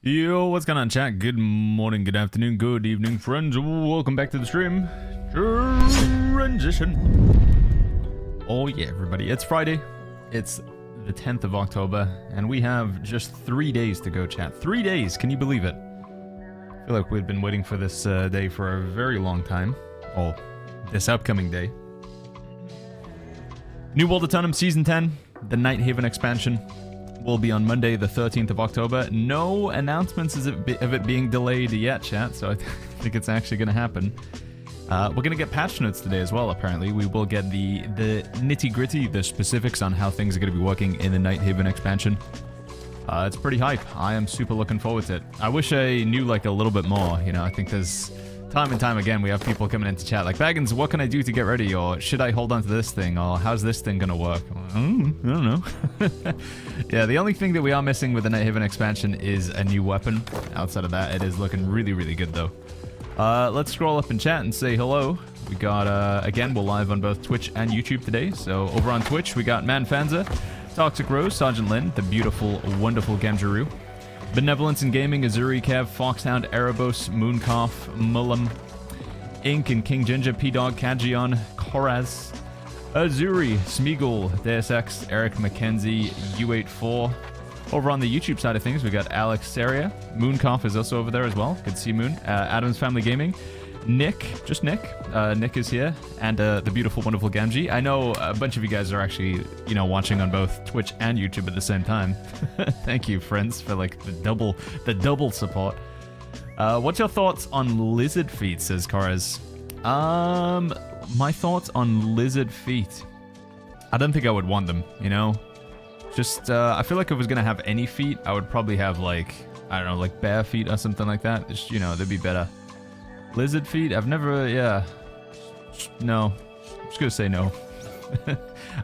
Yo, what's going on, chat? Good morning, good afternoon, good evening, friends. Welcome back to the stream. Transition. Oh yeah, everybody. It's Friday. It's the 10th of October, and we have just 3 days to go, chat. 3 days. Can you believe it? I feel like we've been waiting for this day for a very long time. Oh, this upcoming day. New World Autumn Season 10, the Nighthaven expansion, will be on Monday, the 13th of October. No announcements of it being delayed yet, chat, so I think it's actually going to happen. We're going to get patch notes today as well, apparently. We will get the nitty-gritty, the specifics on how things are going to be working in the Nighthaven expansion. It's pretty hype. I am super looking forward to it. I wish I knew, like, a little bit more. You know, I think there's... Time and time again, we have people coming into chat like, Baggins, what can I do to get ready? Or should I hold on to this thing? Or how's this thing gonna work? I don't know. Yeah, the only thing that we are missing with the Nighthaven expansion is a new weapon. Outside of that, it is looking really, really good though. Let's scroll up in chat and say hello. We got, again, we're live on both Twitch and YouTube today. So over on Twitch, we got Manfanza, Toxic Rose, Sergeant Lin, the beautiful, wonderful Gamjaru, Benevolence in Gaming, Azuri, Kev, Foxhound, Erebos, Mooncough, Mullum, Ink and King Ginger, P-Dog, Kajion, Koraz, Azuri, Smeagol, DSX, Eric McKenzie, U84. Over on the YouTube side of things, we got Alex Saria. Mooncough is also over there as well. Good to see Moon. Adam's Family Gaming. Nick, just Nick. Nick is here. And the beautiful, wonderful Gamji. I know a bunch of you guys are actually, you know, watching on both Twitch and YouTube at the same time. Thank you, friends, for like the double support. What's your thoughts on lizard feet, says Karaz. My thoughts on lizard feet. I don't think I would want them, you know? Just, I feel like if I was gonna have any feet, I would probably have like, I don't know, like bare feet or something like that. Just, you know, they'd be better. Lizard feet? I've never, yeah. No. I'm just gonna say no.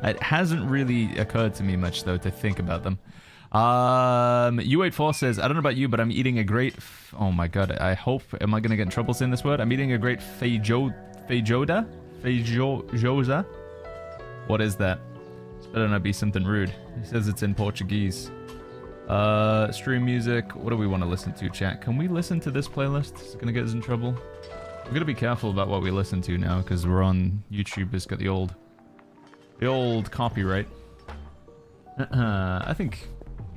It hasn't really occurred to me much, though, to think about them. U84 says, I don't know about you, but I'm eating a great... Oh my god, I hope... Am I gonna get in trouble saying this word? I'm eating a great feijoada? Feijoada? What is that? This better not be something rude. He says it's in Portuguese. Stream music. What do we want to listen to, chat? Can we listen to this playlist? Is it gonna get us in trouble? We're gonna be careful about what we listen to now, because we're on YouTube. It's got the old copyright. I think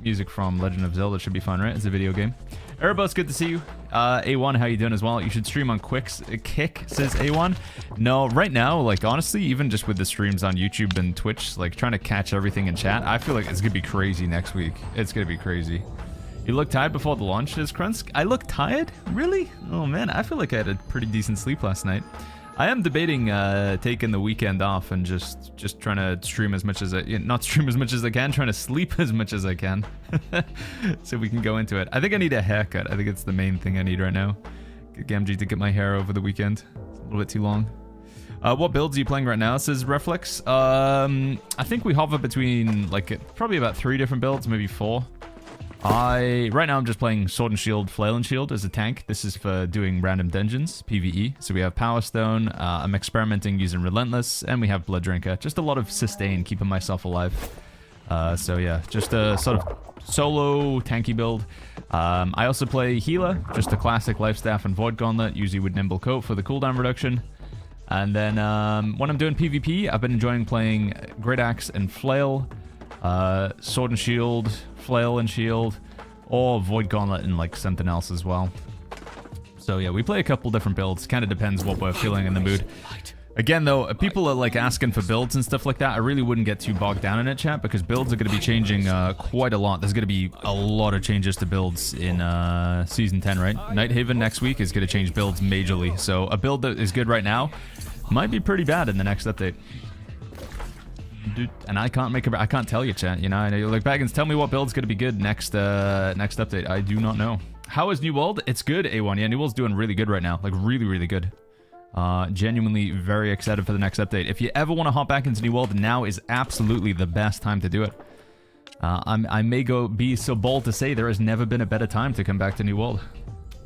music from Legend of Zelda should be fine, right? It's a video game. Erebos, good to see you. A1, how you doing as well? You should stream on Kick, says A1. No, right now, like, honestly, even just with the streams on YouTube and Twitch, like, trying to catch everything in chat, I feel like it's gonna be crazy next week. It's gonna be crazy. You look tired before the launch, says Krunsk. I look tired? Really? Oh, man, I feel like I had a pretty decent sleep last night. I am debating taking the weekend off and just trying to stream as much as not stream as much as I can, trying to sleep as much as I can, so we can go into it. I think I need a haircut. I think it's the main thing I need right now. Get Gamgee to get my hair over the weekend. It's a little bit too long. What builds are you playing right now, says Reflex? I think we hover between like probably about 3 different builds, maybe 4. Right now I'm just playing Sword and Shield, Flail and Shield as a tank. This is for doing random dungeons, PvE. So we have Power Stone, I'm experimenting using Relentless, and we have Blood Drinker. Just a lot of sustain, keeping myself alive. So yeah, just a sort of solo tanky build. I also play Healer, just a classic Life Staff and Void Gauntlet, usually with Nimble Coat for the cooldown reduction. And then when I'm doing PvP, I've been enjoying playing Great Axe and Flail, Sword and Shield, Flail and Shield, or Void Gauntlet and like something else as well. So yeah, we play a couple different builds. Kind of depends what we're feeling in the mood. Again though, people are like asking for builds and stuff like that. I really wouldn't get too bogged down in it, chat, because builds are going to be changing quite a lot. There's going to be a lot of changes to builds in Season 10, right? Nighthaven next week is going to change builds majorly. So a build that is good right now might be pretty bad in the next update. And I can't tell you, chat, you know. I know you're like, Baggins, tell me what build's gonna be good next update. I do not know. How is New World? It's good, A1. Yeah, New World's doing really good right now. Like, really, really good. Genuinely very excited for the next update. If you ever want to hop back into New World, now is absolutely the best time to do it. I may be so bold to say there has never been a better time to come back to New World.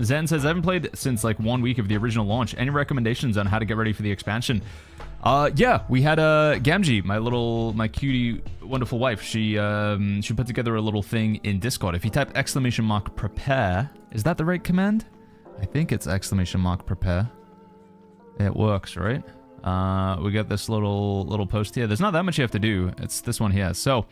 Zen says, I haven't played since like 1 week of the original launch. Any recommendations on how to get ready for the expansion? Yeah, we had Gamgee, my cutie, wonderful wife. She put together a little thing in Discord. If you type !prepare, is that the right command? I think it's !prepare. It works, right? We got this little post here. There's not that much you have to do. It's this one here. So,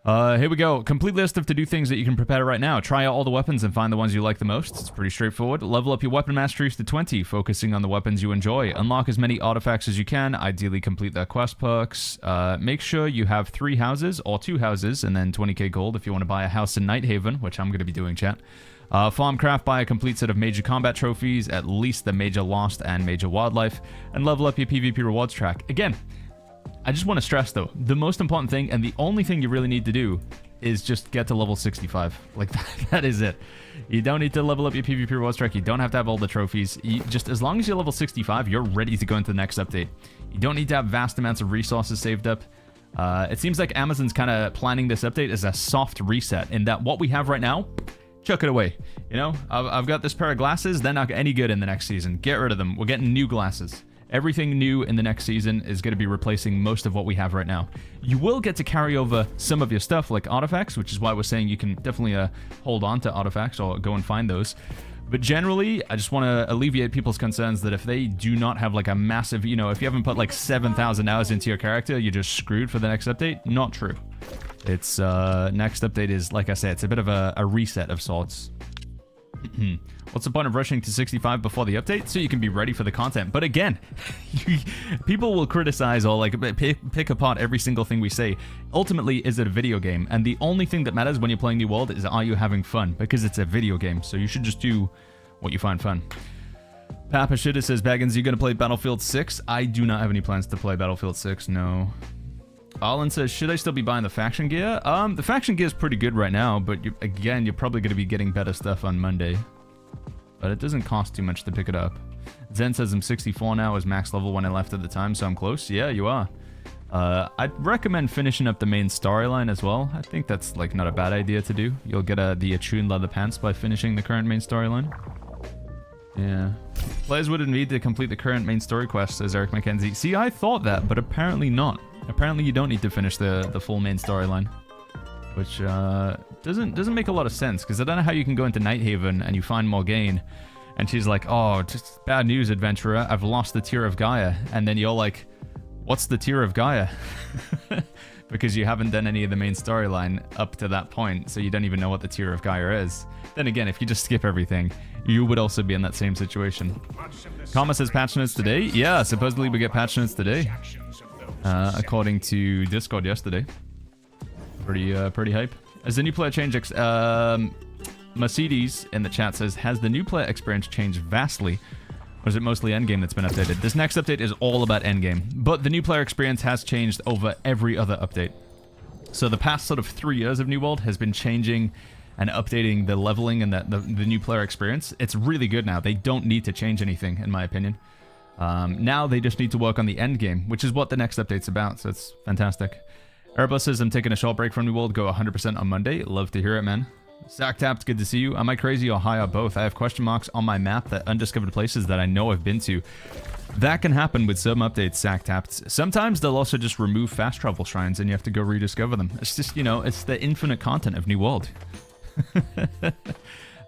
here we go. Complete list of to-do things that you can prepare right now. Try out all the weapons and find the ones you like the most. It's pretty straightforward. Level up your weapon masteries to 20, focusing on the weapons you enjoy. Unlock as many artifacts as you can. Ideally complete their quest perks. Make sure you have 3 houses or 2 houses and then 20k gold if you want to buy a house in Nighthaven, which I'm going to be doing, chat. Farm craft, buy a complete set of major combat trophies, at least the major lost and major wildlife, and level up your PvP rewards track. Again, I just want to stress though, the most important thing and the only thing you really need to do is just get to level 65. Like that is it. You don't need to level up your PvP rewards track. You don't have to have all the trophies. Just as long as you're level 65, you're ready to go into the next update. You don't need to have vast amounts of resources saved up. It seems like Amazon's kind of planning this update as a soft reset in that what we have right now, chuck it away. You know, I've got this pair of glasses. They're not any good in the next season. Get rid of them. We're getting new glasses. Everything new in the next season is going to be replacing most of what we have right now. You will get to carry over some of your stuff like artifacts, which is why we're saying you can definitely hold on to artifacts or go and find those. But generally, I just want to alleviate people's concerns that if they do not have like a massive, you know, if you haven't put like 7,000 hours into your character, you're just screwed for the next update. Not true. It's next update is, like I said, it's a bit of a reset of sorts. What's the point of rushing to 65 before the update? So you can be ready for the content. But again, people will criticize or like pick apart every single thing we say. Ultimately, is it a video game? And the only thing that matters when you're playing New World is, are you having fun? Because it's a video game, so you should just do what you find fun. Papa Shitta says, Baggins, you gonna play Battlefield 6? I do not have any plans to play Battlefield 6, no. Arlen says, should I still be buying the faction gear? The faction gear is pretty good right now, but again, you're probably going to be getting better stuff on Monday. But it doesn't cost too much to pick it up. Zen says I'm 64 now, is max level when I left at the time, so I'm close. Yeah, you are. I'd recommend finishing up the main storyline as well. I think that's like not a bad idea to do. You'll get the attuned leather pants by finishing the current main storyline. Yeah. Players wouldn't need to complete the current main story quest, says Eric McKenzie. See, I thought that, but apparently not. Apparently you don't need to finish the full main storyline, which doesn't make a lot of sense, because I don't know how you can go into Nighthaven and you find Morgane and she's like, oh, just bad news, adventurer, I've lost the Tear of Gaia, and then you're like, what's the Tear of Gaia? Because you haven't done any of the main storyline up to that point, so you don't even know what the Tear of Gaia is. Then again, if you just skip everything, you would also be in that same situation. Karma says patch notes today. Yeah, supposedly we get patch notes today. According to Discord yesterday. Pretty hype. As the new player change, Mercedes in the chat says, has the new player experience changed vastly, or is it mostly Endgame that's been updated? This next update is all about Endgame, but the new player experience has changed over every other update. So the past sort of 3 years of New World has been changing and updating the leveling and the new player experience. It's really good now. They don't need to change anything, in my opinion. Now they just need to work on the end game, which is what the next update's about, so it's fantastic. Airbus says, I'm taking a short break from New World, go 100% on Monday. Love to hear it, man. Sack Tapped, good to see you. Am I crazy or high or both? I have question marks on my map that undiscovered places that I know I've been to. That can happen with some updates, Sack Tapped. Sometimes they'll also just remove fast travel shrines and you have to go rediscover them. It's just, you know, it's the infinite content of New World.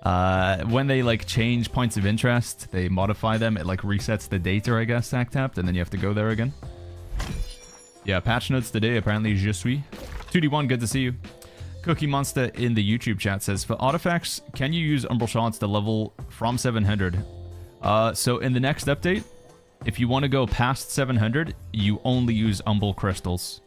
When they like change points of interest, they modify them, it like resets the data, I guess, Sack Tapped, and then you have to go there again. Yeah, patch notes today, apparently, je suis. 2D1, good to see you. Cookie Monster in the YouTube chat says, for artifacts, can you use Umbral Shards to level from 700? So in the next update, if you want to go past 700, you only use Umbral Crystals.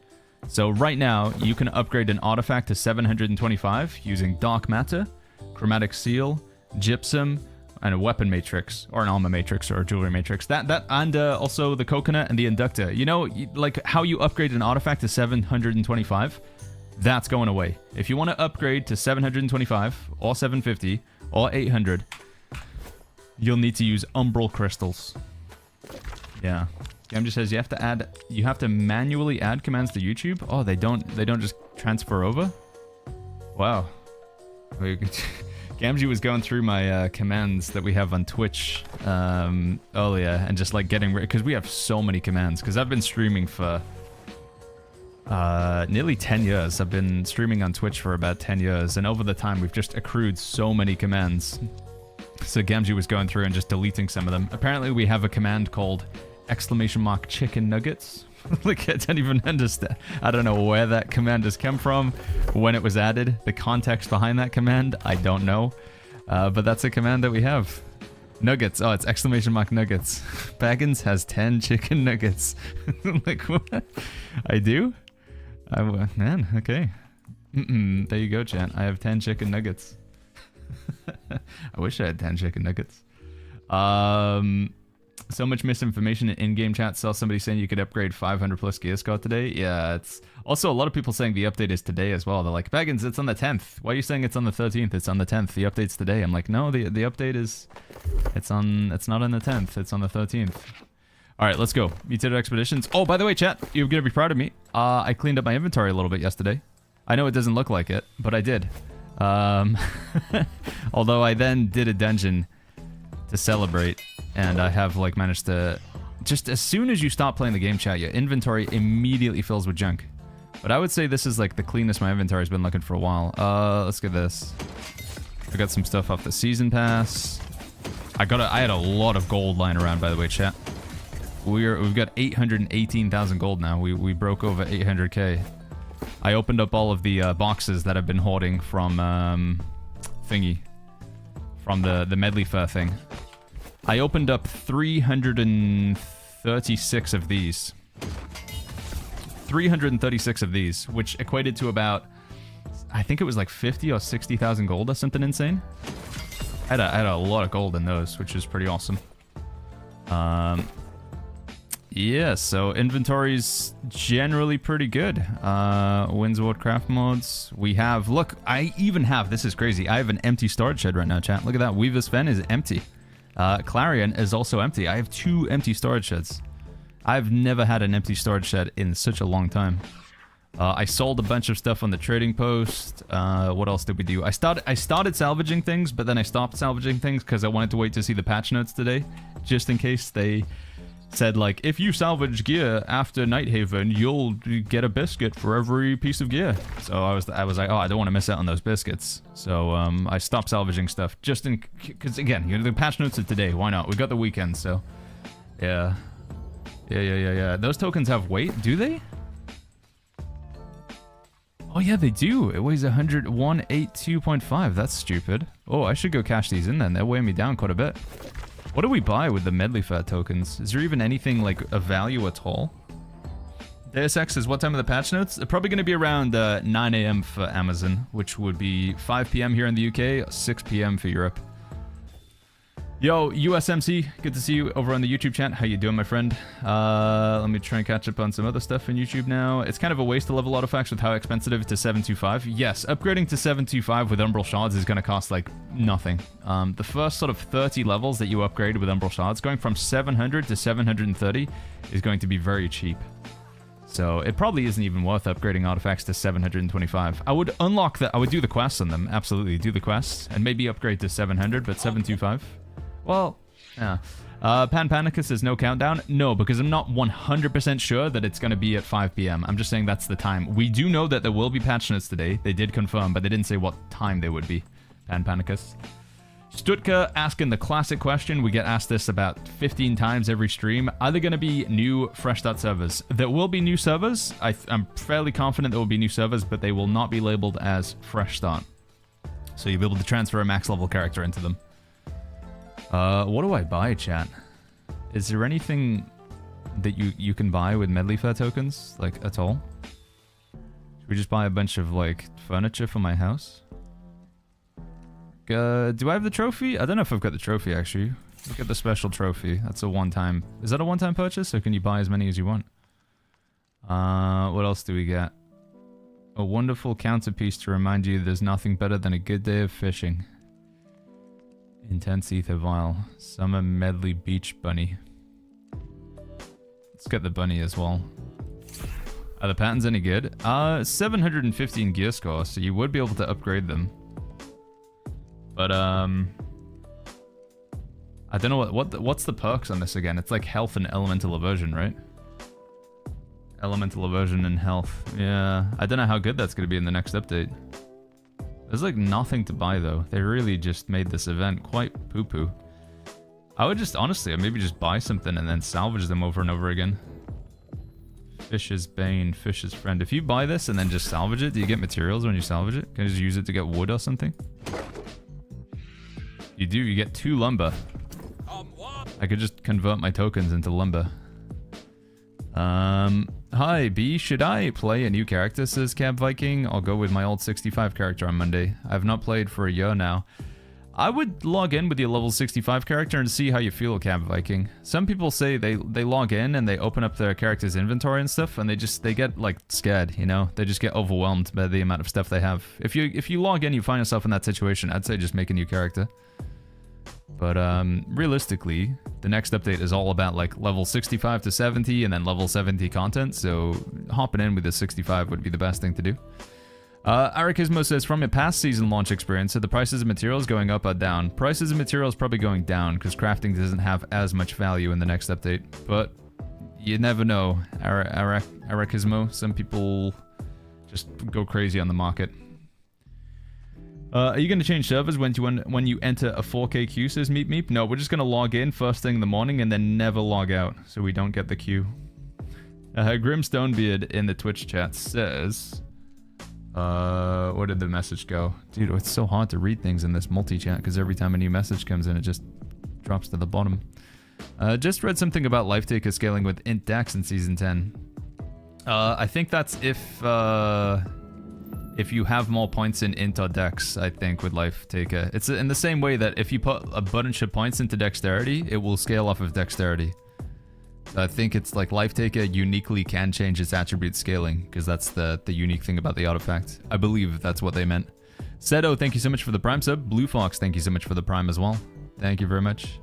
So right now, you can upgrade an artifact to 725 using Dark Matter, Chromatic Seal, Gypsum, and a Weapon Matrix, or an Armor Matrix, or a Jewelry Matrix. That and also the Coconut and the Inductor. You know, like how you upgrade an artifact to 725? That's going away. If you want to upgrade to 725, or 750, or 800, you'll need to use Umbral Crystals. Yeah. Game just says you have to manually add commands to YouTube. Oh, they don't just transfer over? Wow. Gamgee was going through my commands that we have on Twitch earlier and just like getting rid, because we have so many commands, because I've been streaming for nearly 10 years. I've been streaming on Twitch for about 10 years, and over the time we've just accrued so many commands. So Gamgee was going through and just deleting some of them. Apparently we have a command called !chicken nuggets. Like, I don't even understand. I don't know where that command has come from, when it was added, the context behind that command, I don't know. But that's a command that we have. Nuggets. Oh, it's !nuggets. Baggins has 10 chicken nuggets. Like, what? I do? Man, okay. There you go, chat. I have 10 chicken nuggets. I wish I had 10 chicken nuggets. So much misinformation in in-game chat. Saw somebody saying you could upgrade 500 plus gear score today. Yeah, it's also a lot of people saying the update is today as well. They're like, Baggins, it's on the 10th. Why are you saying it's on the 13th? It's on the 10th. The update's today. I'm like, no, the update is, it's not on the 10th. It's on the 13th. All right, let's go. Mutated Expeditions. Oh, by the way, chat, you're going to be proud of me. I cleaned up my inventory a little bit yesterday. I know it doesn't look like it, but I did. Although I then did a dungeon to celebrate, and I have like managed to, just as soon as you stop playing the game, chat, your inventory immediately fills with junk. But I would say this is like the cleanest my inventory's been looking for a while. Let's get this. I got some stuff off the season pass. I had a lot of gold lying around, by the way, chat. We've got 818,000 gold now. We broke over 800k. I opened up all of the boxes that I've been hoarding from thingy, from the medley fur thing. I opened up 336 of these. 336 of these, which equated to about, I think it was like 50 or 60,000 gold or something insane. I had a lot of gold in those, which is pretty awesome. Yeah, so inventory's generally pretty good. Windsward craft mods. We have, look, I even have, this is crazy, I have an empty storage shed right now, chat. Look at that, Weaver's Fen is empty. Clarion is also empty. I have 2 empty storage sheds. I've never had an empty storage shed in such a long time. I sold a bunch of stuff on the trading post. What else did we do? I started salvaging things, but then I stopped salvaging things because I wanted to wait to see the patch notes today, just in case they said, like, if you salvage gear after Nighthaven, you'll get a biscuit for every piece of gear. So I was like, oh, I don't want to miss out on those biscuits. So I stopped salvaging stuff just in, because again, you know, the patch notes are today. Why not? We got the weekend, so yeah. Those tokens have weight, do they? Oh yeah, they do. It weighs 182.5. That's stupid. Oh, I should go cash these in then. They're weighing me down quite a bit. What do we buy with the medley fat tokens? Is there even anything like of value at all? Deus Ex is what time of the patch notes? They're probably going to be around 9 AM for Amazon, which would be 5 PM here in the UK, 6 PM for Europe. Yo, USMC, good to see you over on the YouTube chat. How you doing, my friend? Let me try and catch up on some other stuff in YouTube now. It's kind of a waste to level artifacts with how expensive it is to 725. Yes, upgrading to 725 with Umbral Shards is going to cost, like, nothing. The first sort of 30 levels that you upgrade with Umbral Shards, going from 700 to 730, is going to be very cheap. So it probably isn't even worth upgrading artifacts to 725. I would unlock that. I would do the quests on them. Absolutely, do the quests. And maybe upgrade to 700, but 725? Well, yeah. Pan Panicus says no countdown. No, because I'm not 100% sure that it's going to be at 5 PM. I'm just saying that's the time. We do know that there will be patch notes today. They did confirm, but they didn't say what time they would be. Pan Panicus. Stutka asking the classic question. We get asked this about 15 times every stream. Are there going to be new fresh start servers? There will be new servers. I'm fairly confident there will be new servers, but they will not be labeled as fresh start. So you'll be able to transfer a max level character into them. What do I buy, chat? Is there anything that you can buy with medley fair tokens, like, at all? Should we just buy a bunch of, like, furniture for my house? Do I have the trophy? I don't know if I've got the trophy, actually. Look at the special trophy. That's a one-time... Is that a one-time purchase, or can you buy as many as you want? What else do we get? A wonderful counterpiece to remind you there's nothing better than a good day of fishing. Intense Ether Vial. Summer Medley Beach Bunny. Let's get the bunny as well. Are the patterns any good? 715 gear score, so you would be able to upgrade them. But I don't know what's the perks on this again. It's like health and elemental aversion, right? Elemental aversion and health. Yeah, I don't know how good that's going to be in the next update. There's like nothing to buy though. They really just made this event quite poo-poo. I would just, honestly, I'd maybe just buy something and then salvage them over and over again. Fish's Bane, Fish's Friend. If you buy this and then just salvage it, do you get materials when you salvage it? Can you just use it to get wood or something? You do, you get 2 lumber. I could just convert my tokens into lumber. Hi, B. Should I play a new character, says Cab Viking? I'll go with my old 65 character on Monday. I've not played for a year now. I would log in with your level 65 character and see how you feel, Cab Viking. Some people say they log in and they open up their character's inventory and stuff, and they get like scared, you know? They just get overwhelmed by the amount of stuff they have. If you log in, you find yourself in that situation, I'd say just make a new character. But realistically, the next update is all about like level 65 to 70 and then level 70 content, so hopping in with the 65 would be the best thing to do. Arakismo says, from your past season launch experience, are the prices of materials going up or down? Prices of materials probably going down, because crafting doesn't have as much value in the next update. But you never know, Arakismo. Some people just go crazy on the market. Are you going to change servers when you enter a 4K queue, says Meep Meep? No, we're just going to log in first thing in the morning and then never log out, so we don't get the queue. Grim Stonebeard in the Twitch chat says... where did the message go? Dude, it's so hard to read things in this multi-chat because every time a new message comes in, it just drops to the bottom. Just read something about Life Taker scaling with Int Dex in Season 10. I think that's if you have more points in Int or Dex, I think, with Life Taker. It's in the same way that if you put a bunch of points into Dexterity, it will scale off of Dexterity. I think it's like Life Taker uniquely can change its attribute scaling, because that's the unique thing about the artifact. I believe that's what they meant. Sedo, thank you so much for the Prime sub. Blue Fox, thank you so much for the Prime as well. Thank you very much.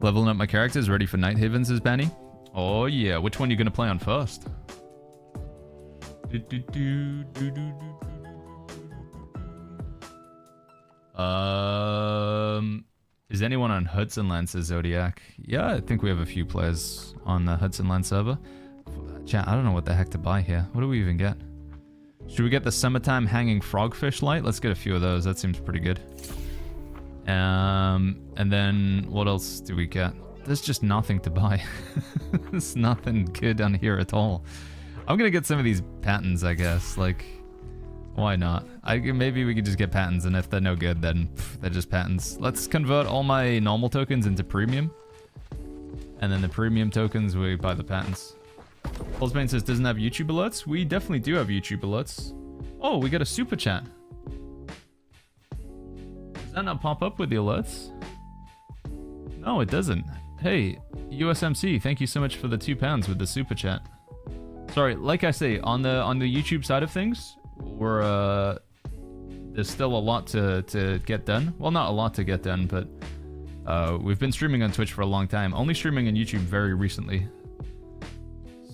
Leveling up my characters, ready for Nighthaven, says Banny. Oh yeah, which one are you going to play on first? Is anyone on Hudson Land, says Zodiac? Yeah, I think we have a few players on the Hudson Land server. Chat, I don't know what the heck to buy here. What do we even get? Should we get the Summertime Hanging Frogfish Light? Let's get a few of those. That seems pretty good. And then what else do we get? There's just nothing to buy. There's nothing good on here at all. I'm gonna get some of these patents, I guess. Like, why not? Maybe we could just get patents, and if they're no good, then they're just patents. Let's convert all my normal tokens into premium. And then the premium tokens, we buy the patents. Pulsebane says, doesn't have YouTube alerts? We definitely do have YouTube alerts. Oh, we got a super chat. Does that not pop up with the alerts? No, it doesn't. Hey, USMC, thank you so much for the £2 with the super chat. Sorry, like I say, on the YouTube side of things, we're there's still a lot to get done. Well, not a lot to get done, but we've been streaming on Twitch for a long time. Only streaming on YouTube very recently.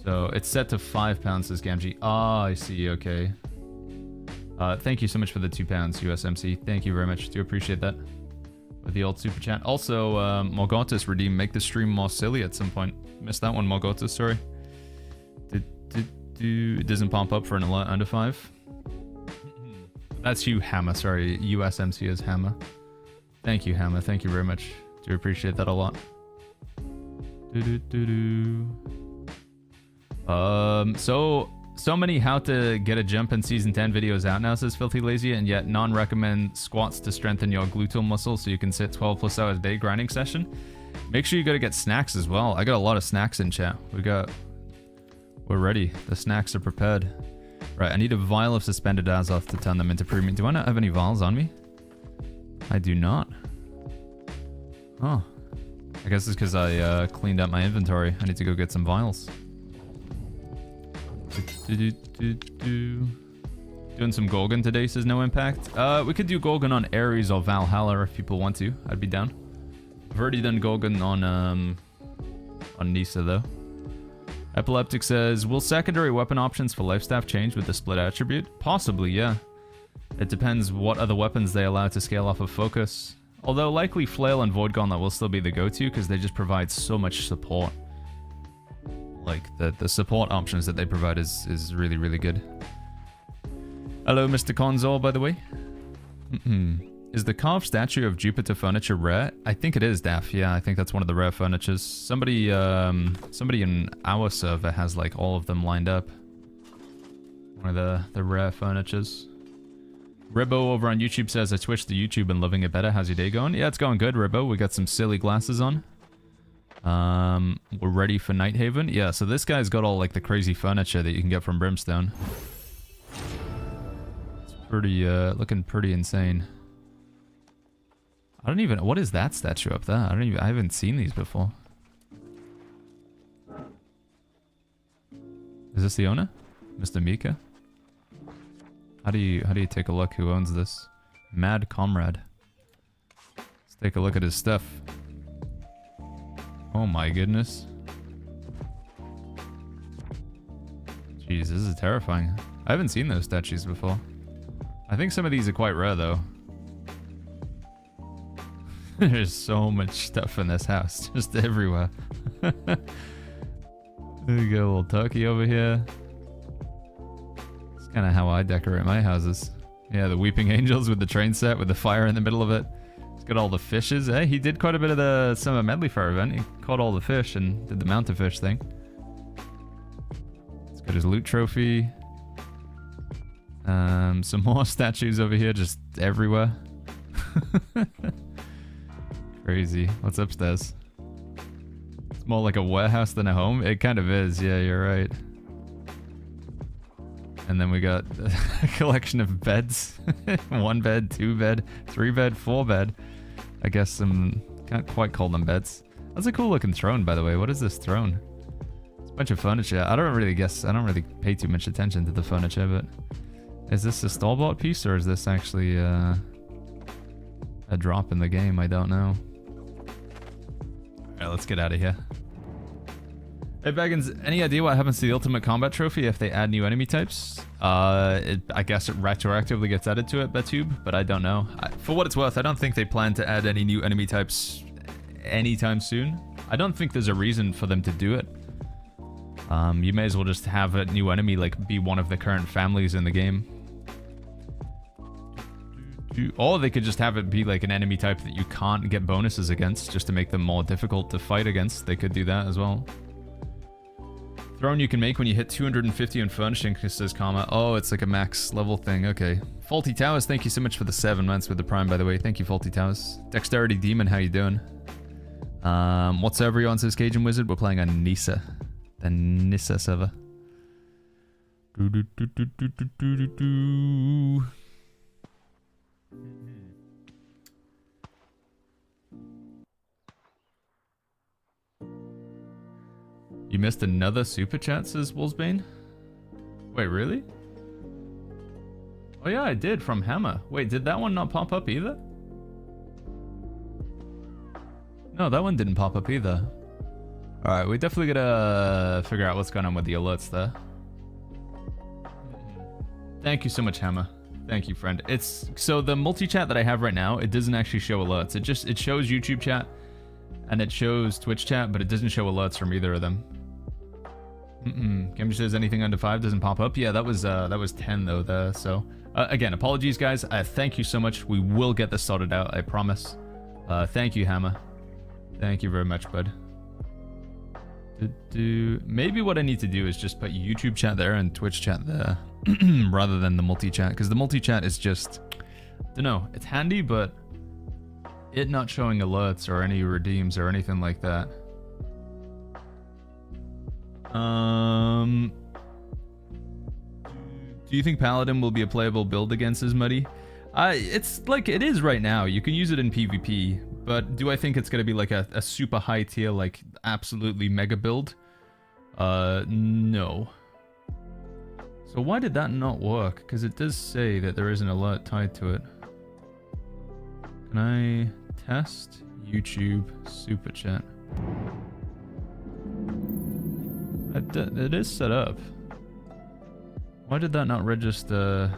So it's set to £5, says Gamgee. Ah, I see. Okay. Thank you so much for the £2, USMC. Thank you very much. Do appreciate that. With the old super chat. Also, Morgotus redeem. Make the stream more silly at some point. Missed that one, Morgotus. Sorry. It doesn't pop up for an alert under 5. That's you, Hammer. Sorry, USMC is Hammer. Thank you, Hammer. Thank you very much. Do appreciate that a lot. So many how to get a jump in Season 10 videos out now, says Filthy Lazy, and yet non-recommend squats to strengthen your gluteal muscle so you can sit 12 plus hours a day grinding session. Make sure you gotta get snacks as well. I got a lot of snacks in chat. We're ready. The snacks are prepared. Right, I need a vial of suspended Azoth to turn them into premium. Do I not have any vials on me? I do not. Oh. I guess it's because I cleaned out my inventory. I need to go get some vials. Doing some Gorgon today, says No Impact. We could do Gorgon on Ares or Valhalla if people want to. I'd be down. I've already done Gorgon on Nisa though. Epileptic says, will secondary weapon options for Lifestaff change with the split attribute? Possibly, yeah. It depends what other weapons they allow to scale off of focus. Although likely Flail and Void Gauntlet will still be the go-to because they just provide so much support. Like, the support options that they provide is really, really good. Hello, Mr. Conzor, by the way. Is the carved statue of Jupiter furniture rare? I think it is, Daff. Yeah, I think that's one of the rare furnitures. Somebody in our server has, like, all of them lined up. One of the rare furnitures. Ribbo over on YouTube says, I switched to YouTube and loving it better. How's your day going? Yeah, it's going good, Ribbo. We got some silly glasses on. We're ready for Nighthaven. Yeah, so this guy's got all, like, the crazy furniture that you can get from Brimstone. It's pretty, looking pretty insane. I don't even... What is that statue up there? I haven't seen these before. Is this the owner? Mr. Mika? How do you take a look who owns this? Mad Comrade. Let's take a look at his stuff. Oh my goodness. Jeez, this is terrifying. I haven't seen those statues before. I think some of these are quite rare though. There's so much stuff in this house, just everywhere. There we go, a little turkey over here. It's kind of how I decorate my houses. Yeah, the Weeping Angels with the train set with the fire in the middle of it. He's got all the fishes. Hey, he did quite a bit of the Summer Medley Fire event. He caught all the fish and did the Mount of Fish thing. He's got his loot trophy. Some more statues over here, just everywhere. Crazy. What's upstairs? It's more like a warehouse than a home. It kind of is. Yeah, you're right. And then we got a collection of beds. 1 bed, 2 bed, 3 bed, 4 bed. I guess some... Can't quite call them beds. That's a cool looking throne, by the way. What is this throne? It's a bunch of furniture. I don't really pay too much attention to the furniture, but... Is this a store-bought piece, or is this actually a drop in the game? I don't know. Alright, let's get out of here. Hey Baggins, any idea what happens to the Ultimate Combat Trophy if they add new enemy types? I guess it retroactively gets added to it, Betube, but I don't know. For what it's worth, I don't think they plan to add any new enemy types anytime soon. I don't think there's a reason for them to do it. You may as well just have a new enemy like be one of the current families in the game. Or they could just have it be like an enemy type that you can't get bonuses against, just to make them more difficult to fight against. They could do that as well. Throne you can make when you hit 250 on furnishing, says Karma. Oh, it's like a max level thing. Okay. Faulty Towers, thank you so much for the 7 months with the Prime, by the way. Thank you, Faulty Towers. Dexterity Demon, how you doing? What server are you on, says Cajun Wizard? We're playing on Nisa. The Nisa server. You missed another super chat, says Wolfsbane. Wait, really? Oh yeah, I did, from Hammer. Wait, did that one not pop up either? No, that one didn't pop up either. Alright, we definitely gotta figure out what's going on with the alerts there. Thank you so much, Hammer. Thank you, friend. So the multi-chat that I have right now, it doesn't actually show alerts. It shows YouTube chat and it shows Twitch chat, but it doesn't show alerts from either of them. Game says anything under 5 doesn't pop up. Yeah, that was 10 though there. So again, apologies guys. Thank you so much. We will get this sorted out, I promise. Thank you, Hammer. Thank you very much, bud. Maybe what I need to do is just put YouTube chat there and Twitch chat there rather than the multi-chat, because the multi-chat is just, I don't know, it's handy, but it not showing alerts or any redeems or anything like that. Do you think Paladin will be a playable build against Ismuddy? It's like it is right now. You can use it in PvP, but do I think it's gonna be like a super high tier, like absolutely mega build? No. So why did that not work? Because it does say that there is an alert tied to it. Can I test YouTube super chat? It is set up. Why did that not register?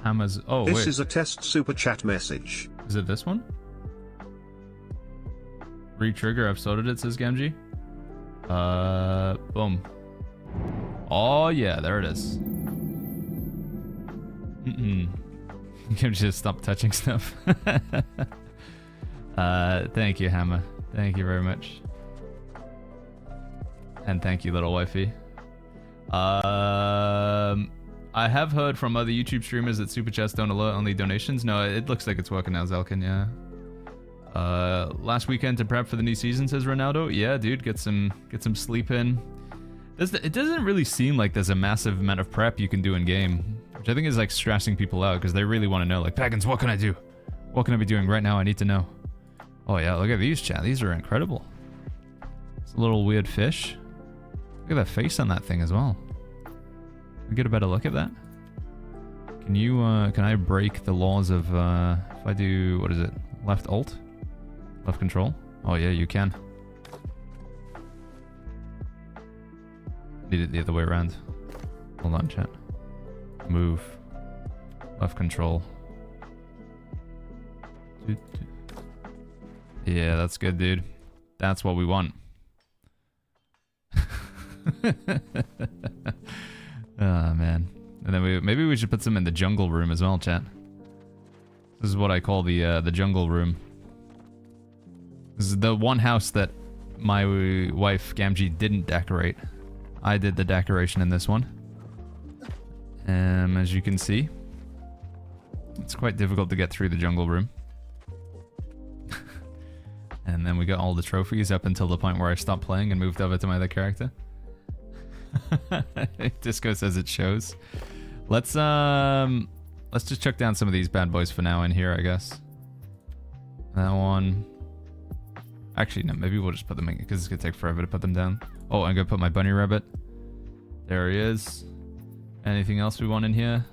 Hammers. Oh, This wait. is a test super chat message. Is it this one? Re-trigger, I've sorted it, says Gamgee. Boom. Oh, yeah, there it is. Gamgee just stop touching stuff. Thank you, Hammer. Thank you very much. And thank you, little wifey. I have heard from other YouTube streamers that super chats don't alert only donations. No, it looks like it's working now, Zelkin, yeah. Last weekend to prep for the new season, says Ronaldo. Yeah, dude, get some sleep in. It doesn't really seem like there's a massive amount of prep you can do in game, which I think is like stressing people out because they really want to know, like, Pagans, what can I do? What can I be doing right now? I need to know. Oh yeah, look at these, chat. These are incredible. It's a little weird fish. Look at that face on that thing as well. Can we get a better look at that? Can you, can I break the laws of, if I do, what is it? Left alt? Left control? Oh yeah, you can. Need it the other way around. Hold on, chat. Move. Left control. Yeah, that's good, dude. That's what we want. Oh, man. And then maybe we should put some in the jungle room as well, chat. This is what I call the jungle room. This is the one house that my wife, Gamgee, didn't decorate. I did the decoration in this one. As you can see, it's quite difficult to get through the jungle room. And then we got all the trophies up until the point where I stopped playing and moved over to my other character. Disco says it shows. Let's just chuck down some of these bad boys for now in here, I guess. That one. Actually, no, maybe we'll just put them in because it's gonna take forever to put them down. Oh, I'm gonna put my bunny rabbit. There he is. Anything else we want in here?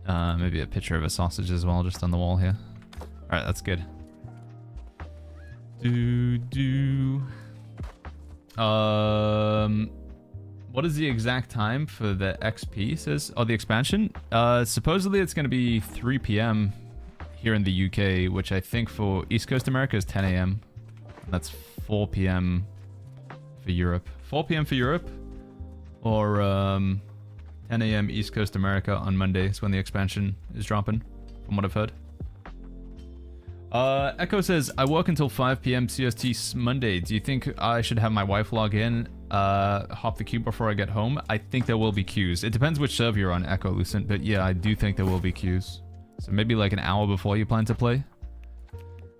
Maybe a picture of a sausage as well, just on the wall here. Alright, that's good. What is the exact time for the XP, says? Oh, the expansion? Supposedly it's gonna be 3 PM here in the UK, which I think for East Coast America is 10 AM. That's 4 PM for Europe. 4 PM for Europe, or 10 AM East Coast America on Monday is when the expansion is dropping, from what I've heard. Echo says, I work until 5 PM CST Monday. Do you think I should have my wife log in, hop the queue before I get home? I think there will be queues. It depends which server you're on, Echo Lucent, but yeah, I do think there will be queues. So maybe like an hour before you plan to play.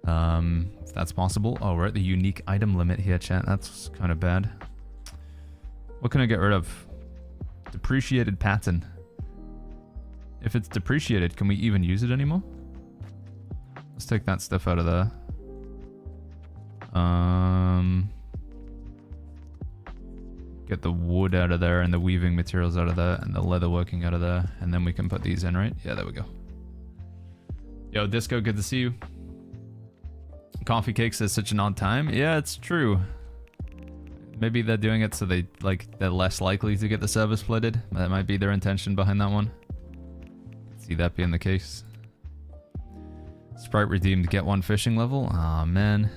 If that's possible. Oh, we're at the unique item limit here, chat. That's kind of bad. What can I get rid of? Depreciated pattern. If it's depreciated, can we even use it anymore? Let's take that stuff out of there. Get the wood out of there and the weaving materials out of there and the leather working out of there. And then we can put these in, right? Yeah, there we go. Yo, Disco, good to see you. Coffee Cake says such an odd time. Yeah, it's true. Maybe they're doing it so they're less likely to get the server splitted. That might be their intention behind that one. See that being the case. Sprite redeemed, get 1 fishing level. Aw, man.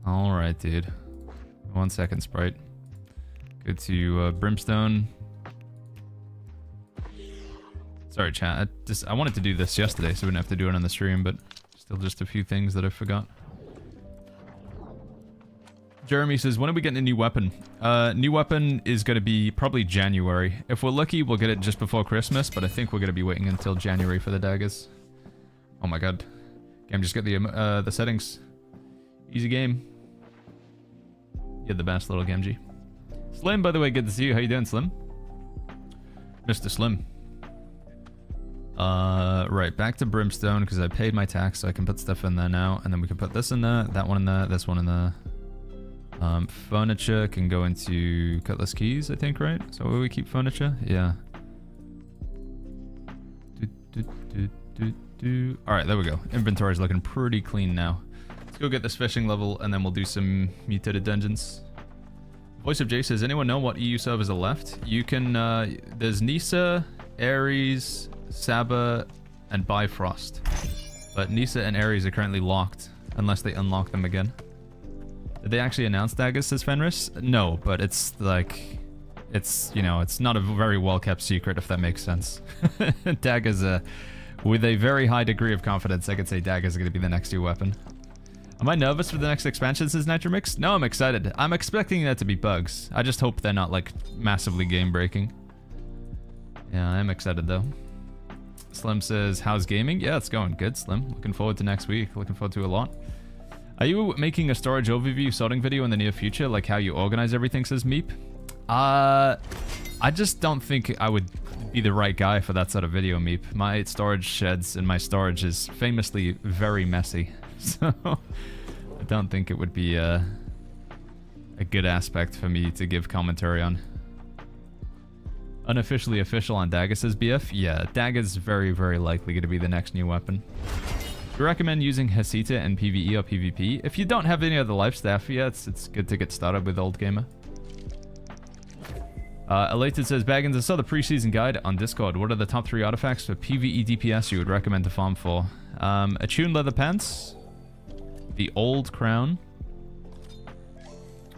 Alright, dude. 1 second, Sprite. Go to Brimstone. Sorry, chat. I wanted to do this yesterday, so we didn't have to do it on the stream, but still just a few things that I forgot. Jeremy says, when are we getting a new weapon? New weapon is going to be probably January. If we're lucky, we'll get it just before Christmas, but I think we're going to be waiting until January for the daggers. Oh my god. Game, just get the settings. Easy game. You're the best, little Gamgee. Slim, by the way, good to see you. How you doing, Slim? Mr. Slim. Right, back to Brimstone, because I paid my tax, so I can put stuff in there now. And then we can put this in there, that one in there, this one in there. Furniture can go into Cutlass Keys, I think, right? So where we keep furniture? Yeah. Alright, there we go. Inventory's looking pretty clean now. Let's go get this fishing level, and then we'll do some mutated dungeons. Voice of Jay says, anyone know what EU servers are left? You can, there's Nisa, Ares, Saba, and Bifrost. But Nisa and Ares are currently locked, unless they unlock them again. Did they actually announce daggers, says Fenris? No, but it's like... It's, you know, it's not a very well-kept secret, if that makes sense. Daggers are... With a very high degree of confidence, I could say daggers are going to be the next new weapon. Am I nervous for the next expansion, says Nitromix? No, I'm excited. I'm expecting there to be bugs. I just hope they're not, like, massively game-breaking. Yeah, I'm excited, though. Slim says, how's gaming? Yeah, it's going good, Slim. Looking forward to next week. Looking forward to a lot. Are you making a storage overview sorting video in the near future, like how you organize everything, says Meep? I just don't think I would be the right guy for that sort of video, Meep. My storage sheds and my storage is famously very messy. So, I don't think it would be a good aspect for me to give commentary on. Unofficially official on Dagger, says BF. Yeah, Dagger's very, very likely going to be the next new weapon. Do you recommend using Hasita in PvE or PvP? If you don't have any other life staff, yeah, it's good to get started with Old Gamer. Elated says, Baggins, I saw the preseason guide on Discord. What are the top 3 artifacts for PvE DPS you would recommend to farm for? Attuned leather pants, the old crown.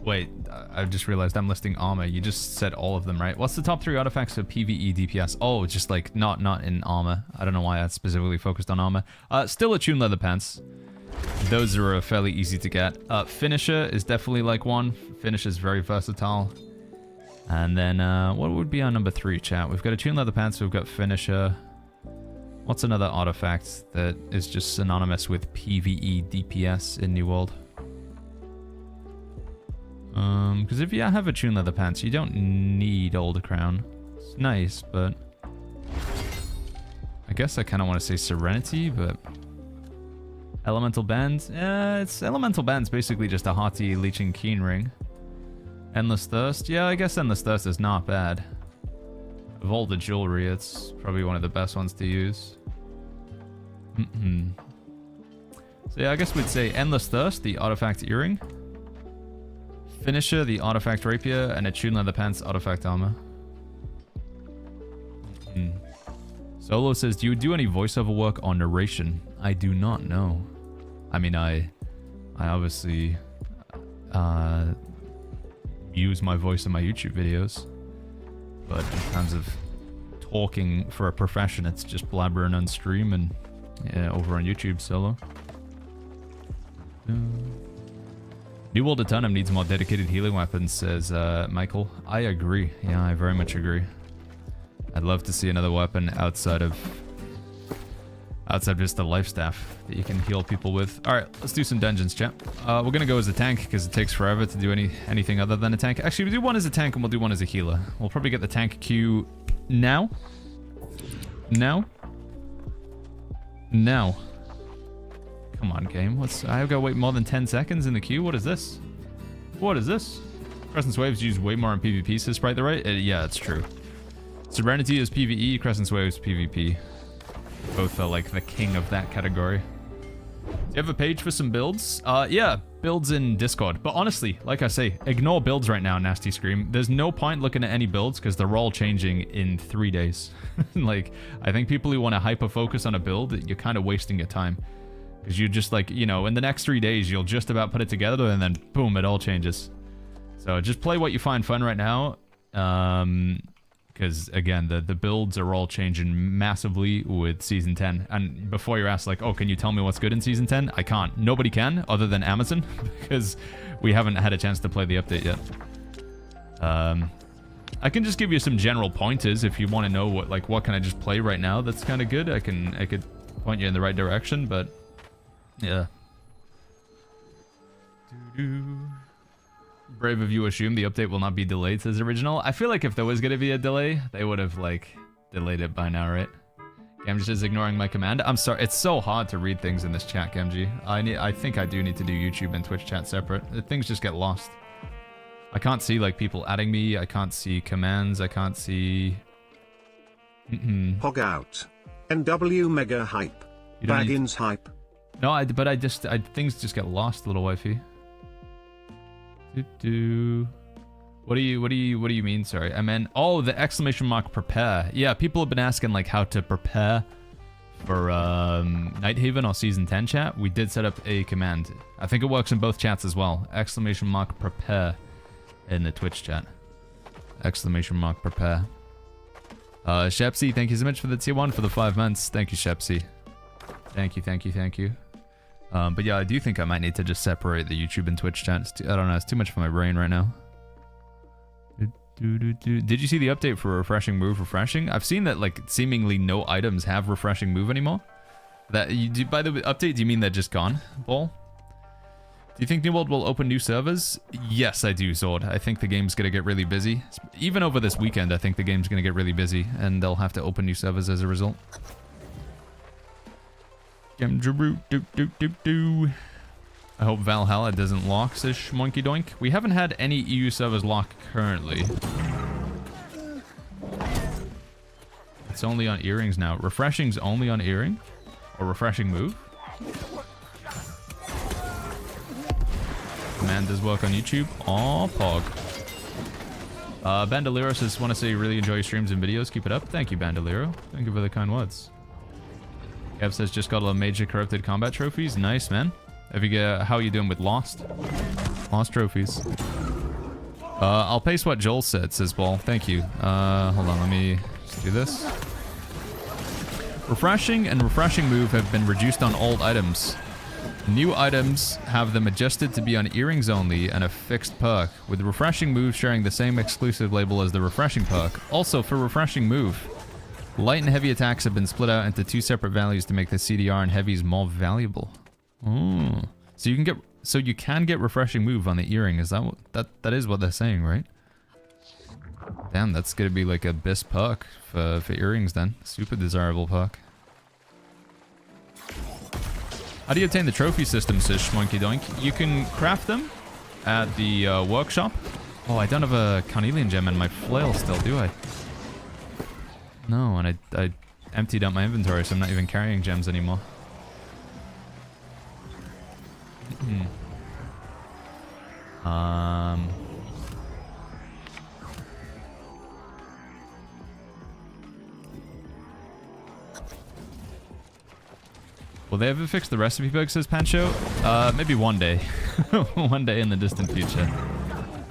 Wait, I just realized I'm listing armor. You just said all of them, right? What's the top 3 artifacts for PvE DPS? Oh, just like not in armor. I don't know why that's specifically focused on armor. Still attuned leather pants. Those are fairly easy to get. Finisher is definitely like one. Finisher is very versatile. And then, what would be our number 3, chat? We've got attuned leather pants, we've got finisher. What's another artifact that is just synonymous with PvE DPS in New World? Because if you have attuned leather pants, you don't need Older Crown. It's nice, but... I guess I kind of want to say Serenity, but... Elemental Band? It's Elemental Band's basically just a hearty leeching keen ring. Endless Thirst? Yeah, I guess Endless Thirst is not bad. Of all the jewelry, it's probably one of the best ones to use. So yeah, I guess we'd say Endless Thirst, the Artifact Earring. Finisher, the Artifact Rapier, and Attuned Leather Pants, Artifact Armor. Solo says, do you do any voiceover work or narration? I do not know. I mean, I obviously... use my voice in my YouTube videos, but in terms of talking for a profession, it's just blabbering on stream and over on YouTube solo. New World Eternum needs more dedicated healing weapons, says Michael. I agree. Yeah, I very much agree. I'd love to see another weapon outside of just the life staff that you can heal people with. Alright, let's do some dungeons, chat. We're gonna go as a tank because it takes forever to do anything other than a tank. Actually, we'll do one as a tank and we'll do one as a healer. We'll probably get the tank queue now. Now. Come on, game. I've got to wait more than 10 seconds in the queue? What is this? What is this? Crescent's Waves use way more in PvP, says Sprite the Right? Yeah, it's true. Serenity is PvE, Crescent's Waves PvP. Both are like the king of that category. Do you have a page for some builds? Yeah, builds in Discord. But honestly, like I say, ignore builds right now, Nasty Scream. There's no point looking at any builds because they're all changing in 3 days. Like, I think people who want to hyper-focus on a build, you're kind of wasting your time. Because you just like, you know, in the next 3 days, you'll just about put it together and then boom, it all changes. So just play what you find fun right now. Because, again, the builds are all changing massively with Season 10. And before you're asked, like, oh, can you tell me what's good in Season 10? I can't. Nobody can, other than Amazon, because we haven't had a chance to play the update yet. I can just give you some general pointers if you want to know what can I just play right now that's kind of good. I could point you in the right direction, but, yeah. Brave of you assume the update will not be delayed, says Original. I feel like if there was going to be a delay, they would have, like, delayed it by now, right? Gamji is ignoring my command. I'm sorry, it's so hard to read things in this chat, Gamji. I think I do need to do YouTube and Twitch chat separate. Things just get lost. I can't see, like, people adding me. I can't see commands. I can't see... Hog out. NW mega hype. Baggins hype. No, but things just get lost, little wifey. What do you mean? Sorry, I meant, oh, the exclamation mark prepare. Yeah, people have been asking like how to prepare for Nighthaven or Season 10 chat. We did set up a command. I think it works in both chats as well. Exclamation mark prepare in the Twitch chat. Exclamation mark prepare. Shepsy, thank you so much for the tier 1 for the 5 months. Thank you, Shepsy. Thank you, thank you, thank you. But yeah, I do think I might need to just separate the YouTube and Twitch chats. I don't know, it's too much for my brain right now. Did you see the update for refreshing move refreshing? I've seen that like seemingly no items have refreshing move anymore. That you do, by the update, do you mean they're just gone, Ball? Do you think New World will open new servers? Yes, I do, Zord. I think the game's gonna get really busy. Even over this weekend, I think the game's gonna get really busy, and they'll have to open new servers as a result. I hope Valhalla doesn't lock, says Schmoinky Doink. We haven't had any EU servers lock currently. It's only on earrings now. Refreshing's only on earring? Or refreshing move? Command does work on YouTube. Aw, Pog. Bandolero says, want to say you really enjoy your streams and videos. Keep it up. Thank you, Bandolero. Thank you for the kind words. Kev says, just got a major corrupted combat trophies. Nice, man. How are you doing with Lost? Lost trophies. I'll paste what Joel says Ball. Thank you. Hold on, let me just do this. Refreshing and refreshing move have been reduced on old items. New items have them adjusted to be on earrings only and a fixed perk, with refreshing move sharing the same exclusive label as the refreshing perk. Also, for refreshing move, light and heavy attacks have been split out into 2 separate values to make the CDR and heavies more valuable. Oh, so you can get refreshing move on the earring. Is that what that is what they're saying, right? Damn, that's gonna be like a BIS perk for earrings then. Super desirable perk. How do you obtain the trophy system, says Schmoinky Doink? You can craft them at the workshop. Oh, I don't have a carnelian gem in my flail still, do I? No, and I emptied out my inventory, so I'm not even carrying gems anymore. Will they ever fix the recipe bug, says Pancho? Maybe one day. One day in the distant future.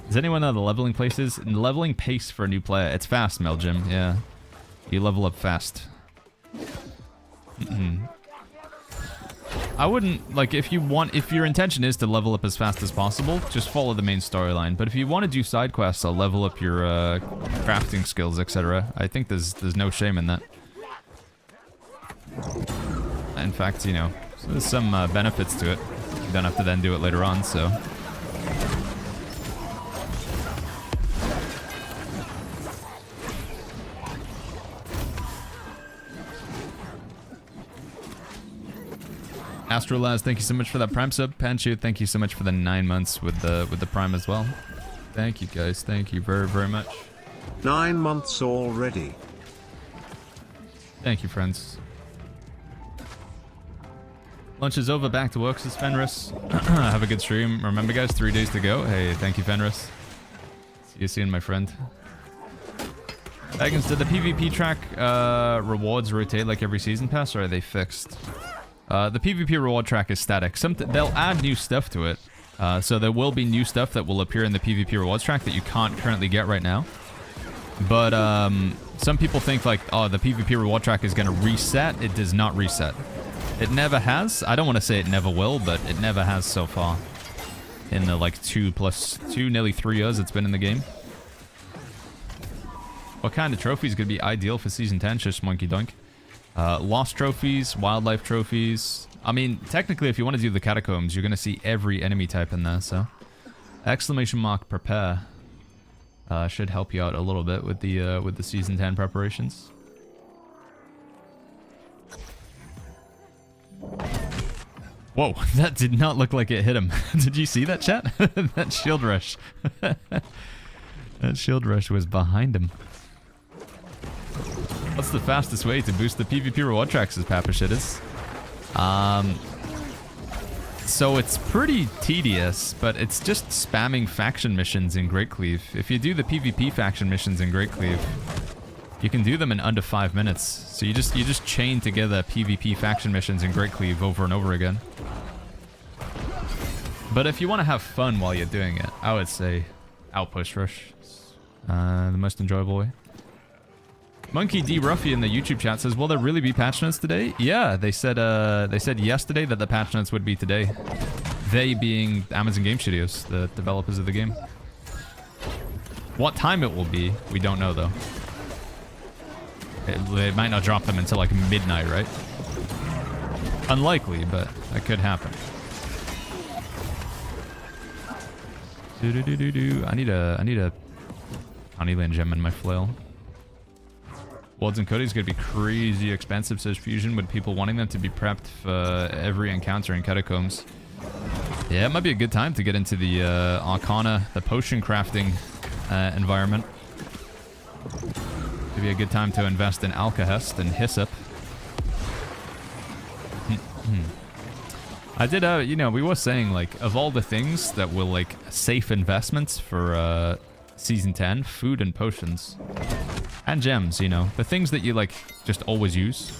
Does anyone know the leveling places? Leveling pace for a new player. It's fast, Meljim, yeah. You level up fast. I wouldn't, like, if your intention is to level up as fast as possible, just follow the main storyline. But if you want to do side quests or level up your crafting skills, etc., I think there's no shame in that. In fact, you know, there's some benefits to it. You don't have to then do it later on, so. Astrolaz, thank you so much for that Prime sub. Panchu, thank you so much for the 9 months with the Prime as well. Thank you guys, thank you very, very much. 9 months already. Thank you, friends. Lunch is over, back to work, says Fenris. Have a good stream. Remember guys, 3 days to go. Hey, thank you, Fenris. See you soon, my friend. Baggins, did the PvP track rewards rotate like every season pass, or are they fixed? The PvP reward track is static. They'll add new stuff to it. So there will be new stuff that will appear in the PvP rewards track that you can't currently get right now. But some people think like, oh, the PvP reward track is going to reset. It does not reset. It never has. I don't want to say it never will, but it never has so far. In the like 2+2, nearly 3 years it's been in the game. What kind of trophies could be ideal for Season 10, Shish Monkey Dunk? Lost trophies, wildlife trophies. I mean, technically, if you want to do the catacombs, you're going to see every enemy type in there, so. Exclamation mark prepare. Should help you out a little bit with the Season 10 preparations. Whoa, that did not look like it hit him. Did you see that, chat? That shield rush. That shield rush was behind him. What's the fastest way to boost the PvP reward tracks, as Papa shit is? So it's pretty tedious, but it's just spamming faction missions in Great Cleave. If you do the PvP faction missions in Great Cleave, you can do them in under 5 minutes. So you just chain together PvP faction missions in Great Cleave over and over again. But if you want to have fun while you're doing it, I would say Outpost Rush. The most enjoyable way. Monkey D. Ruffy in the YouTube chat says, will there really be patch notes today? Yeah, they said yesterday that the patch notes would be today. They being Amazon Game Studios, the developers of the game. What time it will be, we don't know though. They might not drop them until like midnight, right? Unlikely, but that could happen. I need a Honeyland gem in my flail. Worlds and Cody's gonna be crazy expensive, says Fusion, with people wanting them to be prepped for every encounter in Catacombs. Yeah, it might be a good time to get into the Arcana, the potion crafting environment. It'd be a good time to invest in Alkahest and Hyssop. I did, you know, we were saying, like, of all the things that were, like, safe investments for Season 10, food and potions. And gems, you know. The things that you, like, just always use.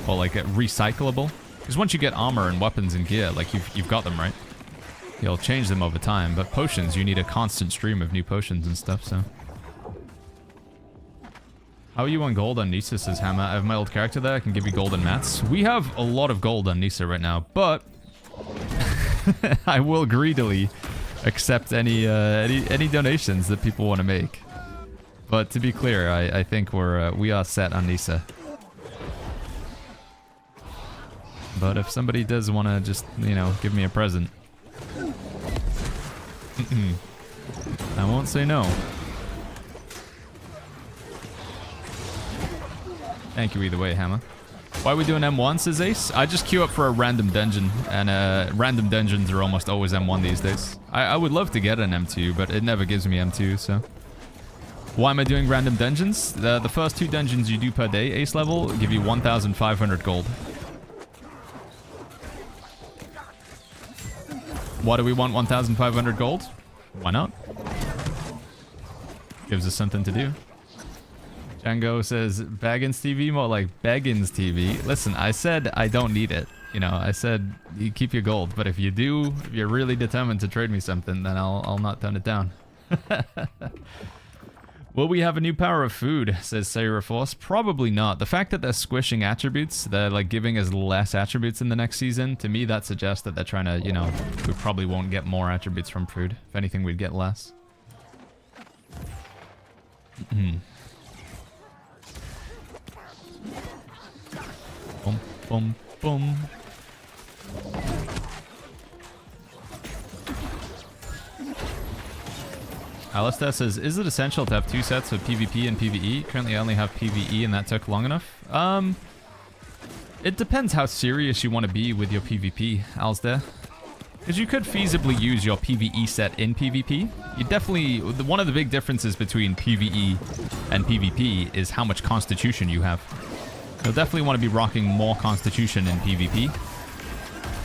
Or, like, recyclable. Because once you get armor and weapons and gear, like, you've got them, right? You'll change them over time. But potions, you need a constant stream of new potions and stuff, so... How are you on gold on Nisa, says Hammer? I have my old character there. I can give you gold and mats. We have a lot of gold on Nisa right now, but... I will greedily accept any donations that people want to make. But to be clear, I think we are set on Nisa. But if somebody does want to just, you know, give me a present, I won't say no. Thank you either way, Hammer. Why are we doing M1, says Ace? I just queue up for a random dungeon, and random dungeons are almost always M1 these days. I would love to get an M2, but it never gives me M2, so... Why am I doing random dungeons? The first 2 dungeons you do per day, Ace level, give you 1,500 gold. Why do we want 1,500 gold? Why not? Gives us something to do. Django says, Baggins TV, more like Baggins TV. Listen, I said I don't need it. You know, I said you keep your gold, but if you do, if you're really determined to trade me something, then I'll not turn it down. Will we have a new power of food, says Sarah Force? Probably not. The fact that they're squishing attributes, they're like giving us less attributes in the next season, to me that suggests that they're trying to, you know, we probably won't get more attributes from food. If anything, we'd get less. Boom, boom, boom. Alistair says, is it essential to have 2 sets of PvP and PvE? Currently I only have PvE and that took long enough. It depends how serious you want to be with your PvP, Alistair. Because you could feasibly use your PvE set in PvP. You definitely... One of the big differences between PvE and PvP is how much constitution you have. You'll definitely want to be rocking more constitution in PvP.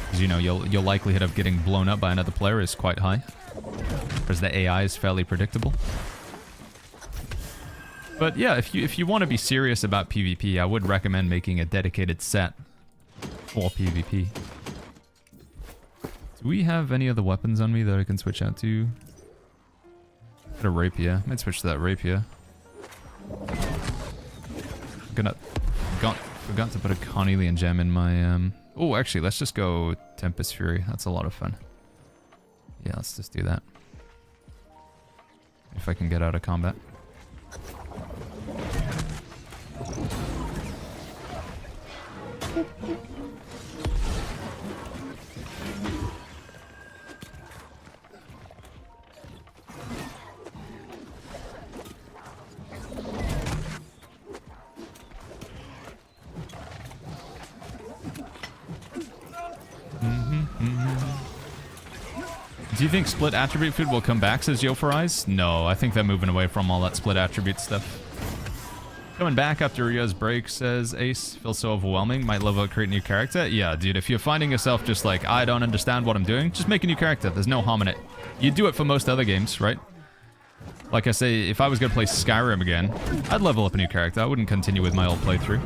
Because, you know, your likelihood of getting blown up by another player is quite high. Because the AI is fairly predictable. But yeah, if you want to be serious about PvP, I would recommend making a dedicated set for PvP. Do we have any other weapons on me that I can switch out to? Got a rapier. I might switch to that rapier. Forgot to put a Cornelian gem in my... Oh, actually, let's just go Tempest Fury. That's a lot of fun. Yeah, let's just do that. If I can get out of combat. Do you think split attribute food will come back, says Yo for Eyes? No, I think they're moving away from all that split attribute stuff. Coming back after Rio's break, says Ace. Feels so overwhelming. Might level up, create a new character. Yeah, dude, if you're finding yourself just like, I don't understand what I'm doing, just make a new character. There's no harm in it. You do it for most other games, right? Like I say, if I was going to play Skyrim again, I'd level up a new character. I wouldn't continue with my old playthrough.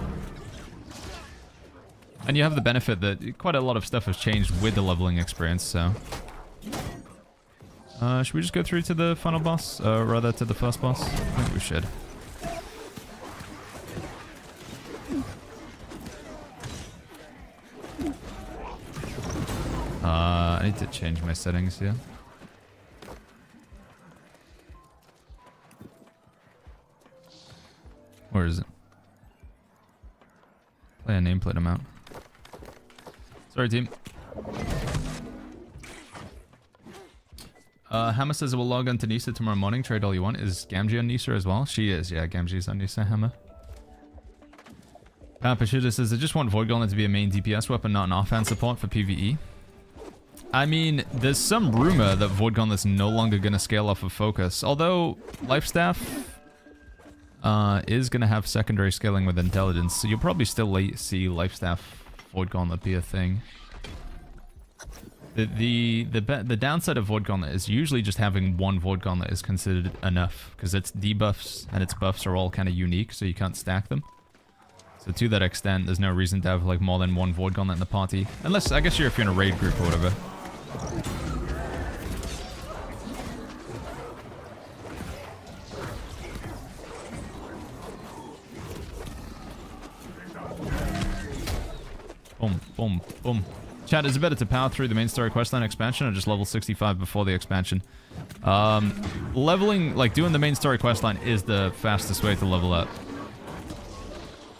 And you have the benefit that quite a lot of stuff has changed with the leveling experience, so... should we just go through to the final boss? Rather, to the first boss? I think we should. I need to change my settings here. Where is it? Play a nameplate amount. Sorry, team. Hammer says we'll log on to Nisa tomorrow morning. Trade all you want. Is Gamgee on Nisa as well? She is, yeah. Gamgee's on Nisa, Hammer. Pashida says, I just want Void Gauntlet to be a main DPS weapon, not an offhand support for PvE. I mean, there's some rumor that Void Gauntlet's no longer going to scale off of focus. Although, Lifestaff is going to have secondary scaling with intelligence, so you'll probably still see Lifestaff Void Gauntlet be a thing. The downside of Void Gauntlet is usually just having one Void Gauntlet is considered enough, because its debuffs and its buffs are all kind of unique, so you can't stack them. So to that extent, there's no reason to have like more than one Void Gauntlet in the party. Unless, I guess if you're in a raid group or whatever. Boom, boom, boom. Chat, is it better to power through the main story questline expansion or just level 65 before the expansion? Leveling, like doing the main story questline is the fastest way to level up.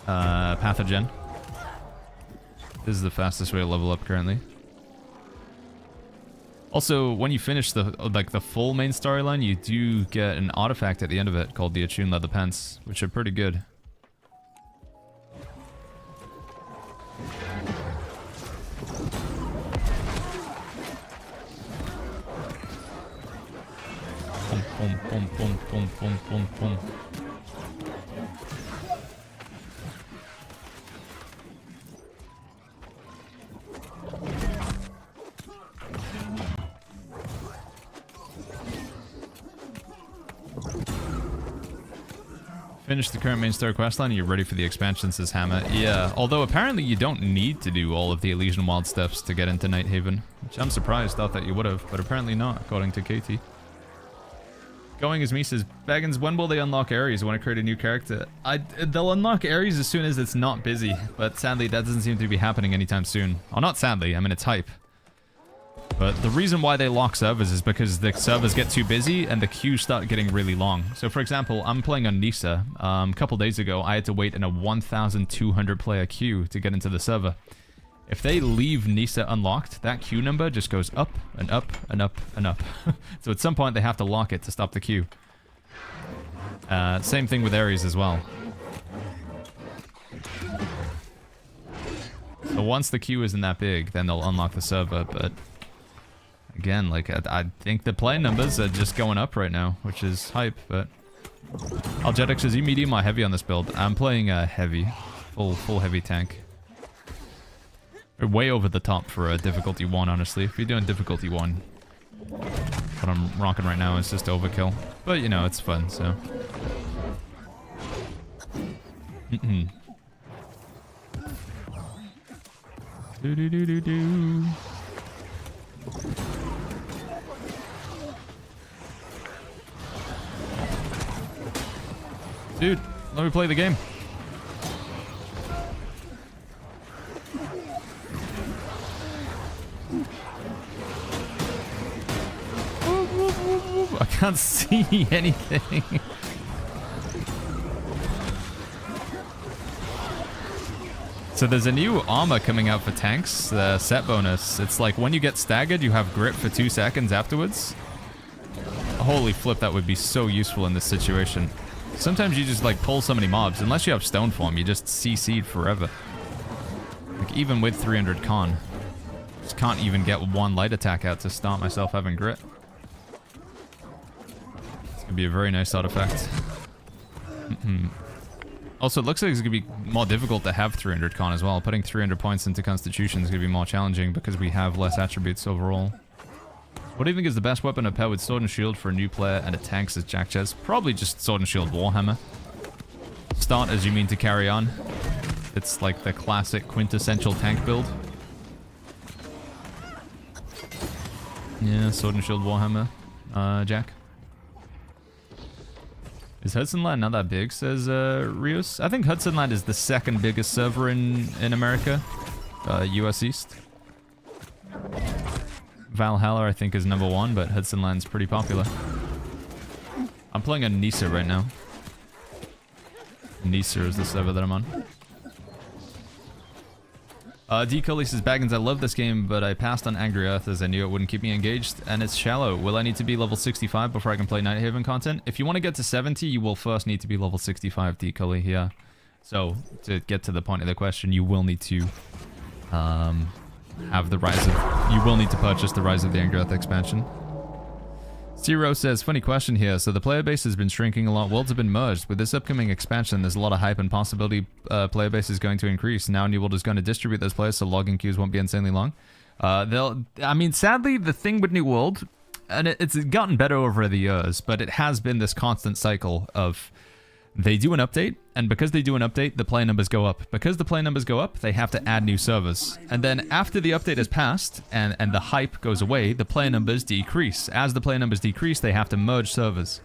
Pathogen. This is the fastest way to level up currently. Also, when you finish the full main storyline, you do get an artifact at the end of it called the Attuned Leather Pants, which are pretty good. Boom, boom, boom, boom, boom, boom, boom. Finish the current main story questline and you're ready for the expansion, says Hammer. Yeah, although apparently you don't need to do all of the Elysian Wild steps to get into Nighthaven, which I'm surprised, thought that you would have, but apparently not, according to Katie. Going as me says, Baggins, when will they unlock areas? I want to create a new character. They'll unlock areas as soon as it's not busy, but sadly that doesn't seem to be happening anytime soon. Or not sadly, I mean it's hype. But the reason why they lock servers is because the servers get too busy and the queues start getting really long. So for example, I'm playing on Nisa. A couple days ago, I had to wait in a 1,200 player queue to get into the server. If they leave Nisa unlocked, that queue number just goes up and up and up and up. So at some point they have to lock it to stop the queue. Same thing with areas as well. So once the queue isn't that big, then they'll unlock the server, but... Again, like, I think the play numbers are just going up right now, which is hype, but... Algetics, is you medium or heavy on this build? I'm playing heavy. Full heavy tank. We're way over the top for a difficulty 1, honestly. If you're doing difficulty 1, what I'm rocking right now is just overkill. But, you know, it's fun, so... Do-do-do-do-do. Dude, let me play the game. I can't see anything. So there's a new armor coming out for tanks, the set bonus. It's like when you get staggered, you have grip for 2 seconds afterwards. Holy flip, that would be so useful in this situation. Sometimes you just like pull so many mobs. Unless you have stone form, you just CC'd forever. Like even with 300 con. Just can't even get one light attack out to start myself having grit. It's gonna be a very nice artifact. Also, it looks like it's going to be more difficult to have 300 con as well. Putting 300 points into Constitution is going to be more challenging because we have less attributes overall. What do you think is the best weapon to pair with Sword and Shield for a new player and a tank, says Jack Chess? Probably just Sword and Shield Warhammer. Start as you mean to carry on. It's like the classic quintessential tank build. Yeah, Sword and Shield Warhammer. Jack? Is Hudson Land not that big, says Rios? I think Hudson Land is the second biggest server in America. US East. Valhalla, I think, is number 1, but Hudson Land's pretty popular. I'm playing on Nisa right now. Nisa is the server that I'm on. D. Cully says, Baggins, I love this game, but I passed on Angry Earth as I knew it wouldn't keep me engaged, and it's shallow. Will I need to be level 65 before I can play Nighthaven content? If you want to get to 70, you will first need to be level 65, D. Cully, yeah. So, to get to the point of the question, you will need to have the Rise of... You will need to purchase the Rise of the Angry Earth expansion. Zero says, funny question here. So the player base has been shrinking a lot. Worlds have been merged. With this upcoming expansion, there's a lot of hype and possibility player base is going to increase. Now New World is going to distribute those players so login queues won't be insanely long. I mean, sadly, the thing with New World, and it's gotten better over the years, but it has been this constant cycle of they do an update, and because they do an update, the player numbers go up. Because the player numbers go up, they have to add new servers. And then after the update has passed, and the hype goes away, the player numbers decrease. As the player numbers decrease, they have to merge servers.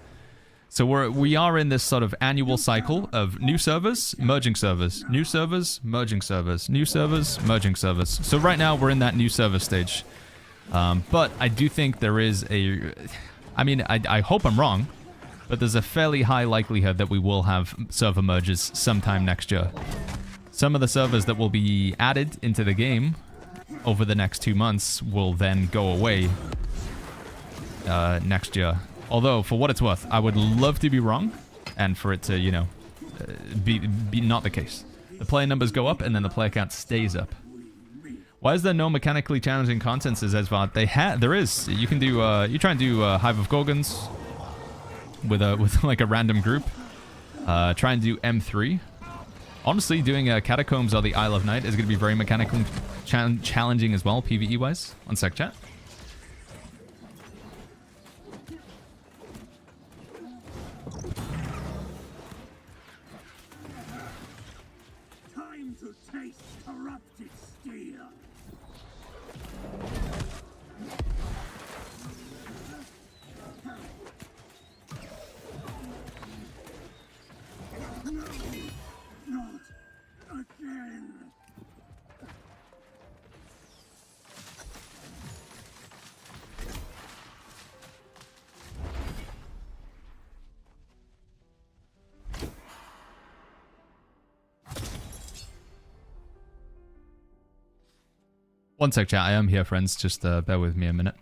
So we are in this sort of annual cycle of new servers, merging servers, new servers, merging servers, new servers, merging servers. So right now, we're in that new server stage. But I do think there is a... I mean, I hope I'm wrong, but there's a fairly high likelihood that we will have server merges sometime next year. Some of the servers that will be added into the game over the next 2 months will then go away next year. Although, for what it's worth, I would love to be wrong, and for it to, you know, be not the case. The player numbers go up, and then the player count stays up. Why is there no mechanically challenging content, says Ezvard? There is. You can do, you try and do Hive of Gorgons with like a random group. Try and do M3. Honestly, doing Catacombs or the Isle of Night is going to be very mechanically challenging as well, PvE-wise. One sec, chat. Time to taste corrupted steel. Not again. One sec, chat. I am here, friends. Just bear with me a minute.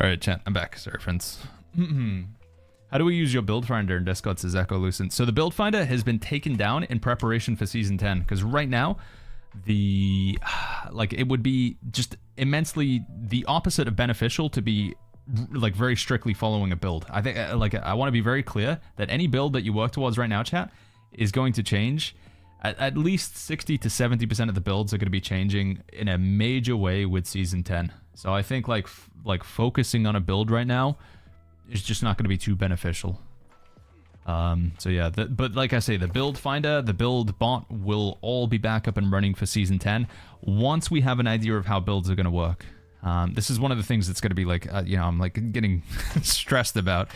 All right, chat. I'm back. Sorry, friends. How do we use your build finder in Discord, says Echo Lucent? So the build finder has been taken down in preparation for season 10, because right now, it would be just immensely the opposite of beneficial to be like very strictly following a build. I think I want to be very clear that any build that you work towards right now, chat, is going to change. At least 60 to 70% of the builds are going to be changing in a major way with season 10. So I think like focusing on a build right now is just not going to be too beneficial. So yeah, but like I say, the build finder, the build bot will all be back up and running for season 10 once we have an idea of how builds are going to work. This is one of the things that's going to be like, I'm like getting stressed about.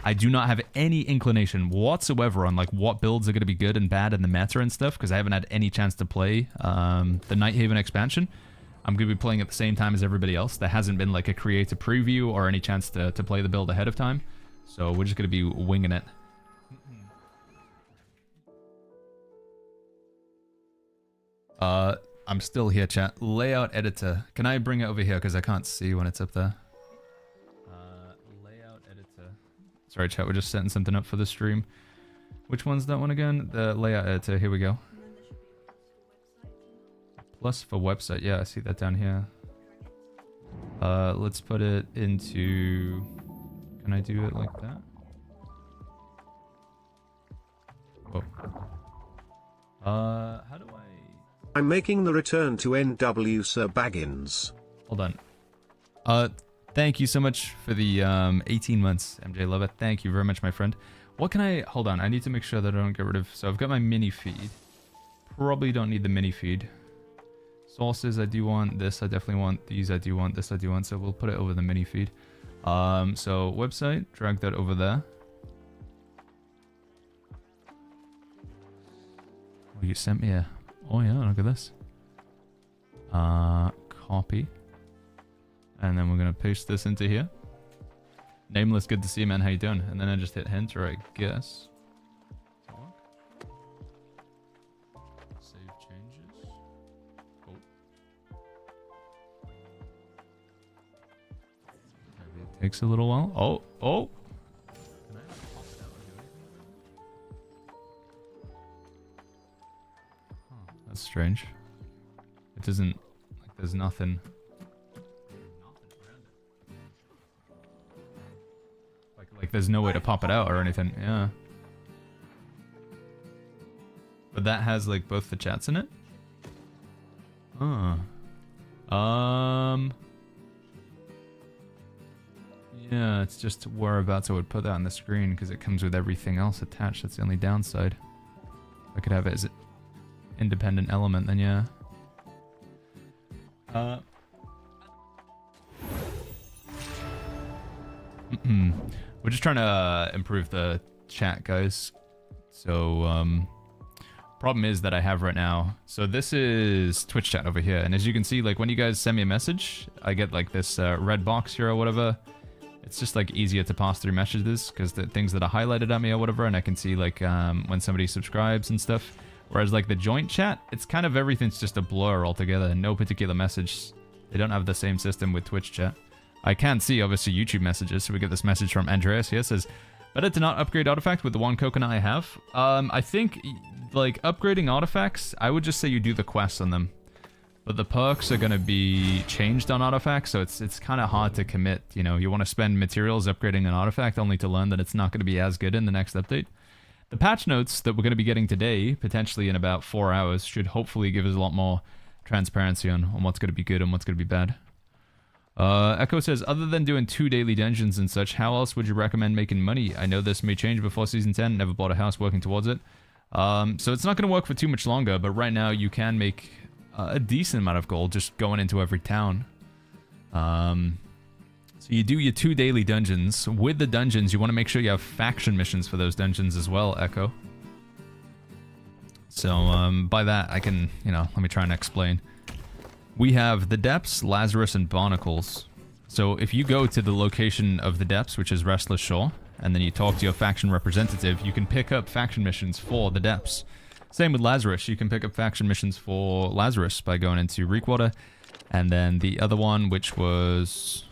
I do not have any inclination whatsoever on like what builds are going to be good and bad in the meta and stuff, because I haven't had any chance to play the Nighthaven expansion. I'm going to be playing at the same time as everybody else. There hasn't been like a creative preview or any chance to play the build ahead of time. So we're just going to be winging it. I'm still here, chat. Layout editor. Can I bring it over here? Because I can't see when it's up there. Layout editor. Sorry, chat. We're just setting something up for the stream. Which one's that one again? The layout editor. Here we go. Plus for website. Yeah, I see that down here. Let's put it into... Can I do it like that? Whoa. How do I... I'm making the return to NW Sir Baggins. Hold on. Thank you so much for the 18 months, MJ Lover. Thank you very much, my friend. What can I... Hold on. I need to make sure that I don't get rid of... So I've got my mini feed. Probably don't need the mini feed. Sources, I do want this. I definitely want these. I do want this. I do want... So we'll put it over the mini feed. So website, drag that over there. Oh, you sent me a... Oh yeah, look at this. Copy. And then we're gonna paste this into here. Nameless, good to see you, man. How you doing? And then I just hit enter, I guess. Save changes. Oh. Maybe it takes a little while. Oh, oh. Can I pop it out or do anything? Huh, that's strange. It doesn't, like, there's nothing. Like there's no way to pop it out or anything. Yeah. But that has like both the chats in it? Huh. Yeah, it's just whereabouts I would put that on the screen because it comes with everything else attached. That's the only downside. If I could have it as an independent element, then yeah. We're just trying to improve the chat, guys. So, problem is that I have right now. So this is Twitch chat over here. And as you can see, like when you guys send me a message, I get like this red box here or whatever. It's just like easier to pass through messages because the things that are highlighted at me or whatever. And I can see like when somebody subscribes and stuff. Whereas like the joint chat, it's kind of everything's just a blur altogether. No particular message. They don't have the same system with Twitch chat. I can see, obviously, YouTube messages. So we get this message from Andreas here. It says, better to not upgrade artifact with the one coconut I have. I think, like, upgrading artifacts, I would just say you do the quests on them. But the perks are going to be changed on artifacts, so it's kind of hard to commit. You know, you want to spend materials upgrading an artifact only to learn that it's not going to be as good in the next update. The patch notes that we're going to be getting today, potentially in about 4 hours, should hopefully give us a lot more transparency on what's going to be good and what's going to be bad. Echo says, other than doing 2 daily dungeons and such, how else would you recommend making money? I know this may change before season 10. Never bought a house, working towards it. So it's not going to work for too much longer, but right now you can make a decent amount of gold just going into every town. So you do your 2 daily dungeons. With the dungeons, you want to make sure you have faction missions for those dungeons as well, Echo. So by that, I can, let me try and explain. We have the Depths, Lazarus, and Barnacles. So if you go to the location of the Depths, which is Restless Shore, and then you talk to your faction representative, you can pick up faction missions for the Depths. Same with Lazarus. You can pick up faction missions for Lazarus by going into Reekwater. And then the other one, which was...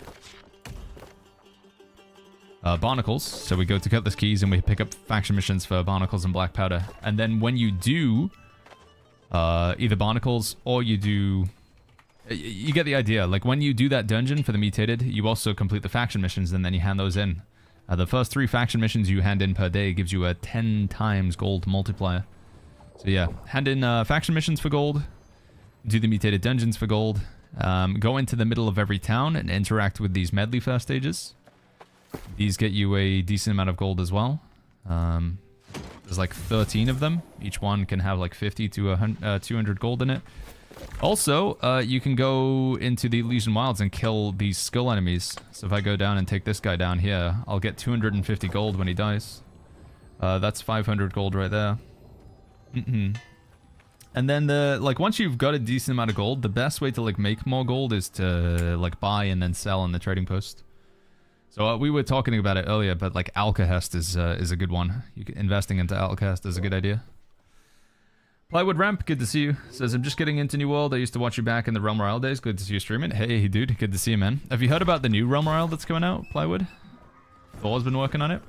barnacles. So we go to Cutlass Keys and we pick up faction missions for barnacles and black powder. And then when you do either barnacles or you do... You get the idea. Like when you do that dungeon for the mutated, you also complete the faction missions and then you hand those in. The first 3 faction missions you hand in per day gives you a 10 times gold multiplier. So yeah, hand in faction missions for gold, do the mutated dungeons for gold, go into the middle of every town and interact with these medley first stages. These get you a decent amount of gold as well. There's like 13 of them. Each one can have like 50 to 200 gold in it. Also, you can go into the Elysian Wilds and kill these skull enemies. So if I go down and take this guy down here, I'll get 250 gold when he dies. That's 500 gold right there. And then once you've got a decent amount of gold, the best way to like make more gold is to like buy and then sell in the trading post. So we were talking about it earlier, but like Alcahest is a good one. Investing into Alcahest is a good idea. Plywood Ramp, good to see you. Says, I'm just getting into New World. I used to watch you back in the Realm Royale days. Good to see you streaming. Hey, dude. Good to see you, man. Have you heard about the new Realm Royale that's coming out, Plywood? Thor's been working on it.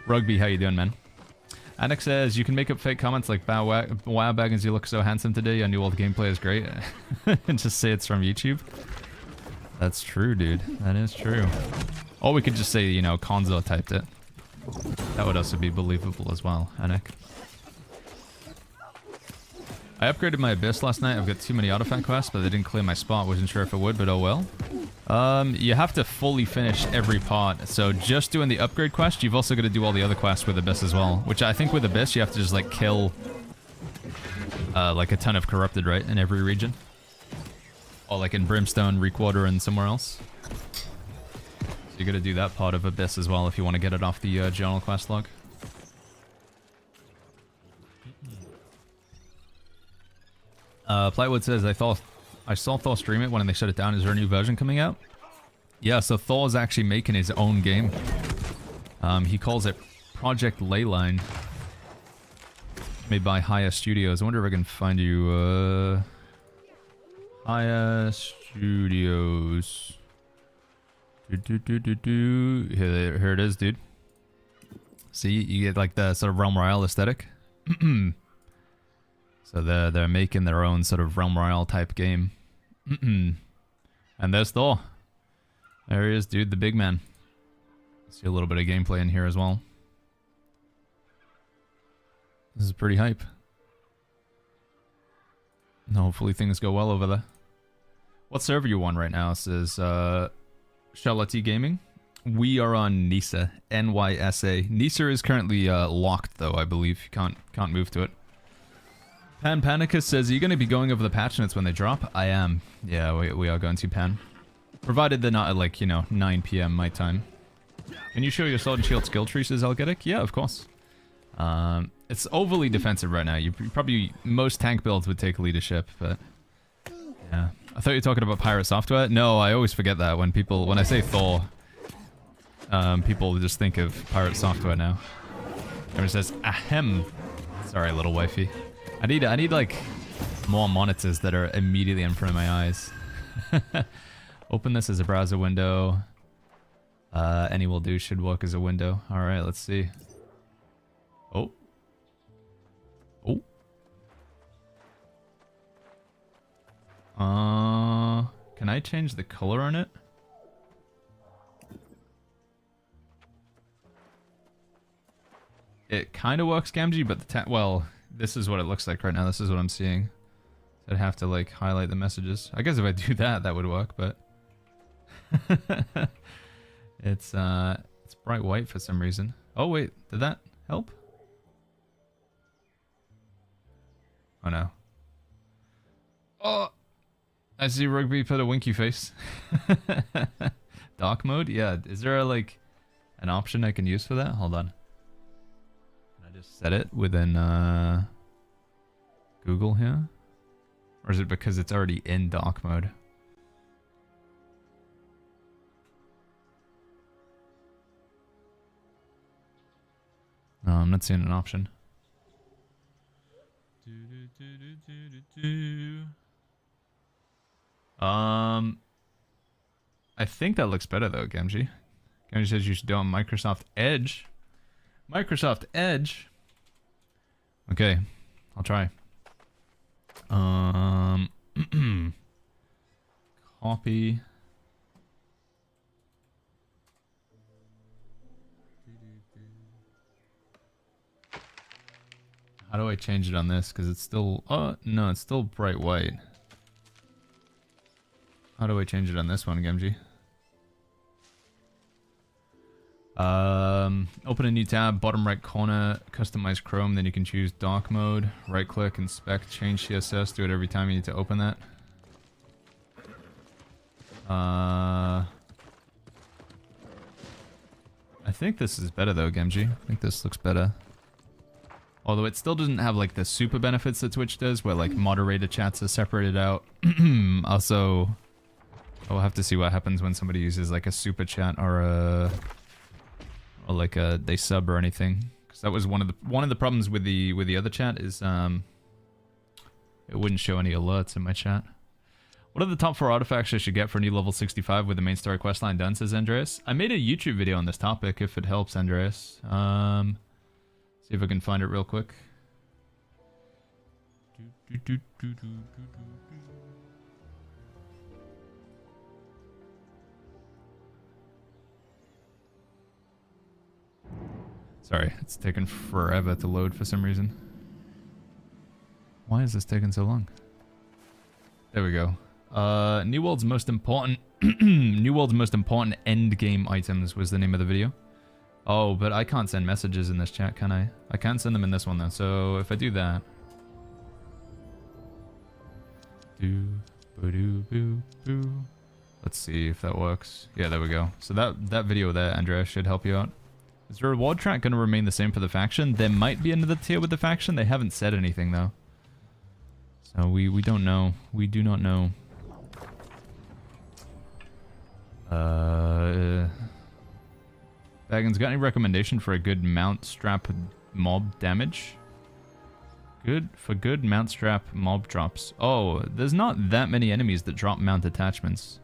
Rugby, how you doing, man? Anik says, you can make up fake comments like, wow, Baggins, you look so handsome today. Your New World gameplay is great. And just say it's from YouTube. That's true, dude. That is true. Or we could just say, you know, Konzo typed it. That would also be believable as well, Anik. I upgraded my Abyss last night. I've got too many artifact quests, but they didn't clear my spot. Wasn't sure if it would, but oh well. You have to fully finish every part. So just doing the upgrade quest, you've also got to do all the other quests with Abyss as well. Which I think with Abyss, you have to just like kill like a ton of corrupted, right? In every region. Or like in Brimstone, Reekwater, and somewhere else. So you got to do that part of Abyss as well if you want to get it off the journal quest log. Plywood says, I saw Thor stream it when they shut it down. Is there a new version coming out? Yeah, so Thor's actually making his own game. He calls it Project Leyline. Made by Haya Studios. I wonder if I can find you, Haya Studios. Here it is, dude. See, you get like the sort of Realm Royale aesthetic. So they're making their own sort of Realm Royale type game. And there's Thor. There he is, dude, the big man. See a little bit of gameplay in here as well. This is pretty hype. Hopefully things go well over there. What server you on right now? It says Charlotte Gaming. We are on Nisa. N-Y-S-A. Nisa is currently locked though, I believe. You can't move to it. Pan Panicus says, are you going to be going over the patch notes when they drop? I am. Yeah, we are going to, Pan. Provided they're not at, like, you know, 9 PM my time. Can you show your Sword and Shield skill tree, says Algetic? Yeah, of course. It's overly defensive right now. You probably... Most tank builds would take leadership, but... Yeah. I thought you were talking about Pirate Software. No, I always forget that when people... When I say Thor, people just think of Pirate Software now. Everyone says, ahem. Sorry, little wifey. I need like more monitors that are immediately in front of my eyes. Open this as a browser window. Any will do, should work as a window. All right, let's see. Oh. Can I change the color on it? It kind of works, Gamgee, but well, this is what it looks like right now. This is what I'm seeing. I'd have to like highlight the messages. I guess if I do that, that would work, but it's bright white for some reason. Oh wait, did that help? Oh no. Oh, I see Rugby put a winky face. Dark mode? Yeah, is there like an option I can use for that? Hold on. Just set it within Google here? Or is it because it's already in dark mode? No, I'm not seeing an option. I think that looks better though, Gemji. Kenji says you should do it on Microsoft Edge. Microsoft Edge? Okay, I'll try. Copy. How do I change it on this? Because it's still... Oh, no, it's still bright white. How do I change it on this one, Gemji? Open a new tab, bottom right corner, customize Chrome, then you can choose dark mode, right click, inspect, change CSS, do it every time you need to open that. I think this is better though, Gemji. I think this looks better. Although it still doesn't have like the super benefits that Twitch does, where like moderator chats are separated out. Also, I'll have to see what happens when somebody uses like a super chat or like a they sub or anything. Because that was one of the problems with the other chat is it wouldn't show any alerts in my chat. What are the top 4 artifacts I should get for a new level 65 with the main story questline done, says Andreas. I made a YouTube video on this topic if it helps, Andreas. See if I can find it real quick. Sorry, it's taken forever to load for some reason. Why is this taking so long? There we go. New World's most important New World's most important endgame items was the name of the video. Oh, but I can't send messages in this chat, can I? I can't send them in this one though. So if I do that, let's see if that works. Yeah, there we go. So that video there, Andrea, should help you out. Is the reward track going to remain the same for the faction? There might be another tier with the faction. They haven't said anything though. So we don't know. We do not know. Baggins, got any recommendation for a good mount strap mob damage? Good mount strap mob drops. Oh, there's not that many enemies that drop mount attachments.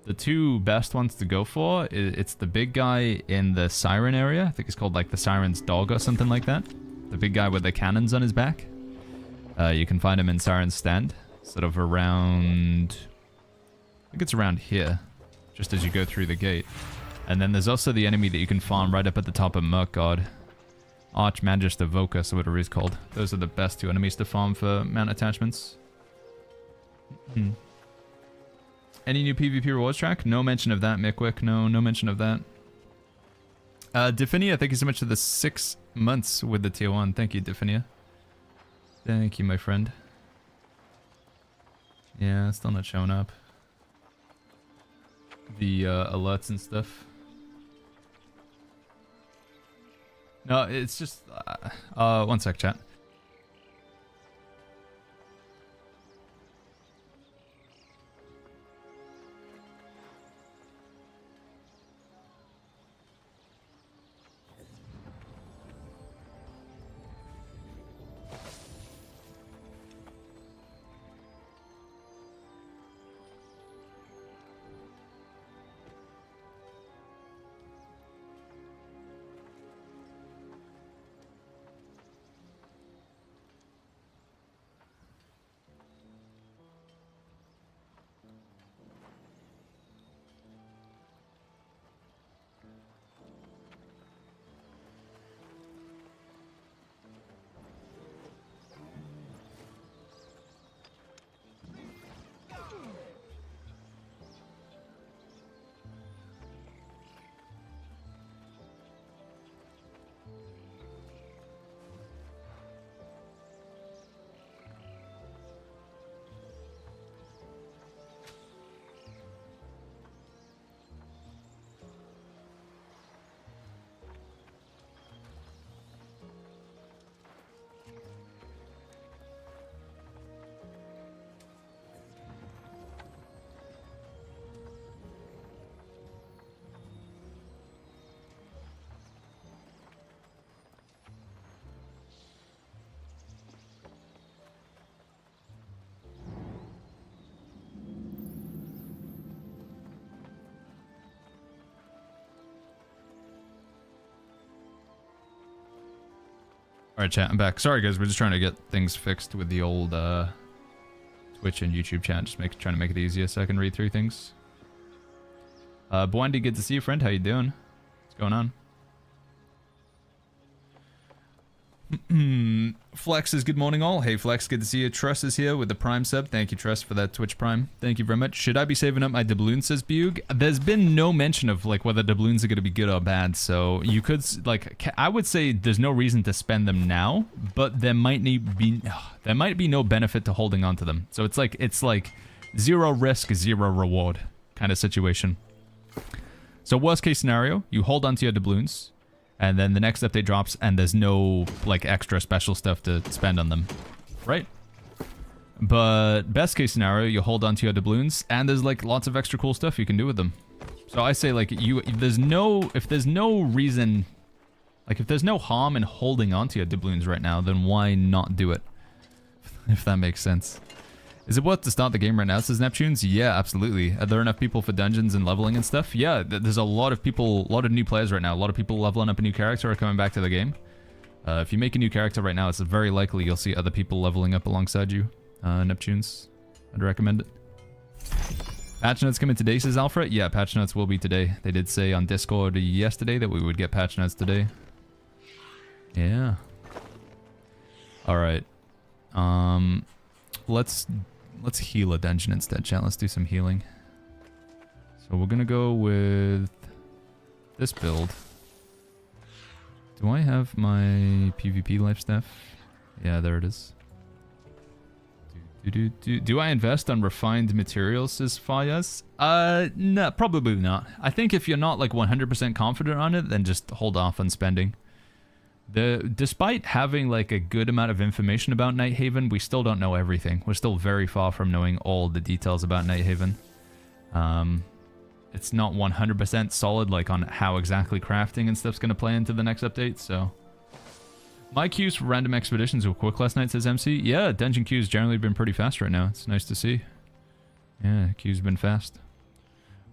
The 2 best ones to go for, it's the big guy in the siren area. I think it's called like the siren's dog or something like that. The big guy with the cannons on his back. You can find him in Siren's Stand, sort of around... I think it's around here, just as you go through the gate. And then there's also the enemy that you can farm right up at the top of Merc God. Archmagister Vocus, or whatever he's called. Those are the best 2 enemies to farm for mount attachments. Any new PvP rewards track? No mention of that, Mickwick. No mention of that. Definia, thank you so much for the 6 months with the tier 1. Thank you, Definia. Thank you, my friend. Yeah, it's still not showing up. The alerts and stuff. No, it's just... one sec, chat. Alright, chat, I'm back. Sorry, guys, we're just trying to get things fixed with the old Twitch and YouTube chat. Just trying to make it easier so I can read through things. Bwandy, good to see you, friend. How you doing? What's going on? Flex says, good morning all. Hey Flex, good to see you. Truss is here with the Prime sub. Thank you, Truss, for that Twitch Prime. Thank you very much. Should I be saving up my doubloons, says Bug? There's been no mention of like whether doubloons are going to be good or bad, so you could, like, I would say there's no reason to spend them now, but there might be no benefit to holding on to them. So it's like zero risk, zero reward kind of situation. So worst case scenario, you hold on to your doubloons, and then the next update drops, and there's no, like, extra special stuff to spend on them. Right? But best case scenario, you hold onto your doubloons, and there's, like, lots of extra cool stuff you can do with them. So I say, like, if there's no reason, like, if there's no harm in holding onto your doubloons right now, then why not do it? If that makes sense. Is it worth to start the game right now, says Neptunes? Yeah, absolutely. Are there enough people for dungeons and leveling and stuff? Yeah, there's a lot of people, a lot of new players right now. A lot of people leveling up a new character or coming back to the game. If you make a new character right now, it's very likely you'll see other people leveling up alongside you. Neptunes, I'd recommend it. Patch notes coming today, says Alfred. Yeah, patch notes will be today. They did say on Discord yesterday that we would get patch notes today. Yeah. Alright. Let's heal a dungeon instead, chat. Let's do some healing. So we're gonna go with this build. Do I have my PvP life staff? Yeah, there it is. Do I invest on refined materials, says Fayaz? No, probably not. I think if you're not like 100% confident on it, then just hold off on spending. Despite having like a good amount of information about Nighthaven, we still don't know everything. We're still very far from knowing all the details about Nighthaven. It's not 100% solid like on how exactly crafting and stuff's going to play into the next update, so... My queues for random expeditions were quick last night, says MC. Yeah, dungeon queues generally been pretty fast right now. It's nice to see. Yeah, queues been fast.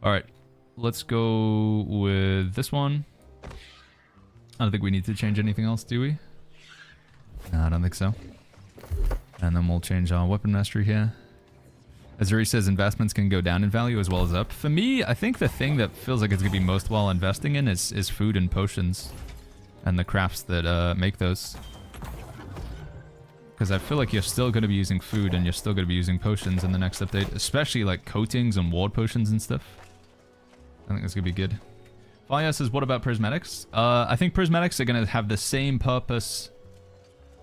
Alright, let's go with this one. I don't think we need to change anything else, do we? No, I don't think so. And then we'll change our weapon mastery here. Azuri says investments can go down in value as well as up. For me, I think the thing that feels like it's going to be most well investing in is food and potions. And the crafts that make those. Because I feel like you're still going to be using food and you're still going to be using potions in the next update. Especially like coatings and ward potions and stuff. I think that's going to be good. Fire says, what about prismatics? I think prismatics are going to have the same purpose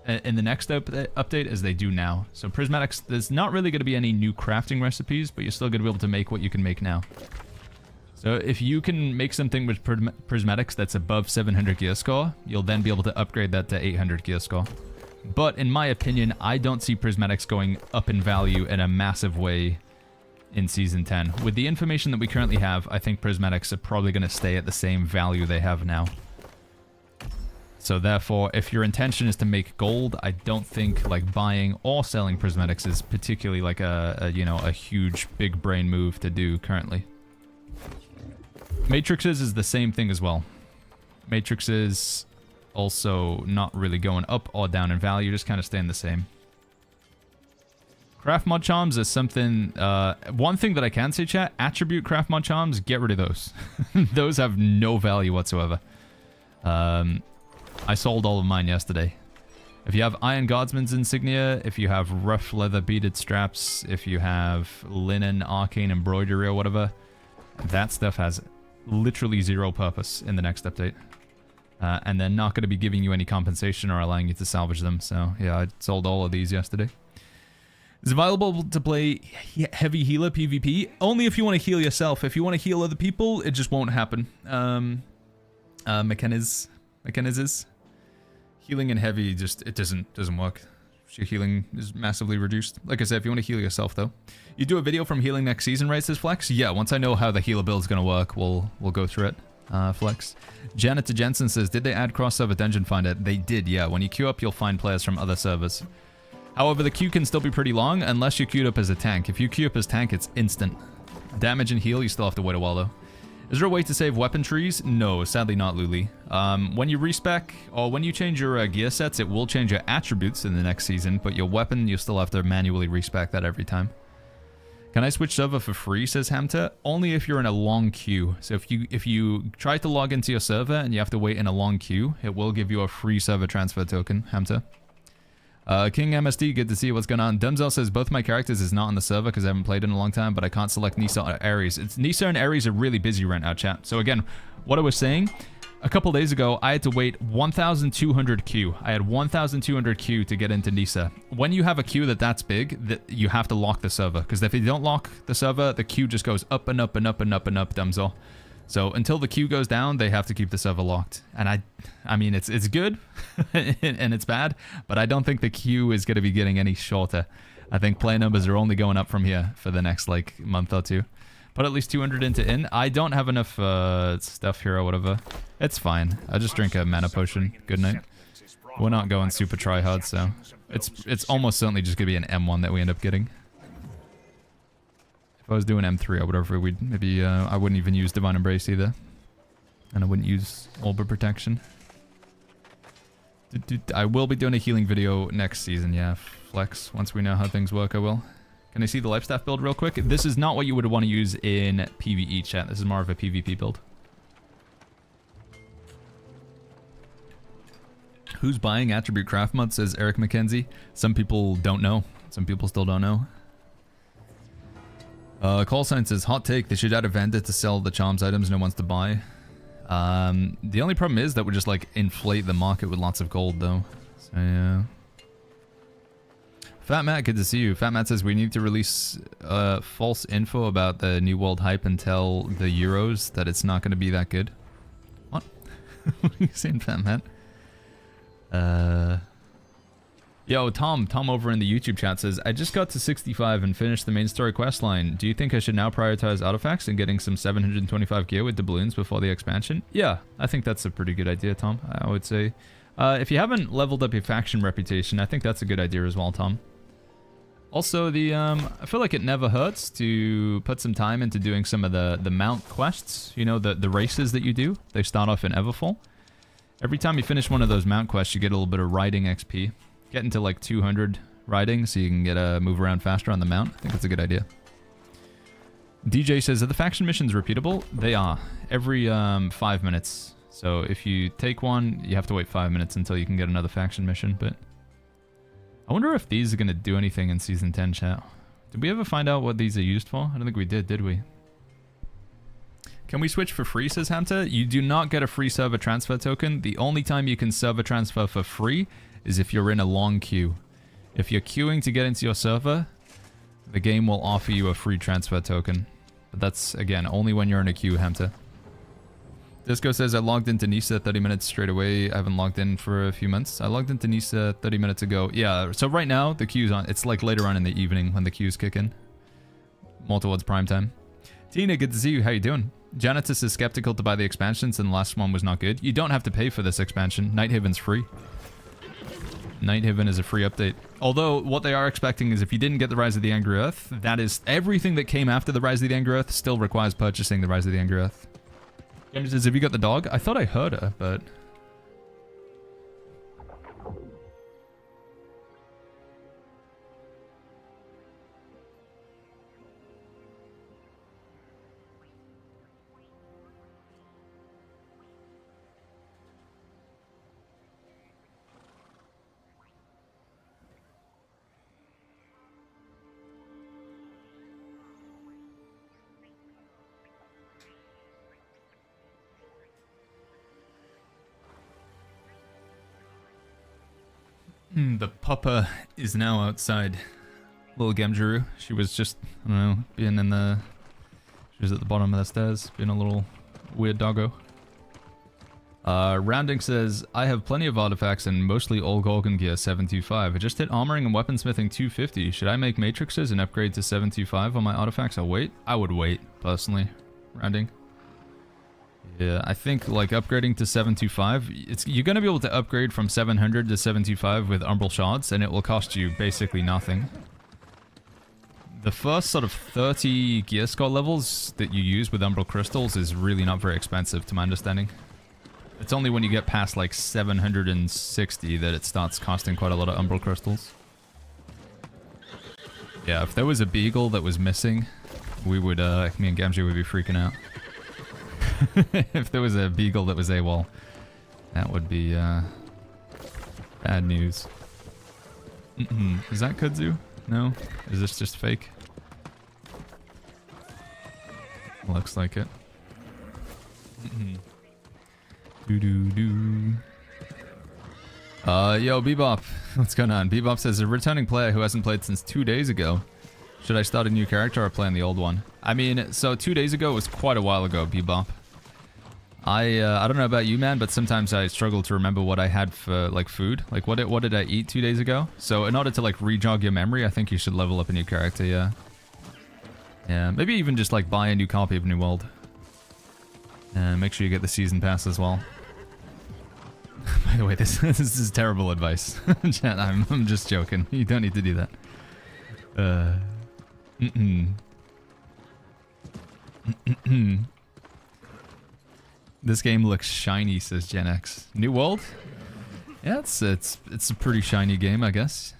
in the next update as they do now. So prismatics, there's not really going to be any new crafting recipes, but you're still going to be able to make what you can make now. So if you can make something with prismatics that's above 700 gear score, you'll then be able to upgrade that to 800 gear score. But in my opinion, I don't see prismatics going up in value in a massive way in Season 10. With the information that we currently have, I think prismatics are probably going to stay at the same value they have now. So therefore, if your intention is to make gold, I don't think like buying or selling prismatics is particularly like a huge big brain move to do currently. Matrixes is the same thing as well. Matrixes also not really going up or down in value, just kind of staying the same. Craft mod charms is something, one thing that I can say, chat, attribute craft mod charms, get rid of those. Those have no value whatsoever. I sold all of mine yesterday. If you have Iron Guardsman's insignia, if you have rough leather beaded straps, if you have linen arcane embroidery or whatever, that stuff has literally zero purpose in the next update. And they're not going to be giving you any compensation or allowing you to salvage them. So yeah, I sold all of these yesterday. Is it viable to play heavy healer PvP? Only if you want to heal yourself. If you want to heal other people, it just won't happen. Mechanisms. Healing in heavy just, it doesn't work. Your healing is massively reduced. Like I said, if you want to heal yourself though. You do a video from healing next season, right, says Flex? Yeah, once I know how the healer build's gonna work, we'll go through it. Flex. Janet to Jensen says, did they add cross-server dungeon finder? They did, yeah. When you queue up, you'll find players from other servers. However, the queue can still be pretty long unless you're queued up as a tank. If you queue up as tank, it's instant. Damage and heal, you still have to wait a while though. Is there a way to save weapon trees? No, sadly not, Luli. When you respec, or when you change your gear sets, it will change your attributes in the next season, but your weapon, you'll still have to manually respec that every time. Can I switch server for free, says Hamter? Only if you're in a long queue. So if you try to log into your server and you have to wait in a long queue, it will give you a free server transfer token, Hamter. King MSD, good to see you. What's going on? Demzel says both my characters is not on the server because I haven't played in a long time, but I can't select Nisa or Ares. Nisa and Ares are really busy right now, chat. So again, what I was saying, a couple days ago, I had to wait 1,200 queue. I had 1,200 queue to get into Nisa. When you have a queue that's big, that you have to lock the server, because if you don't lock the server, the queue just goes up and up and up and up and up, Demzel. So until the queue goes down, they have to keep the server locked. And I mean, it's good and it's bad, but I don't think the queue is going to be getting any shorter. I think play numbers are only going up from here for the next like month or two. Put at least 200 into in. I don't have enough stuff here or whatever. It's fine. I'll just drink a mana potion. Good night. We're not going super try hard, so it's almost certainly just going to be an M1 that we end up getting. If I was doing M3 or whatever, maybe I wouldn't even use Divine Embrace either. And I wouldn't use Orb Protection. I will be doing a healing video next season, yeah, Flex. Once we know how things work, I will. Can I see the life staff build real quick? This is not what you would want to use in PvE, chat. This is more of a PvP build. Who's buying Attribute Craft Mod, says Eric McKenzie. Some people don't know. Some people still don't know. Call sign says, hot take, they should add a vendor to sell the charms items no one's to buy. The only problem is that would just like inflate the market with lots of gold though. So yeah. Fat Matt, good to see you. Fat Matt says we need to release false info about the New World hype and tell the Euros that it's not going to be that good. What? What are you saying, Fat Matt? Yo, Tom over in the YouTube chat says, I just got to 65 and finished the main story quest line. Do you think I should now prioritize artifacts and getting some 725 gear with doubloons before the expansion? Yeah, I think that's a pretty good idea, Tom, I would say. If you haven't leveled up your faction reputation, I think that's a good idea as well, Tom. Also, I feel like it never hurts to put some time into doing some of the mount quests. You know, the races that you do. They start off in Everfall. Every time you finish one of those mount quests, you get a little bit of riding XP. Get into like 200 riding so you can get move around faster on the mount. I think that's a good idea. DJ says, are the faction missions repeatable? They are. Every 5 minutes. So if you take one, you have to wait 5 minutes until you can get another faction mission. But I wonder if these are going to do anything in Season 10, chat. Did we ever find out what these are used for? I don't think we did we? Can we switch for free, says Hamter? You do not get a free server transfer token. The only time you can server transfer for free is if you're in a long queue. If you're queuing to get into your server, the game will offer you a free transfer token. But that's, again, only when you're in a queue, Hamter. Disco says, I logged into Nisa 30 minutes straight away. I haven't logged in for a few months. I logged into Nisa 30 minutes ago. Yeah, so right now, the queue's on. It's like later on in the evening when the queues kick in. More towards prime time. Tina, good to see you. How you doing? Janitus is skeptical to buy the expansion since the last one was not good. You don't have to pay for this expansion. Nighthaven's free. Nighthaven is a free update. Although, what they are expecting is if you didn't get the Rise of the Angry Earth, that is everything that came after the Rise of the Angry Earth still requires purchasing the Rise of the Angry Earth. James says, have you got the dog? I thought I heard her, but... The puppa is now outside. Little Gemjuru. She was just, I don't know, being in the... She was at the bottom of the stairs, being a little weird doggo. Rounding says, I have plenty of artifacts and mostly all Gorgon gear 725. I just hit armoring and weaponsmithing 250. Should I make matrixes and upgrade to 725 on my artifacts or wait? I would wait, personally. Rounding. Yeah, I think like upgrading to 725, you're going to be able to upgrade from 700 to 725 with Umbral Shards, and it will cost you basically nothing. The first sort of 30 gear score levels that you use with Umbral Crystals is really not very expensive, to my understanding. It's only when you get past like 760 that it starts costing quite a lot of Umbral Crystals. Yeah, if there was a beagle that was missing, we would, me and Gamgee would be freaking out. If there was a beagle that was AWOL, that would be, bad news. Is that kudzu? No? Is this just fake? Looks like it. Doo-doo-doo. Yo, Bebop. What's going on? Bebop says, a returning player who hasn't played since 2 days ago. Should I start a new character or play on the old one? I mean, so 2 days ago was quite a while ago, Bebop. I don't know about you, man, but sometimes I struggle to remember what I had for, like, food. Like, what did I eat 2 days ago? So in order to, like, re-jog your memory, I think you should level up a new character, yeah. Yeah, maybe even just, like, buy a new copy of New World. And make sure you get the season pass as well. By the way, this is terrible advice. Chat, I'm just joking. You don't need to do that. This game looks shiny, says Gen X. New World? Yeah, it's a pretty shiny game, I guess.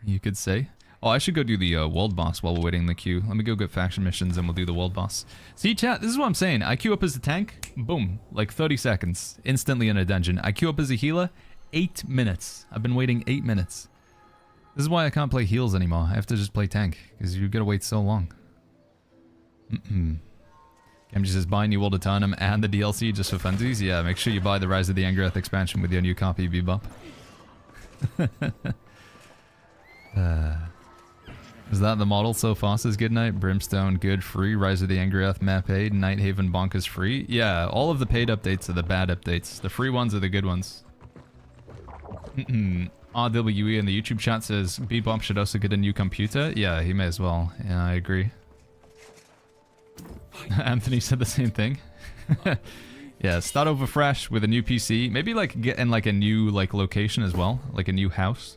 You could say. Oh, I should go do the world boss while we're waiting in the queue. Let me go get faction missions and we'll do the world boss. See, chat, this is what I'm saying. I queue up as a tank, boom, like 30 seconds. Instantly in a dungeon. I queue up as a healer, 8 minutes. I've been waiting 8 minutes. This is why I can't play heals anymore. I have to just play tank, because you gotta wait so long. Gamgee says, buy New World Eternum and the DLC just for funsies. Yeah, make sure you buy the Rise of the Angry Earth expansion with your new copy, Bebop. Is that the model so far, says Goodnight? Brimstone, good, free. Rise of the Angry Earth map paid. Nighthaven bonkers free. Yeah, all of the paid updates are the bad updates. The free ones are the good ones. RWE in the YouTube chat says, Bebop should also get a new computer. Yeah, he may as well. Yeah, I agree. Anthony said the same thing. Yeah, start over fresh with a new PC. Maybe like get in like a new like location as well, like a new house.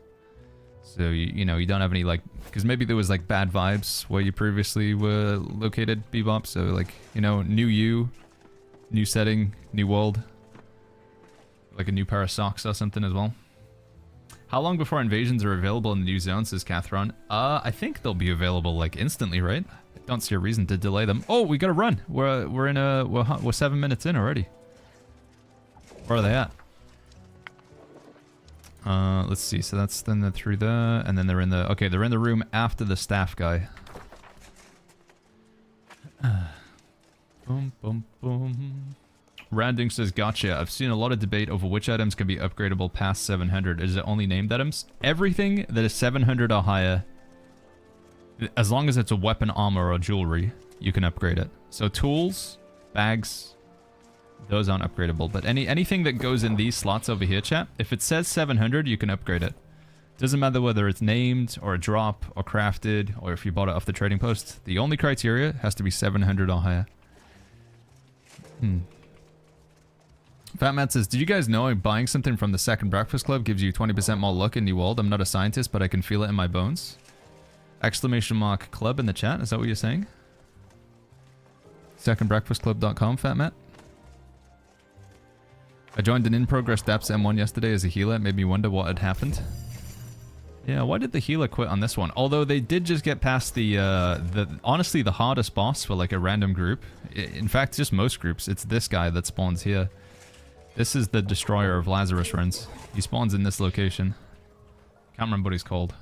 So you know you don't have any like, because maybe there was like bad vibes where you previously were located, Bebop. So like, you know, new you, new setting, new world, like a new pair of socks or something as well. How long before invasions are available in the new zone, says Cathron? I think they'll be available like instantly, right? I don't see a reason to delay them. Oh, we gotta run. We're 7 minutes in already. Where are they at? Let's see. So that's then they're through there, and then they're in the. Okay, they're in the room after the staff guy. Boom, boom, boom. Randing says, gotcha. I've seen a lot of debate over which items can be upgradable past 700. Is it only named items? Everything that is 700 or higher, as long as it's a weapon, armor, or jewelry, you can upgrade it. So tools, bags, those aren't upgradable. But anything that goes in these slots over here, chat, if it says 700, you can upgrade it. Doesn't matter whether it's named, or a drop, or crafted, or if you bought it off the trading post. The only criteria has to be 700 or higher. Fat Matt says, did you guys know buying something from the Second Breakfast Club gives you 20% more luck in New World? I'm not a scientist, but I can feel it in my bones. Exclamation mark club in the chat. Is that what you're saying? Secondbreakfastclub.com, Fat Matt. I joined an in-progress DAPS M1 yesterday as a healer. It made me wonder what had happened. Yeah, why did the healer quit on this one? Although they did just get past the honestly, the hardest boss for like a random group. In fact, just most groups. It's this guy that spawns here. This is the destroyer of Lazarus runs. He spawns in this location. Can't remember what he's called.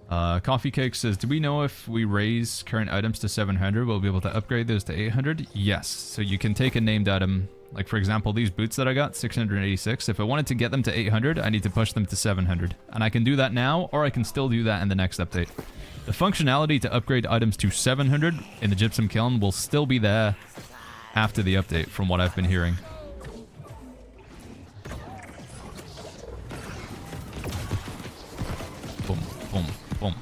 Coffee Cake says, do we know if we raise current items to 700, we'll be able to upgrade those to 800? Yes. So you can take a named item. Like, for example, these boots that I got, 686. If I wanted to get them to 800, I need to push them to 700. And I can do that now, or I can still do that in the next update. The functionality to upgrade items to 700 in the Gypsum Kiln will still be there after the update, from what I've been hearing. Boom, boom, boom.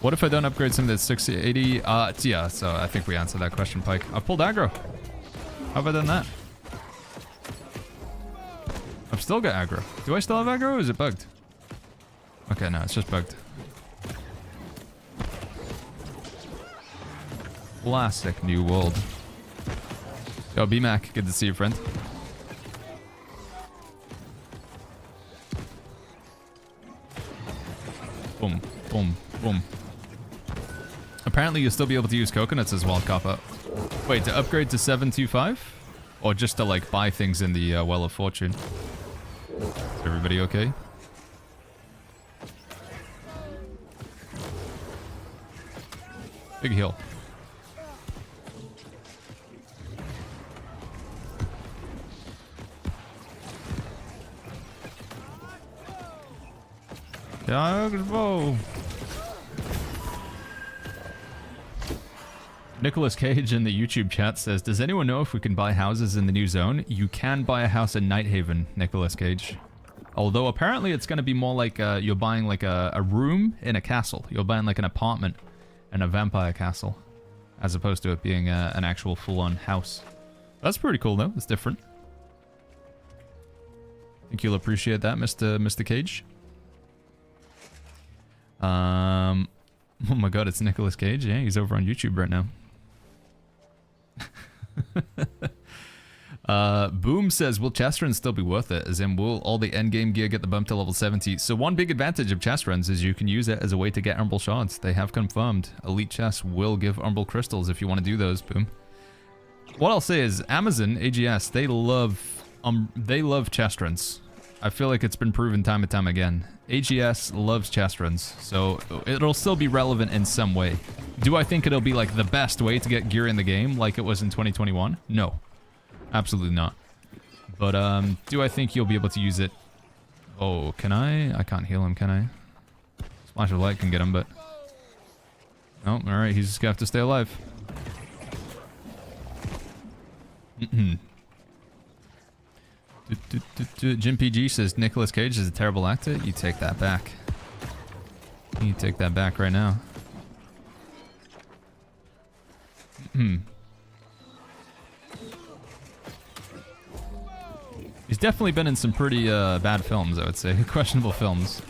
What if I don't upgrade some of the 680? Yeah, so I think we answered that question, Pike. I pulled aggro. How have I done that? I've still got aggro. Do I still have aggro, or is it bugged? Okay, no, it's just bugged. Classic New World. Yo, B-Mac, good to see you, friend. Boom, boom, boom. Apparently you'll still be able to use coconuts as well, copper. Wait, to upgrade to 725? Or just to, like, buy things in the Well of Fortune? Is everybody okay? Big heal. Jagger. Nicolas Cage in the YouTube chat says, does anyone know if we can buy houses in the new zone? You can buy a house in Nighthaven, Nicolas Cage. Although apparently it's going to be more like you're buying like a room in a castle. You're buying like an apartment in a vampire castle. As opposed to it being an actual full-on house. That's pretty cool though. It's different. I think you'll appreciate that, Mr. Cage. Oh my god, it's Nicolas Cage. Yeah, he's over on YouTube right now. Boom says, will chest runs still be worth it? As in, will all the endgame gear get the bump to level 70? So one big advantage of chest runs is you can use it as a way to get umbral shards. They have confirmed elite chests will give umbral crystals if you want to do those. Boom. What I'll say is Amazon, AGS, they love chest runs. I feel like it's been proven time and time again. AGS loves chest runs, so it'll still be relevant in some way. Do I think it'll be like the best way to get gear in the game like it was in 2021? No. Absolutely not. But do I think you'll be able to use it? Oh, can I? I can't heal him, can I? Splash of light can get him, but... Oh, alright, he's just gonna have to stay alive. Jim PG says Nicolas Cage is a terrible actor. You take that back. You take that back right now. He's definitely been in some pretty bad films, I would say. Questionable films.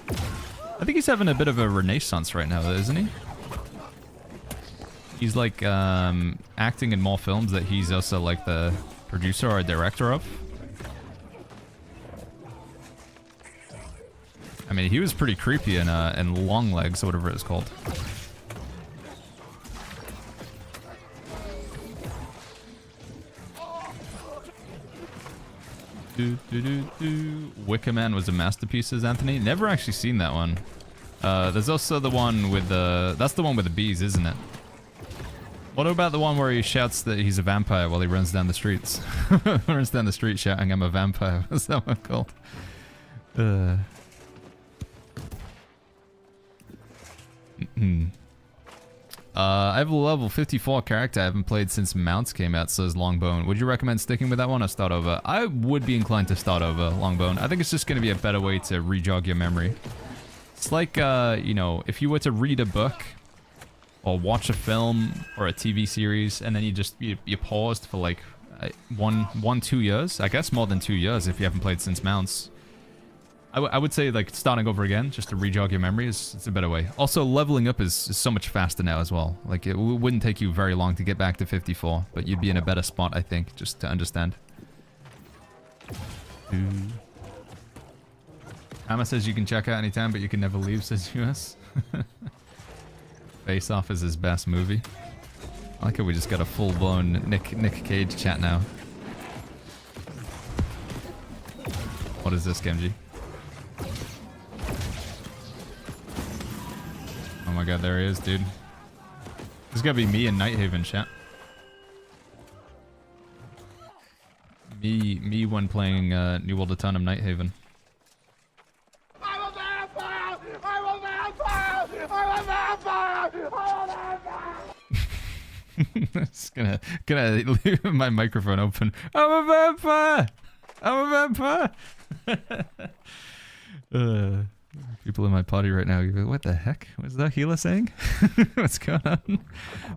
I think he's having a bit of a renaissance right now, though, isn't he? He's like acting in more films that he's also like the producer or director of. I mean, he was pretty creepy in Long Legs, or whatever it's called. Wicker Man was a masterpiece, says Anthony. Never actually seen that one. There's also the one with the... That's the one with the bees, isn't it? What about the one where he shouts that he's a vampire while he runs down the streets? Runs down the street shouting, I'm a vampire. What's that one called? I have a level 54 character I haven't played since Mounts came out, says Longbone. Would you recommend sticking with that one or start over? I would be inclined to start over, Longbone. I think it's just going to be a better way to re-jog your memory. It's like, you know, if you were to read a book or watch a film or a TV series and then you paused for like 2 years, I guess more than 2 years if you haven't played since Mounts. I would say like starting over again just to re-jog your memory it's a better way. Also, leveling up is so much faster now as well. Like it wouldn't take you very long to get back to 54, but you'd be in a better spot, I think, just to understand. Hammer says you can check out anytime, but you can never leave, says US. Face Off is his best movie. I like how we just got a full-blown Nick Cage chat now. What is this, Genji? Oh my god, there he is, dude. This is gonna be me in Nighthaven, chat. Me when playing New World Autumn Nighthaven. I'm a vampire! I'm a vampire! I'm a vampire! I'm a vampire! Just gonna leave my microphone open. I'm a vampire! I'm a vampire! People in my party right now, you go, what the heck? What's that healer saying? What's going on?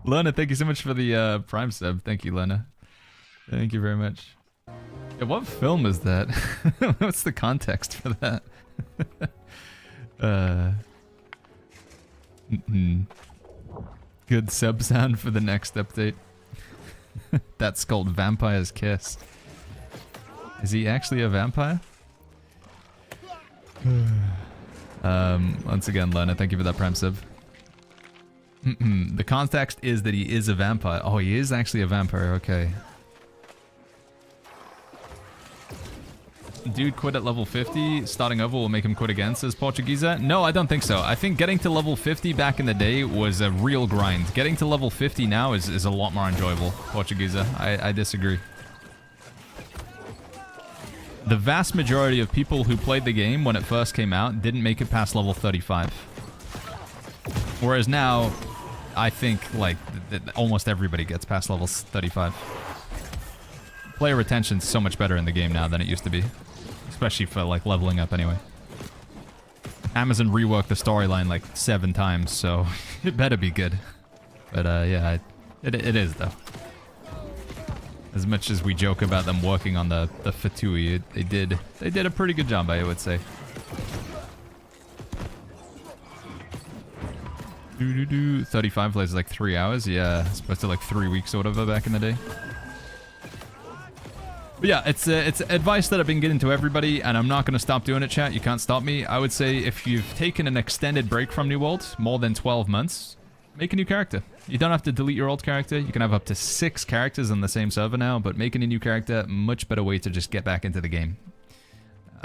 Lena, thank you so much for the Prime sub. Thank you, Lena. Thank you very much. Yeah, what film is that? What's the context for that? Good sub sound for the next update. That's called Vampire's Kiss. Is he actually a vampire? Once again, Lerner, thank you for that prime sub. The context is that he is a vampire. Oh, he is actually a vampire, okay. Dude quit at level 50, starting over will make him quit again, says Portuguesa. No, I don't think so. I think getting to level 50 back in the day was a real grind. Getting to level 50 now is a lot more enjoyable, Portuguesa. I disagree. The vast majority of people who played the game when it first came out didn't make it past level 35. Whereas now, I think, like, almost everybody gets past level 35. Player retention's so much better in the game now than it used to be. Especially for, like, leveling up anyway. Amazon reworked the storyline, like, 7 times, so it better be good. But, yeah, it is, though. As much as we joke about them working on the Fatui, they did a pretty good job, I would say. 35 plays like 3 hours? Yeah, supposed to like 3 weeks or whatever back in the day. But yeah, it's advice that I've been getting to everybody, and I'm not going to stop doing it, chat. You can't stop me. I would say if you've taken an extended break from New World, more than 12 months, make a new character. You don't have to delete your old character. You can have up to 6 characters on the same server now, but making a new character, much better way to just get back into the game.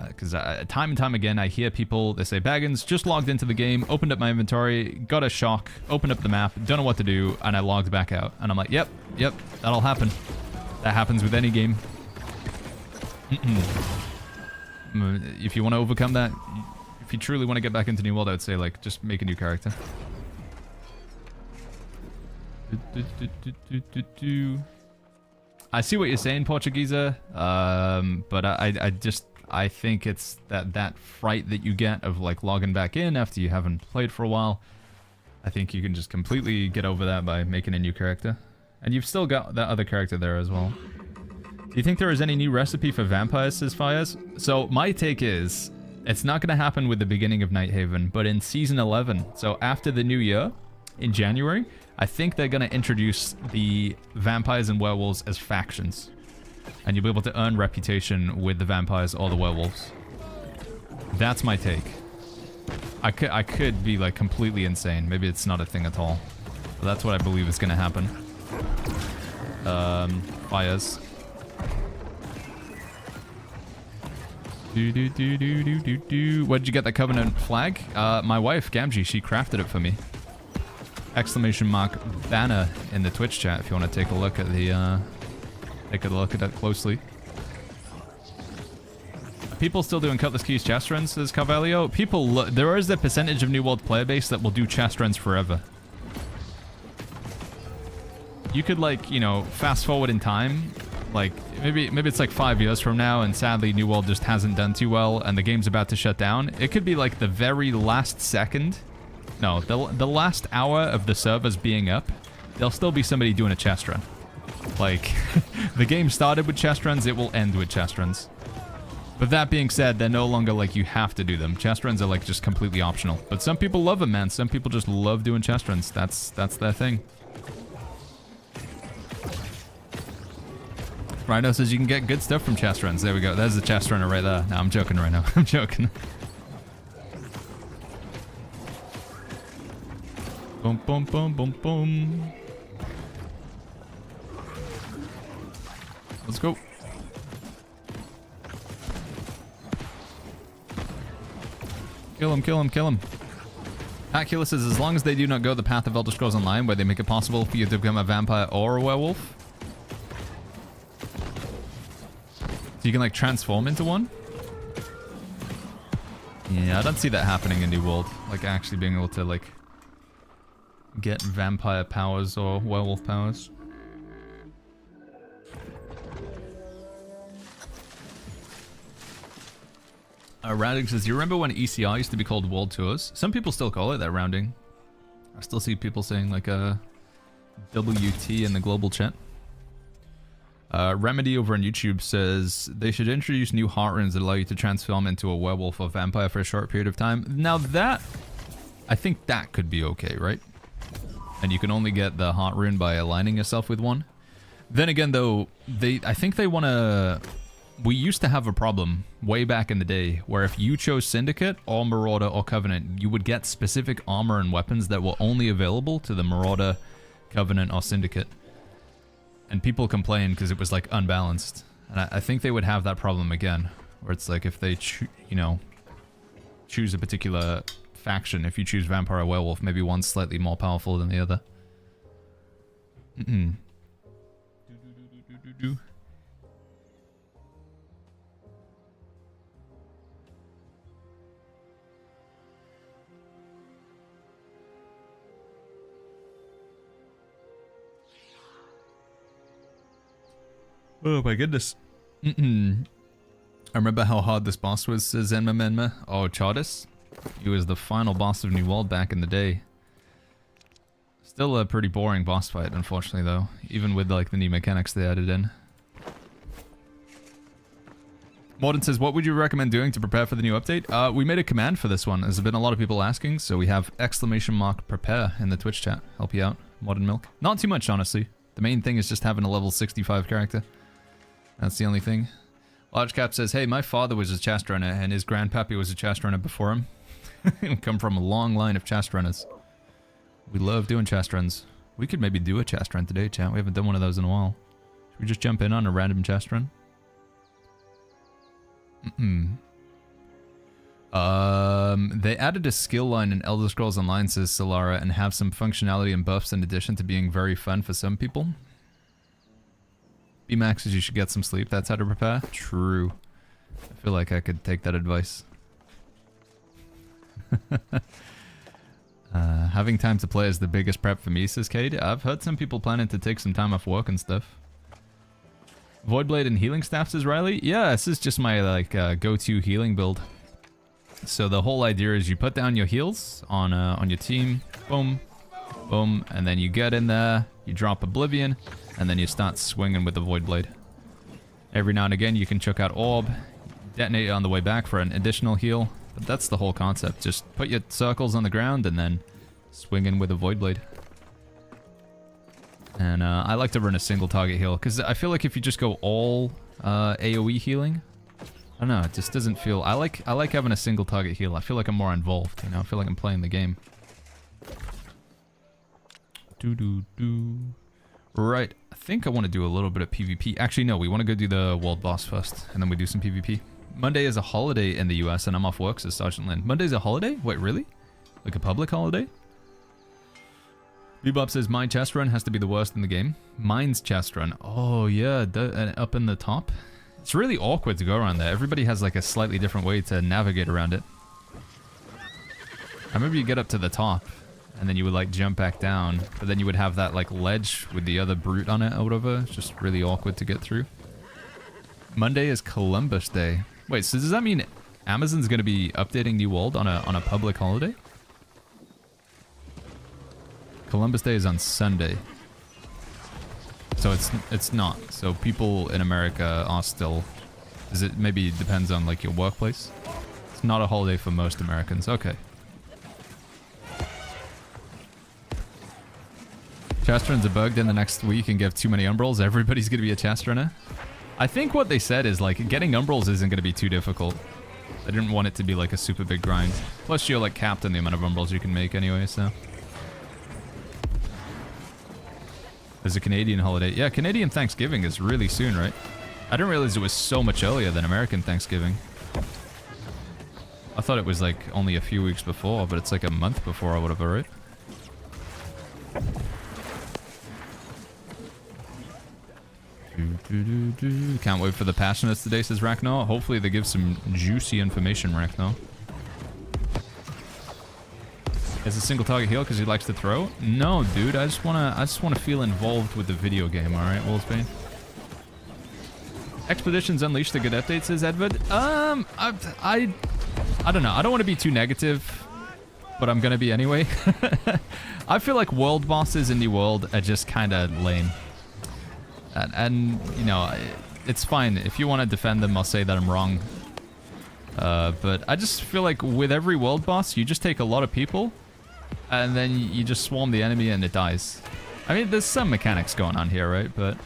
Because time and time again, I hear people, they say, Baggins, just logged into the game, opened up my inventory, got a shock, opened up the map, don't know what to do, and I logged back out. And I'm like, yep, that'll happen. That happens with any game. If you want to overcome that, if you truly want to get back into New World, I would say, like, just make a new character. I see what you're saying, Portuguesa, but I think it's that fright that you get of, like, logging back in after you haven't played for a while. I think you can just completely get over that by making a new character. And you've still got that other character there as well. Do you think there is any new recipe for vampires, says Fires? So my take is, it's not going to happen with the beginning of Nighthaven, but in Season 11, so after the new year, in January, I think they're going to introduce the vampires and werewolves as factions. And you'll be able to earn reputation with the vampires or the werewolves. That's my take. I could be, like, completely insane. Maybe it's not a thing at all. But that's what I believe is going to happen. Fires. Where'd you get the Covenant flag? My wife, Gamgee, she crafted it for me. Exclamation mark banner in the Twitch chat if you want to take a look at the take a look at that closely. Are people still doing Cutlass Keys chest runs, says Carvalho? There is a percentage of New World player base that will do chest runs forever. You could, like, you know, fast forward in time, like maybe it's like 5 years from now, and sadly New World just hasn't done too well and the game's about to shut down. It could be like the very last second. No, the last hour of the servers being up, there'll still be somebody doing a chest run. Like, the game started with chest runs, it will end with chest runs. But that being said, they're no longer like you have to do them. Chest runs are like just completely optional. But some people love them, man. Some people just love doing chest runs. That's their thing. Rhino says you can get good stuff from chest runs. There we go. There's the chest runner right there. No, I'm joking, Rhino. I'm joking. Boom, boom, boom, boom, boom. Let's go. Kill him, kill him, kill him. Acula says, as long as they do not go the path of Elder Scrolls Online, where they make it possible for you to become a vampire or a werewolf. So you can, like, transform into one? Yeah, I don't see that happening in New World. Like, actually being able to, like, get vampire powers or werewolf powers. Rounding says, do you remember when ECR used to be called World Tours? Some people still call it that, Rounding. I still see people saying, like, WT in the global chat. Remedy over on YouTube says they should introduce new heart runes that allow you to transform into a werewolf or vampire for a short period of time. Now that, I think that could be okay, right? And you can only get the heart rune by aligning yourself with one. Then again, though, I think they want to... We used to have a problem way back in the day where if you chose Syndicate or Marauder or Covenant, you would get specific armor and weapons that were only available to the Marauder, Covenant, or Syndicate. And people complained because it was like unbalanced. And I think they would have that problem again, where it's like if they, choose a particular faction, if you choose Vampire or Werewolf, maybe one's slightly more powerful than the other. Oh my goodness. I remember how hard this boss was, says Enma. Oh, Chardis. He was the final boss of New World back in the day. Still a pretty boring boss fight, unfortunately, though. Even with, like, the new mechanics they added in. Morden says, what would you recommend doing to prepare for the new update? We made a command for this one. There's been a lot of people asking, so we have !prepare in the Twitch chat. Help you out, Modern Milk. Not too much, honestly. The main thing is just having a level 65 character. That's the only thing. Large Cap says, hey, my father was a chest runner and his grandpappy was a chest runner before him. We come from a long line of chest runners. We love doing chest runs. We could maybe do a chest run today, chat. We haven't done one of those in a while. Should we just jump in on a random chest run? They added a skill line in Elder Scrolls Online, says Solara, and have some functionality and buffs in addition to being very fun for some people. BMAX says you should get some sleep. That's how to prepare. True. I feel like I could take that advice. Having time to play is the biggest prep for me, says Cade. I've heard some people planning to take some time off work and stuff. Voidblade and healing staff, says Riley. Yeah, this is just my like go-to healing build. So the whole idea is you put down your heals on your team. Boom, boom, and then you get in there. You drop Oblivion, and then you start swinging with the Voidblade. Every now and again, you can chuck out Orb, detonate it on the way back for an additional heal. But that's the whole concept. Just put your circles on the ground and then swing in with a Voidblade. And I like to run a single target heal, because I feel like if you just go all AoE healing, I don't know, it just doesn't feel... I like having a single target heal. I feel like I'm more involved, you know? I feel like I'm playing the game. Right, I think I want to do a little bit of PvP. Actually, no, we want to go do the world boss first, and then we do some PvP. Monday is a holiday in the US, and I'm off work, says Sergeant Lin. Monday's a holiday? Wait, really? Like a public holiday? Bebop says, my chest run has to be the worst in the game. Mine's chest run. Oh, yeah, up in the top. It's really awkward to go around there. Everybody has like a slightly different way to navigate around it. I remember you get up to the top, and then you would like jump back down, but then you would have that like ledge with the other brute on it or whatever. It's just really awkward to get through. Monday is Columbus Day. Wait, so does that mean Amazon's going to be updating New World on a public holiday? Columbus Day is on Sunday. So it's not. So people in America are still... maybe depends on like your workplace? It's not a holiday for most Americans. Okay. Chest runs are bugged in the next week and give too many umbrals. Everybody's going to be a chest runner. I think what they said is like getting umbrals isn't going to be too difficult. I didn't want it to be like a super big grind. Plus you're like capped on the amount of umbrals you can make anyway, so... There's a Canadian holiday. Yeah, Canadian Thanksgiving is really soon, right? I didn't realize it was so much earlier than American Thanksgiving. I thought it was like only a few weeks before, but it's like a month before or whatever, right? Can't wait for the Passionates today, says Ragnar. Hopefully they give some juicy information, Ragnar. Is a single target heal because he likes to throw? No, dude. I just wanna feel involved with the video game. All right, Wolfsbane. Expeditions Unleashed, a good update, says Edward. I don't know. I don't want to be too negative, but I'm gonna be anyway. I feel like world bosses in New World are just kind of lame. And you know, it's fine. If you want to defend them, I'll say that I'm wrong. But I just feel like with every world boss, you just take a lot of people, and then you just swarm the enemy and it dies. I mean, there's some mechanics going on here, right? But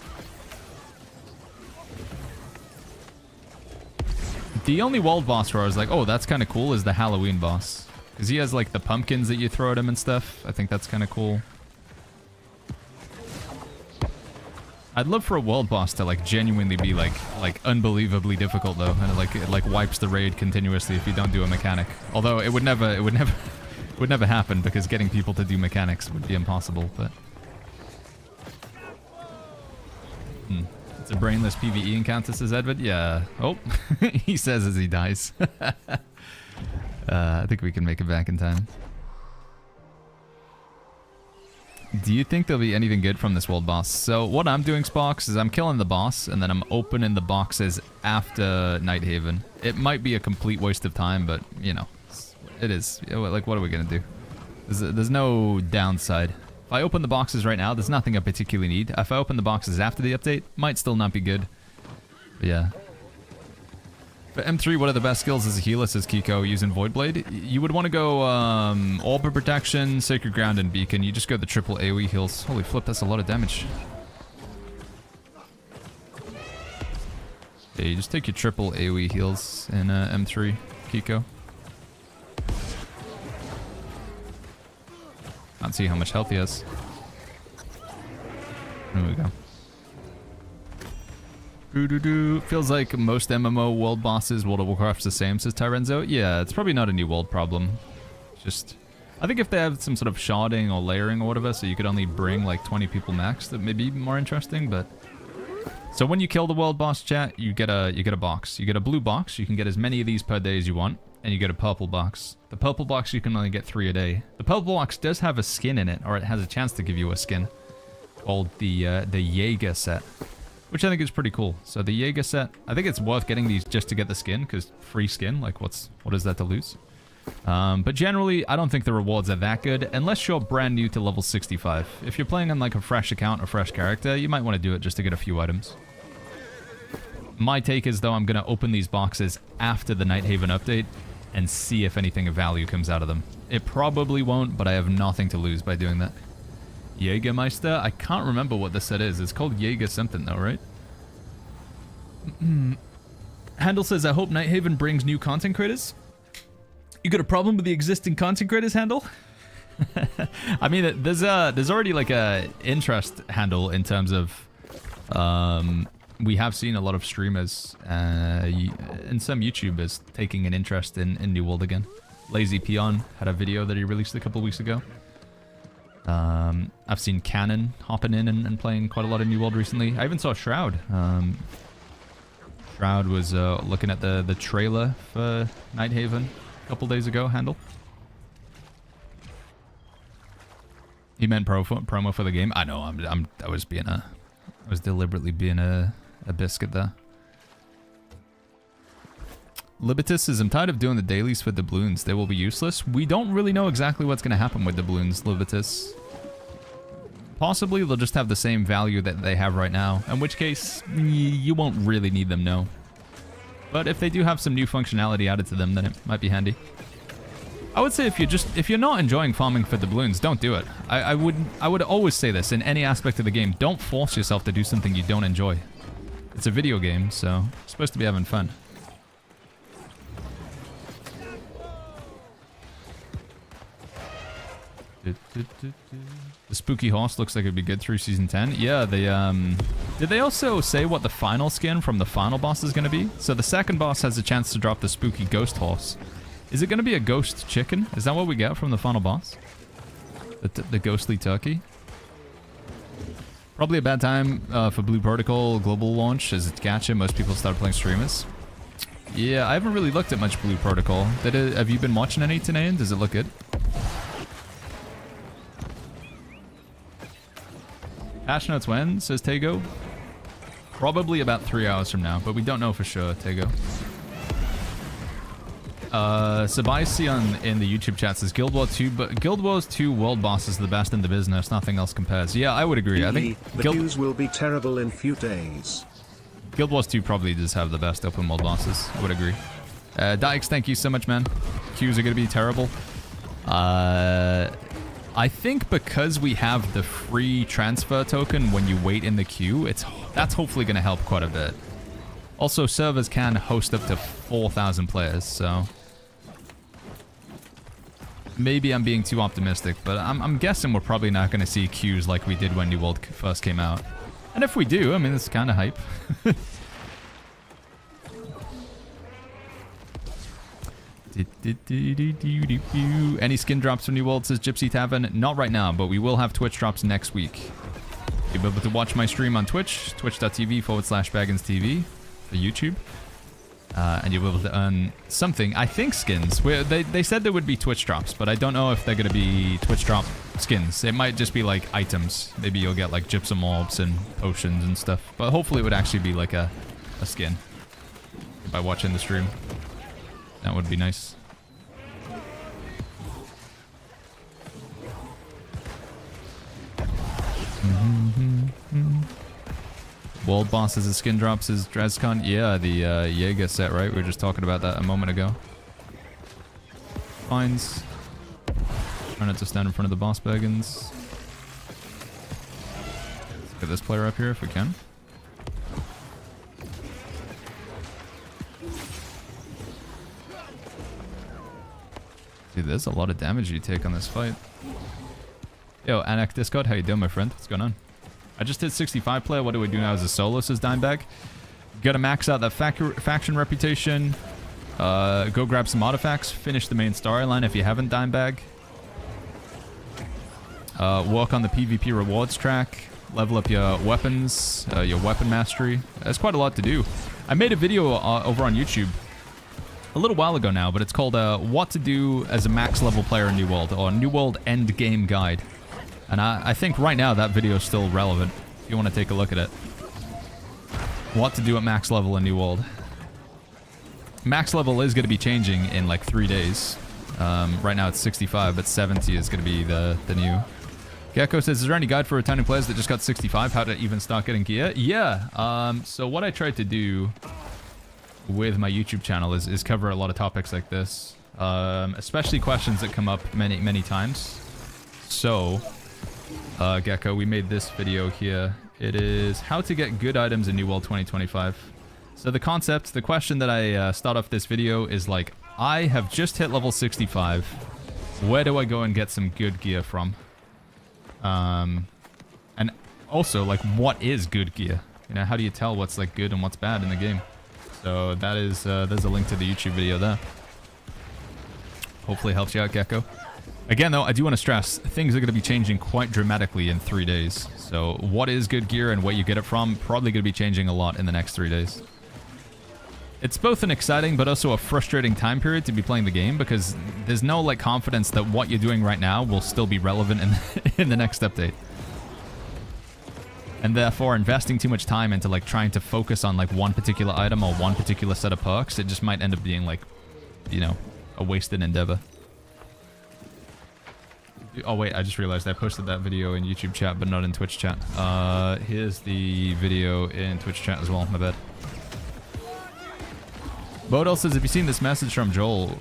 the only world boss where I was like, oh, that's kind of cool is the Halloween boss. Because he has like the pumpkins that you throw at him and stuff. I think that's kind of cool. I'd love for a world boss to like genuinely be like unbelievably difficult though, and it like wipes the raid continuously if you don't do a mechanic. Although it would never happen because getting people to do mechanics would be impossible. But it's a brainless PvE encounter, says Edward. Yeah. Oh, he says as he dies. I think we can make it back in time. Do you think there'll be anything good from this world boss? So what I'm doing, Sparks, is I'm killing the boss, and then I'm opening the boxes after Nighthaven. It might be a complete waste of time, but, you know, it is. Like, what are we going to do? There's no downside. If I open the boxes right now, there's nothing I particularly need. If I open the boxes after the update, might still not be good. But yeah. For M3, what are the best skills as a healer, says Kiko, using Void Blade? You would want to go Orb of Protection, Sacred Ground, and Beacon. You just go the triple AoE heals. Holy flip, that's a lot of damage. Yeah, you just take your triple AoE heals in M3, Kiko. Can't see how much health he has. There we go. Feels like most MMO world bosses, World of Warcraft's the same, says Tyrenzo. Yeah, it's probably not a new world problem. Just, I think if they have some sort of sharding or layering or whatever, so you could only bring like 20 people max, that may be more interesting. But so when you kill the world boss, chat, you get a box. You get a blue box. You can get as many of these per day as you want, and you get a purple box. The purple box you can only get 3 a day. The purple box does have a skin in it, or it has a chance to give you a skin called the Jagger Set, which I think is pretty cool. So the Jagger Set, I think it's worth getting these just to get the skin, because free skin, like what is that to lose? But generally, I don't think the rewards are that good, unless you're brand new to level 65. If you're playing on like a fresh account or fresh character, you might want to do it just to get a few items. My take is, though, I'm going to open these boxes after the Nighthaven update and see if anything of value comes out of them. It probably won't, but I have nothing to lose by doing that. Jägermeister? I can't remember what the set is. It's called Jaeger something though, right? Handel says, I hope Nighthaven brings new content creators. You got a problem with the existing content creators, Handel? I mean, there's already like a interest, Handel, in terms of we have seen a lot of streamers and some YouTubers taking an interest in New World again. Lazy Peon had a video that he released a couple weeks ago. I've seen Cannon hopping in and playing quite a lot of New World recently. I even saw Shroud. Shroud was looking at the trailer for Nighthaven a couple days ago, Handel. He meant promo for the game. I know, I was deliberately being a biscuit there. Libitus says, I'm tired of doing the dailies for doubloons. They will be useless. We don't really know exactly what's going to happen with doubloons, Libitus. Possibly they'll just have the same value that they have right now, in which case you won't really need them, no. But if they do have some new functionality added to them, then it might be handy. I would say if you're not enjoying farming for doubloons, don't do it. I would always say this in any aspect of the game. Don't force yourself to do something you don't enjoy. It's a video game, so you're supposed to be having fun. The spooky horse looks like it'd be good through season 10. Yeah, they did they also say what the final skin from the final boss is going to be? So the second boss has a chance to drop the spooky ghost horse. Is it going to be a ghost chicken? Is that what we get from the final boss? The ghostly turkey? Probably a bad time for Blue Protocol global launch as it's gacha. Most people started playing streamers. Yeah, I haven't really looked at much Blue Protocol. Have you been watching any today? Does it look good? Patch notes when, says Tego. Probably about 3 hours from now, but we don't know for sure, Tego. Sebastian in the YouTube chat says Guild Wars 2, but Guild Wars 2 World Boss is the best in the business. Nothing else compares. Yeah, I would agree. I think the queues will be terrible in few days. Guild Wars 2 probably does have the best open world bosses. I would agree. Dykes, thank you so much, man. Queues are going to be terrible. I think because we have the free transfer token when you wait in the queue, that's hopefully going to help quite a bit. Also, servers can host up to 4,000 players, so maybe I'm being too optimistic, but I'm guessing we're probably not going to see queues like we did when New World first came out. And if we do, I mean, it's kind of hype. Any skin drops from New World, says Gypsy Tavern? Not right now, but we will have Twitch drops next week. You'll be able to watch my stream on Twitch, twitch.tv/BagginsTV for YouTube. And you'll be able to earn something. I think skins. They said there would be Twitch drops, but I don't know if they're going to be Twitch drop skins. It might just be like items. Maybe you'll get like gypsum orbs and potions and stuff. But hopefully it would actually be like a skin by watching the stream. That would be nice. World bosses and skin drops is Drescon. Yeah, the Jagger set, right? We were just talking about that a moment ago. Fines. Try not to stand in front of the boss Baggins. Let's get this player up here if we can. Dude, there's a lot of damage you take on this fight. Yo, Anak Discord, how you doing, my friend? What's going on? I just hit 65 player. What do we do now as a solo, says Dimebag? Gotta max out that faction reputation. Go grab some artifacts. Finish the main storyline if you haven't, Dimebag. Work on the PvP rewards track. Level up your weapons, your weapon mastery. There's quite a lot to do. I made a video over on YouTube a little while ago now, but it's called What to Do as a Max Level Player in New World, or New World Endgame Guide. And I think right now that video is still relevant, if you want to take a look at it. What to do at max level in New World. Max level is going to be changing in like 3 days. Right now it's 65, but 70 is going to be the new. Gecko says, is there any guide for returning players that just got 65? How to even start getting gear? Yeah, so what I tried to do with my YouTube channel is cover a lot of topics like this. Especially questions that come up many times. So, Gecko, we made this video here. It is how to get good items in New World 2025. So the concept, the question that I start off this video is like, I have just hit level 65. Where do I go and get some good gear from? And also, like, what is good gear? You know, how do you tell what's like good and what's bad in the game? So that is, there's a link to the YouTube video there. Hopefully it helps you out, Gecko. Again, though, I do want to stress, things are going to be changing quite dramatically in 3 days. So what is good gear and where you get it from, probably going to be changing a lot in the next 3 days. It's both an exciting but also a frustrating time period to be playing the game, because there's no like confidence that what you're doing right now will still be relevant in the next update. And therefore, investing too much time into like trying to focus on like one particular item or one particular set of perks, it just might end up being like, you know, a wasted endeavor. Oh wait, I just realized I posted that video in YouTube chat, but not in Twitch chat. Here's the video in Twitch chat as well, my bad. Bodel says, have you seen this message from Joel?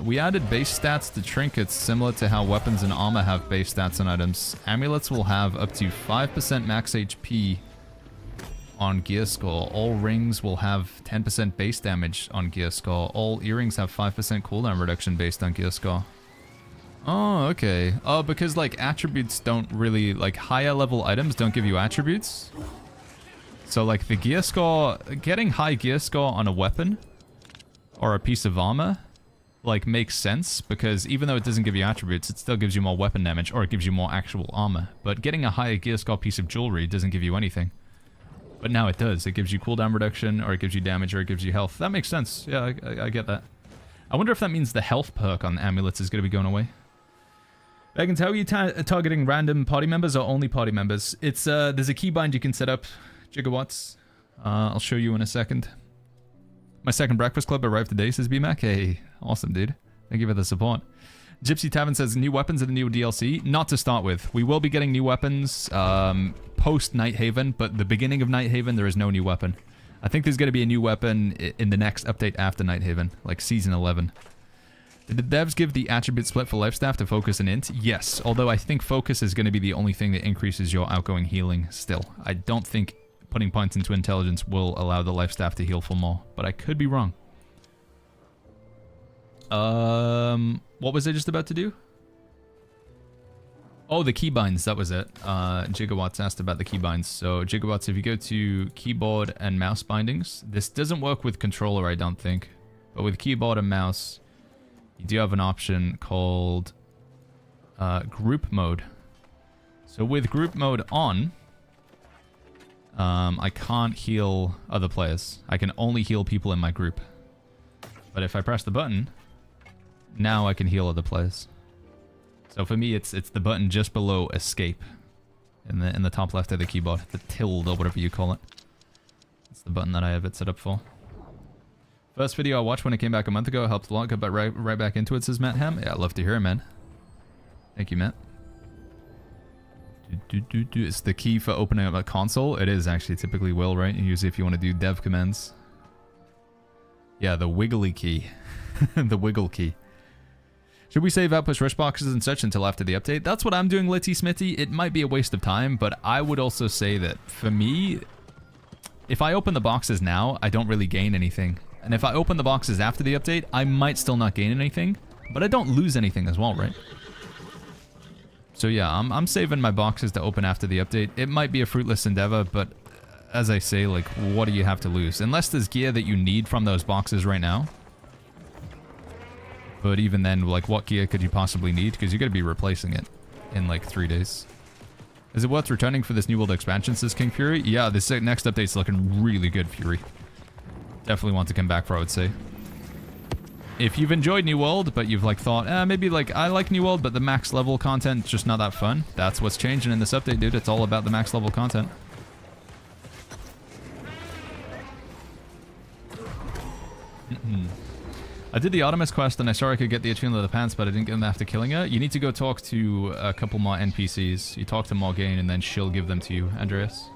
We added base stats to trinkets similar to how weapons and armor have base stats on items. Amulets will have up to 5% max HP on gear score. All rings will have 10% base damage on gear score. All earrings have 5% cooldown reduction based on gear score. Oh, okay. Oh, because like attributes don't really, like higher level items don't give you attributes. So like the gear score, getting high gear score on a weapon or a piece of armor like makes sense, because even though it doesn't give you attributes, it still gives you more weapon damage, or it gives you more actual armor. But getting a higher gear score piece of jewelry doesn't give you anything. But now it does. It gives you cooldown reduction, or it gives you damage, or it gives you health. That makes sense. Yeah, I get that. I wonder if that means the health perk on the amulets is going to be going away. Baggins, how are you targeting random party members or only party members? It's there's a keybind you can set up, gigawatts. I'll show you in a second. My second breakfast club arrived today, says BMAC. Hey, awesome, dude. Thank you for the support. Gypsy Tavern says new weapons in the new DLC. Not to start with. We will be getting new weapons post Nighthaven, but the beginning of Nighthaven, there is no new weapon. I think there's going to be a new weapon in the next update after Nighthaven, like Season 11. Did the devs give the attribute split for Lifestaff to focus and int? Yes, although I think focus is going to be the only thing that increases your outgoing healing still. I don't think putting points into intelligence will allow the Lifestaff to heal for more, but I could be wrong. What was I just about to do? Oh, the keybinds, that was it. Gigawatts asked about the keybinds. So, Gigawatts, if you go to keyboard and mouse bindings, this doesn't work with controller, I don't think. But with keyboard and mouse, you do have an option called group mode. So, with group mode on, I can't heal other players. I can only heal people in my group. But if I press the button, now I can heal other players. So for me, it's the button just below escape in the top left of the keyboard, the tilde or whatever you call it. It's the button that I have it set up for. First video I watched when it came back a month ago, helped a lot, got right back into it, says Matt Ham. Yeah, I'd love to hear it, man. Thank you, Matt. It's the key for opening up a console. It is actually typically will, right? Usually if you want to do dev commands. Yeah, the wiggly key. The wiggle key. Should we save Outpost Rush boxes and such until after the update? That's what I'm doing, Litty Smitty. It might be a waste of time, but I would also say that for me, if I open the boxes now, I don't really gain anything. And if I open the boxes after the update, I might still not gain anything, but I don't lose anything as well, right? So yeah, I'm saving my boxes to open after the update. It might be a fruitless endeavor, but as I say, like, what do you have to lose? Unless there's gear that you need from those boxes right now. But even then, like, what gear could you possibly need? Because you're going to be replacing it in, like, 3 days. Is it worth returning for this New World expansion, says King Fury? Yeah, this next update's looking really good, Fury. Definitely want to come back for, I would say. If you've enjoyed New World, but you've, like, thought, maybe, like, I like New World, but the max level content's just not that fun. That's what's changing in this update, dude. It's all about the max level content. I did the Artemis quest and I saw I could get the Attunal of the Pants, but I didn't get them after killing her. You need to go talk to a couple more NPCs. You talk to Morgane and then she'll give them to you, Andreas.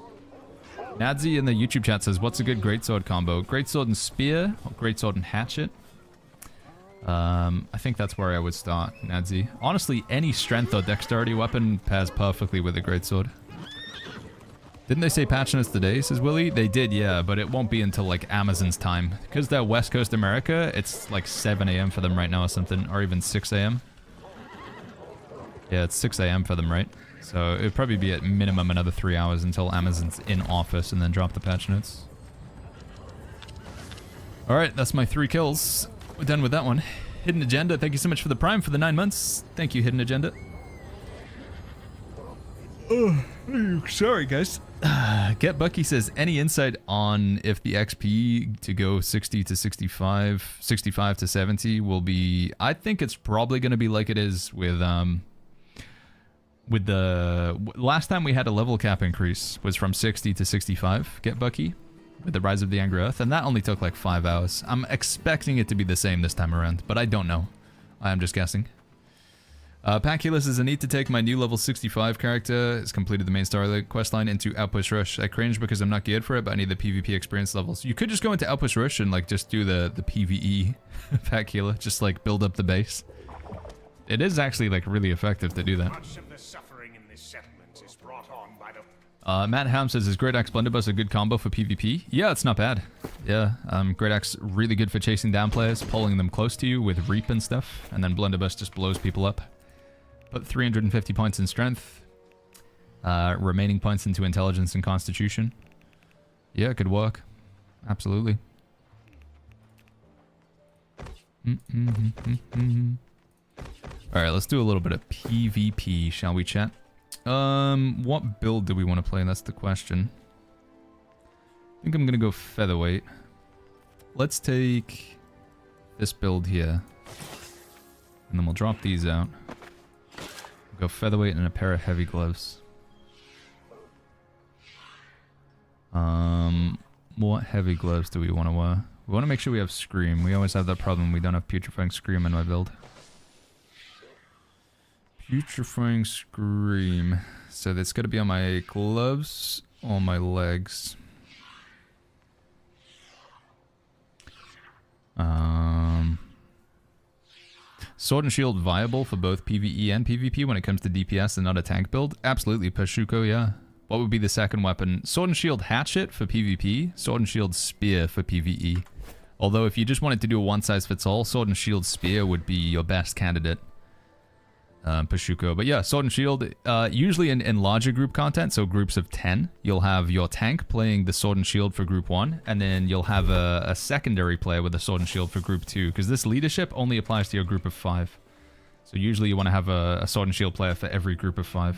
Nadzi in the YouTube chat says, what's a good greatsword combo? Greatsword and spear, or greatsword and hatchet? I think that's where I would start, Nadzi. Honestly, any strength or dexterity weapon pairs perfectly with a greatsword. Didn't they say patch notes today, says Willie? They did, yeah, but it won't be until, like, Amazon's time. Because they're West Coast America, it's like 7 a.m. for them right now or something, or even 6 a.m. Yeah, it's 6 a.m. for them, right? So it'd probably be at minimum another 3 hours until Amazon's in office and then drop the patch notes. Alright, that's my 3 kills. We're done with that one. Hidden Agenda, thank you so much for the Prime for the 9 months. Thank you, Hidden Agenda. Oh, sorry, guys. Get Bucky says, any insight on if the XP to go 60 to 65, 65 to 70 will be... I think it's probably going to be like it is with the... Last time we had a level cap increase was from 60 to 65, Get Bucky, with the Rise of the Angry Earth, and that only took like 5 hours. I'm expecting it to be the same this time around, but I don't know. I'm just guessing. Paculus is a need to take my new level 65 character. It's completed the main story questline into Outpost Rush. I cringe because I'm not geared for it, but I need the PvP experience levels. You could just go into Outpost Rush and like just do the PvE Pacula, just like build up the base. It is actually like really effective to do that. Much of the suffering in this settlement is brought on by the... Matt Ham says, is Great Axe Blunderbuss a good combo for PvP? Yeah, it's not bad. Yeah, Great Axe really good for chasing down players, pulling them close to you with Reap and stuff, and then Blunderbuss just blows people up. Put 350 points in strength. Remaining points into intelligence and constitution. Yeah, it could work. Absolutely. Alright, let's do a little bit of PvP, shall we, chat? What build do we want to play? That's the question. I think I'm going to go featherweight. Let's take this build here. And then we'll drop these out. Go featherweight and a pair of heavy gloves. What heavy gloves do we want to wear? We want to make sure we have Scream. We always have that problem. We don't have Putrefying Scream in my build. Putrefying Scream. So that's got to be on my gloves or my legs. Sword and Shield viable for both PvE and PvP when it comes to DPS and not a tank build? Absolutely, Pashuko, yeah. What would be the second weapon? Sword and Shield Hatchet for PvP, Sword and Shield Spear for PvE. Although if you just wanted to do a one-size-fits-all, Sword and Shield Spear would be your best candidate. Pashuko. But yeah, Sword and Shield, usually in larger group content, so groups of 10, you'll have your tank playing the Sword and Shield for group 1, and then you'll have a secondary player with the Sword and Shield for group 2, because this leadership only applies to your group of 5. So usually you want to have a Sword and Shield player for every group of 5.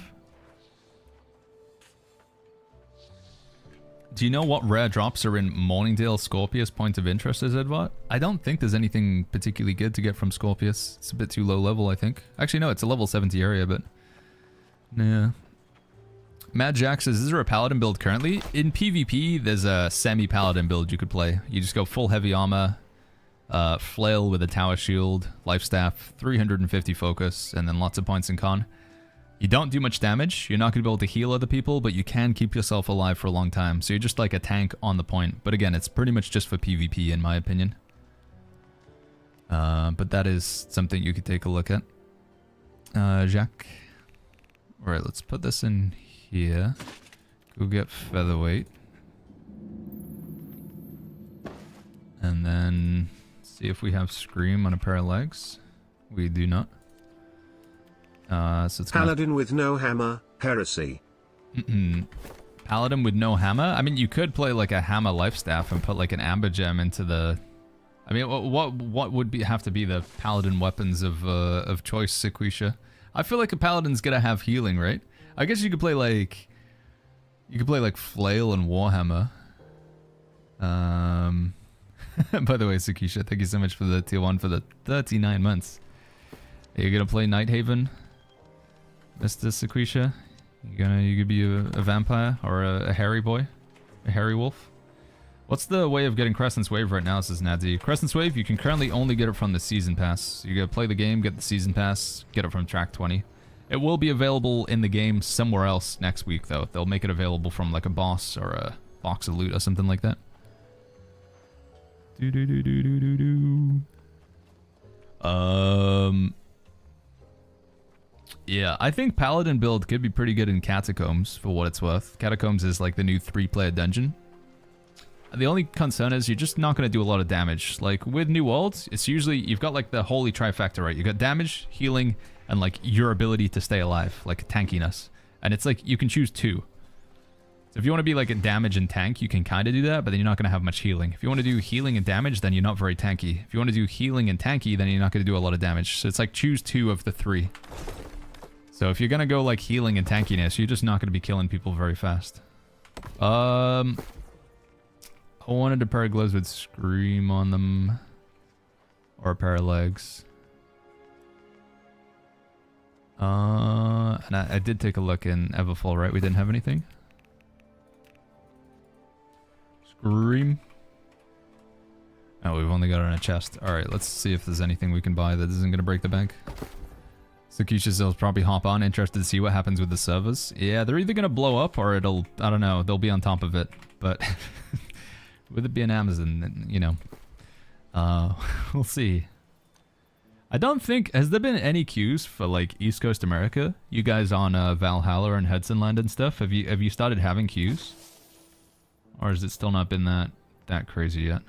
Do you know what rare drops are in Morningdale Scorpius point of interest, is Edward? I don't think there's anything particularly good to get from Scorpius. It's a bit too low level, I think. Actually, no, it's a level 70 area, but... yeah. Mad Jack says, is there a Paladin build currently? In PvP, there's a semi-Paladin build you could play. You just go full heavy armor, flail with a tower shield, life staff, 350 focus, and then lots of points in con. You don't do much damage, you're not going to be able to heal other people, but you can keep yourself alive for a long time. So you're just like a tank on the point. But again, it's pretty much just for PvP in my opinion. But that is something you could take a look at. Jacques. Alright, let's put this in here. Go get Featherweight. And then see if we have Scream on a pair of legs. We do not. So it's Paladin with no hammer, heresy. Paladin with no hammer? I mean, you could play like a hammer life staff and put like an amber gem into the... I mean, what would have to be the paladin weapons of choice, Sequisha? I feel like a paladin's gonna have healing, right? I guess you could play like... You could play like Flail and Warhammer. By the way, Sequisha, thank you so much for the tier 1 for the 39 months. Are you gonna play Nighthaven? Mr. Sequisha? You gonna be a vampire or a hairy boy? A hairy wolf? What's the way of getting Crescent's Wave right now, says Nadzi? Crescent's Wave, you can currently only get it from the Season Pass. You gotta play the game, get the Season Pass, get it from track 20. It will be available in the game somewhere else next week, though. They'll make it available from like a boss or a box of loot or something like that. Yeah, I think Paladin build could be pretty good in Catacombs, for what it's worth. Catacombs is like the new 3-player dungeon. The only concern is you're just not going to do a lot of damage. Like, with New Worlds, it's usually, you've got like the holy trifecta, right? You've got damage, healing, and like your ability to stay alive, like tankiness. And it's like, you can choose 2. So if you want to be like a damage and tank, you can kind of do that, but then you're not going to have much healing. If you want to do healing and damage, then you're not very tanky. If you want to do healing and tanky, then you're not going to do a lot of damage. So it's like choose 2 of the 3. So if you're going to go like healing and tankiness, you're just not going to be killing people very fast. I wanted a pair of gloves with Scream on them. Or a pair of legs. And I did take a look in Everfall, right? We didn't have anything. Scream. Oh, we've only got it on a chest. Alright, let's see if there's anything we can buy that isn't going to break the bank. Sakisha says probably hop on, interested to see what happens with the servers. Yeah, they're either going to blow up or it'll, I don't know, they'll be on top of it. But with it being Amazon, then, you know, we'll see. I don't think, has there been any queues for like East Coast America? You guys on Valhalla and Hudson Land and stuff? Have you started having queues? Or has it still not been that crazy yet?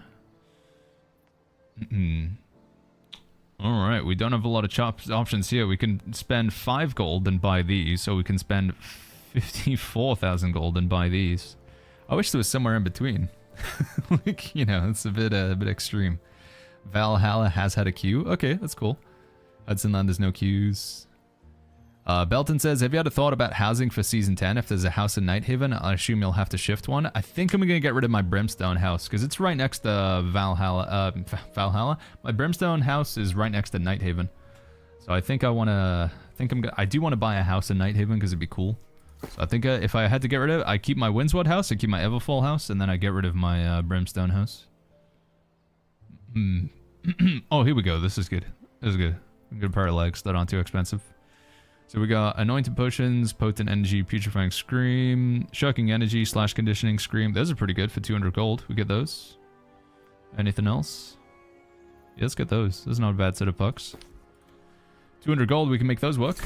Alright, we don't have a lot of options here. We can spend 5 gold and buy these, so we can spend 54,000 gold and buy these. I wish there was somewhere in between. Like, you know, it's a bit extreme. Valhalla has had a queue. Okay, that's cool. Hudson Land, there's no queues. Belton says, have you had a thought about housing for Season 10? If there's a house in Nighthaven, I assume you'll have to shift one. I think I'm going to get rid of my Brimstone house, because it's right next to Valhalla. Valhalla? My Brimstone house is right next to Nighthaven. So I think I do want to buy a house in Nighthaven, because it'd be cool. So I think if I had to get rid of it, I keep my Windsward house, I keep my Everfall house, and then I get rid of my Brimstone house. Oh, here we go. This is good. This is good. Good pair of legs that aren't too expensive. So we got Anointed Potions, Potent Energy, Putrefying Scream, Shocking Energy / Conditioning Scream. Those are pretty good for 200 gold. We get those. Anything else? Yeah, let's get those. This is not a bad set of pucks. 200 gold, we can make those work.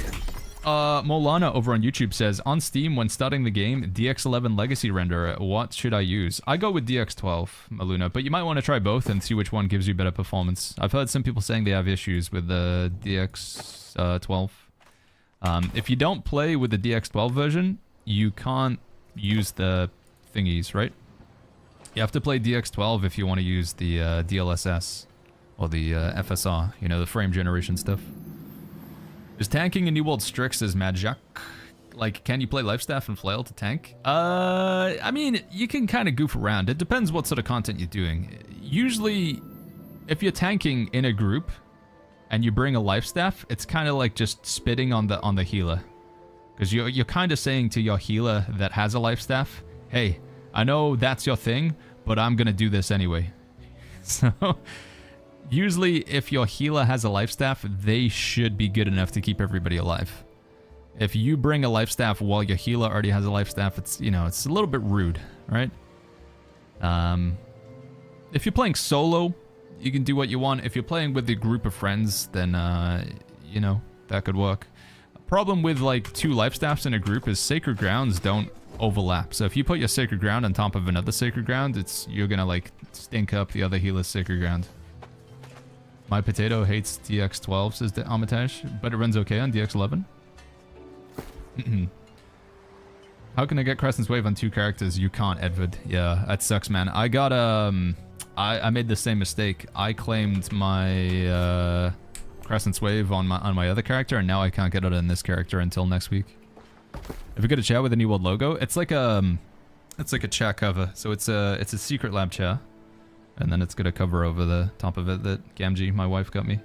Molana over on YouTube says, on Steam, when starting the game, DX11 Legacy Renderer, what should I use? I go with DX12, Maluna, but you might want to try both and see which one gives you better performance. I've heard some people saying they have issues with the DX12. If you don't play with the DX12 version, you can't use the thingies, right? You have to play DX12 if you want to use the DLSS or the FSR, you know, the frame generation stuff. Is tanking in New World strict, says Majak? Like, can you play Lifestaff and Flail to tank? I mean, you can kind of goof around. It depends what sort of content you're doing. Usually, if you're tanking in a group and you bring a Lifestaff, it's kind of like just spitting on the healer. Because you're kind of saying to your healer that has a Lifestaff, hey, I know that's your thing, but I'm going to do this anyway. So... usually, if your healer has a Lifestaff, they should be good enough to keep everybody alive. If you bring a Lifestaff while your healer already has a Lifestaff, it's, you know, it's a little bit rude, right? If you're playing solo, you can do what you want. If you're playing with a group of friends, then, you know, that could work. A problem with, like, 2 Lifestaffs in a group is Sacred Grounds don't overlap. So if you put your Sacred Ground on top of another Sacred Ground, you're gonna, like, stink up the other healer's Sacred Ground. My potato hates DX12, says the Armitage, but it runs okay on DX11. How can I get Crescent's Wave on 2 characters? You can't, Edward. Yeah, that sucks, man. I got, I made the same mistake. I claimed my, Crescent's Wave on my other character, and now I can't get it on this character until next week. If we get a chair with a New World logo, it's like a chair cover. So it's a Secret Lab chair. And then it's gonna cover over the top of it that Gamgee, my wife, got me.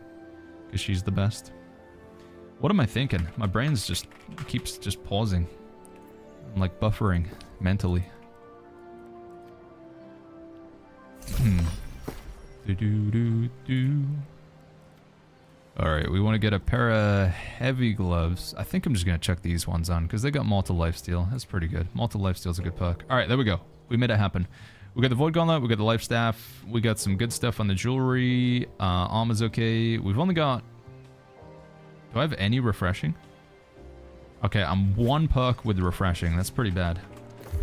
Because she's the best. What am I thinking? My brain's just keeps just pausing. I'm like buffering mentally. Alright, we want to get a pair of heavy gloves. I think I'm just gonna chuck these ones on because they got Mortal Lifesteal. That's pretty good. Mortal Lifesteal's a good perk. Alright, there we go. We made it happen. We got the Void Gauntlet, we got the Lifestaff, we got some good stuff on the jewelry, armor's okay. We've only got... do I have any refreshing? Okay, I'm 1 perk with refreshing, that's pretty bad.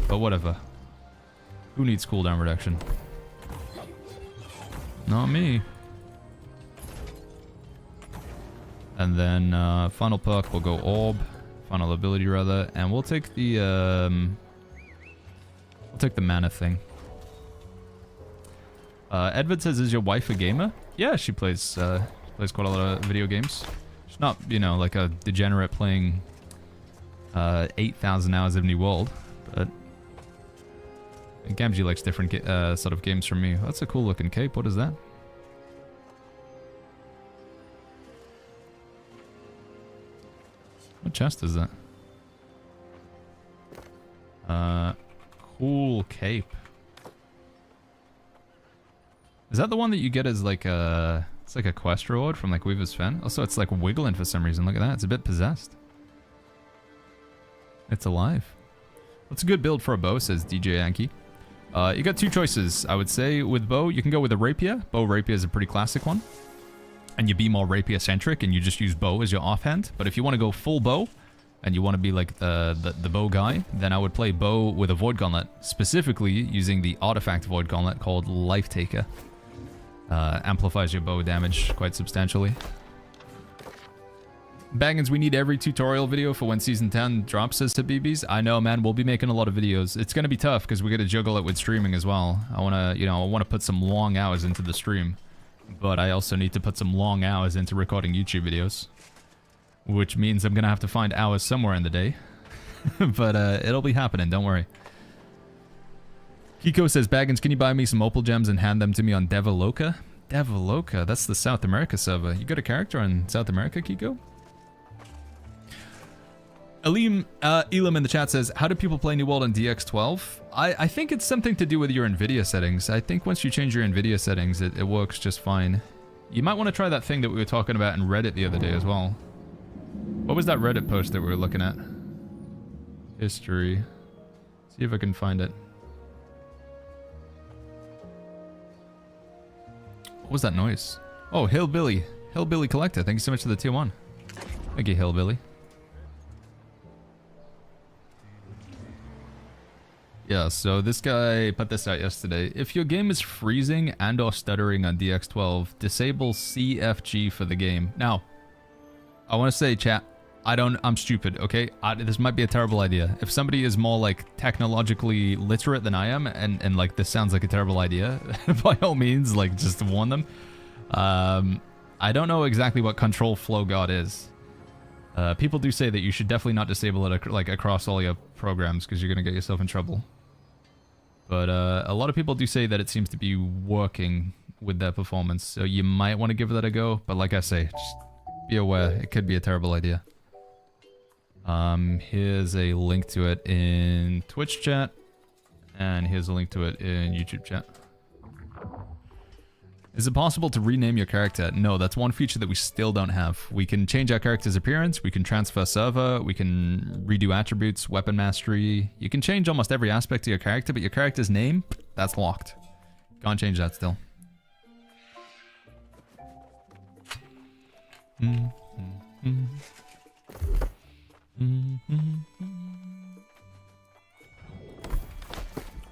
But whatever. Who needs cooldown reduction? Not me. And then final perk, we'll go Orb, final ability rather, and we'll take the mana thing. Edward says, is your wife a gamer? Yeah, she plays quite a lot of video games. She's not, you know, like a degenerate playing 8,000 hours of New World, but Gamgee likes different sort of games from me. That's a cool looking cape. What is that? What chest is that? Cool cape. Is that the one that you get as like a... it's like a quest reward from like Weaver's Fen? Also, it's like wiggling for some reason. Look at that. It's a bit possessed. It's alive. What's a good build for a bow, says DJ Yankee. You got 2 choices, I would say. With bow, you can go with a rapier. Bow rapier is a pretty classic one. And you be more rapier-centric and you just use bow as your offhand. But if you want to go full bow, and you want to be like the bow guy, then I would play bow with a Void Gauntlet, specifically using the artifact Void Gauntlet called Life Taker. Amplifies your bow damage quite substantially. Baggins, we need every tutorial video for when Season 10 drops, says Habibis. I know, man, we'll be making a lot of videos. It's going to be tough because we got to juggle it with streaming as well. I want to, you know, I want to put some long hours into the stream. But I also need to put some long hours into recording YouTube videos. Which means I'm going to have to find hours somewhere in the day. But it'll be happening, don't worry. Kiko says, Baggins, can you buy me some Opal Gems and hand them to me on Devaloka? Devaloka, that's the South America server. You got a character on South America, Kiko? Elam in the chat says, how do people play New World on DX12? I think it's something to do with your NVIDIA settings. I think once you change your NVIDIA settings, it works just fine. You might want to try that thing that we were talking about in Reddit the other day as well. What was that Reddit post that we were looking at? History. See if I can find it. What was that noise? Oh, Hillbilly. Hillbilly Collector. Thank you so much for the tier 1. Thank you, Hillbilly. Yeah, so this guy put this out yesterday. If your game is freezing and or stuttering on DX12, disable CFG for the game. Now, I want to say, chat, I'm stupid, okay? This might be a terrible idea. If somebody is more, like, technologically literate than I am, and like, this sounds like a terrible idea, by all means, like, just warn them. I don't know exactly what control flow god is. People do say that you should definitely not disable it, like, across all your programs, because you're going to get yourself in trouble. But a lot of people do say that it seems to be working with their performance, so you might want to give that a go. But like I say, just be aware, it could be a terrible idea. Here's a link to it in Twitch chat, and here's a link to it in YouTube chat. Is it possible to rename your character? No, that's one feature that we still don't have. We can change our character's appearance, we can transfer server, we can redo attributes, weapon mastery. You can change almost every aspect of your character, but your character's name, that's locked. Can't change that still.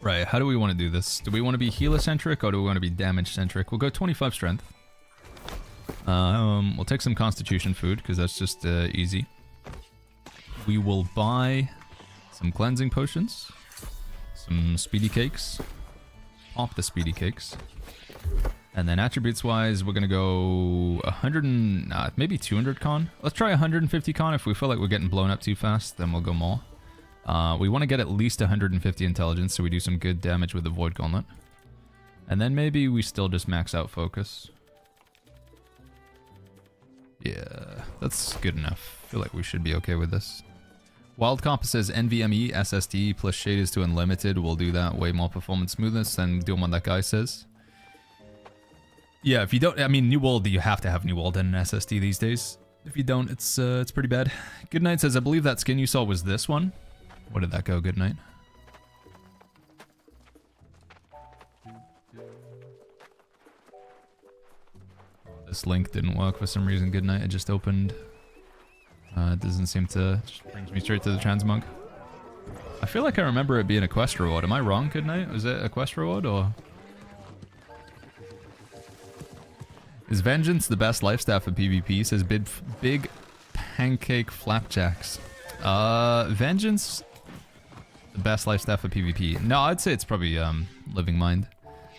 Right, how do we want to do this? Do we want to be healer-centric or do we want to be damage-centric? We'll go 25 strength. We'll take some constitution food, because that's just easy. We will buy some cleansing potions, some speedy cakes, pop the speedy cakes, and then attributes-wise, we're going to go 100 and, maybe 200 con. Let's try 150 con. If we feel like we're getting blown up too fast, then we'll go more. We want to get at least 150 intelligence, so we do some good damage with the Void Gauntlet. And then maybe we still just max out focus. Yeah, that's good enough. I feel like we should be okay with this. Wild Compass says NVMe SSD plus shaders to unlimited. We'll do that. Way more performance smoothness than doing what that guy says. Yeah, if you don't, I mean, New World, you have to have New World and an SSD these days. If you don't, it's pretty bad. Good Night says, I believe that skin you saw was this one. Where did that go, Good Night? This link didn't work for some reason, Good Night. It just opened. It doesn't seem to... Just brings me straight to the transmog. I feel like I remember it being a quest reward. Am I wrong, Good Night? Was it a quest reward, or...? Is Vengeance the best lifestyle for PvP? Says Big Pancake Flapjacks. Vengeance... The best lifestyle for PvP. No, I'd say it's probably Living Mind.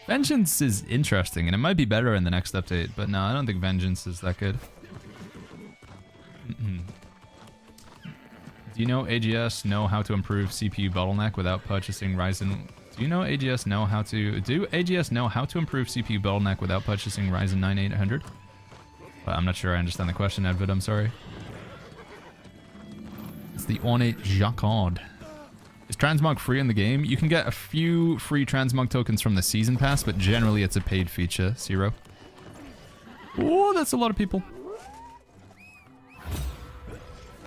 Vengeance is interesting, and it might be better in the next update, but no, I don't think Vengeance is that good. Do you know AGS know how to improve CPU bottleneck without purchasing Ryzen? Do AGS know how to improve CPU bottleneck without purchasing Ryzen 9 800? I'm not sure I understand the question, Edward, I'm sorry. It's the ornate Jacquard. Is transmog free in the game? You can get a few free transmog tokens from the season pass, but generally it's a paid feature. Zero. Oh, that's a lot of people.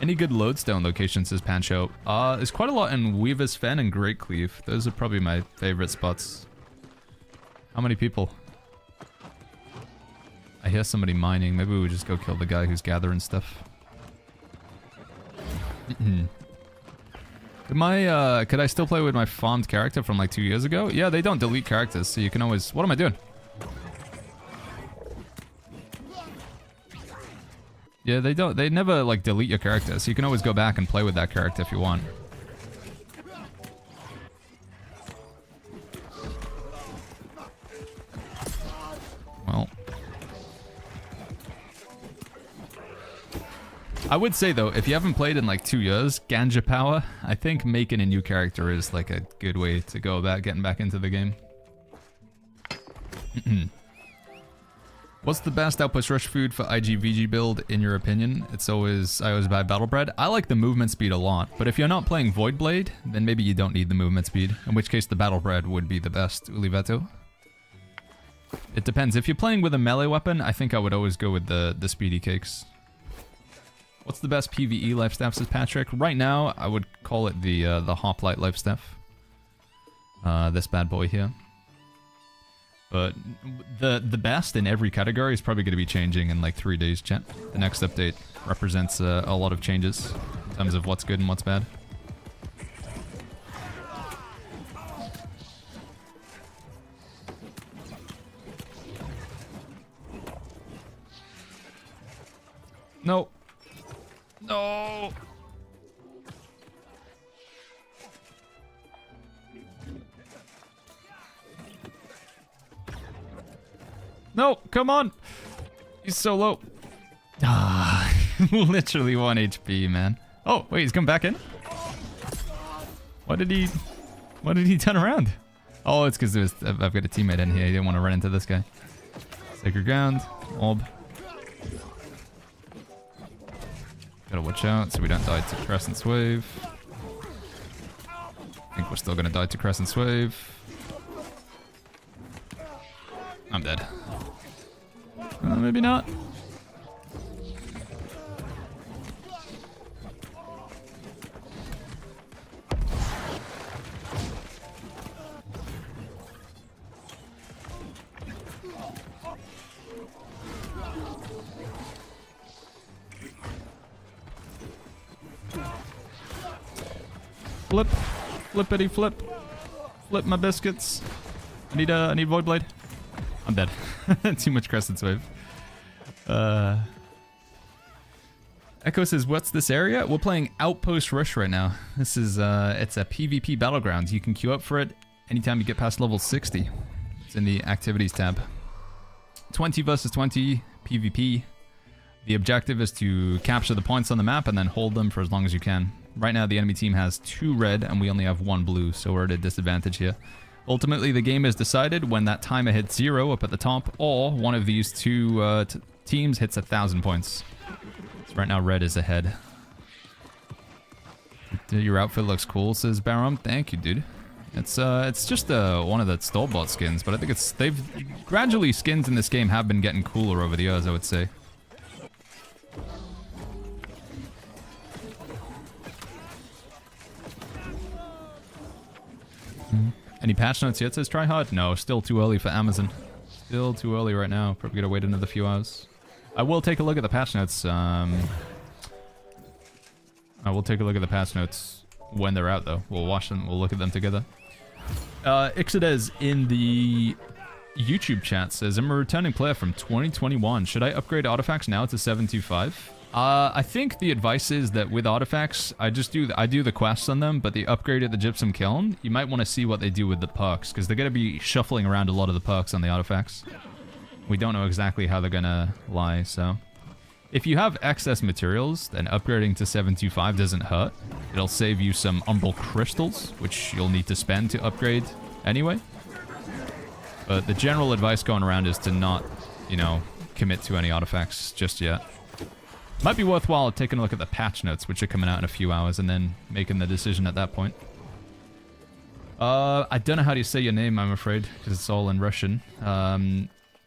Any good lodestone locations, says Pancho? There's quite a lot in Weaver's Fen and Great Cleave. Those are probably my favorite spots. How many people? I hear somebody mining. Maybe we just go kill the guy who's gathering stuff. Could I still play with my farmed character from like 2 years ago? Yeah, they don't delete characters, so you can always... What am I doing? Yeah, they never like delete your character, so you can always go back and play with that character if you want. Well... I would say though, if you haven't played in like 2 years, Ganja Power, I think making a new character is like a good way to go about getting back into the game. What's the best Outpost Rush food for IGVG build, in your opinion? I always buy Battle Bread. I like the movement speed a lot, but if you're not playing Void Blade, then maybe you don't need the movement speed, in which case the Battle Bread would be the best, Uliveto. It depends. If you're playing with a melee weapon, I think I would always go with the speedy cakes. What's the best PvE life staff, says Patrick? Right now, I would call it the Hoplite life staff. This bad boy here. But the best in every category is probably going to be changing in like 3 days, chat. The next update represents a lot of changes in terms of what's good and what's bad. No. No. No, come on. He's so low. Ah, literally 1 HP, man. Oh, wait, he's come back in? Why did he turn around? Oh, it's because I've got a teammate in here. He didn't want to run into this guy. Sacred ground. Orb. Gotta watch out so we don't die to Crescent's Wave. I think we're still gonna die to Crescent's Wave. I'm dead. Maybe not. Flip. Flippity flip. Flip my biscuits. I need Void Blade. I'm dead. Too much Crescent's Wave. Echo says, what's this area? We're playing Outpost Rush right now. This is, it's a PvP battleground. You can queue up for it anytime you get past level 60. It's in the activities tab. 20 versus 20 PvP. The objective is to capture the points on the map and then hold them for as long as you can. Right now, the enemy team has 2 red and we only have 1 blue, so we're at a disadvantage here. Ultimately, the game is decided when that timer hits 0 up at the top, or one of these two teams hits 1,000 points. So right now, red is ahead. Your outfit looks cool, says Baron. Thank you, dude. It's just one of the store-bought skins, but I think gradually skins in this game have been getting cooler over the years, I would say. Any patch notes yet, says Tryhard? No, still too early for Amazon. Still too early right now. Probably gotta wait another few hours. I will take a look at the patch notes. I will take a look at the patch notes when they're out, though. We'll watch them. We'll look at them together. Ixodez in the YouTube chat says, I'm a returning player from 2021. Should I upgrade artifacts now to 725? I think the advice is that with artifacts, I do the quests on them, but the upgrade at the Gypsum Kiln, you might want to see what they do with the perks, because they're going to be shuffling around a lot of the perks on the artifacts. We don't know exactly how they're going to lie, so... If you have excess materials, then upgrading to 725 doesn't hurt. It'll save you some Umbral Crystals, which you'll need to spend to upgrade anyway. But the general advice going around is to not, you know, commit to any artifacts just yet. Might be worthwhile taking a look at the patch notes, which are coming out in a few hours, and then making the decision at that point. I don't know how to say your name, I'm afraid, because it's all in Russian.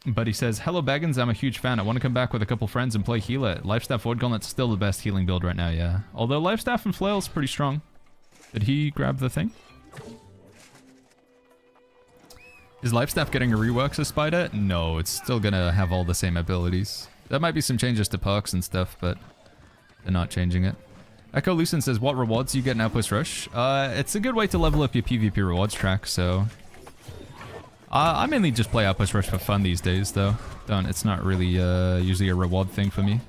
But he says, hello Baggins, I'm a huge fan. I want to come back with a couple friends and play healer. Lifestaff Void Gauntlet's still the best healing build right now, yeah. Although Lifestaff and Flail's pretty strong. Did he grab the thing? Is Lifestaff getting a rework as Spider? No, it's still gonna have all the same abilities. There might be some changes to perks and stuff, but they're not changing it. Echo Lucent says, what rewards do you get in Outpost Rush? It's a good way to level up your PvP rewards track, so... I mainly just play Outpost Rush for fun these days, though. It's not really usually a reward thing for me.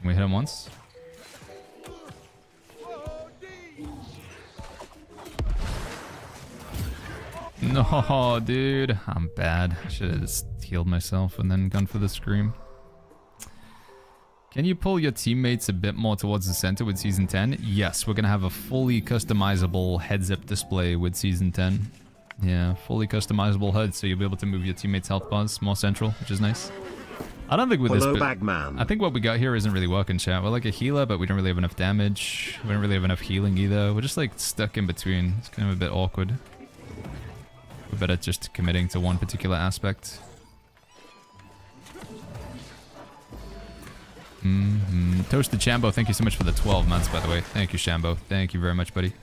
Can we hit him once? No, dude. I'm bad. I should have just healed myself and then gone for the scream. Can you pull your teammates a bit more towards the center with Season 10? Yes, we're going to have a fully customizable heads-up display with Season 10. Yeah, fully customizable HUD, so you'll be able to move your teammates' health bars more central, which is nice. I don't think with Hello, this... Bagman. I think what we got here isn't really working, chat. We're like a healer, but we don't really have enough damage. We don't really have enough healing either. We're just like stuck in between. It's kind of a bit awkward. We're better just committing to one particular aspect. Toasted Shambo, thank you so much for the 12 months, by the way. Thank you, Shambo. Thank you very much, buddy.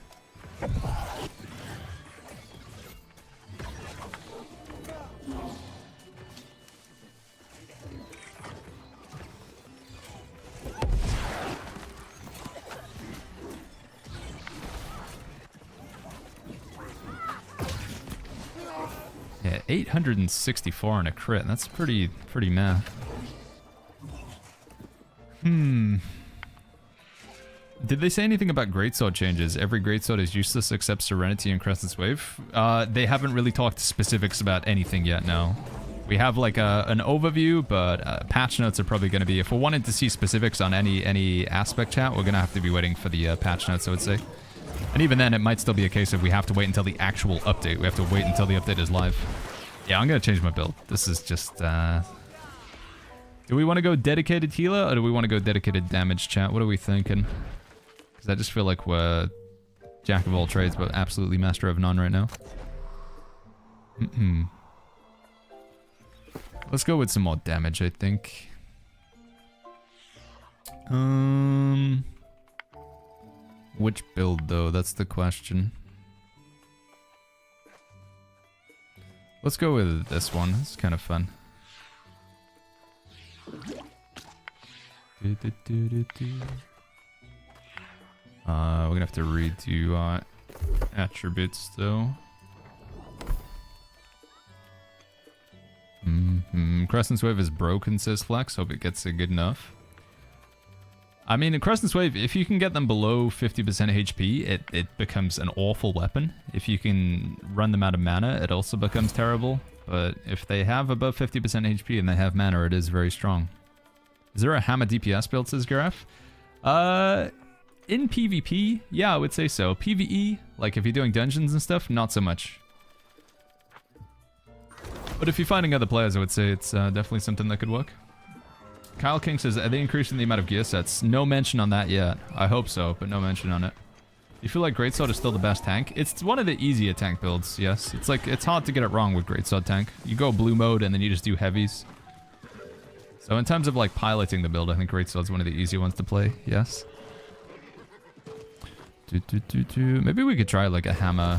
Yeah, 864 on a crit. That's pretty meh. Did they say anything about greatsword changes? Every greatsword is useless except Serenity and Crescent's Wave. They haven't really talked specifics about anything yet, no. We have like an overview, but patch notes are probably going to be... If we're wanting to see specifics on any aspect, chat, we're going to have to be waiting for the patch notes, I would say. And even then, it might still be a case of we have to wait until the actual update. We have to wait until the update is live. Yeah, I'm going to change my build. This is just... Do we want to go dedicated healer, or do we want to go dedicated damage, chat? What are we thinking? Because I just feel like we're jack of all trades, but absolutely master of none right now. Let's go with some more damage, I think. Which build, though? That's the question. Let's go with this one. It's kind of fun. We're gonna have to redo attributes, though. Crescent's Wave is broken, says Flex. Hope it gets it good enough. I mean, in Crescent's Wave, if you can get them below 50% HP, it becomes an awful weapon. If you can run them out of mana, it also becomes terrible. But if they have above 50% HP and they have mana, it is very strong. Is there a Hammer DPS build, says Gareth? In PvP, yeah, I would say so. PvE, like if you're doing dungeons and stuff, not so much. But if you're finding other players, I would say it's definitely something that could work. Kyle King says, are they increasing the amount of gear sets? No mention on that yet. I hope so, but no mention on it. You feel like Greatsword is still the best tank? It's one of the easier tank builds, yes. It's like, it's hard to get it wrong with Greatsword tank. You go blue mode and then you just do heavies. So in terms of like piloting the build, I think Greatsword's one of the easier ones to play, yes. Maybe we could try like a Hammer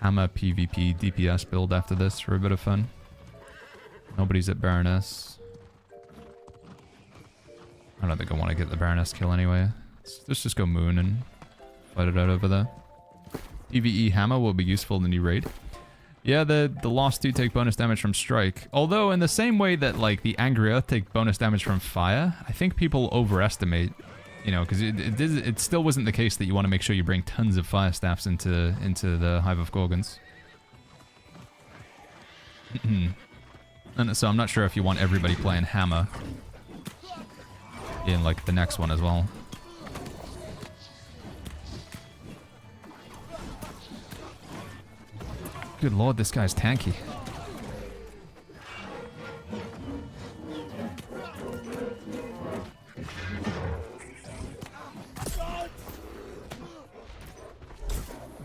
PvP DPS build after this for a bit of fun. Nobody's at Baroness. I don't think I want to get the Baroness kill anyway. Let's just go Moon and fight it out over there. PvE Hammer will be useful in the new raid. Yeah, the Lost 2 take bonus damage from Strike. Although in the same way that like the Angry Earth take bonus damage from Fire, I think people overestimate, you know, because it still wasn't the case that you want to make sure you bring tons of Fire Staffs into the Hive of Gorgons. And so I'm not sure if you want everybody playing Hammer in like the next one as well. Good lord, this guy's tanky.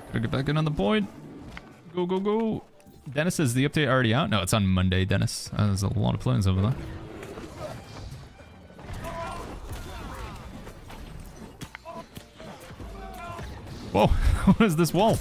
Gotta get back in on the point. Go, go, go. Dennis, is the update already out? No, it's on Monday, Dennis. There's a lot of planes over there. Whoa, what is this wall?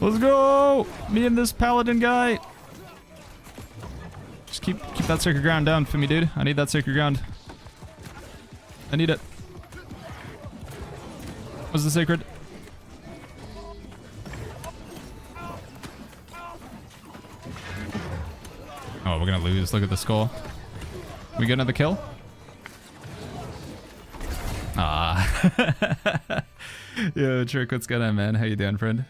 Let's go! Me and this paladin guy. Just keep that sacred ground down for me, dude. I need that sacred ground. I need it. What's the sacred? Oh, we're gonna lose. Look at the score. We get another kill? Ah. Yo, Trick, what's going on, man? How you doing, friend?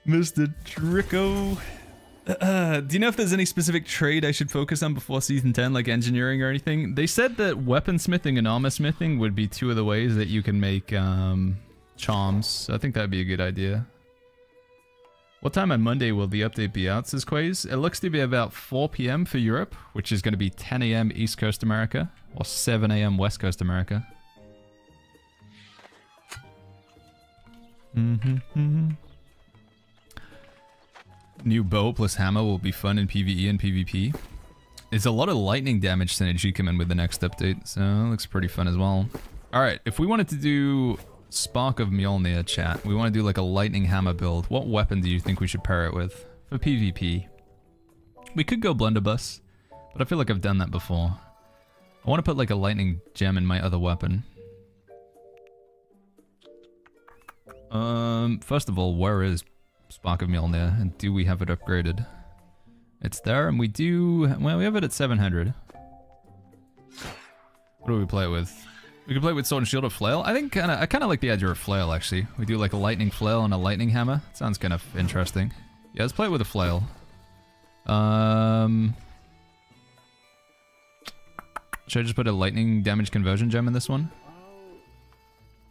Mr. Tricko. Do you know if there's any specific trade I should focus on before Season 10, like engineering or anything? They said that weaponsmithing and armor smithing would be two of the ways that you can make charms. So I think that'd be a good idea. What time on Monday will the update be out, says Quaze? It looks to be about 4 p.m. for Europe, which is going to be 10 a.m. East Coast America, or 7 a.m. West Coast America. New bow plus hammer will be fun in PvE and PvP. There's a lot of lightning damage synergy coming with the next update, so it looks pretty fun as well. Alright, if we wanted to do Spark of Mjolnir, chat, we want to do like a lightning hammer build. What weapon do you think we should pair it with for PvP? We could go blunderbuss, but I feel like I've done that before. I want to put like a lightning gem in my other weapon. First of all, where is Spark of Mjolnir, and do we have it upgraded? It's there, and we do... Well, we have it at 700. What do we play it with? We can play it with Sword and Shield or Flail. I kind of like the idea of Flail, actually. We do like a lightning flail and a lightning hammer. Sounds kind of interesting. Yeah, let's play it with a Flail. Should I just put a lightning damage conversion gem in this one?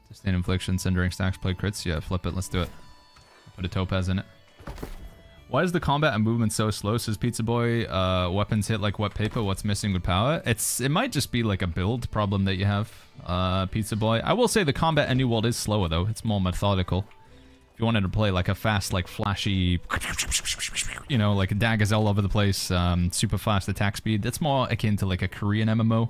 Sustain infliction, centering stacks, play crits. Yeah, flip it. Let's do it. Put a topaz in it. Why is the combat and movement so slow, says Pizza Boy? Weapons hit like wet paper. What's missing with power? It might just be like a build problem that you have, Pizza Boy. I will say the combat in New World is slower though. It's more methodical. If you wanted to play like a fast, like flashy, you know, like daggers all over the place, super fast attack speed, that's more akin to like a Korean MMO.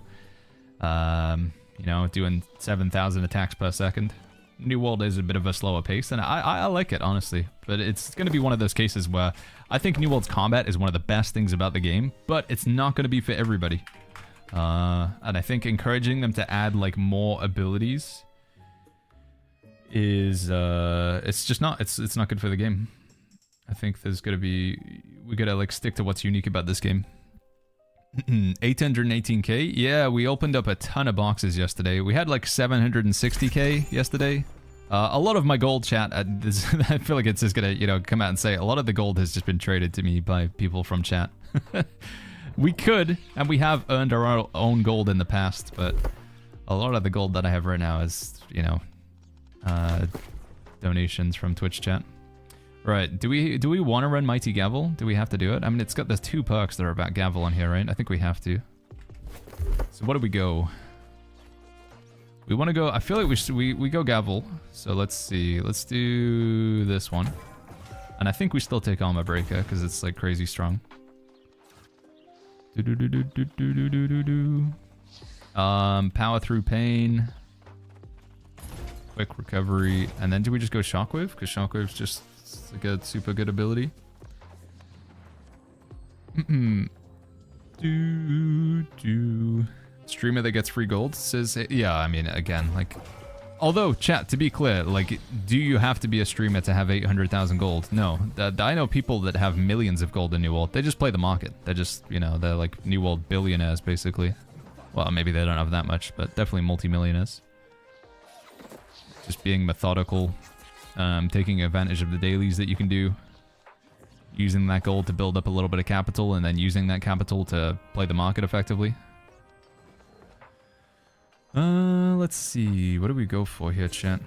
You know, doing 7,000 attacks per second. New World is a bit of a slower pace, and I like it, honestly. But it's going to be one of those cases where I think New World's combat is one of the best things about the game, but it's not going to be for everybody. And I think encouraging them to add, like, more abilities is, it's just not, it's not good for the game. I think there's going to be, we got to, like, stick to what's unique about this game. 818k? Yeah, we opened up a ton of boxes yesterday. We had like 760k yesterday. A lot of my gold, chat, I feel like it's just gonna, you know, come out and say a lot of the gold has just been traded to me by people from chat. We could, and we have earned our own gold in the past, but a lot of the gold that I have right now is, you know, donations from Twitch chat. Right, do we want to run Mighty Gavel? Do we have to do it? I mean, it's got those 2 perks that are about Gavel on here, right? I think we have to. So what do we go? We want to go... I feel like we go Gavel. So let's see. Let's do this one. And I think we still take Armor Breaker because it's like crazy strong. Power Through Pain. Quick Recovery. And then do we just go Shockwave? Because Shockwave's just... It's like a super good ability. Streamer that gets free gold says, yeah, I mean, again, like, although, chat, to be clear, like, do you have to be a streamer to have 800,000 gold? No. I know people that have millions of gold in New World. They just play the market. They're just, you know, they're like New World billionaires, basically. Well, maybe they don't have that much, but definitely multi-millionaires. Just being methodical. Taking advantage of the dailies that you can do, using that gold to build up a little bit of capital, and then using that capital to play the market effectively. Let's see. What do we go for here, chat?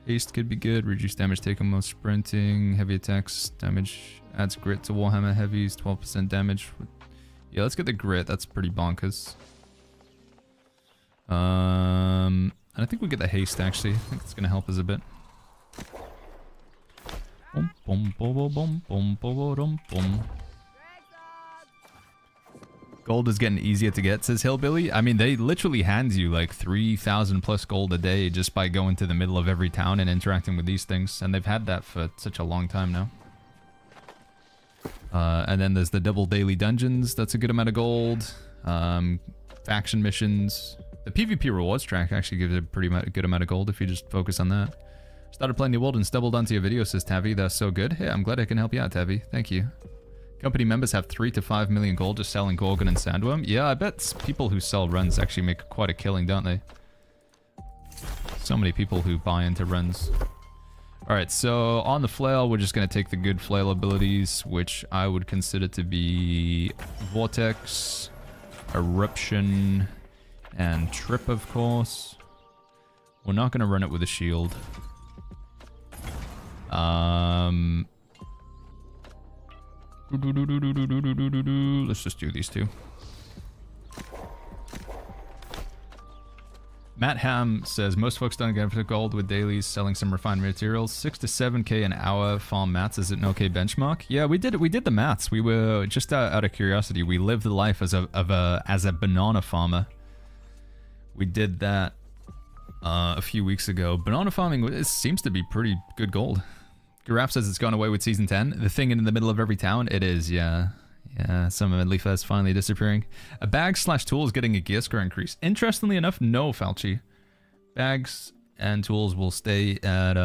Haste could be good. Reduce damage taken while sprinting. Heavy attacks. Damage adds grit to Warhammer heavies. 12% damage. Yeah, let's get the grit. That's pretty bonkers. And I think we get the haste, actually. I think it's going to help us a bit. Gold is getting easier to get, says Hillbilly. I mean, they literally hand you like 3,000 plus gold a day just by going to the middle of every town and interacting with these things. And they've had that for such a long time now. And then there's the double daily dungeons. That's a good amount of gold. Faction missions. The PvP rewards track actually gives a pretty good amount of gold if you just focus on that. Started playing New World and stumbled onto your video, says Tavi. That's so good. Hey, I'm glad I can help you out, Tavi. Thank you. Company members have 3 to 5 million gold just selling Gorgon and Sandworm. Yeah, I bet people who sell runs actually make quite a killing, don't they? So many people who buy into runs. Alright, so on the flail, we're just going to take the good flail abilities, which I would consider to be Vortex, Eruption, and Trip, of course. We're not going to run it with a shield. Let's just do these two. Matt Ham says most folks don't get for gold with dailies selling some refined materials. 6 to 7k an hour farm mats. Is it an okay benchmark? Yeah, we did the maths. We were just out of curiosity. We lived the life as a banana farmer. We did that a few weeks ago. Banana farming, it seems to be pretty good gold. Giraffe says it's gone away with Season 10. The thing in the middle of every town? It is, yeah. Yeah, some of Leafa is finally disappearing. A bag/tool is getting a gear score increase. Interestingly enough, no, Falchi. Bags and tools will stay at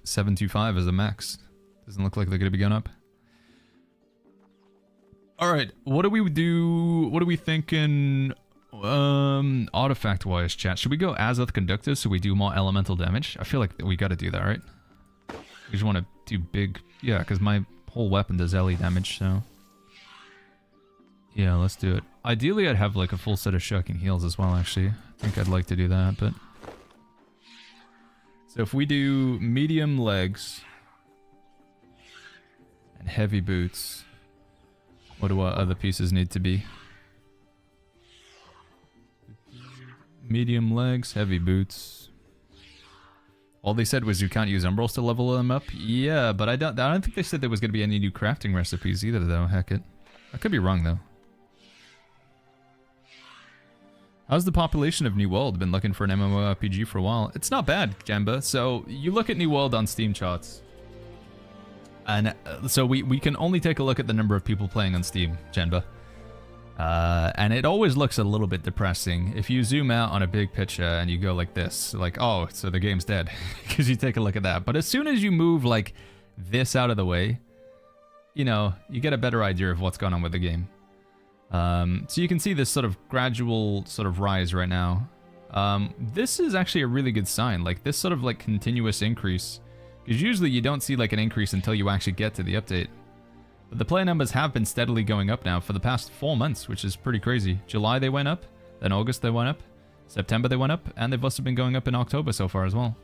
725 as a max. Doesn't look like they're going to be going up. Alright, what do we do? What are we thinking artifact-wise, chat? Should we go Azoth Conductor so we do more elemental damage? I feel like we got to do that, right? We just want to do big... Yeah, because my whole weapon does LE damage, so... Yeah, let's do it. Ideally, I'd have like a full set of shocking heals as well, actually. I think I'd like to do that, but... So if we do medium legs... and heavy boots... What do our other pieces need to be? Medium legs, heavy boots... All they said was you can't use Umbrals to level them up. Yeah, but I don't think they said there was going to be any new crafting recipes either, though. Heck it. I could be wrong, though. How's the population of New World been looking for an MMORPG for a while? It's not bad, Jemba. So, you look at New World on Steam charts. And so we can only take a look at the number of people playing on Steam, Jemba. And it always looks a little bit depressing. If you zoom out on a big picture and you go like this, like, oh, so the game's dead. Because you take a look at that. But as soon as you move like this out of the way, you know, you get a better idea of what's going on with the game. So you can see this sort of gradual sort of rise right now. This is actually a really good sign. Like this sort of like continuous increase. Because usually you don't see like an increase until you actually get to the update. But the player numbers have been steadily going up now for the past 4 months, which is pretty crazy. July they went up, then August they went up, September they went up, and they've also been going up in October so far as well.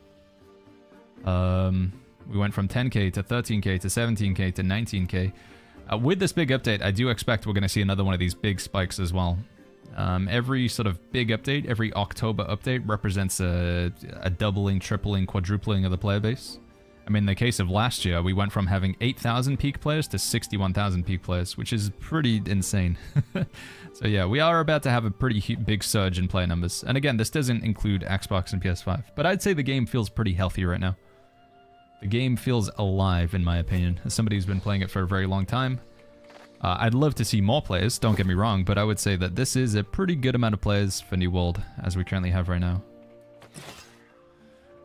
We went from 10k to 13k to 17k to 19k. With this big update, I do expect we're going to see another one of these big spikes as well. Every sort of big update, every October update represents a doubling, tripling, quadrupling of the player base. I mean, in the case of last year, we went from having 8,000 peak players to 61,000 peak players, which is pretty insane. So yeah, we are about to have a pretty big surge in player numbers. And again, this doesn't include Xbox and PS5, but I'd say the game feels pretty healthy right now. The game feels alive, in my opinion, as somebody who's been playing it for a very long time. I'd love to see more players, don't get me wrong, but I would say that this is a pretty good amount of players for New World, as we currently have right now.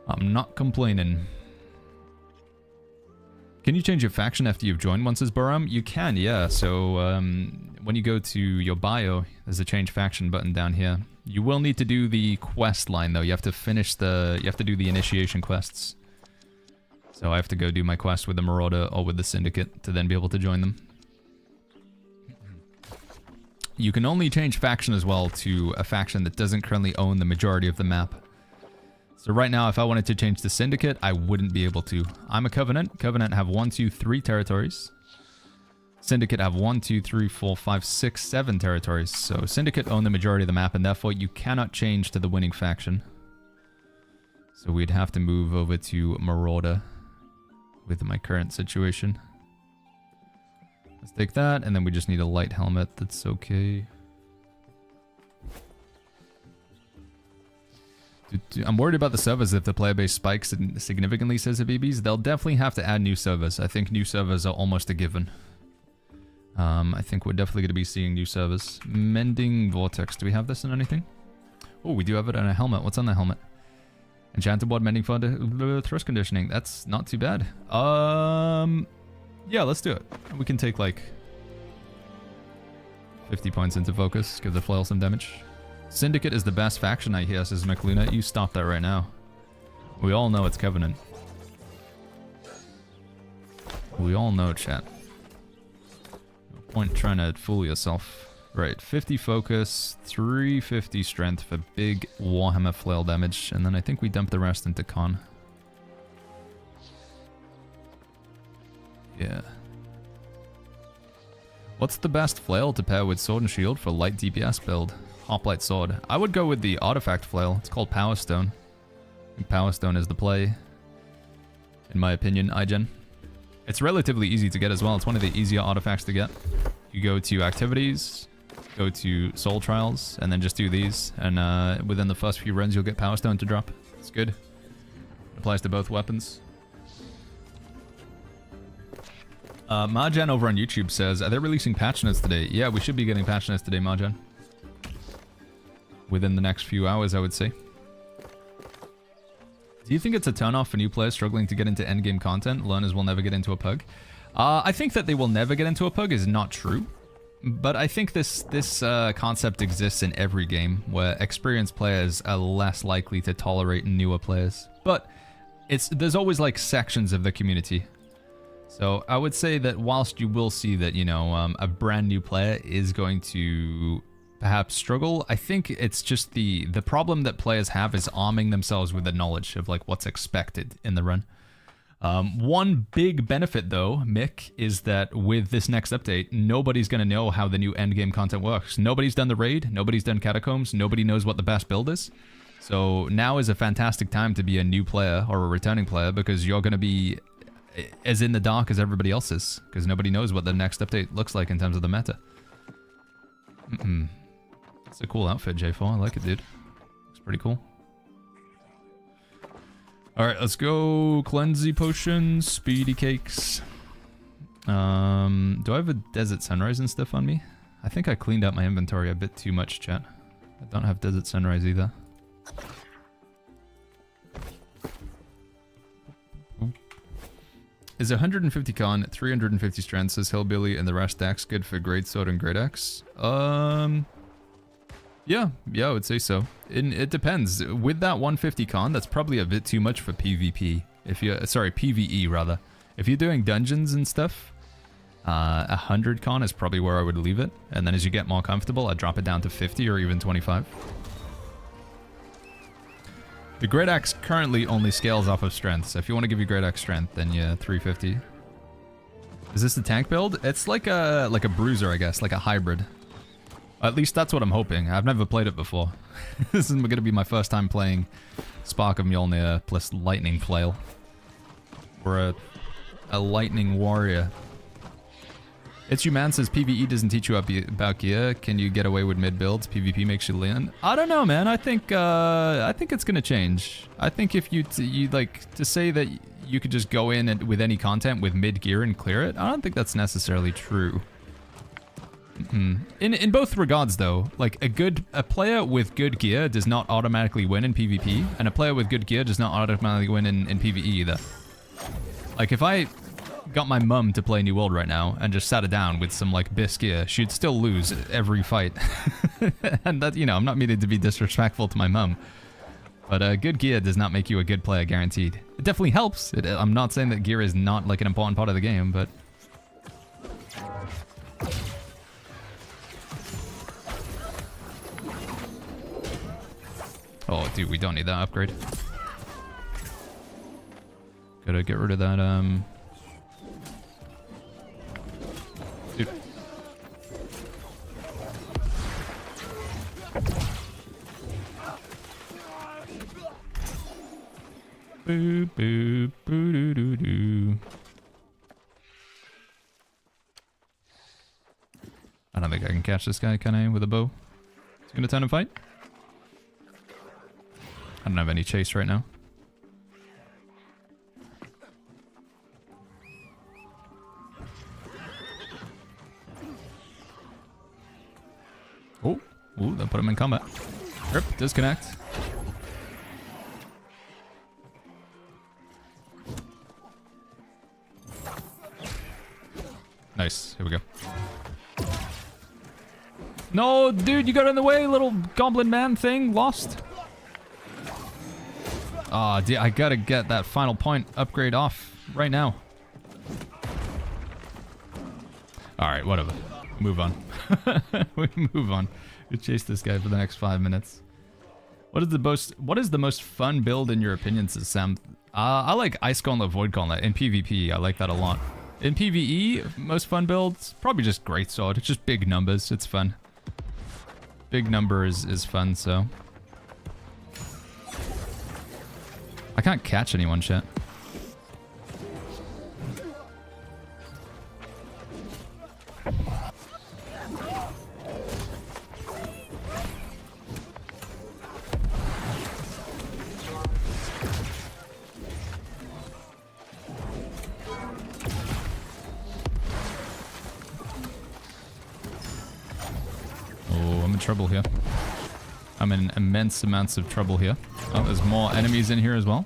I'm not complaining. Can you change your faction after you've joined one, says Baram? You can, yeah. So when you go to your bio, there's a change faction button down here. You will need to do the quest line though. You have to finish the, you have to do the initiation quests. So I have to go do my quest with the Marauder or with the Syndicate to then be able to join them. You can only change faction as well to a faction that doesn't currently own the majority of the map. So right now, if I wanted to change to Syndicate, I wouldn't be able to. I'm a Covenant. Covenant have 1, 2, 3 territories. Syndicate have 1, 2, 3, 4, 5, 6, 7 territories. So Syndicate own the majority of the map, and therefore you cannot change to the winning faction. So we'd have to move over to Marauder with my current situation. Let's take that, and then we just need a light helmet. That's okay. I'm worried about the servers if the player base spikes significantly, says Habibis. They'll definitely have to add new servers. I think new servers are almost a given. I think we're definitely going to be seeing new servers. Mending Vortex. Do we have this in anything? Oh, we do have it on a helmet. What's on the helmet? Enchanted Ward, Mending for Thrust Conditioning. That's not too bad. Yeah, let's do it. We can take like 50 points into focus. Give the flail some damage. Syndicate is the best faction, I hear, says McLuna. You stop that right now. We all know it's Covenant. We all know, chat. No point trying to fool yourself. Right, 50 focus, 350 strength for big Warhammer flail damage, and then I think we dump the rest into con. Yeah. What's the best flail to pair with sword and shield for light DPS build? Hoplite sword. I would go with the artifact flail. It's called Power Stone. I think Power Stone is the play, in my opinion, iGen. It's relatively easy to get as well. It's one of the easier artifacts to get. You go to activities, go to soul trials, and then just do these. And within the first few runs, you'll get Power Stone to drop. It's good. Applies to both weapons. Marjan over on YouTube says, are they releasing patch notes today? Yeah, we should be getting patch notes today, Marjan. Within the next few hours, I would say. Do you think it's a turnoff for new players struggling to get into endgame content? Learners will never get into a pug. I think that they will never get into a pug is not true. But I think this concept exists in every game, where experienced players are less likely to tolerate newer players. But there's always like sections of the community. So I would say that whilst you will see that, you know, a brand new player is going to perhaps struggle, I think it's just the problem that players have is arming themselves with the knowledge of like what's expected in the run. One big benefit though, Mick, is that with this next update, nobody's going to know how the new endgame content works. Nobody's done the raid, nobody's done catacombs, nobody knows what the best build is. So now is a fantastic time to be a new player or a returning player, because you're going to be as in the dark as everybody else is, because nobody knows what the next update looks like in terms of the meta. It's a cool outfit, J4. I like it, dude. Looks pretty cool. Alright, let's go. Cleansey potions, speedy cakes. Do I have a desert sunrise and stuff on me? I think I cleaned out my inventory a bit too much, chat. I don't have desert sunrise either. Is 150 con, 350 strength, says Hillbilly, and the rest axe good for great sword and great axe? Yeah, I would say so. It depends. With that 150 con, that's probably a bit too much for PvP. Sorry, PvE rather. If you're doing dungeons and stuff, 100 con is probably where I would leave it. And then as you get more comfortable, I'd drop it down to 50 or even 25. The Great Axe currently only scales off of strength, so if you want to give you Great Axe strength, then yeah, 350. Is this the tank build? It's like a bruiser, I guess, like a hybrid. At least that's what I'm hoping. I've never played it before. This is going to be my first time playing Spark of Mjolnir plus Lightning Flail. Or a Lightning Warrior. It's Human says PvE doesn't teach you about gear. Can you get away with mid builds? PvP makes you lean. I don't know, man. I think it's gonna change. I think if you like to say that you could just go in and with any content with mid gear and clear it, I don't think that's necessarily true. In both regards though, like a player with good gear does not automatically win in PvP, and a player with good gear does not automatically win in PvE either. Like if I got my mum to play New World right now and just sat her down with some like BIS gear, she'd still lose every fight. And that, you know, I'm not meaning to be disrespectful to my mum, but good gear does not make you a good player, guaranteed. It definitely helps. I'm not saying that gear is not like an important part of the game, but oh, dude, we don't need that upgrade. Gotta get rid of that, dude. Boo, boo, boo, doo, doo, doo. and catch this guy, can I, with a bow? Is he gonna turn and fight? I don't have any chase right now. Oh, ooh, that put him in combat. Rip, disconnect. Nice, here we go. No, dude, you got in the way, little goblin man thing. Lost. Oh, dude, I gotta get that final point upgrade off right now. Alright, whatever. Move on. We move on. We chase this guy for the next 5 minutes. What is the most fun build in your opinion, says Sam? I like Ice Gauntlet, Void Gauntlet. In PvP, I like that a lot. In PvE, most fun builds, probably just Greatsword. It's just big numbers. It's fun. Big number is fun, so. I can't catch anyone, chat. Trouble here. I'm in immense amounts of trouble here. Oh, there's more enemies in here as well.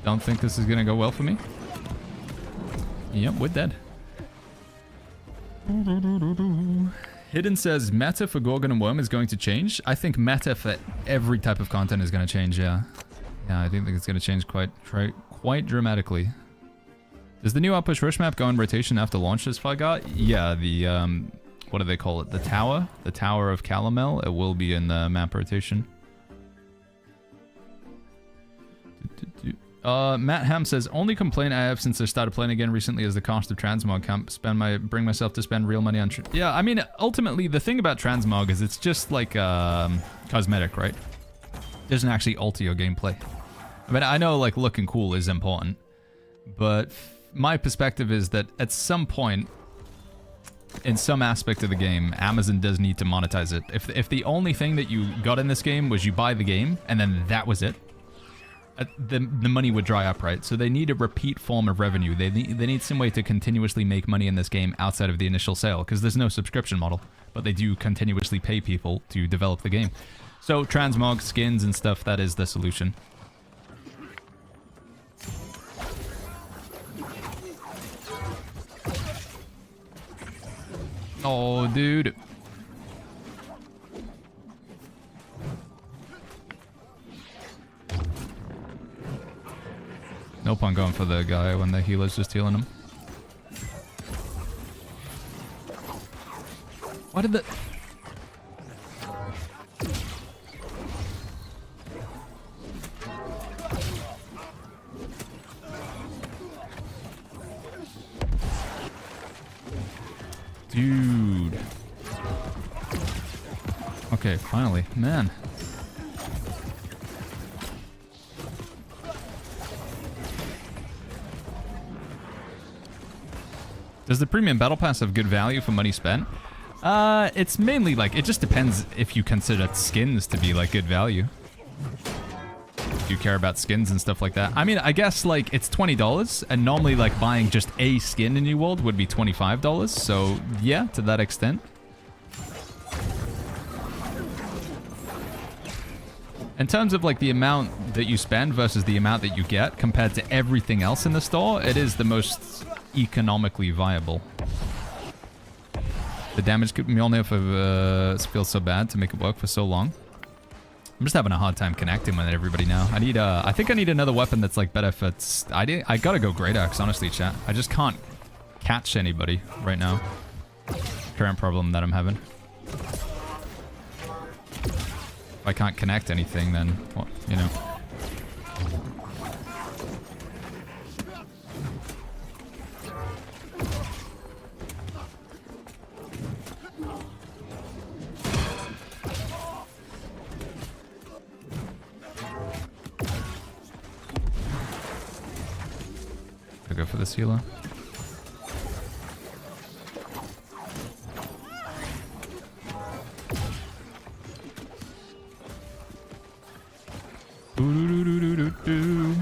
Don't think this is gonna go well for me. Yep, we're dead. Hidden says meta for Gorgon and Worm is going to change. I think meta for every type of content is going to change, yeah. Yeah, I think it's going to change quite dramatically. Does the new Outpost Rush map go in rotation after launch this Flygar? Yeah, the what do they call it? The tower? The Tower of Calamel. It will be in the map rotation. Matt Ham says, only complaint I have since I started playing again recently is the cost of transmog. Can't bring myself to spend real money on... Yeah, I mean, ultimately, the thing about transmog is it's just like cosmetic, right? It doesn't actually alter your gameplay. I mean, I know, like, looking cool is important, but my perspective is that at some point, in some aspect of the game, Amazon does need to monetize it. If the only thing that you got in this game was you buy the game, and then that was it, the money would dry up, right? So they need a repeat form of revenue. They need some way to continuously make money in this game outside of the initial sale, because there's no subscription model, but they do continuously pay people to develop the game. So transmog, skins, and stuff, that is the solution. Oh, dude. No point going for the guy when the healer's just healing him. Why did the... Dude. Okay, finally. Man. Does the premium battle pass have good value for money spent? It's mainly like, it just depends if you consider skins to be like good value. If you care about skins and stuff like that. I mean, I guess like it's $20 and normally like buying just a skin in New World would be $25. So yeah, to that extent. In terms of like the amount that you spend versus the amount that you get compared to everything else in the store, it is the most economically viable. The damage Mjolnir feels so bad to make it work for so long. I'm just having a hard time connecting with everybody now. I think I need another weapon that's like better for... I gotta go Great Axe, honestly, chat. I just can't catch anybody right now. Current problem that I'm having. If I can't connect anything, then, well, you know. I'll go for this healer. Ooh-doo-doo-doo-doo-doo.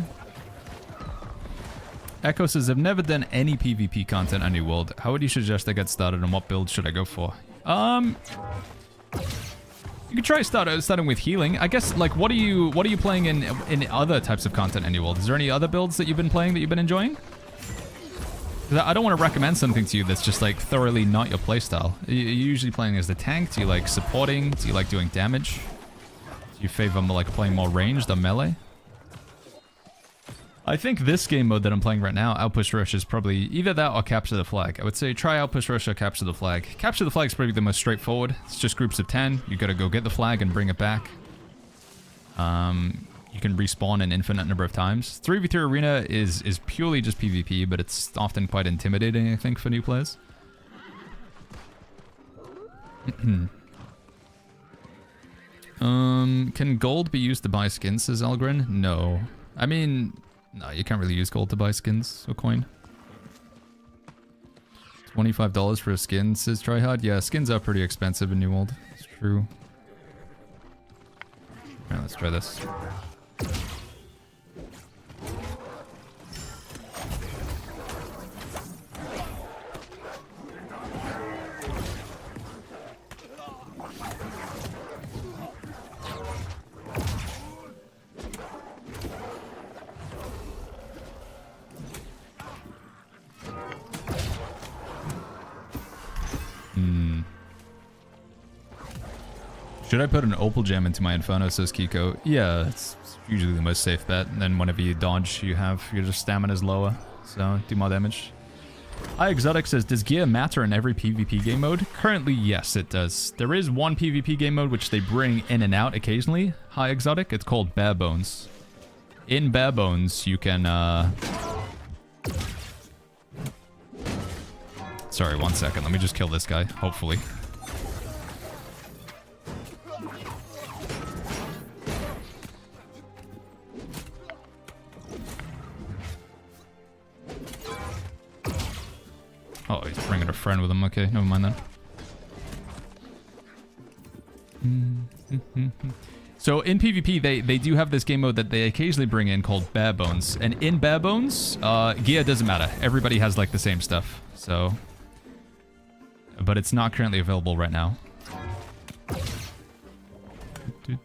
Echo says, I've never done any PvP content on New World. How would you suggest I get started and what build should I go for? You could try starting with healing. I guess, like, what are you playing in other types of content in New World? Is there any other builds that you've been playing that you've been enjoying? 'Cause I don't want to recommend something to you that's just, like, thoroughly not your playstyle. Are you usually playing as the tank? Do you like supporting? Do you like doing damage? Do you favor, like, playing more ranged or melee? I think this game mode that I'm playing right now, Outpost Rush, is probably either that or Capture the Flag. I would say try Outpost Rush or Capture the Flag. Capture the Flag is probably the most straightforward. It's just groups of 10. You gotta go get the flag and bring it back. You can respawn an infinite number of times. 3v3 Arena is purely just PvP, but it's often quite intimidating, I think, for new players. Can gold be used to buy skins, says Algren? No. I mean... No, you can't really use gold to buy skins or coin. $25 for a skin, says Tryhard. Yeah, skins are pretty expensive in New World. It's true. Alright, let's try this. Should I put an Opal Gem into my Inferno, says Kiko? Yeah, it's usually the most safe bet. And then whenever you dodge, your just stamina's lower. So, do more damage. Exotic says, does gear matter in every PvP game mode? Currently, yes, it does. There is one PvP game mode which they bring in and out occasionally. Exotic, it's called Bare Bones. In Bare Bones, you can, Sorry, 1 second. Let me just kill this guy, hopefully. Oh, he's bringing a friend with him. Okay, never mind then. So in PvP, they do have this game mode that they occasionally bring in called Bare Bones. And in Bare Bones, gear doesn't matter. Everybody has like the same stuff. So, but it's not currently available right now. Try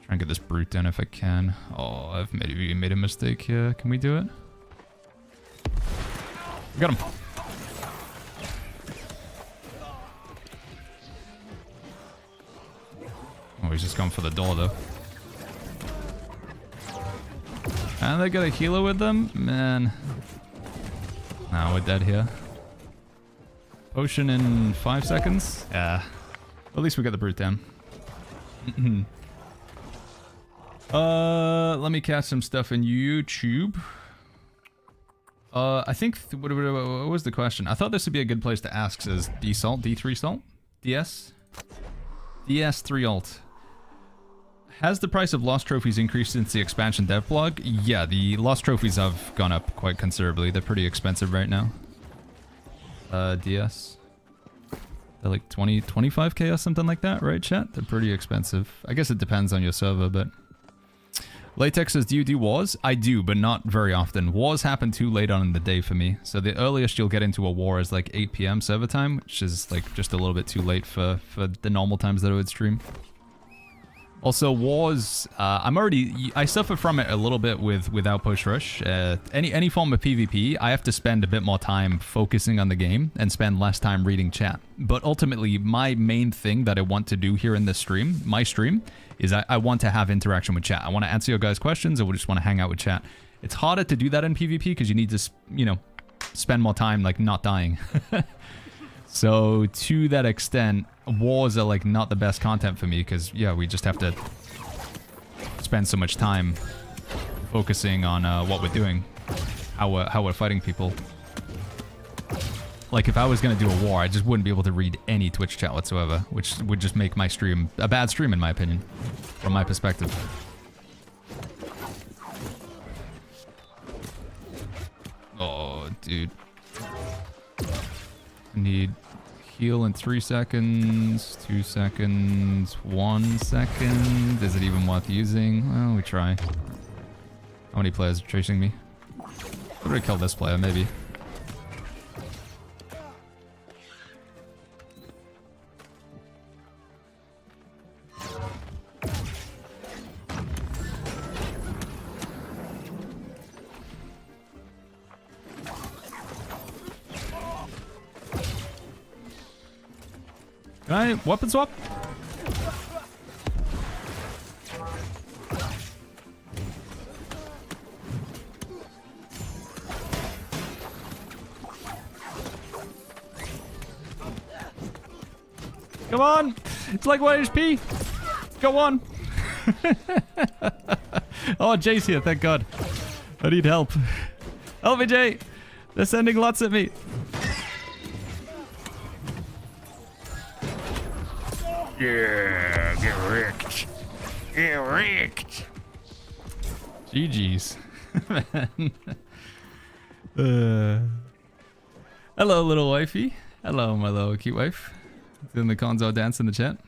and get this brute down if I can. Oh, I've maybe made a mistake here. Can we do it? We got him. Oh, he's just going for the door, though. And they got a healer with them? Man. Nah, we're dead here. Potion in 5 seconds? Yeah. At least we got the brute down. Let me cast some stuff in YouTube. I think, what was the question? I thought this would be a good place to ask, says D-Salt, D3 Salt? DS? DS3 Alt. Has the price of Lost Trophies increased since the expansion dev blog? Yeah, the Lost Trophies have gone up quite considerably. They're pretty expensive right now. DS. They're like 25k or something like that, right, chat? They're pretty expensive. I guess it depends on your server, but... Latex says, do you do wars? I do, but not very often. Wars happen too late on in the day for me. So the earliest you'll get into a war is like 8 PM server time, which is like just a little bit too late for the normal times that I would stream. Also, wars, I suffer from it a little bit with Outpost Rush. Any form of PvP, I have to spend a bit more time focusing on the game and spend less time reading chat. But ultimately, my main thing that I want to do here in this stream, my stream, is I want to have interaction with chat. I want to answer your guys' questions, I would just want to hang out with chat. It's harder to do that in PvP because you need to, you know, spend more time, like, not dying. So, to that extent, wars are, like, not the best content for me because, yeah, we just have to spend so much time focusing on what we're doing, how we're fighting people. Like, if I was going to do a war, I just wouldn't be able to read any Twitch chat whatsoever, which would just make my stream a bad stream, in my opinion, from my perspective. Oh, dude. I need Heal in 3 seconds, 2 seconds, 1 second. Is it even worth using? Well, we try. How many players are chasing me? I'm gonna kill this player, maybe. Can I weapon swap? Come on! It's like 1 HP! Go on! Oh, Jay's here, thank God. I need help. Help me, Jay! They're sending lots at me. Yeah, get wrecked. Get wrecked. GG's. Man. Hello, little wifey. Hello, my little cute wife. Doing the Konzo dance in the chat.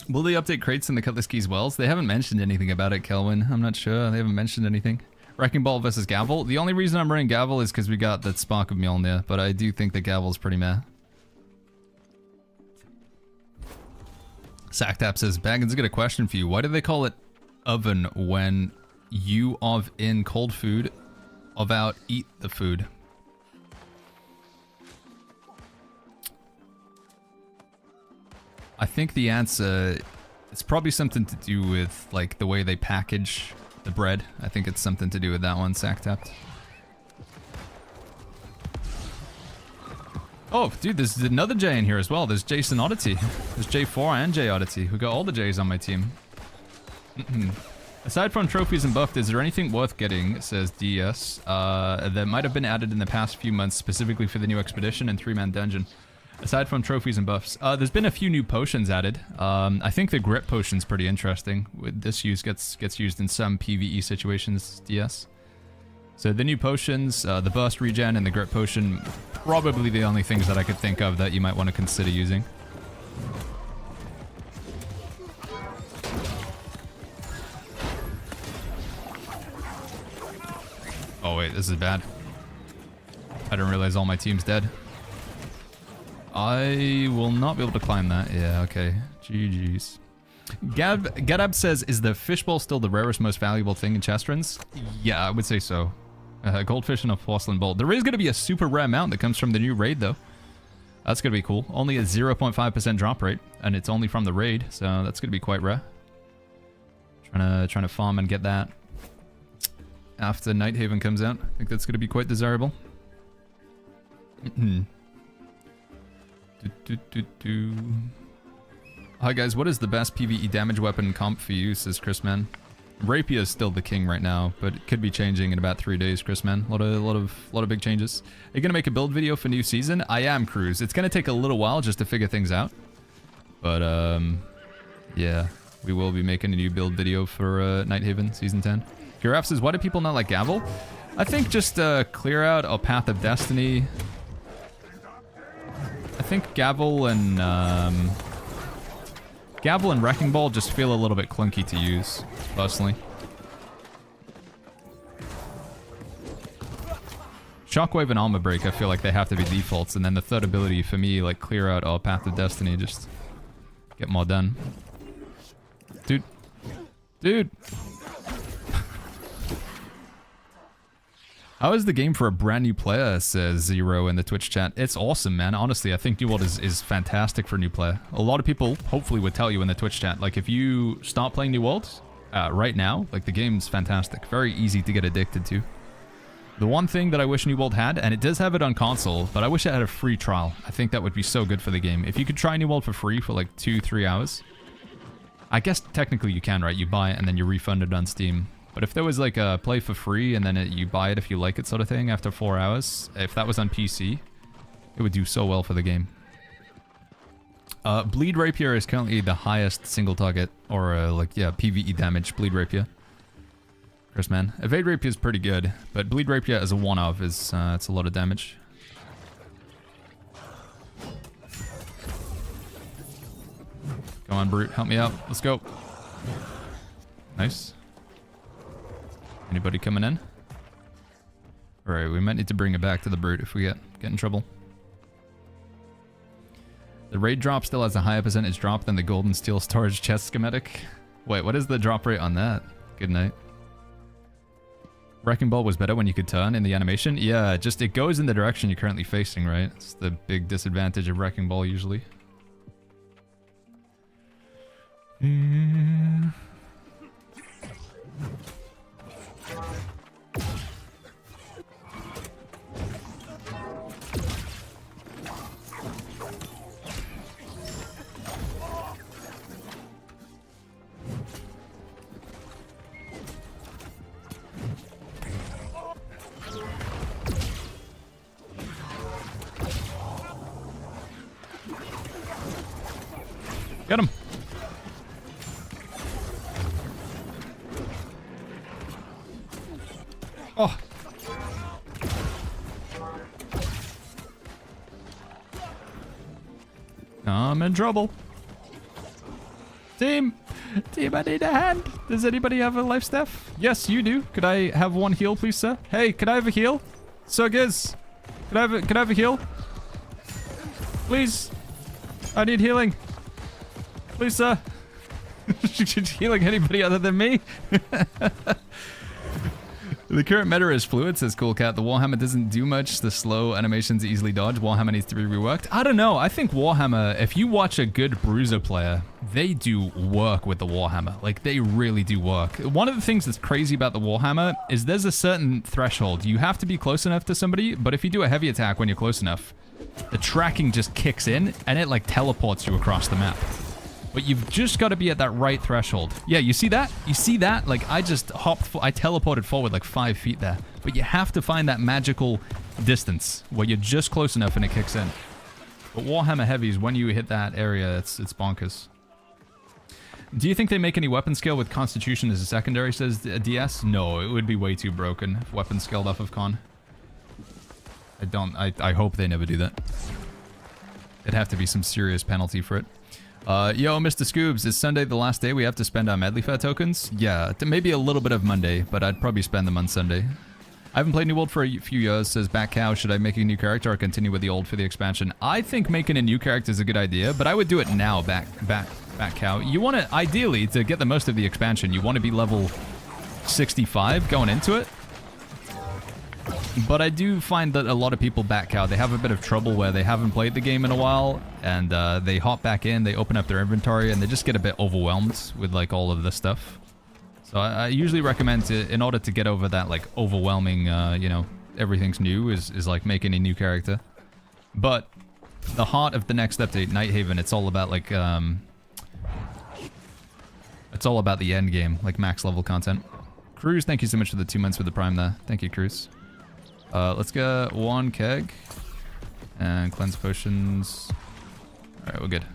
Will they update crates in the Cutlass Keys Wells? They haven't mentioned anything about it, Kelvin. I'm not sure. They haven't mentioned anything. Wrecking Ball versus Gavel. The only reason I'm running Gavel is because we got that Spark of Mjolnir, but I do think that Gavel's pretty meh. Sacktap says, Baggins, got a question for you. Why do they call it oven when you of in cold food, of out eat the food? I think the answer, it's probably something to do with like the way they package the bread. I think it's something to do with that one, Sacktap. Oh, dude, there's another J in here as well. There's Jason Oddity. There's J4 and J Oddity. We got all the J's on my team. Aside from trophies and buffed, is there anything worth getting, says DS, that might have been added in the past few months specifically for the new expedition and 3-man dungeon? Aside from trophies and buffs. There's been a few new potions added. I think the grip potion's pretty interesting. This use gets used in some PvE situations, DS. So the new potions, the burst regen and the grip potion, probably the only things that I could think of that you might want to consider using. Oh wait, this is bad. I didn't realize all my team's dead. I will not be able to climb that. Yeah, okay. GG's. Gadab says, is the fishbowl still the rarest, most valuable thing in Chestrins? Yeah, I would say so. Goldfish and a porcelain bowl. There is going to be a super rare mount that comes from the new raid, though. That's going to be cool. Only a 0.5% drop rate, and it's only from the raid, so that's going to be quite rare. Trying to farm and get that after Nighthaven comes out. I think that's going to be quite desirable. Hi guys, what is the best PvE damage weapon comp for you, says Chrisman. Rapier is still the king right now, but it could be changing in about 3 days, Chrisman. A lot of big changes. Are you gonna make a build video for new season? I am, Cruz. It's gonna take a little while just to figure things out. But yeah, we will be making a new build video for Nighthaven Season 10. Giraffe says, why do people not like Gavel? I think just clear out a Path of Destiny. I think Gavel and Wrecking Ball just feel a little bit clunky to use, personally. Shockwave and Armor Break, I feel like they have to be defaults, and then the third ability for me, like Clear Out or Path of Destiny, just get more done. Dude. How is the game for a brand new player, says Zero in the Twitch chat. It's awesome, man. Honestly, I think New World is fantastic for a new player. A lot of people hopefully would tell you in the Twitch chat, like if you start playing New World right now, like the game's fantastic. Very easy to get addicted to. The one thing that I wish New World had, and it does have it on console, but I wish it had a free trial. I think that would be so good for the game. If you could try New World for free for like 2-3 hours. I guess technically you can, right? You buy it and then you refund it on Steam. But if there was like a play for free and then you buy it if you like it sort of thing after 4 hours, if that was on PC, it would do so well for the game. Bleed Rapier is currently the highest single target, or PvE damage, Bleed Rapier. Chris, man. Evade Rapier is pretty good, but Bleed Rapier as a one-off is, it's a lot of damage. Come on, Brute, help me out. Let's go. Nice. Anybody coming in? Alright, we might need to bring it back to the Brute if we get in trouble. The raid drop still has a higher percentage drop than the golden steel storage chest schematic. Wait, what is the drop rate on that? Good night. Wrecking Ball was better when you could turn in the animation. Yeah, just it goes in the direction you're currently facing, right? It's the big disadvantage of Wrecking Ball usually. Get him. Oh. I'm in trouble. Team, I need a hand. Does anybody have a life staff? Yes, you do. Could I have one heal, please, sir? Hey, could I have a heal? Sir Giz, could I have a heal? Please. I need healing. Please, sir. Healing anybody other than me? The current meta is fluid, says Cool Cat. The Warhammer doesn't do much. The slow animations easily dodge. Warhammer needs to be reworked. I don't know. I think Warhammer, if you watch a good Bruiser player, they do work with the Warhammer. Like, they really do work. One of the things that's crazy about the Warhammer is there's a certain threshold. You have to be close enough to somebody, but if you do a heavy attack when you're close enough, the tracking just kicks in, and it, like, teleports you across the map. But you've just got to be at that right threshold. Yeah, you see that? You see that? Like, I just I teleported forward like 5 feet there. But you have to find that magical distance where you're just close enough and it kicks in. But Warhammer Heavies, when you hit that area, it's bonkers. Do you think they make any weapon skill with Constitution as a secondary, says DS? No, it would be way too broken if weapon scaled off of Con. I hope they never do that. It'd have to be some serious penalty for it. Yo, Mr. Scoobs, is Sunday the last day we have to spend our Medley Fair tokens? Yeah, maybe a little bit of Monday, but I'd probably spend them on Sunday. I haven't played New World for a few years, says Bat Cow. Should I make a new character or continue with the old for the expansion? I think making a new character is a good idea, but I would do it now, Bat Cow. You want to, ideally, to get the most of the expansion, you want to be level 65 going into it. But I do find that a lot of people back out. They have a bit of trouble where they haven't played the game in a while, and they hop back in, they open up their inventory, and they just get a bit overwhelmed with like all of this stuff. So I usually recommend in order to get over that like overwhelming, you know, everything's new, is like making a new character. But the heart of the next update, Nighthaven, it's all about like, it's all about the end game, like max level content. Cruz, thank you so much for the 2 months with the Prime there. Thank you, Cruz. Let's get one keg and cleanse potions. Alright, we're good.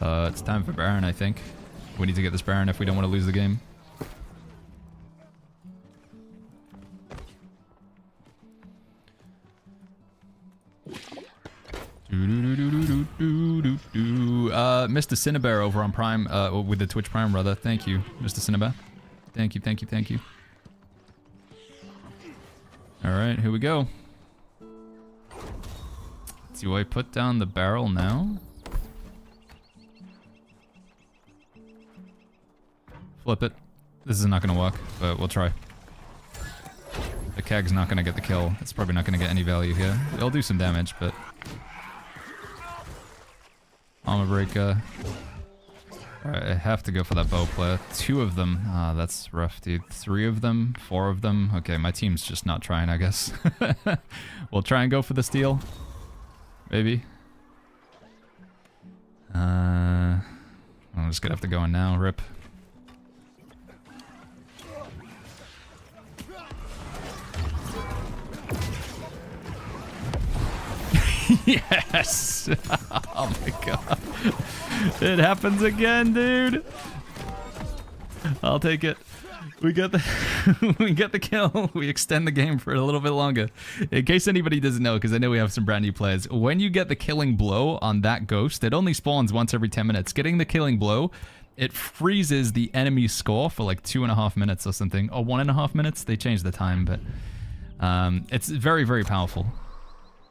It's time for Baron, I think. We need to get this Baron if we don't want to lose the game. Mr. Cinnabar over on Prime, with the Twitch Prime, rather. Thank you, Mr. Cinnabar. Thank you, thank you, thank you. Alright, here we go. Do I put down the barrel now? Flip it. This is not going to work, but we'll try. The keg's not going to get the kill. It's probably not going to get any value here. It'll do some damage, but... Armor breaker. Alright, I have to go for that bow player. 2 of them. Ah, that's rough, dude. 3 of them? 4 of them? Okay, my team's just not trying, I guess. We'll try and go for the steal. Maybe. I'm just gonna have to go in now. Rip. Yes! Oh my god. It happens again, dude. I'll take it. We get the we get the kill. We extend the game for a little bit longer. In case anybody doesn't know, because I know we have some brand new players. When you get the killing blow on that ghost, it only spawns once every 10 minutes. Getting the killing blow, it freezes the enemy score for like 2.5 minutes or something, or 1.5 minutes. They changed the time, but it's very, very powerful.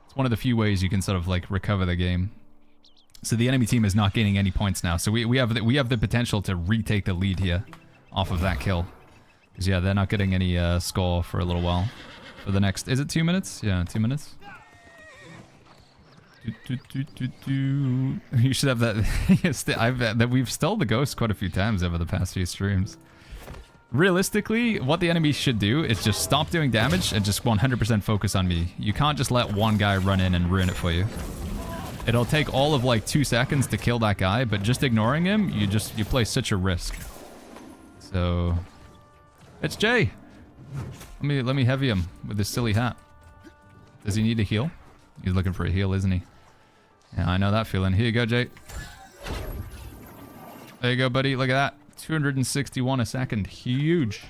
It's one of the few ways you can sort of like recover the game. So the enemy team is not gaining any points now. So we have the potential to retake the lead here off of that kill. Because, yeah, they're not getting any score for a little while. For the next... Is it 2 minutes? Yeah, 2 minutes. You should have that... We've stole the ghost quite a few times over the past few streams. Realistically, what the enemy should do is just stop doing damage and just 100% focus on me. You can't just let one guy run in and ruin it for you. It'll take all of like 2 seconds to kill that guy, but just ignoring him, you play such a risk. So... It's Jay. Let me heavy him with this silly hat. Does he need a heal? He's looking for a heal, isn't he? Yeah, I know that feeling. Here you go, Jay. There you go, buddy. Look at that. 261 a second. Huge.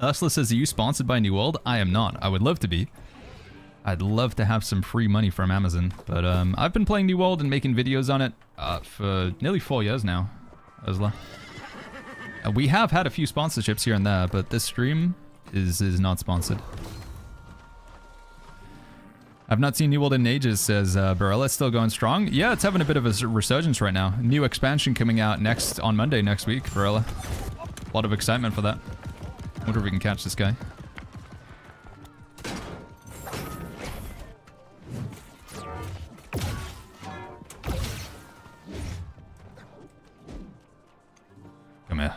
Ursula says, are you sponsored by New World? I am not. I would love to be. I'd love to have some free money from Amazon. But I've been playing New World and making videos on it for nearly 4 years now, Ursula. We have had a few sponsorships here and there, but this stream is not sponsored. I've not seen New World in ages, says Barella. It's still going strong. Yeah, it's having a bit of a resurgence right now. New expansion coming out on Monday next week, Barella. A lot of excitement for that. Wonder if we can catch this guy. Come here.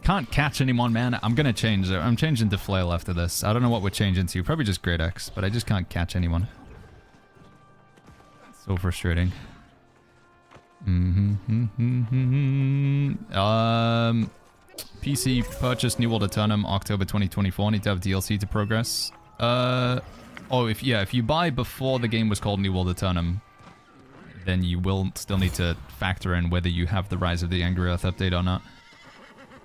Can't catch anyone, man. I'm gonna change it. I'm changing to flail after this. I don't know what we're changing to. Probably just Great Axe, but I just can't catch anyone. So frustrating. PC purchase New World Eternum October 2024. Need to have DLC to progress. If you buy before the game was called New World Eternum, then you will still need to factor in whether you have the Rise of the Angry Earth update or not.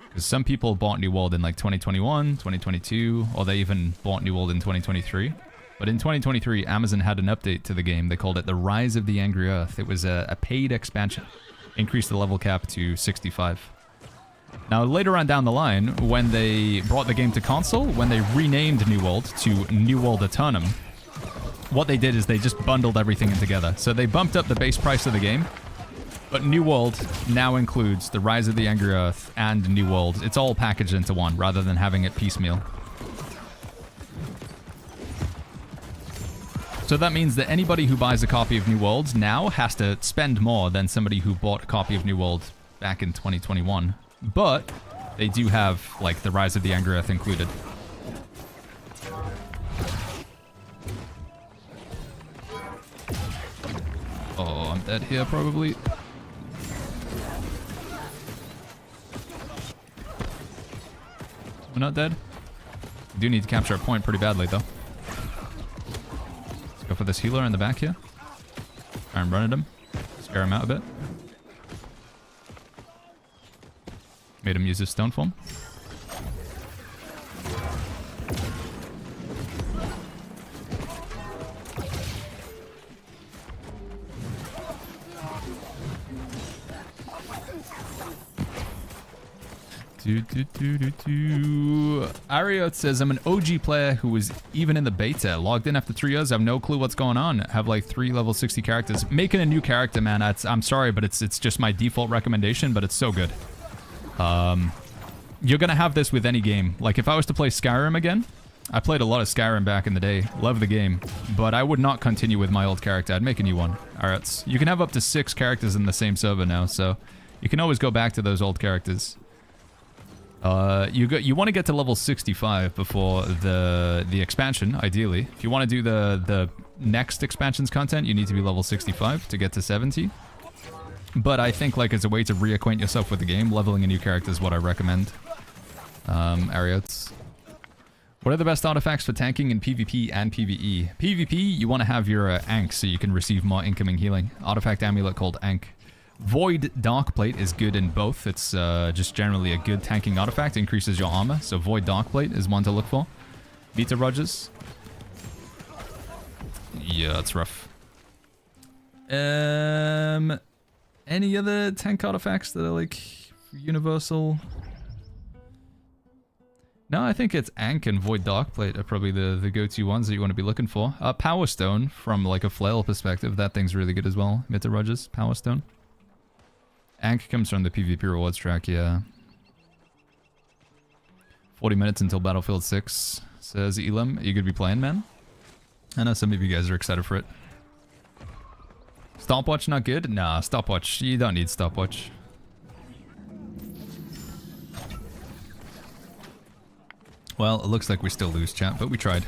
Because some people bought New World in like 2021, 2022, or they even bought New World in 2023. But in 2023, Amazon had an update to the game. They called it the Rise of the Angry Earth. It was a paid expansion. Increased the level cap to 65. Now, later on down the line, when they brought the game to console, when they renamed New World to New World Eternum, what they did is they just bundled everything in together. So they bumped up the base price of the game. But New World now includes the Rise of the Angry Earth and New World. It's all packaged into one, rather than having it piecemeal. So that means that anybody who buys a copy of New World now has to spend more than somebody who bought a copy of New World back in 2021. But they do have, like, the Rise of the Angry Earth included. Oh, I'm dead here, probably. We're not dead. We do need to capture a point pretty badly, though. Let's go for this healer in the back here. Try and run at him. Scare him out a bit. Made him use his stone form. Ariot says, I'm an OG player who was even in the beta. Logged in after 3 years. I have no clue what's going on. Have like 3 level 60 characters. Making a new character, man. I'm sorry, but it's just my default recommendation, but it's so good. You're gonna have this with any game. Like if I was to play Skyrim again, I played a lot of Skyrim back in the day. Love the game. But I would not continue with my old character. I'd make a new one. Alright, you can have up to 6 characters in the same server now, so you can always go back to those old characters. You want to get to level 65 before the expansion, ideally. If you want to do the next expansion's content, you need to be level 65 to get to 70. But I think, like, as a way to reacquaint yourself with the game, leveling a new character is what I recommend. Ariots. What are the best artifacts for tanking in PvP and PvE? PvP, you want to have your Ankh so you can receive more incoming healing. Artifact amulet called Ankh. Void Darkplate is good in both. It's just generally a good tanking artifact. Increases your armor. So Void Darkplate is one to look for. Vita Rogers. Yeah, that's rough. Any other tank artifacts that are like universal? No, I think it's Ankh and Void Darkplate are probably the go-to ones that you want to be looking for. Power Stone, from like a flail perspective, that thing's really good as well. Vita Rogers, Power Stone. Ankh comes from the PvP rewards track, yeah. 40 minutes until Battlefield 6, says Elam. Are you gonna be playing, man? I know some of you guys are excited for it. Stopwatch not good? Nah, stopwatch. You don't need stopwatch. Well, it looks like we still lose, chat, but we tried.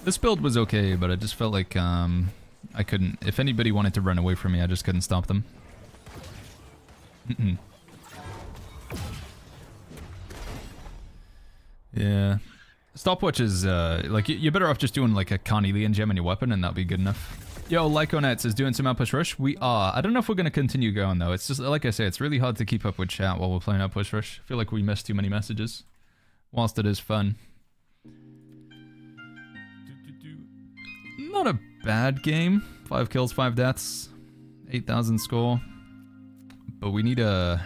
This build was okay, but I just felt like I couldn't... If anybody wanted to run away from me, I just couldn't stop them. Yeah. Stopwatch is, like, you're better off just doing, like, a Carnelian gem in your weapon, and that'll be good enough. Yo, Lyconets is doing some Outpost Rush. We are. I don't know if we're going to continue going, though. It's just, like I say, it's really hard to keep up with chat while we're playing Outpost Rush. I feel like we miss too many messages. Whilst it is fun. Not a bad game. 5 kills, 5 deaths. 8,000 score. But we need a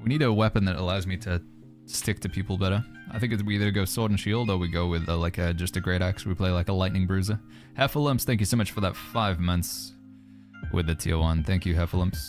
weapon that allows me to stick to people better. I think we either go sword and shield or we go with just a great axe. We play like a lightning bruiser. Heffalumps, thank you so much for that 5 months with the tier 1. Thank you, Heffalumps.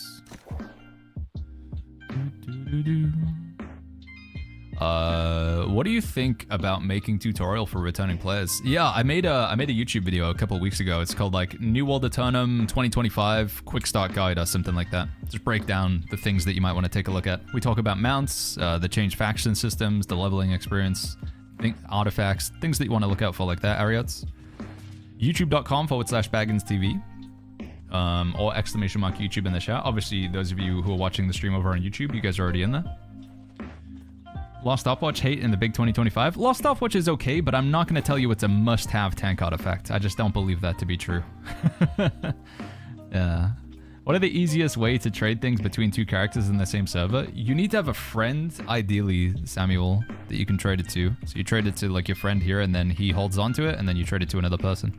What do you think about making tutorial for returning players? Yeah, I made a YouTube video a couple of weeks ago. It's called like New World Eternum 2025 Quick Start Guide or something like that. Just break down the things that you might want to take a look at. We talk about mounts, the changed faction systems, the leveling experience, artifacts, things that you want to look out for like that, Ariots. YouTube.com/BagginsTV. Or !YouTube in the chat. Obviously, those of you who are watching the stream over on YouTube, you guys are already in there. Lost Stopwatch hate in the big 2025. Lost Stopwatch is okay, but I'm not going to tell you it's a must-have tank artifact. I just don't believe that to be true. Yeah. What are the easiest way to trade things between 2 characters in the same server? You need to have a friend, ideally, Samuel, that you can trade it to. So you trade it to like your friend here, and then he holds on to it, and then you trade it to another person.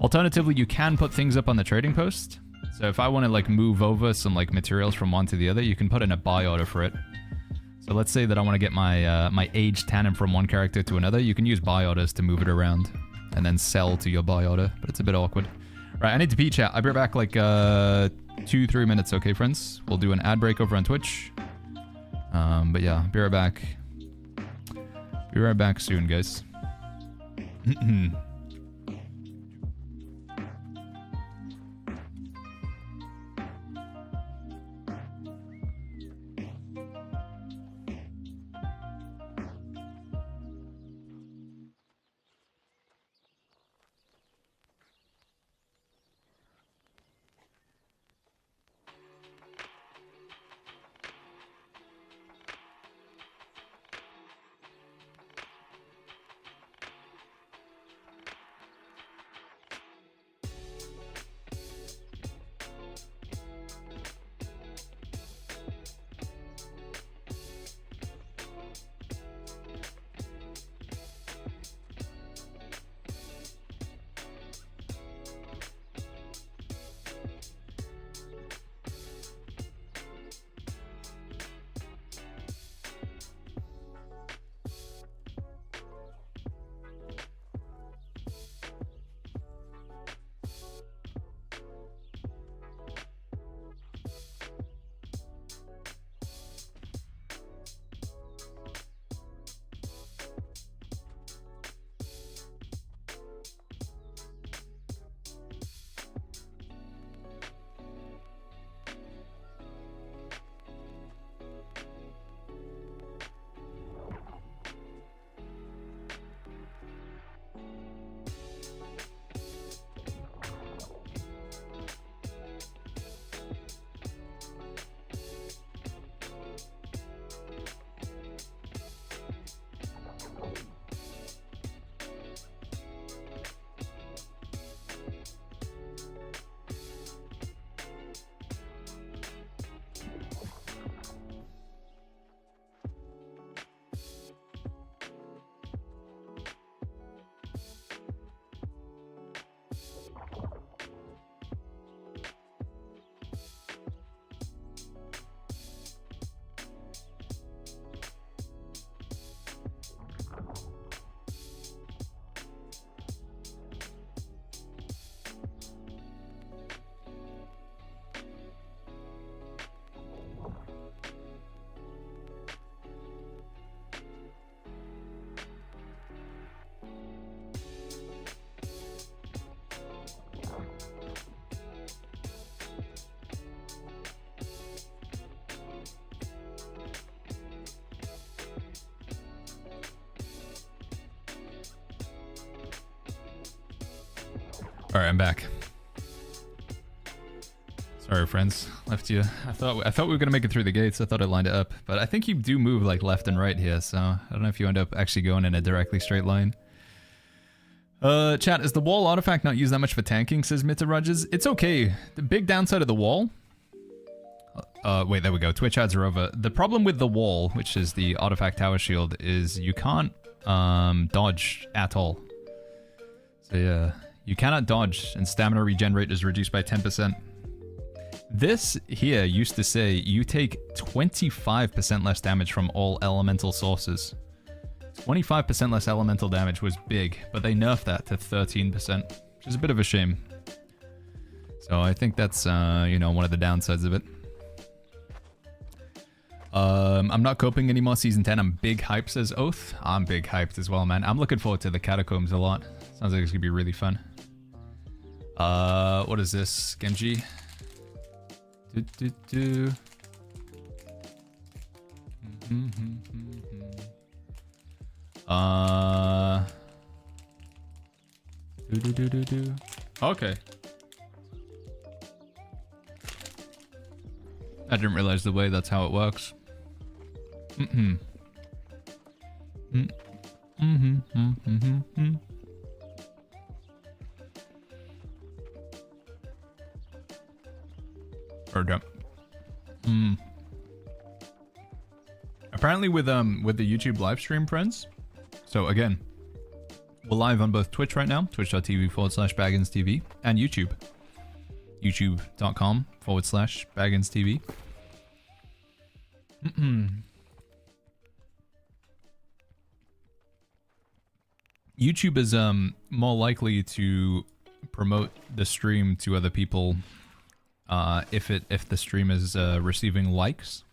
Alternatively, you can put things up on the trading post. So if I want to like move over some like materials from one to the other, you can put in a buy order for it. So let's say that I want to get my my aged tannin from one character to another. You can use buy orders to move it around and then sell to your buy order, but it's a bit awkward. Right, I need to pee, chat. I'll be right back like 2-3 minutes, okay, friends? We'll do an ad break over on Twitch. But yeah, be right back. Be right back soon, guys. Alright, I'm back. Sorry, friends. Left you. I thought we were gonna make it through the gates. I thought I lined it up. But I think you do move like left and right here, so I don't know if you end up actually going in a directly straight line. Chat, is the wall artifact not used that much for tanking, says Mitta Rogers? It's okay. The big downside of the wall... wait, there we go. Twitch ads are over. The problem with the wall, which is the artifact tower shield, is you can't dodge at all. So yeah, you cannot dodge, and stamina regenerate is reduced by 10%. This here used to say you take 25% less damage from all elemental sources. 25% less elemental damage was big, but they nerfed that to 13%, which is a bit of a shame. So I think that's, you know, one of the downsides of it. I'm not coping anymore, Season 10. I'm big hyped, says Oath. I'm big hyped as well, man. I'm looking forward to the Catacombs a lot. Sounds like it's gonna be really fun. What is this? Genji? Okay. I didn't realize the way that's how it works. Apparently with the YouTube live stream, friends. So again, we're live on both Twitch right now, twitch.tv/BagginsTV, and YouTube. youtube.com/BagginsTV. YouTube is more likely to promote the stream to other people if the stream is receiving likes.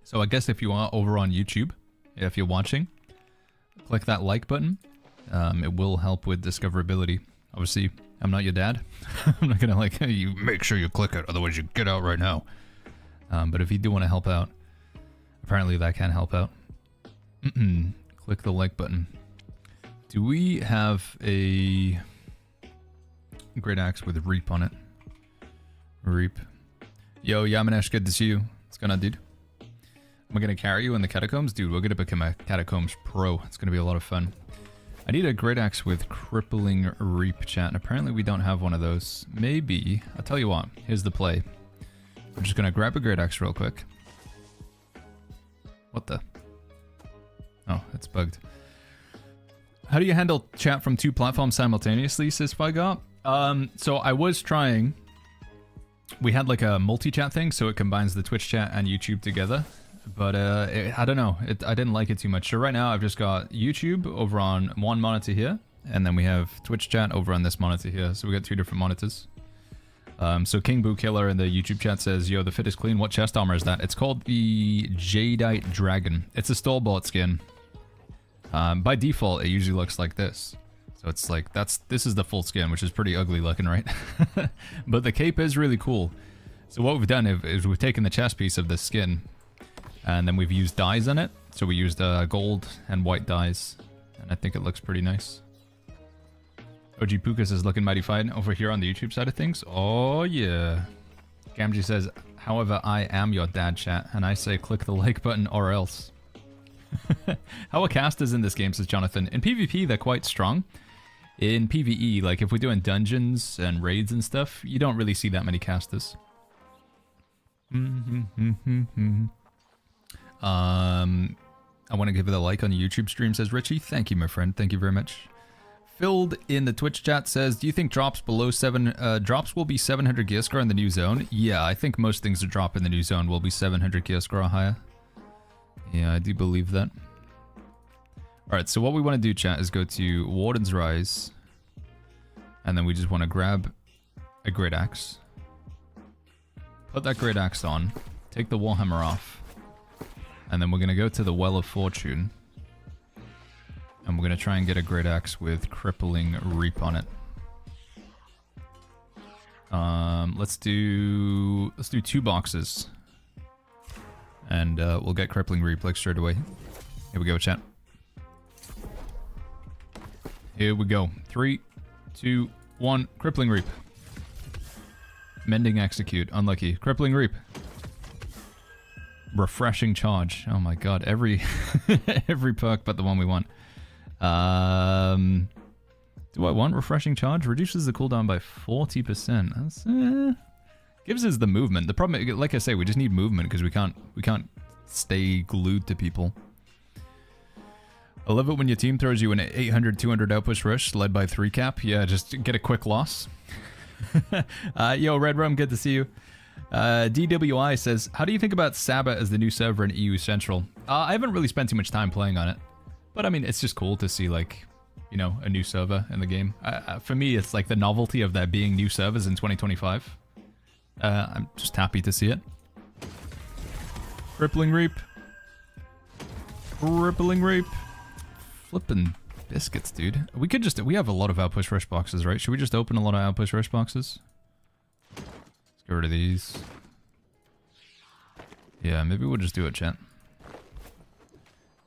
So I guess if you are over on YouTube, if you're watching, click that like button. It will help with discoverability. Obviously, I'm not your dad. I'm not gonna like you make sure you click it, otherwise you get out right now. But if you do want to help out, apparently that can help out. Click the like button. Do we have a great axe with Reap on it? Reap. Yo, Yamanesh, good to see you. What's going on, dude? Am I going to carry you in the catacombs? Dude, we're going to become a catacombs pro. It's going to be a lot of fun. I need a great axe with crippling Reap, chat, and apparently we don't have one of those. Maybe. I'll tell you what. Here's the play. We're just going to grab a great axe real quick. What the? Oh, it's bugged. How do you handle chat from 2 platforms simultaneously, says Spygot? So I was trying. We had like a multi-chat thing, so it combines the Twitch chat and YouTube together. But I don't know. I didn't like it too much. So right now I've just got YouTube over on one monitor here, and then we have Twitch chat over on this monitor here. So we got 2 different monitors. So King Boo Killer in the YouTube chat says, yo, the fit is clean. What chest armor is that? It's called the Jadeite Dragon. It's a store-bought skin. By default, it usually looks like this. So it's like, this is the full skin, which is pretty ugly looking, right? But the cape is really cool. So what we've done is we've taken the chest piece of this skin, and then we've used dyes on it. So we used gold and white dyes, and I think it looks pretty nice. OG Pukas is looking mighty fine over here on the YouTube side of things. Oh yeah. Gamgee says, however, I am your dad, chat, and I say click the like button or else. How are casters in this game, says Jonathan. In PvP, they're quite strong. In PvE, like if we're doing dungeons and raids and stuff, you don't really see that many casters. I want to give it a like on the YouTube stream, says Richie. Thank you, my friend. Thank you very much. Filled in the Twitch chat says, do you think drops below 7 drops will be 700 gear score in the new zone? Yeah, I think most things that drop in the new zone will be 700 gear score or higher. Yeah, I do believe that. Alright, so what we want to do, chat, is go to Warden's Rise. And then we just want to grab a great axe. Put that great axe on. Take the Warhammer off. And then we're going to go to the Well of Fortune. And we're going to try and get a great axe with crippling Reap on it. Let's do 2 boxes. And we'll get crippling Reap like straight away. Here we go, chat. Here we go. 3, 2, 1. Crippling Reap. Mending Execute. Unlucky. Crippling Reap. Refreshing Charge. Oh my god. Every every perk but the one we want. Do I want Refreshing Charge? Reduces the cooldown by 40%. That's, gives us the movement. The problem, like I say, we just need movement because we can't stay glued to people. I love it when your team throws you an 800-200 Outpost Rush led by 3 cap. Yeah, just get a quick loss. Yo, Red Rum, good to see you. DWI says, how do you think about Saba as the new server in EU Central? I haven't really spent too much time playing on it. But I mean, it's just cool to see, like, you know, a new server in the game. For me, it's like the novelty of there being new servers in 2025. I'm just happy to see it. Crippling Reap. Crippling Reap. Flippin' biscuits, dude. We have a lot of Outpost Rush boxes, right? Should we just open a lot of Outpost Rush boxes? Let's get rid of these. Yeah, maybe we'll just do it, chat.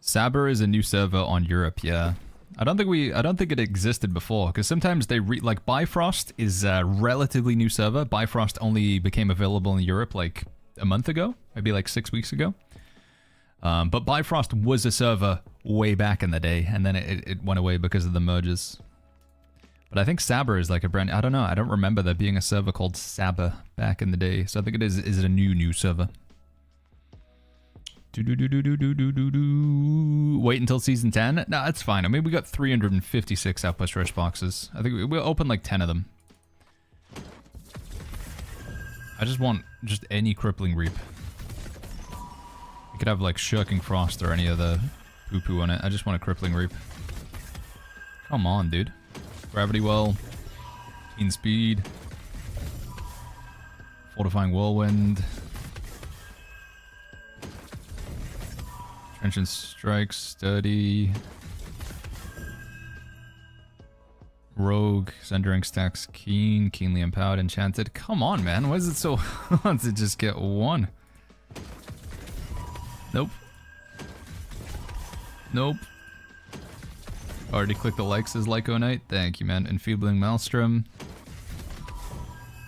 Saber is a new server on Europe, yeah. I don't think it existed before, because sometimes they like Bifrost is a relatively new server. Bifrost only became available in Europe like a month ago, maybe like 6 weeks ago. But Bifrost was a server way back in the day, and then it went away because of the mergers. But I think Saber is like a brand. I don't know. I don't remember there being a server called Saber back in the day, so I think it is a new server. Wait until season 10? No, that's fine. I mean, we got 356 Outpost Rush boxes. I think we'll open like 10 of them. I just want any Crippling Reap. You could have like Shirking Frost or any other poo-poo on it. I just want a Crippling Reap. Come on, dude. Gravity Well. Keen Speed. Fortifying Whirlwind. Trenchant Strike, Sturdy. Rogue, Sundering Stacks, Keenly Empowered, Enchanted. Come on, man. Why is it so hard to just get one? Nope. Nope. Already clicked the like, says Lyco Knight. Thank you, man. Enfeebling Maelstrom.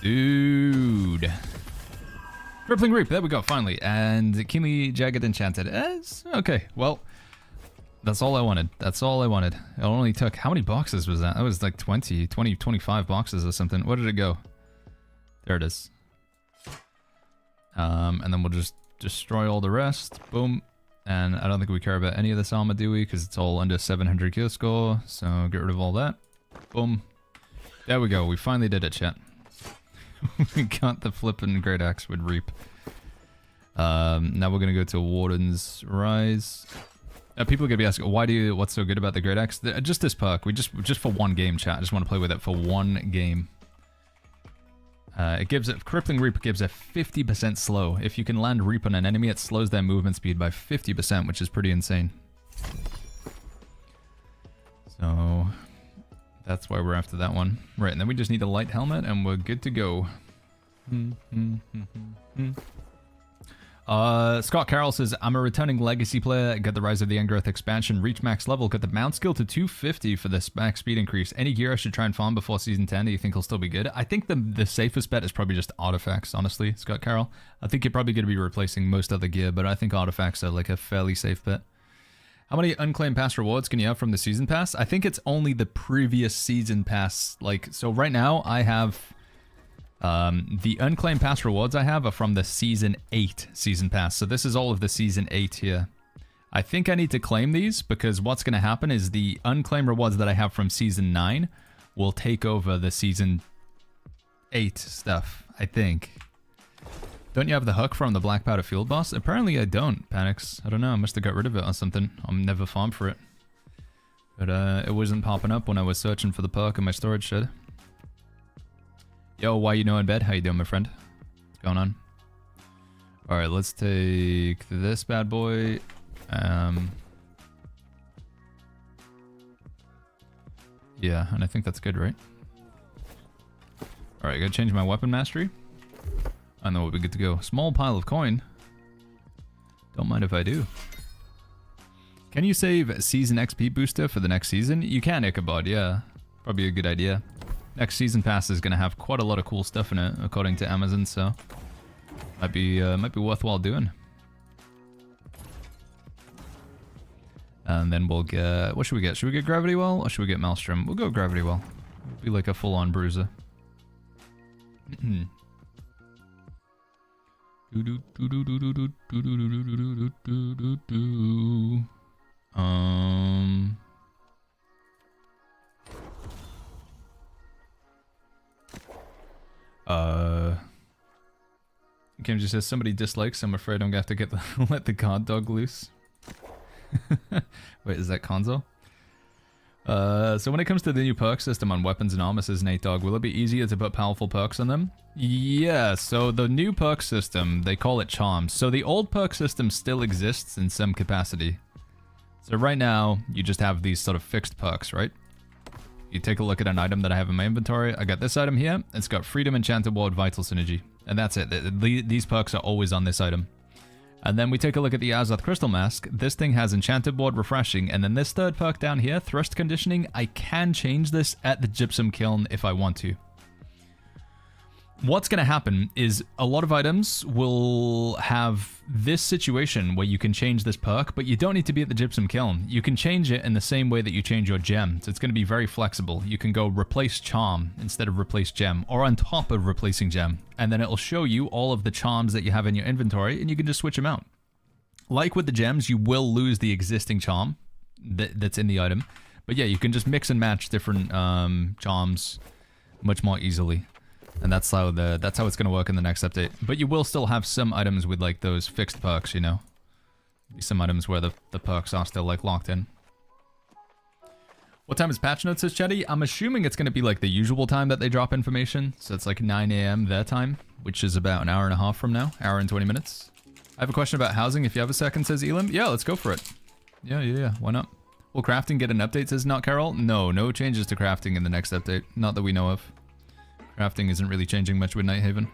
Dude. Crippling Reap, there we go, finally. And Keenly Jagged Enchanted. Okay, well, that's all I wanted. That's all I wanted. It only took, how many boxes was that? That was like 25 boxes or something. Where did it go? There it is. And then we'll just destroy all the rest. Boom. And I don't think we care about any of this armor, do we? Because it's all under 700 kill score. So get rid of all that. Boom. There we go. We finally did it, chat. We got the flippin' Great Axe with Reap. Now we're gonna go to Warden's Rise. People are gonna be asking, what's so good about the Great Axe? Just this perk. Just for one game, chat. I just want to play with it for one game. Crippling Reap gives a 50% slow. If you can land Reap on an enemy, it slows their movement speed by 50%, which is pretty insane. So that's why we're after that one. Right, and then we just need a light helmet and we're good to go. Scott Carroll says, I'm a returning legacy player, got the Rise of the Engrowth expansion, reach max level, got the mount skill to 250 for this max speed increase. Any gear I should try and farm before season 10? Do you think will still be good? I think the safest bet is probably just artifacts, honestly, Scott Carroll. I think you're probably going to be replacing most other gear, but I think artifacts are like a fairly safe bet. How many unclaimed pass rewards can you have from the season pass? I think it's only the previous season pass. Like, so right now I have the unclaimed pass rewards I have are from the season 8 season pass. So this is all of the season 8 here. I think I need to claim these because what's going to happen is the unclaimed rewards that I have from season 9 will take over the season 8 stuff, I think. Don't you have the hook from the Black Powder Field boss? Apparently I don't, Panics. I don't know, I must have got rid of it or something. I'm never farmed for it. But it wasn't popping up when I was searching for the perk in my storage shed. Yo, why you know in bed? How you doing, my friend? What's going on? Alright, let's take this bad boy. Yeah, and I think that's good, right? Alright, gotta change my weapon mastery. And then we'll be good to go. Small pile of coin. Don't mind if I do. Can you save season XP booster for the next season? You can, Ichabod, yeah. Probably a good idea. Next season pass is going to have quite a lot of cool stuff in it, according to Amazon, so might be worthwhile doing. And then we'll get... What should we get? Should we get Gravity Well or should we get Maelstrom? We'll go Gravity Well. It'll be like a full-on bruiser. Kim just says somebody dislikes. I'm afraid I'm gonna have to get let the guard dog loose. Wait, is that Konzo? So when it comes to the new perk system on weapons and armor, says Nate Dog, will it be easier to put powerful perks on them? Yeah, so the new perk system, they call it charms. So the old perk system still exists in some capacity. So right now, you just have these sort of fixed perks, right? You take a look at an item that I have in my inventory. I got this item here. It's got Freedom, Enchanted Ward, Vital Synergy. And that's it. These perks are always on this item. And then we take a look at the Azoth Crystal Mask. This thing has Enchanted Ward, Refreshing, and then this third perk down here, Thrust Conditioning, I can change this at the Gypsum Kiln if I want to. What's going to happen is a lot of items will have this situation where you can change this perk, but you don't need to be at the Gypsum Kiln. You can change it in the same way that you change your gem, so it's going to be very flexible. You can go replace charm instead of replace gem, or on top of replacing gem, and then it'll show you all of the charms that you have in your inventory, and you can just switch them out. Like with the gems, you will lose the existing charm that's in the item, but yeah, you can just mix and match different charms much more easily. And that's how it's gonna work in the next update. But you will still have some items with like those fixed perks, you know. Some items where the perks are still like locked in. What time is patch notes, says Chetty? I'm assuming it's gonna be like the usual time that they drop information. So it's like 9 AM their time, which is about an hour and a half from now. Hour and 20 minutes. I have a question about housing if you have a second, says Elam. Yeah, let's go for it. Yeah, why not? Will crafting get an update, says Not Carol? No changes to crafting in the next update. Not that we know of. Crafting isn't really changing much with Nighthaven.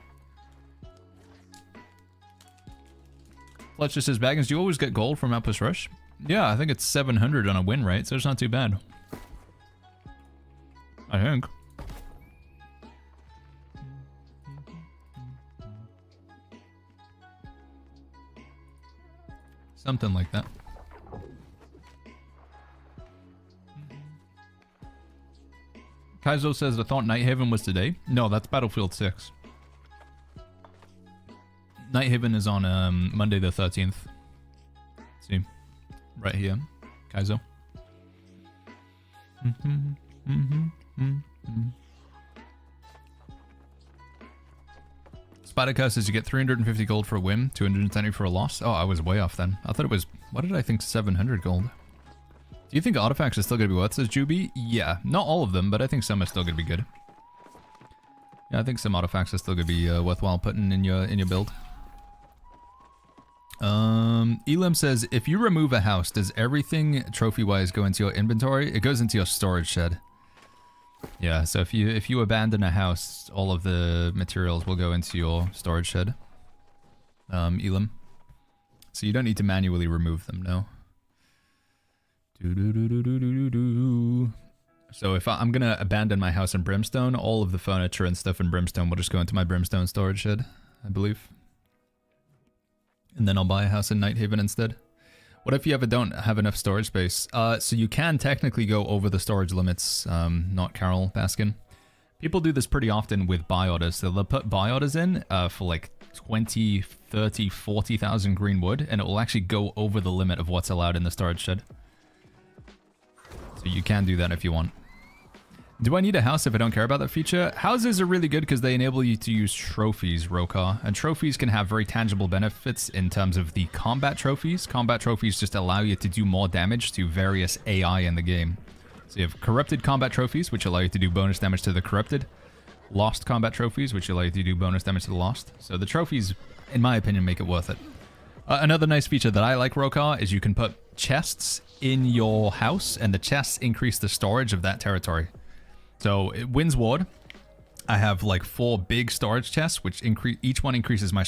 Fletcher says, Baggins, do you always get gold from Outpost Rush? Yeah, I think it's 700 on a win rate, so it's not too bad. I think. Something like that. Kaizo says, I thought Nighthaven was today. No, that's Battlefield 6. Nighthaven is on Monday the 13th. See? Right here. Kaizo. Spidercar says you get 350 gold for a win, 220 for a loss. Oh, I was way off then. I thought it was, what did I think, 700 gold? Do you think artifacts are still going to be worth, says Juby? Yeah, not all of them, but I think some are still going to be good. Yeah, I think some artifacts are still going to be worthwhile putting in your build. Elam says, if you remove a house, does everything trophy-wise go into your inventory? It goes into your storage shed. Yeah, so if you abandon a house, all of the materials will go into your storage shed. Elam. So you don't need to manually remove them, no. So if I'm gonna abandon my house in Brimstone, all of the furniture and stuff in Brimstone will just go into my Brimstone storage shed, I believe. And then I'll buy a house in Nighthaven instead. What if you ever don't have enough storage space? So you can technically go over the storage limits, not Carol Baskin. People do this pretty often with buy orders. So they'll put buy orders in for like 20, 30, 40,000 green wood, and it will actually go over the limit of what's allowed in the storage shed. So you can do that if you want. Do I need a house if I don't care about that feature? Houses are really good because they enable you to use trophies, Rokar. And trophies can have very tangible benefits in terms of the combat trophies. Combat trophies just allow you to do more damage to various AI in the game. So you have corrupted combat trophies, which allow you to do bonus damage to the corrupted. Lost combat trophies, which allow you to do bonus damage to the lost. So the trophies, in my opinion, make it worth it. Another nice feature that I like, Rokar, is you can put chests in your house, and the chests increase the storage of that territory. So, Wind's Ward, I have like 4 big storage chests, which each one increases my...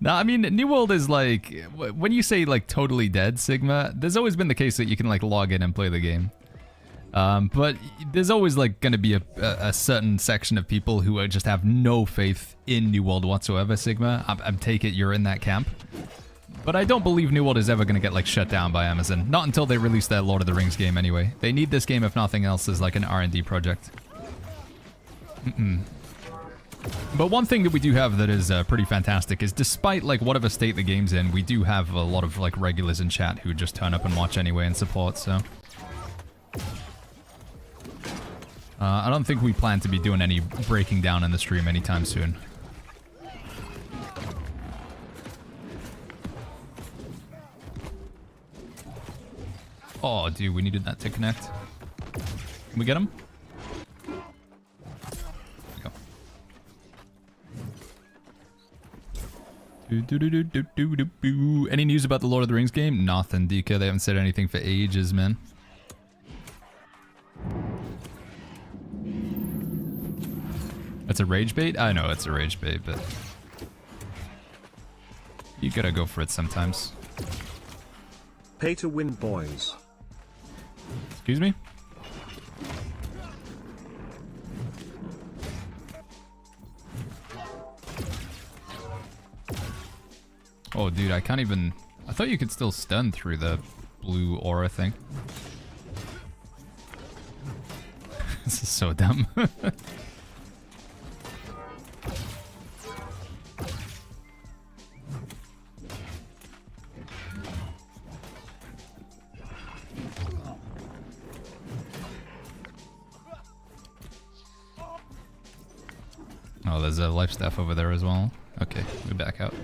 No, I mean, New World is like... When you say like totally dead, Sigma, there's always been the case that you can like log in and play the game. But there's always like going to be a certain section of people who just have no faith in New World whatsoever, Sigma. I take it you're in that camp. But I don't believe New World is ever going to get like shut down by Amazon. Not until they release their Lord of the Rings game anyway. They need this game if nothing else as like an R&D project. But one thing that we do have that is pretty fantastic is despite like whatever state the game's in, we do have a lot of like regulars in chat who just turn up and watch anyway and support, so... I don't think we plan to be doing any breaking down in the stream anytime soon. Oh, dude, we needed that to connect. Can we get him? There we go. Any news about the Lord of the Rings game? Nothing, DK. They haven't said anything for ages, man. That's a rage bait? I know it's a rage bait, but... you gotta go for it sometimes. Pay to win, boys. Excuse me? Oh, dude, I can't even... I thought you could still stun through the blue aura thing. This is so dumb. Oh, there's a life staff over there as well. Okay, we back out.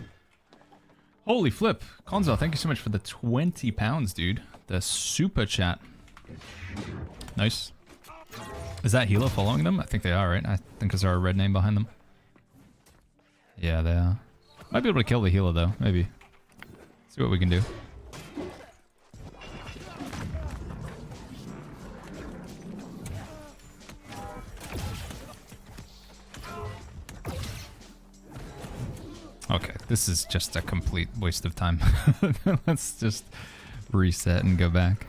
Holy flip. Conzo, thank you so much for the 20 pounds, dude. The super chat. Nice. Is that Hilo following them? I think they are, right? I think there's a red name behind them. Yeah, they are. Might be able to kill the Hilo, though. Maybe. See what we can do. Okay, this is just a complete waste of time. Let's just reset and go back.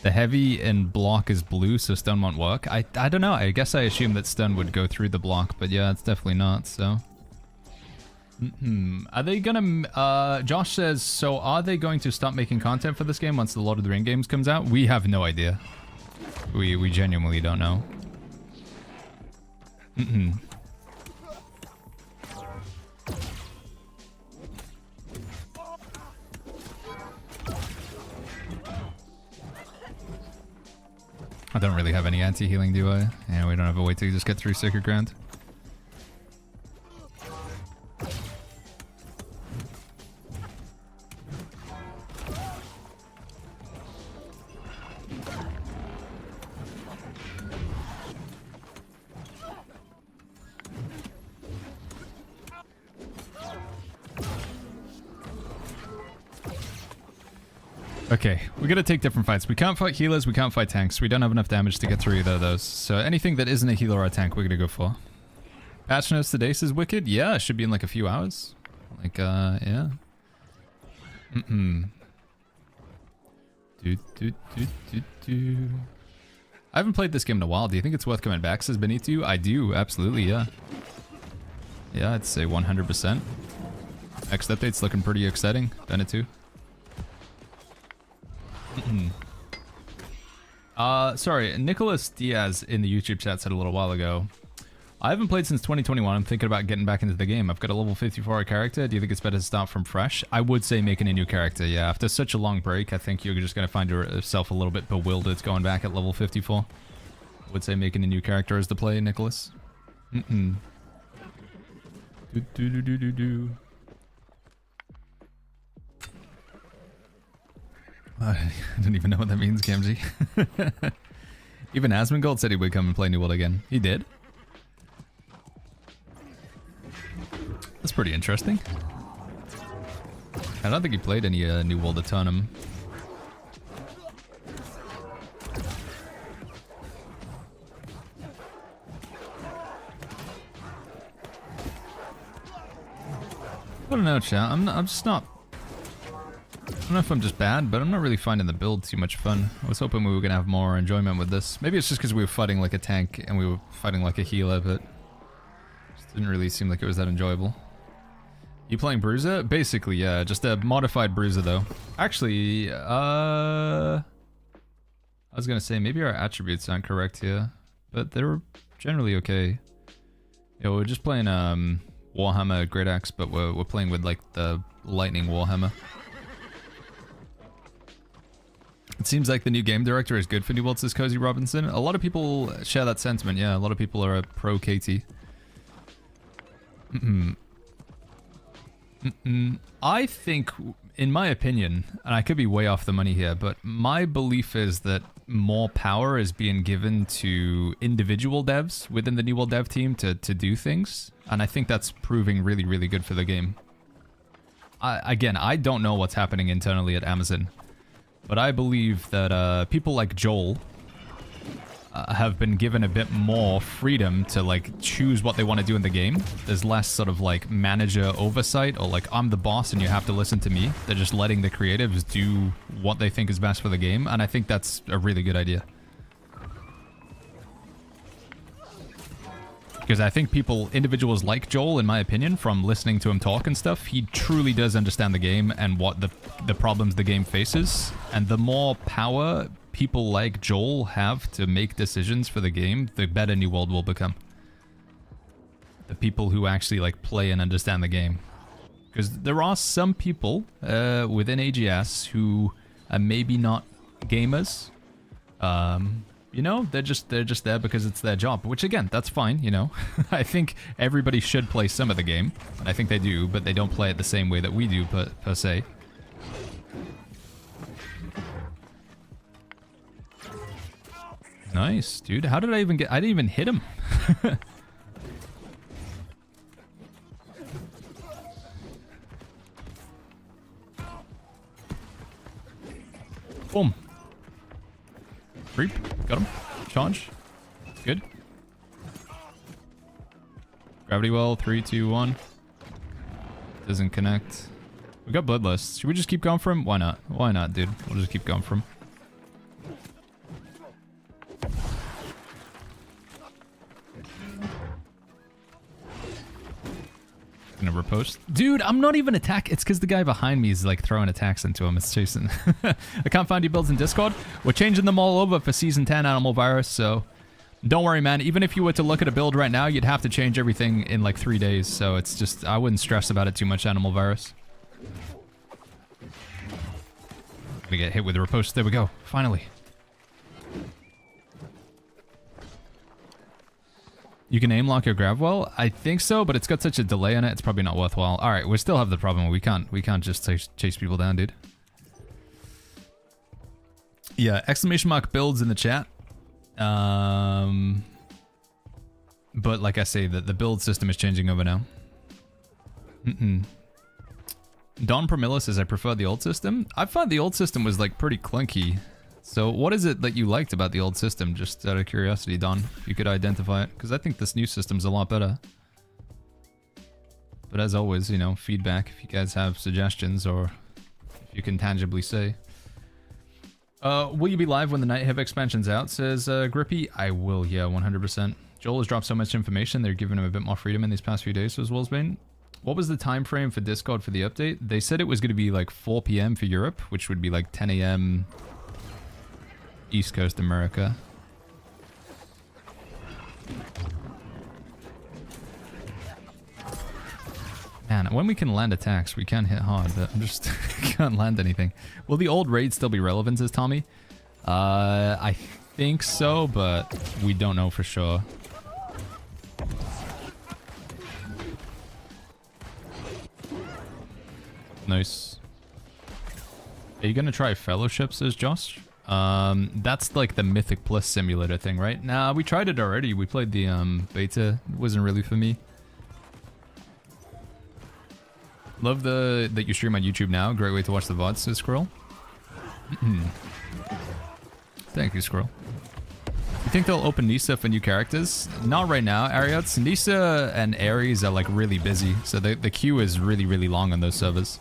The heavy and block is blue, so stun won't work. I don't know. I guess I assume that stun would go through the block, but yeah, it's definitely not, so... Are they gonna... Josh says, so are they going to stop making content for this game once the Lord of the Rings games comes out? We have no idea. We genuinely don't know. I don't really have any anti-healing, do I? Yeah, we don't have a way to just get through Sacred Ground. Okay, we gotta take different fights. We can't fight healers, we can't fight tanks. We don't have enough damage to get through either of those. So anything that isn't a healer or a tank, we're gonna go for. Patch notes today is wicked? Yeah, it should be in like a few hours. Like, yeah. I haven't played this game in a while. Do you think it's worth coming back, says Benito? I do, absolutely, yeah. Yeah, I'd say 100%. Next update's looking pretty exciting. Benito. Sorry, Nicholas Diaz in the YouTube chat said a little while ago, I haven't played since 2021. I'm thinking about getting back into the game. I've got a level 54 character. Do you think it's better to start from fresh? I would say making a new character, yeah. After such a long break, I think you're just going to find yourself a little bit bewildered going back at level 54. I would say making a new character is the play, Nicholas. I don't even know what that means, Gamgee. Even Asmongold said he would come and play New World again. He did? That's pretty interesting. I don't think he played any New World a ton. I don't know, chat. I'm don't know if I'm just bad, but I'm not really finding the build too much fun. I was hoping we were gonna have more enjoyment with this. Maybe it's just because we were fighting like a tank and we were fighting like a healer, but it just didn't really seem like it was that enjoyable. You playing Bruiser? Basically, yeah, just a modified Bruiser though. Actually, I was gonna say maybe our attributes aren't correct here, but they were generally okay. Yeah, we're just playing Warhammer Great Axe, but we're playing with like the Lightning Warhammer. It seems like the new game director is good for New World, says Cozy Robinson. A lot of people share that sentiment, yeah. A lot of people are pro KT. I think, in my opinion, and I could be way off the money here, but my belief is that more power is being given to individual devs within the New World dev team to do things. And I think that's proving really, really good for the game. Again, I don't know what's happening internally at Amazon, but I believe that people like Joel have been given a bit more freedom to like choose what they want to do in the game. There's less sort of like manager oversight or like I'm the boss and you have to listen to me. They're just letting the creatives do what they think is best for the game, and I think that's a really good idea. Because I think individuals like Joel, in my opinion, from listening to him talk and stuff, he truly does understand the game and what the problems the game faces. And the more power people like Joel have to make decisions for the game, the better New World will become. The people who actually like play and understand the game. Because there are some people within AGS who are maybe not gamers. You know, they're just there because it's their job, which again, that's fine, you know. I think everybody should play some of the game, and I think they do, but they don't play it the same way that we do per se. Nice, dude. How did I even get... I didn't even hit him. Boom. Creep. Got him. Charge. Good. Gravity well. 3, 2, 1. Doesn't connect. We got Bloodlust. Should we just keep going for him? Why not? Why not, dude? We'll just keep going for him. Gonna riposte. Dude, I'm not even attack. It's because the guy behind me is like throwing attacks into him. It's chasing. I can't find your builds in Discord. We're changing them all over for Season 10 Animal Virus, so don't worry, man. Even if you were to look at a build right now, you'd have to change everything in like 3 days, so it's just, I wouldn't stress about it too much, Animal Virus. Gonna get hit with the riposte. There we go. Finally. You can aim lock your grab well? I think so, but it's got such a delay on it, it's probably not worthwhile. Alright, we still have the problem. We can't just chase people down, dude. Yeah, exclamation mark builds in the chat. But like I say, the build system is changing over now. Don Promilla says, I prefer the old system. I thought the old system was like pretty clunky. So what is it that you liked about the old system, just out of curiosity, Don? If you could identify it, because I think this new system's a lot better. But as always, you know, feedback if you guys have suggestions or if you can tangibly say. Will you be live when the Nighthaven expansion's out, says Grippy? I will, yeah, 100%. Joel has dropped so much information, they're giving him a bit more freedom in these past few days, says Wolfsbane. What was the time frame for Discord for the update? They said it was going to be like 4 p.m. for Europe, which would be like 10 a.m. East Coast America. Man, when we can land attacks, we can hit hard, but I just can't land anything. Will the old raid still be relevant, says Tommy? I think so, but we don't know for sure. Nice. Are you gonna try Fellowship, says Josh? That's like the Mythic Plus simulator thing, right? Nah, we tried it already. We played the beta. It wasn't really for me. Love that you stream on YouTube now. Great way to watch the VODs, says Squirrel. Thank you, Squirrel. You think they'll open Nisa for new characters? Not right now, Ariots. Nisa and Ares are like really busy, so the queue is really, really long on those servers.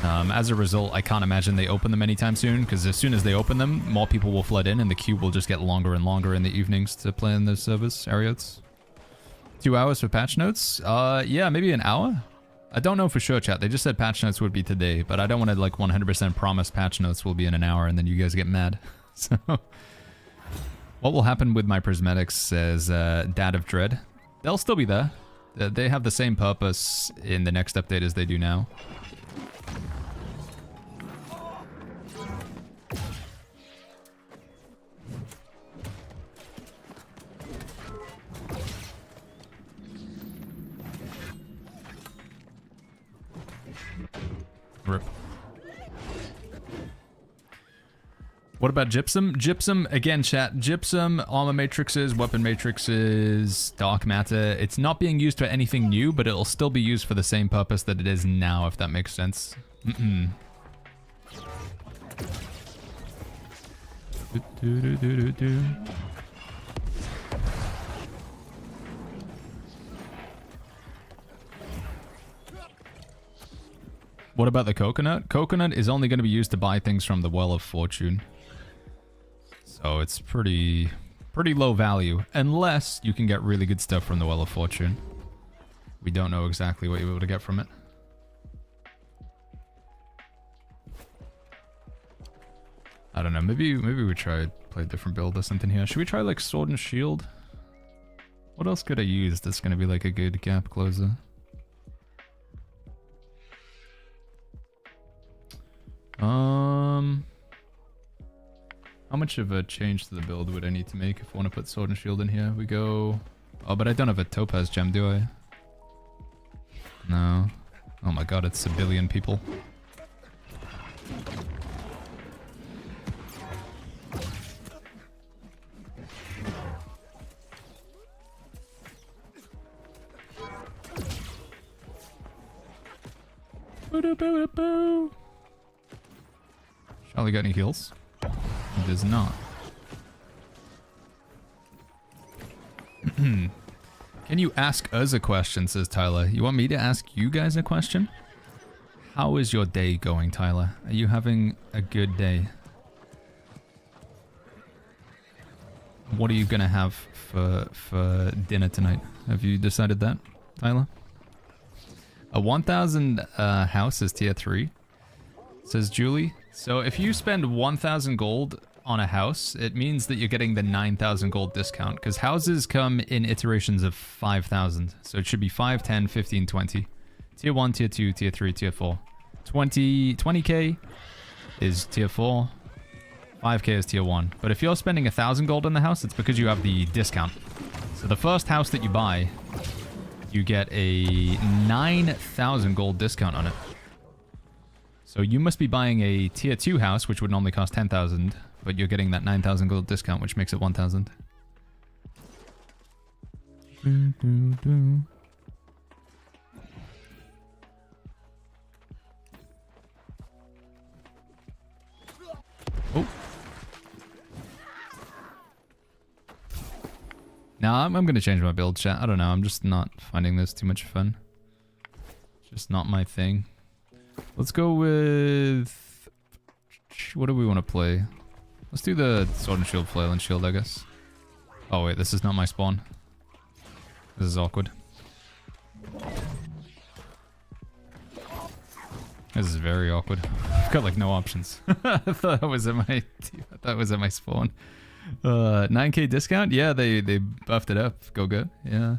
As a result, I can't imagine they open them anytime soon, because as soon as they open them, more people will flood in, and the queue will just get longer and longer in the evenings to play in the service areas. 2 hours for patch notes? Yeah, maybe an hour? I don't know for sure, chat. They just said patch notes would be today, but I don't want to, like, 100% promise patch notes will be in an hour, and then you guys get mad. So, what will happen with my prismatics, says Dad of Dread? They'll still be there. They have the same purpose in the next update as they do now. Rip. What about gypsum? Gypsum, again, chat. Gypsum, armor matrices, weapon matrices, dark matter. It's not being used for anything new, but it'll still be used for the same purpose that it is now, if that makes sense. What about the coconut? Coconut is only going to be used to buy things from the Well of Fortune. So it's pretty low value. Unless you can get really good stuff from the Well of Fortune. We don't know exactly what you'll be able to get from it. I don't know. Maybe we try play a different build or something here. Should we try like Sword and Shield? What else could I use that's going to be like a good gap closer? How much of a change to the build would I need to make if I want to put Sword and Shield in here? We go... Oh, but I don't have a Topaz gem, do I? No. Oh my god, it's a billion people. Charlie got any heals? He does not. Can you ask us a question, says Tyler. You want me to ask you guys a question? How is your day going, Tyler? Are you having a good day? What are you gonna have for dinner tonight? Have you decided that, Tyler? A 1000 house is tier 3, says Julie. So if you spend 1000 gold on a house, it means that you're getting the 9000 gold discount, because houses come in iterations of 5000. So it should be 5, 10, 15, 20. Tier 1, tier 2, tier 3, tier 4. 20k is tier 4. 5k is tier 1. But if you're spending 1000 gold on the house, it's because you have the discount. So the first house that you buy, you get a 9000 gold discount on it. So you must be buying a tier 2 house, which would normally cost 10,000, but you're getting that 9,000 gold discount, which makes it 1,000. Oh. Nah, I'm going to change my build, chat. I don't know. I'm just not finding this too much fun. It's just not my thing. Let's go with... What do we want to play? Let's do the Sword and Shield, Flail and Shield, I guess. Oh wait, this is not my spawn. This is awkward. This is very awkward. I've got like no options. I thought that was at my spawn. 9k discount? Yeah, they buffed it up. Go. Yeah.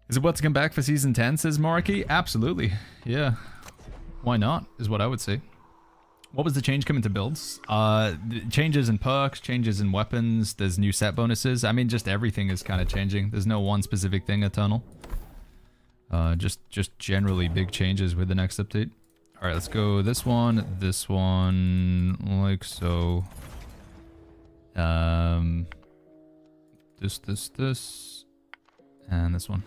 Is it about to come back for Season 10, says Moriki? Absolutely. Yeah. Why not, is what I would say. What was the change coming to builds? Changes in perks, changes in weapons, there's new set bonuses. I mean, just everything is kind of changing. There's no one specific thing, Eternal. Just generally big changes with the next update. Alright, let's go this one, like so. This, and this one.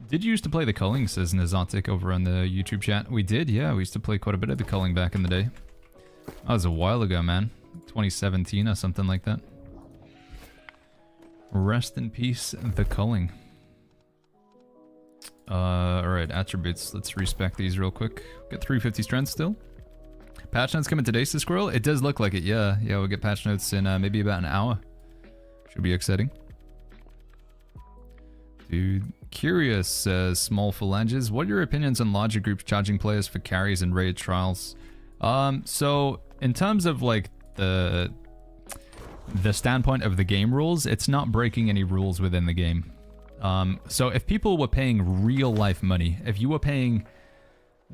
Did you used to play the culling, says Nazotic over on the YouTube chat? We did, yeah. We used to play quite a bit of the culling back in the day. That was a while ago, man. 2017 or something like that. Rest in peace, the culling. Alright, attributes. Let's respec these real quick. Get 350 strength still. Patch notes coming today, Squirrel? It does look like it, yeah. Yeah, we'll get patch notes in maybe about an hour. Should be exciting. Dude, curious, small phalanges. What are your opinions on larger groups charging players for carries and raid trials? So in terms of like the standpoint of the game rules, it's not breaking any rules within the game. So if people were paying real life money, if you were paying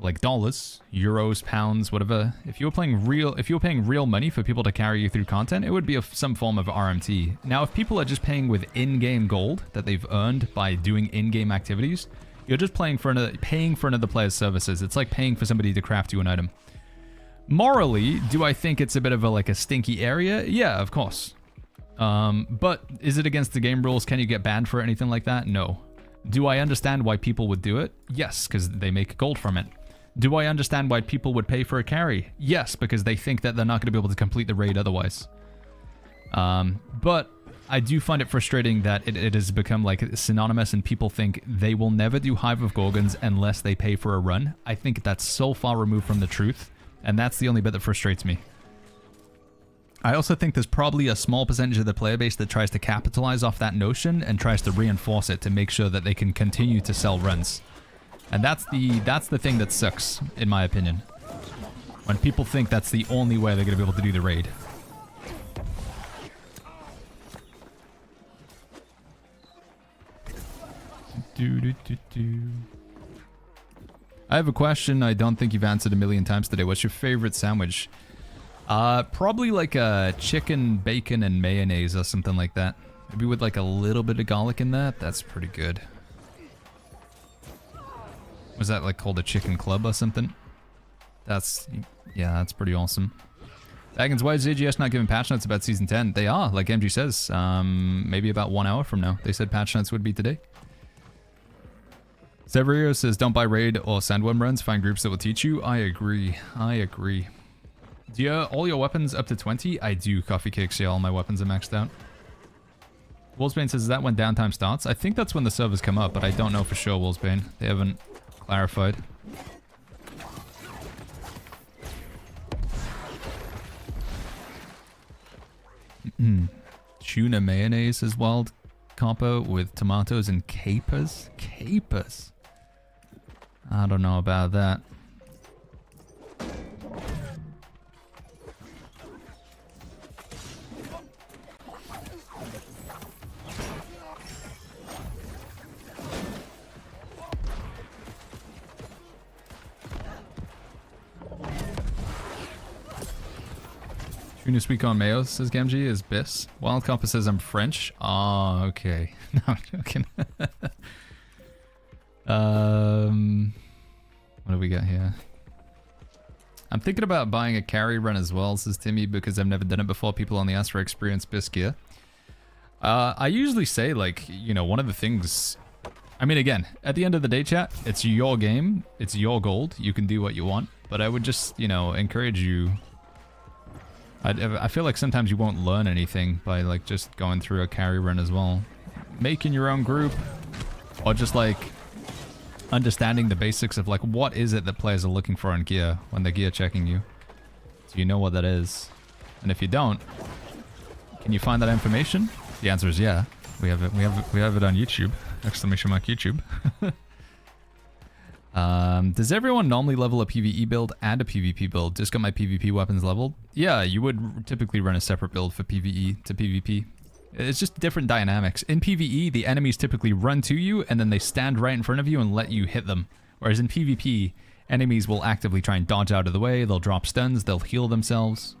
like dollars, euros, pounds, whatever, if you were paying real money for people to carry you through content, it would be some form of RMT. Now, if people are just paying with in-game gold that they've earned by doing in-game activities, you're just paying for another player's services. It's like paying for somebody to craft you an item. Morally, do I think it's a bit of a stinky area? Yeah, of course. But is it against the game rules? Can you get banned for anything like that? No. Do I understand why people would do it? Yes, because they make gold from it. Do I understand why people would pay for a carry? Yes, because they think that they're not going to be able to complete the raid otherwise. But I do find it frustrating that it has become like synonymous and people think they will never do Hive of Gorgons unless they pay for a run. I think that's so far removed from the truth, and that's the only bit that frustrates me. I also think there's probably a small percentage of the player base that tries to capitalize off that notion and tries to reinforce it to make sure that they can continue to sell runs. And that's the thing that sucks, in my opinion. When people think that's the only way they're going to be able to do the raid. I have a question I don't think you've answered a million times today. What's your favorite sandwich? Probably like a chicken, bacon, and mayonnaise or something like that. Maybe with like a little bit of garlic in that. That's pretty good. Was that like called a chicken club or something? Yeah, that's pretty awesome. Baggins, why is JGS not giving patch notes about Season 10? They are, like MG says, maybe about 1 hour from now. They said patch notes would be today. Severio says, don't buy raid or sandworm runs, find groups that will teach you. I agree. Do you all your weapons up to 20? I do, Coffee Cakes. Yeah, all my weapons are maxed out. Wolfsbane says, is that when downtime starts? I think that's when the servers come up, but I don't know for sure, Wolfsbane. They haven't clarified. Tuna mayonnaise is wild compo with tomatoes and capers. Capers? I don't know about that. Tuna sweet corn mayo, says Gamgee, is Biss. Wild Copper says I'm French. Oh, okay. No, I'm joking. What do we got here? I'm thinking about buying a carry run as well, says Timmy, because I've never done it before. People only ask for experience Biss gear. I usually say, like, you know, one of the things... I mean, again, at the end of the day, chat, it's your game. It's your gold. You can do what you want. But I would just, you know, encourage you... I feel like sometimes you won't learn anything by like just going through a carry run as well. Making your own group, or just like understanding the basics of like what is it that players are looking for in gear when they're gear checking you. Do you know what that is? And if you don't, can you find that information? The answer is yeah. We have it. We have it on YouTube. Exclamation mark YouTube. Does everyone normally level a PvE build and a PvP build? Just got my PvP weapons leveled. Yeah, you would typically run a separate build for PvE to PvP. It's just different dynamics. In PvE, the enemies typically run to you and then they stand right in front of you and let you hit them. Whereas in PvP, enemies will actively try and dodge out of the way. They'll drop stuns. They'll heal themselves.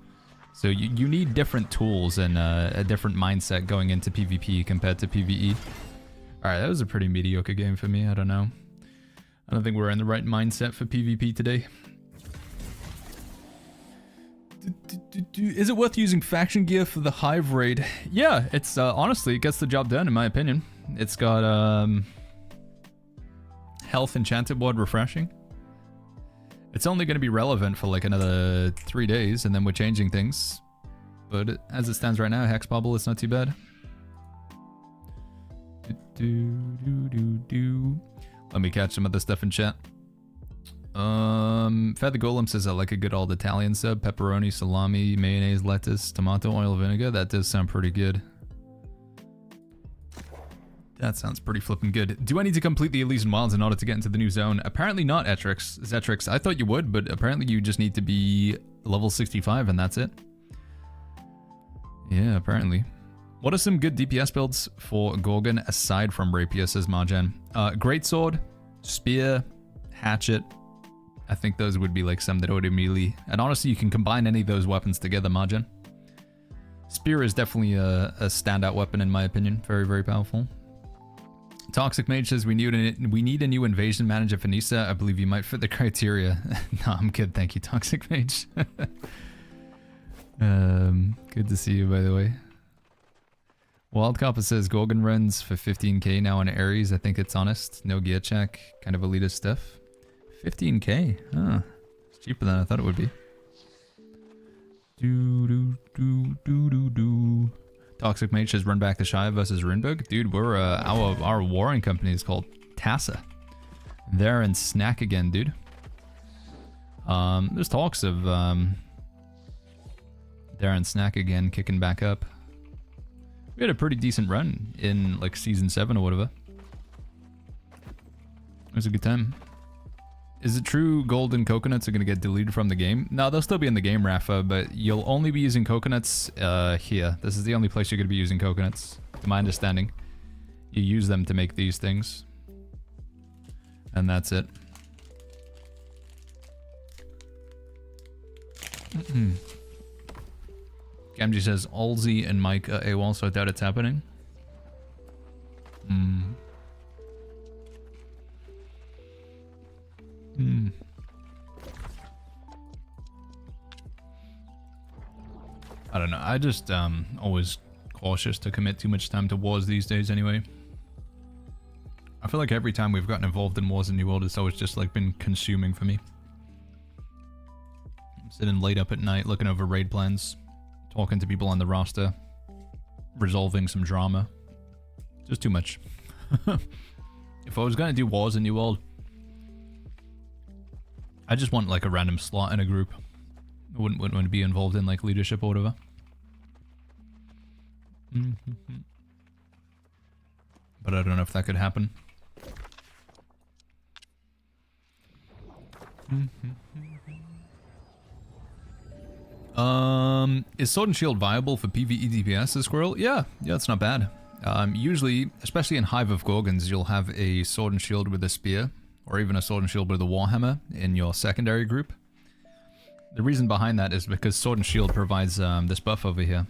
So you need different tools and a different mindset going into PvP compared to PvE. Alright, that was a pretty mediocre game for me. I don't know. I don't think we're in the right mindset for PvP today. Is it worth using faction gear for the Hive raid? Yeah, it's honestly, it gets the job done in my opinion. It's got health enchanted ward refreshing. It's only going to be relevant for like another 3 days and then we're changing things. But as it stands right now, Hex Bubble is not too bad. Let me catch some other stuff in chat. Feather Golem says I like a good old Italian sub. Pepperoni, salami, mayonnaise, lettuce, tomato, oil, vinegar. That does sound pretty good. That sounds pretty flippin' good. Do I need to complete the Elysian Wilds in order to get into the new zone? Apparently not, Zetrix. I thought you would, but apparently you just need to be level 65 and that's it. Yeah, apparently. What are some good DPS builds for Gorgon aside from Rapier, says Marjan? Greatsword, Spear, Hatchet. I think those would be like some that would immediately... And honestly, you can combine any of those weapons together, Marjan. Spear is definitely a standout weapon in my opinion. Very, very powerful. Toxic Mage says we need a new invasion manager for Nisa. I believe you might fit the criteria. No, I'm good. Thank you, Toxic Mage. Good to see you, by the way. Wildcopper says Gorgon runs for 15k now on Ares. I think it's honest. No gear check. Kind of elitist stuff. 15k? Huh. It's cheaper than I thought it would be. Toxic Mage says run back the Shire versus Runeberg. Dude, we're our warring company is called Tassa. They're in Snack again, dude. There's talks of they're in Snack again, kicking back up. We had a pretty decent run in like season 7 or whatever. It was a good time. Is it true golden coconuts are going to get deleted from the game? No, they'll still be in the game, Rafa, but you'll only be using coconuts here. This is the only place you're going to be using coconuts, to my understanding. You use them to make these things. And that's it. Gamgee says Alzi and Mike are AWOL, so I doubt it's happening. I don't know. I just always cautious to commit too much time to wars these days anyway. I feel like every time we've gotten involved in wars in New World, it's always just like been consuming for me. I'm sitting late up at night looking over raid plans, talking to people on the roster, resolving some drama. Just too much. If I was going to do wars in New World, I just want like a random slot in a group. I wouldn't want to be involved in like leadership or whatever. But I don't know if that could happen. Is Sword and Shield viable for PvE DPS as Squirrel? Yeah, it's not bad. Usually, especially in Hive of Gorgons, you'll have a Sword and Shield with a Spear, or even a Sword and Shield with a Warhammer in your secondary group. The reason behind that is because Sword and Shield provides this buff over here.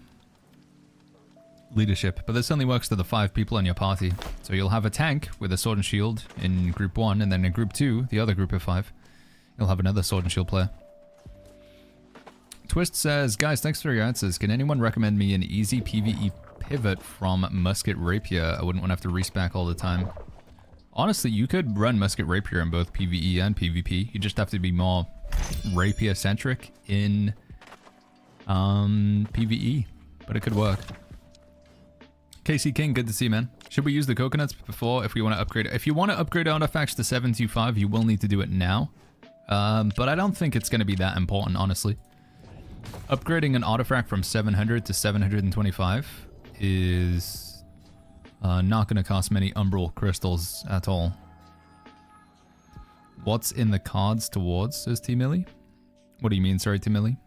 Leadership, but this only works to the 5 people in your party. So you'll have a tank with a Sword and Shield in group 1, and then in group 2, the other group of 5, you'll have another Sword and Shield player. Twist says, guys, thanks for your answers. Can anyone recommend me an easy PvE pivot from Musket Rapier? I wouldn't want to have to respec all the time. Honestly, you could run Musket Rapier in both PvE and PvP. You just have to be more Rapier-centric in PvE, but it could work. KC King, good to see you, man. Should we use the coconuts before if we want to upgrade? If you want to upgrade artifacts to 725, you will need to do it now. But I don't think it's going to be that important, honestly. Upgrading an artifact from 700 to 725 is not going to cost many umbral crystals at all. What's in the cards towards, says T-Millie? What do you mean, sorry, T-Millie?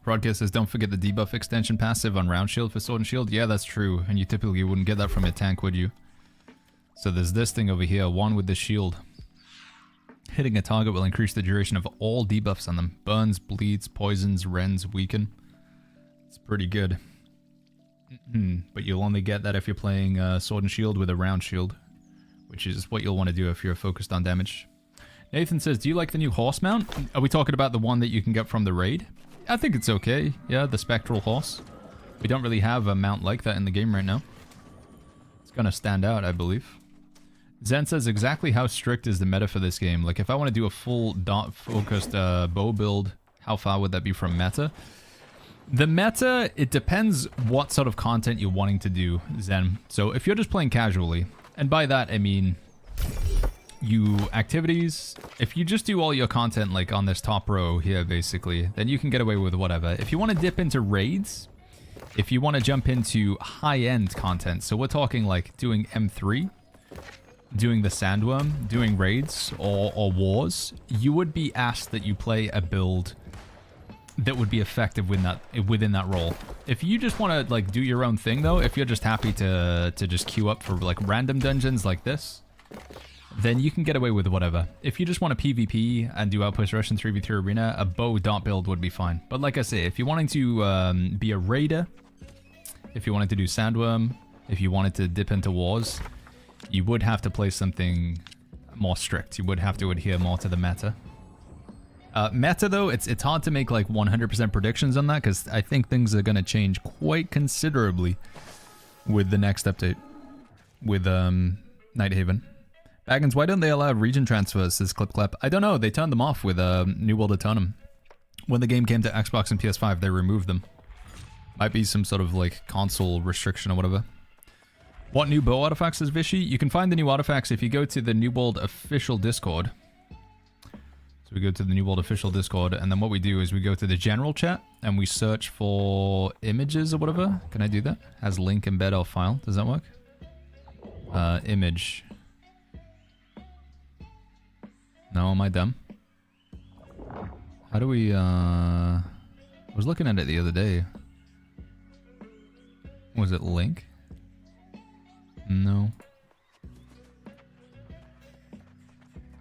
Broadcast says, don't forget the debuff extension passive on Round Shield for Sword and Shield. Yeah, that's true, and you typically wouldn't get that from a tank, would you? So there's this thing over here, one with the shield. Hitting a target will increase the duration of all debuffs on them. Burns, bleeds, poisons, rends, weaken. It's pretty good. But you'll only get that if you're playing Sword and Shield with a Round Shield, which is what you'll want to do if you're focused on damage. Nathan says, do you like the new horse mount? Are we talking about the one that you can get from the raid? I think it's okay. Yeah, the Spectral Horse. We don't really have a mount like that in the game right now. It's gonna stand out, I believe. Zen says, exactly how strict is the meta for this game? Like, if I want to do a full dot-focused bow build, how far would that be from meta? The meta, it depends what sort of content you're wanting to do, Zen. So if you're just playing casually, and by that I mean activities, if you just do all your content like on this top row here, basically, then you can get away with whatever. If you want to dip into raids, if you want to jump into high-end content, so we're talking like doing M3, doing the Sandworm, doing raids or wars, you would be asked that you play a build that would be effective within that role. If you just want to like do your own thing though, if you're just happy to just queue up for like random dungeons like this, then you can get away with whatever. If you just want to PvP and do Outpost Rush and 3v3 Arena, a bow dot build would be fine. But like I say, if you're wanting to be a raider, if you wanted to do Sandworm, if you wanted to dip into wars, you would have to play something more strict. You would have to adhere more to the meta. Meta though, it's hard to make like 100% predictions on that because I think things are going to change quite considerably with the next update with Nighthaven. Baggins, why don't they allow region transfers, says ClipClap? I don't know, they turned them off with New World Autonomy. When the game came to Xbox and PS5, they removed them. Might be some sort of like console restriction or whatever. What new bow artifacts is Vishy? You can find the new artifacts if you go to the New World official Discord. So we go to the New World official Discord, and then what we do is we go to the general chat, and we search for images or whatever. Can I do that? Has link, embed, or file. Does that work? Image. No, am I dumb? How do we, I was looking at it the other day. Was it link? No.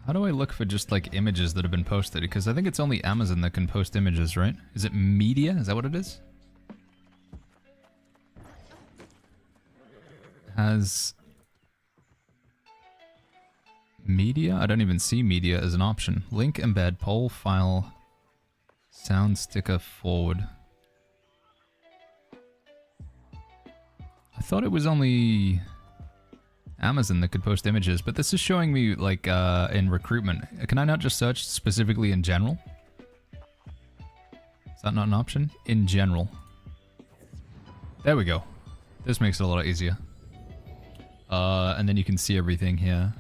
How do I look for just like images that have been posted? Because I think it's only Amazon that can post images, right? Is it media? Is that what it is? Has media? I don't even see media as an option. Link, embed, poll, file, sound sticker, forward. I thought it was only Amazon that could post images, but this is showing me like in recruitment. Can I not just search specifically in general? Is that not an option? In general. There we go. This makes it a lot easier. And then you can see everything here.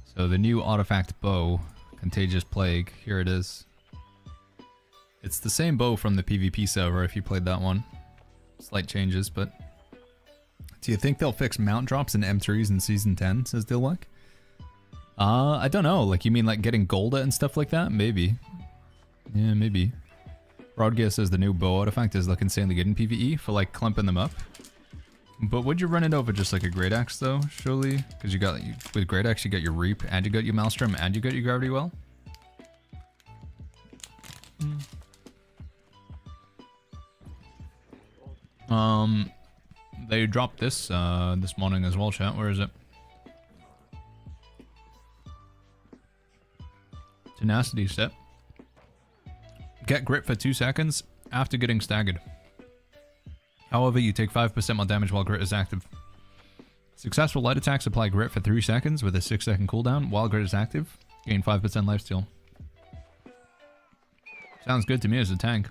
So the new artifact bow, Contagious Plague, here it is. It's the same bow from the PvP server if you played that one. Slight changes, but... Do you think they'll fix mount drops in M3s in Season 10, says Dilwak? I don't know. Like, you mean like getting Golda and stuff like that? Maybe. Yeah, maybe. Rodgear says the new bow artifact is like insanely good in PvE for like clumping them up. But would you run it over just like a Great Axe though, surely? Because you got, with Great Axe you got your Reap, and you got your Maelstrom, and you got your Gravity Well? They dropped this this morning as well, chat. Where is it? Tenacity set. Get grit for 2 seconds after getting staggered. However, you take 5% more damage while grit is active. Successful light attacks apply grit for 3 seconds with a 6-second cooldown while grit is active. Gain 5% lifesteal. Sounds good to me as a tank.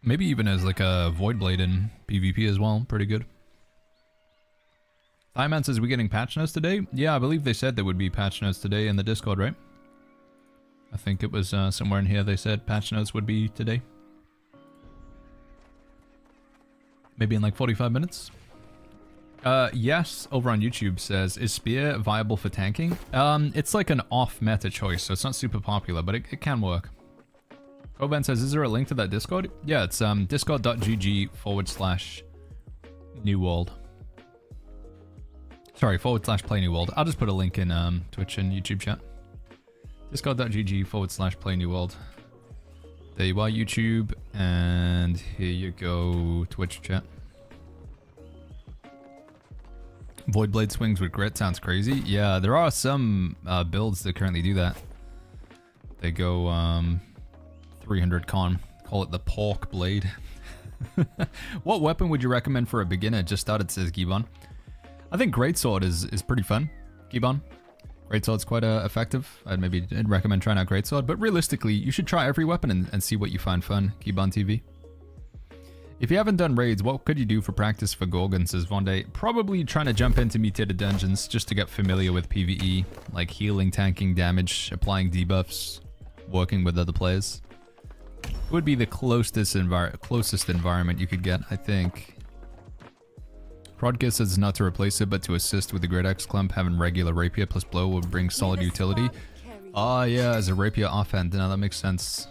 Maybe even as like a Void Blade in PvP as well. Pretty good. Thaiman says, we getting patch notes today? Yeah, I believe they said there would be patch notes today in the Discord, right? I think it was somewhere in here they said patch notes would be today. Maybe in like 45 minutes? Yes, over on YouTube says, is Spear viable for tanking? It's like an off-meta choice, so it's not super popular, but it can work. Koban says, is there a link to that Discord? Yeah, it's discord.gg/New World. Sorry, /Play New World. I'll just put a link in Twitch and YouTube chat. Discord.gg/Play New World. There you are, YouTube. And here you go, Twitch chat. Void Blade swings with grit sounds crazy. Yeah, there are some builds that currently do that. They go 300 con. Call it the Pork Blade. What weapon would you recommend for a beginner? Just started, says Gibbon. I think Greatsword is pretty fun, Gibbon. Greatsword's quite effective. I'd recommend trying out Greatsword, but realistically, you should try every weapon and see what you find fun, Gibbon TV. If you haven't done raids, what could you do for practice for Gorgon, says Vonday? Probably trying to jump into mutated dungeons just to get familiar with PvE, like healing, tanking, damage, applying debuffs, working with other players. It would be the closest environment you could get, I think. Prodgear says not to replace it, but to assist with the Great Axe Clump. Having regular rapier plus blow would bring solid utility. Ah, yeah, as a rapier offhand. Now that makes sense.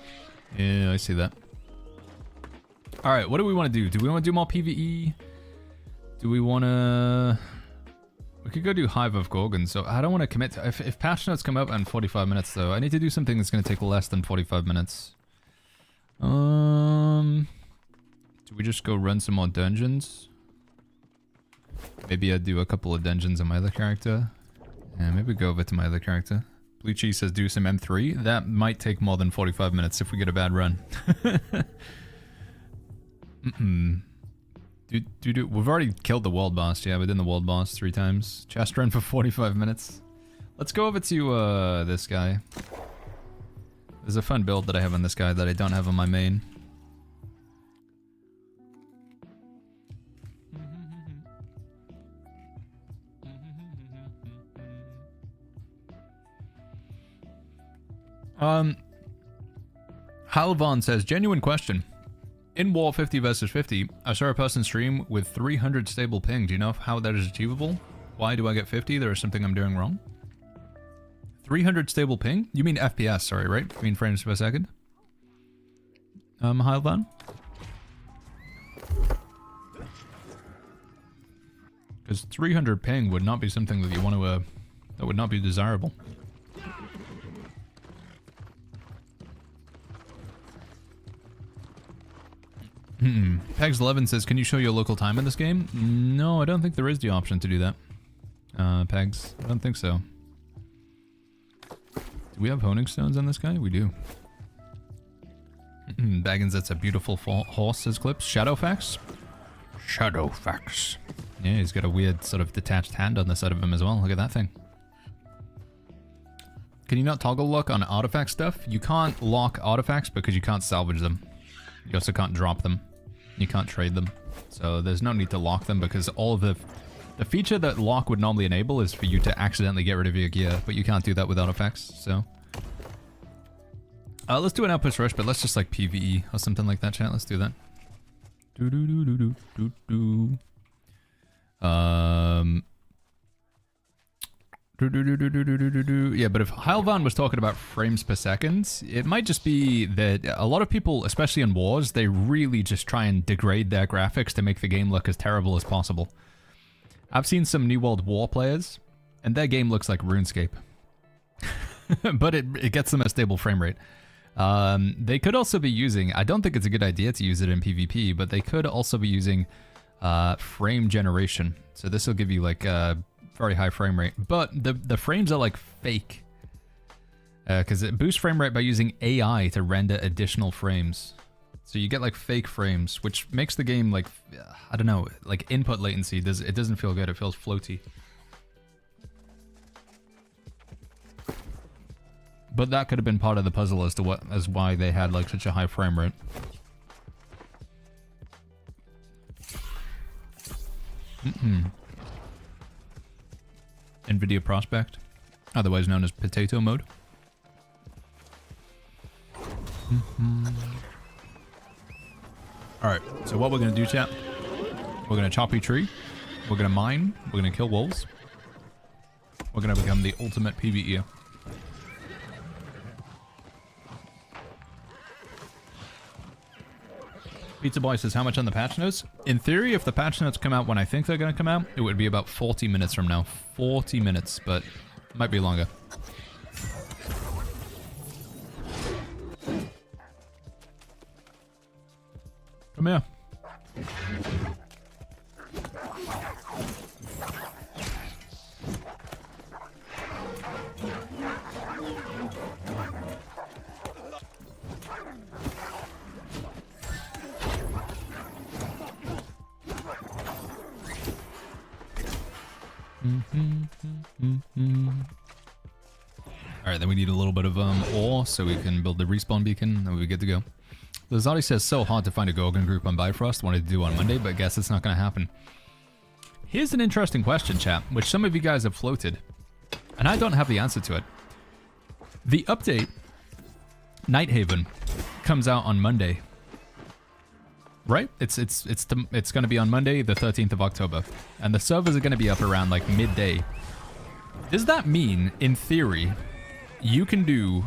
Yeah, I see that. Alright, what do we want to do? Do we want to do more PvE? Do we want to... We could go do Hive of Gorgon, so I don't want to commit to... If patch notes come up in 45 minutes, though, I need to do something that's going to take less than 45 minutes. Do we just go run some more dungeons? Maybe I'd do a couple of dungeons on my other character. Yeah, maybe go over to my other character. Blue Cheese says do some M3. That might take more than 45 minutes if we get a bad run. We've already killed the world boss. Yeah, we did the world boss 3 times. Chest run for 45 minutes. Let's go over to this guy. There's a fun build that I have on this guy that I don't have on my main. Halvan says, genuine question. In War 50 versus 50, I saw a person stream with 300 stable ping. Do you know how that is achievable? Why do I get 50? There is something I'm doing wrong. 300 stable ping? You mean FPS, sorry, right? You mean frames per second? Halvan? Because 300 ping would not be something that you want to, that would not be desirable. Pegs11 says, can you show your local time in this game? No, I don't think there is the option to do that. Pegs, I don't think so. Do we have honing stones on this guy? We do. Baggins, that's a beautiful horse, says Clips. Shadowfax? Shadowfax. Yeah, he's got a weird sort of detached hand on the side of him as well. Look at that thing. Can you not toggle lock on artifact stuff? You can't lock artifacts because you can't salvage them. You also can't drop them. You can't trade them. So there's no need to lock them because all of the feature that lock would normally enable is for you to accidentally get rid of your gear, but you can't do that with artifacts, so. Let's do an Outpost Rush, but let's just like PvE or something like that, chat. Let's do that. Yeah, but if Heilvan was talking about frames per second, it might just be that a lot of people, especially in wars, they really just try and degrade their graphics to make the game look as terrible as possible. I've seen some New World War players, and their game looks like RuneScape. But it gets them a stable frame rate. They could also be using, I don't think it's a good idea to use it in PvP, but they could also be using frame generation. So this will give you like very high frame rate, but the frames are like fake because it boosts frame rate by using AI to render additional frames. So you get like fake frames, which makes the game like, I don't know, like input latency. It doesn't feel good. It feels floaty. But that could have been part of the puzzle as to why they had like such a high frame rate. NVIDIA Prospect, otherwise known as Potato Mode. Alright, so what we're going to do, chat, we're going to chop a tree, we're going to mine, we're going to kill wolves, we're going to become the ultimate PvE. Pizza Boy says, how much on the patch notes? In theory, if the patch notes come out when I think they're going to come out, it would be about 40 minutes from now. 40 minutes, but it might be longer. Come here. Alright, then we need a little bit of ore so we can build the respawn beacon and we'll be good to go. Lazati says, so hard to find a Gorgon group on Bifrost. Wanted to do on Monday, but guess it's not going to happen. Here's an interesting question, chat, which some of you guys have floated, and I don't have the answer to it. The update, Nighthaven, comes out on Monday, right? It's going to be on Monday, the 13th of October, and the servers are going to be up around like midday. Does that mean, in theory, you can do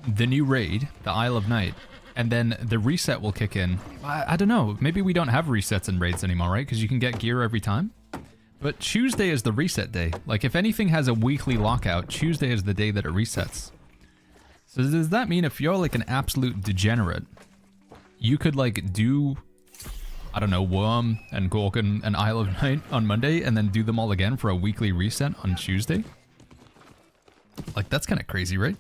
the new raid, the Isle of Night, and then the reset will kick in? I don't know. Maybe we don't have resets in raids anymore, right? Because you can get gear every time. But Tuesday is the reset day. Like, if anything has a weekly lockout, Tuesday is the day that it resets. So does that mean if you're like an absolute degenerate, you could like do, I don't know, Worm and Gorgon and Isle of Night on Monday and then do them all again for a weekly reset on Tuesday? Like, that's kind of crazy, right?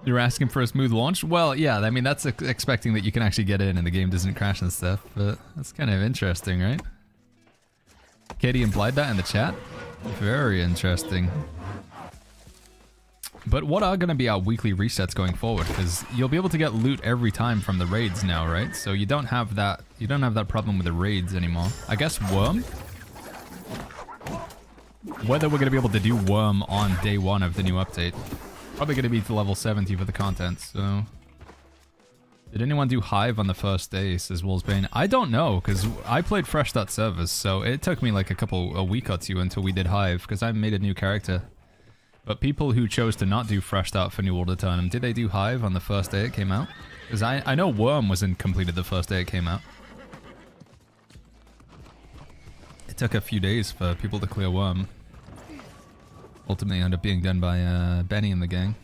You're asking for a smooth launch? Well, yeah, I mean, that's expecting that you can actually get in and the game doesn't crash and stuff, but that's kind of interesting, right? Katie implied that in the chat? Very interesting. But what are going to be our weekly resets going forward? Because you'll be able to get loot every time from the raids now, right? So you don't have that problem with the raids anymore. I guess Worm? Whether we're going to be able to do Worm on day 1 of the new update. Probably going to be to level 70 for the content, so... Did anyone do Hive on the first day, says Wolfsbane? I don't know, because I played Fresh Start servers, so it took me like a week or two until we did Hive, because I made a new character. But people who chose to not do Fresh Start for New World Eternum, did they do Hive on the first day it came out? Because I know Worm wasn't completed the first day it came out. It took a few days for people to clear Worm. Ultimately ended up being done by Benny and the gang.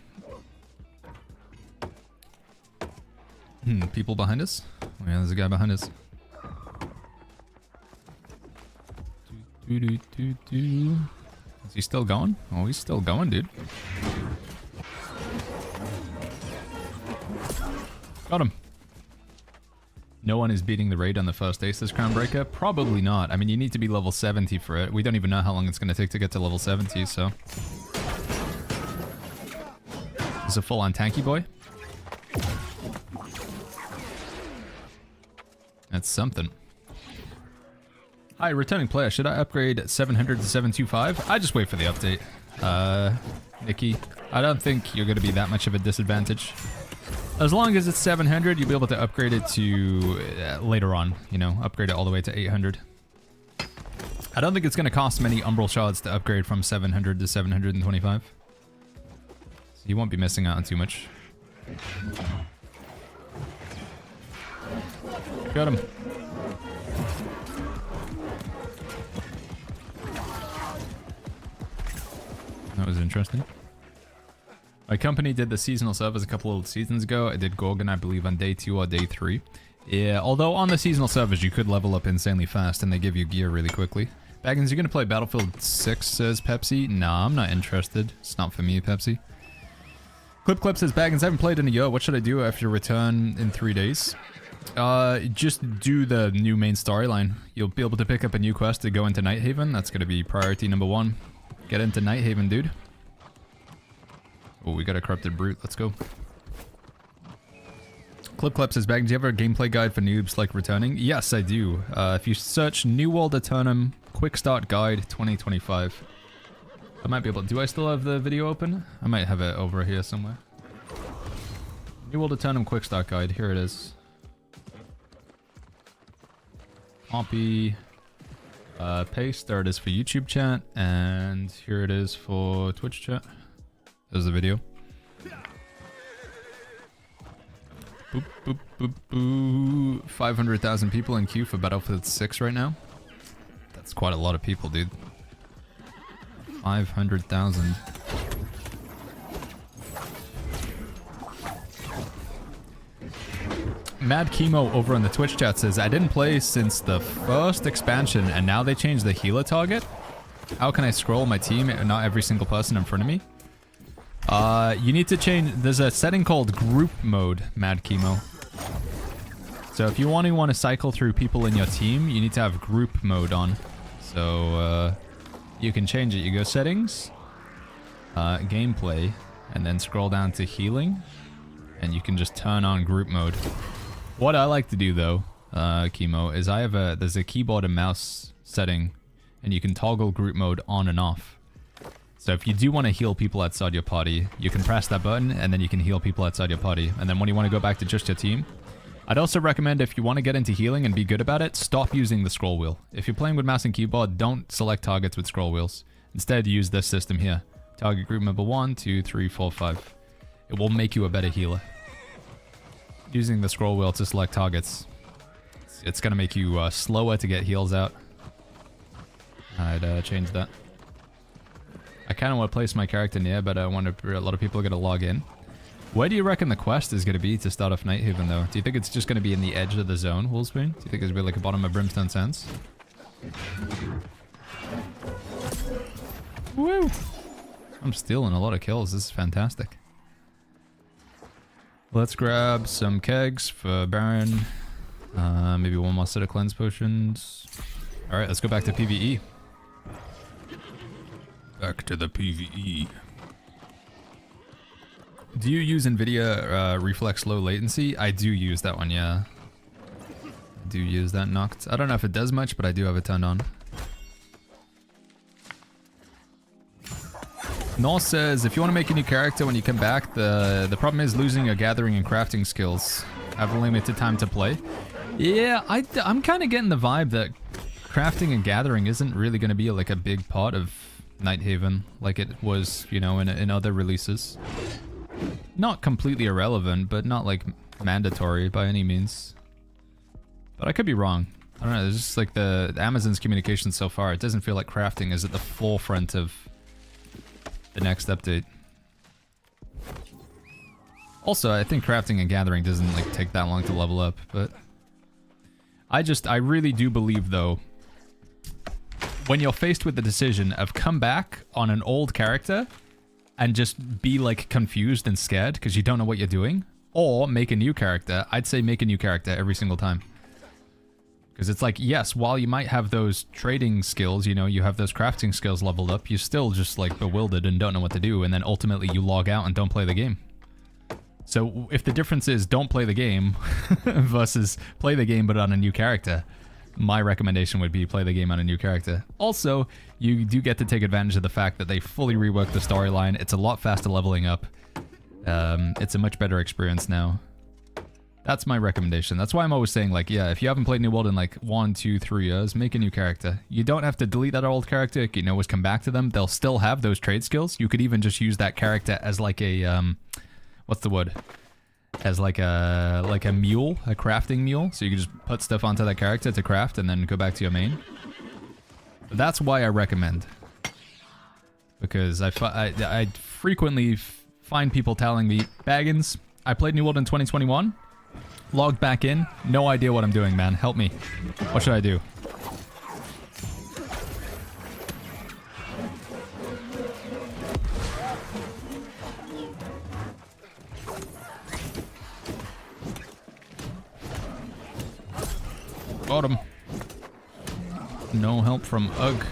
People behind us? Oh yeah, there's a guy behind us. Is he still going? Oh, he's still going, dude. Got him. No one is beating the raid on the first day, says Crownbreaker. Probably not. I mean, you need to be level 70 for it. We don't even know how long it's going to take to get to level 70, so... This is a full-on tanky boy. That's something. Hi, returning player. Should I upgrade 700 to 725? I just wait for the update. Nikki, I don't think you're going to be that much of a disadvantage. As long as it's 700, you'll be able to upgrade it to later on. You know, upgrade it all the way to 800. I don't think it's going to cost many Umbral Shards to upgrade from 700 to 725. So you won't be missing out on too much. Got him. That was interesting. My company did the seasonal servers a couple of seasons ago. I did Gorgon, I believe, on day 2 or day 3. Yeah, although on the seasonal servers you could level up insanely fast and they give you gear really quickly. Baggins, you gonna play Battlefield 6, says Pepsi? Nah, I'm not interested. It's not for me, Pepsi. Clip says, Baggins, I haven't played in a year. What should I do after return in 3 days? Just do the new main storyline. You'll be able to pick up a new quest to go into Nighthaven. That's gonna be priority number 1. Get into Nighthaven, dude. Oh, we got a corrupted brute. Let's go. Clip says, Baggins, do you have a gameplay guide for noobs like returning? Yes, I do. If you search New World Eternum Quick Start Guide 2025. I might be able to... Do I still have the video open? I might have it over here somewhere. New World Eternum Quick Start Guide. Here it is. Copy. Paste. There it is for YouTube chat. And here it is for Twitch chat. There's the video. Boop, boop, boop, boop. 500,000 people in queue for Battlefield 6 right now. That's quite a lot of people, dude. 500,000. Mad Chemo over on the Twitch chat says, I didn't play since the first expansion and now they changed the healer target. How can I scroll my team and not every single person in front of me? You need to change... There's a setting called group mode, Mad Chemo. So if you want to cycle through people in your team, you need to have group mode on. So, you can change it. You go settings, gameplay, and then scroll down to healing. and you can just turn on group mode. What I like to do though, Chemo, is there's a keyboard and mouse setting, and you can toggle group mode on and off. So if you do want to heal people outside your party, you can press that button, and then you can heal people outside your party. And then when you want to go back to just your team, I'd also recommend, if you want to get into healing and be good about it, stop using the scroll wheel. If you're playing with mouse and keyboard, don't select targets with scroll wheels. Instead, use this system here. Target group member 1, 2, 3, 4, 5. It will make you a better healer. Using the scroll wheel to select targets, it's going to make you slower to get heals out. I'd change that. I kind of want to place my character near, but I wonder if a lot of people are going to log in. Where do you reckon the quest is going to be to start off Nighthaven, though? Do you think it's just going to be in the edge of the zone, Wolfsbane? Do you think it's going to be like a bottom of Brimstone Sands? Woo! I'm stealing a lot of kills. This is fantastic. Let's grab some kegs for Baron. Maybe one more set of cleanse potions. Alright, let's go back to PvE. Back to the PvE. Do you use NVIDIA Reflex Low Latency? I do use that one, yeah. I do use that Noct. I don't know if it does much, but I do have it turned on. Null says, if you want to make a new character when you come back, the problem is losing your gathering and crafting skills. Have a limited time to play. Yeah, I'm kind of getting the vibe that crafting and gathering isn't really going to be like a big part of Nighthaven like it was, you know, in other releases. Not completely irrelevant, but not like mandatory by any means. But I could be wrong. I don't know, there's just like the Amazon's communication so far, it doesn't feel like crafting is at the forefront of the next update. Also, I think crafting and gathering doesn't like take that long to level up, but I really do believe though, when you're faced with the decision of come back on an old character and just be like confused and scared because you don't know what you're doing, or make a new character, I'd say make a new character every single time. Because it's like, yes, while you might have those trading skills, you know, you have those crafting skills leveled up, you're still just like bewildered and don't know what to do, and then ultimately you log out and don't play the game. So if the difference is don't play the game versus play the game but on a new character, my recommendation would be play the game on a new character. Also, you do get to take advantage of the fact that they fully reworked the storyline. It's a lot faster leveling up. It's a much better experience now. That's my recommendation. That's why I'm always saying, like, yeah, if you haven't played New World in like 1, 2, 3 years, make a new character. You don't have to delete that old character. You can always come back to them. They'll still have those trade skills. You could even just use that character as like a, what's the word? As like a mule, a crafting mule. So you can just put stuff onto that character to craft and then go back to your main. That's why I recommend. Because I frequently find people telling me, Baggins, I played New World in 2021. Logged back in. No idea what I'm doing, man. Help me. What should I do? Got him. No help from Ugg.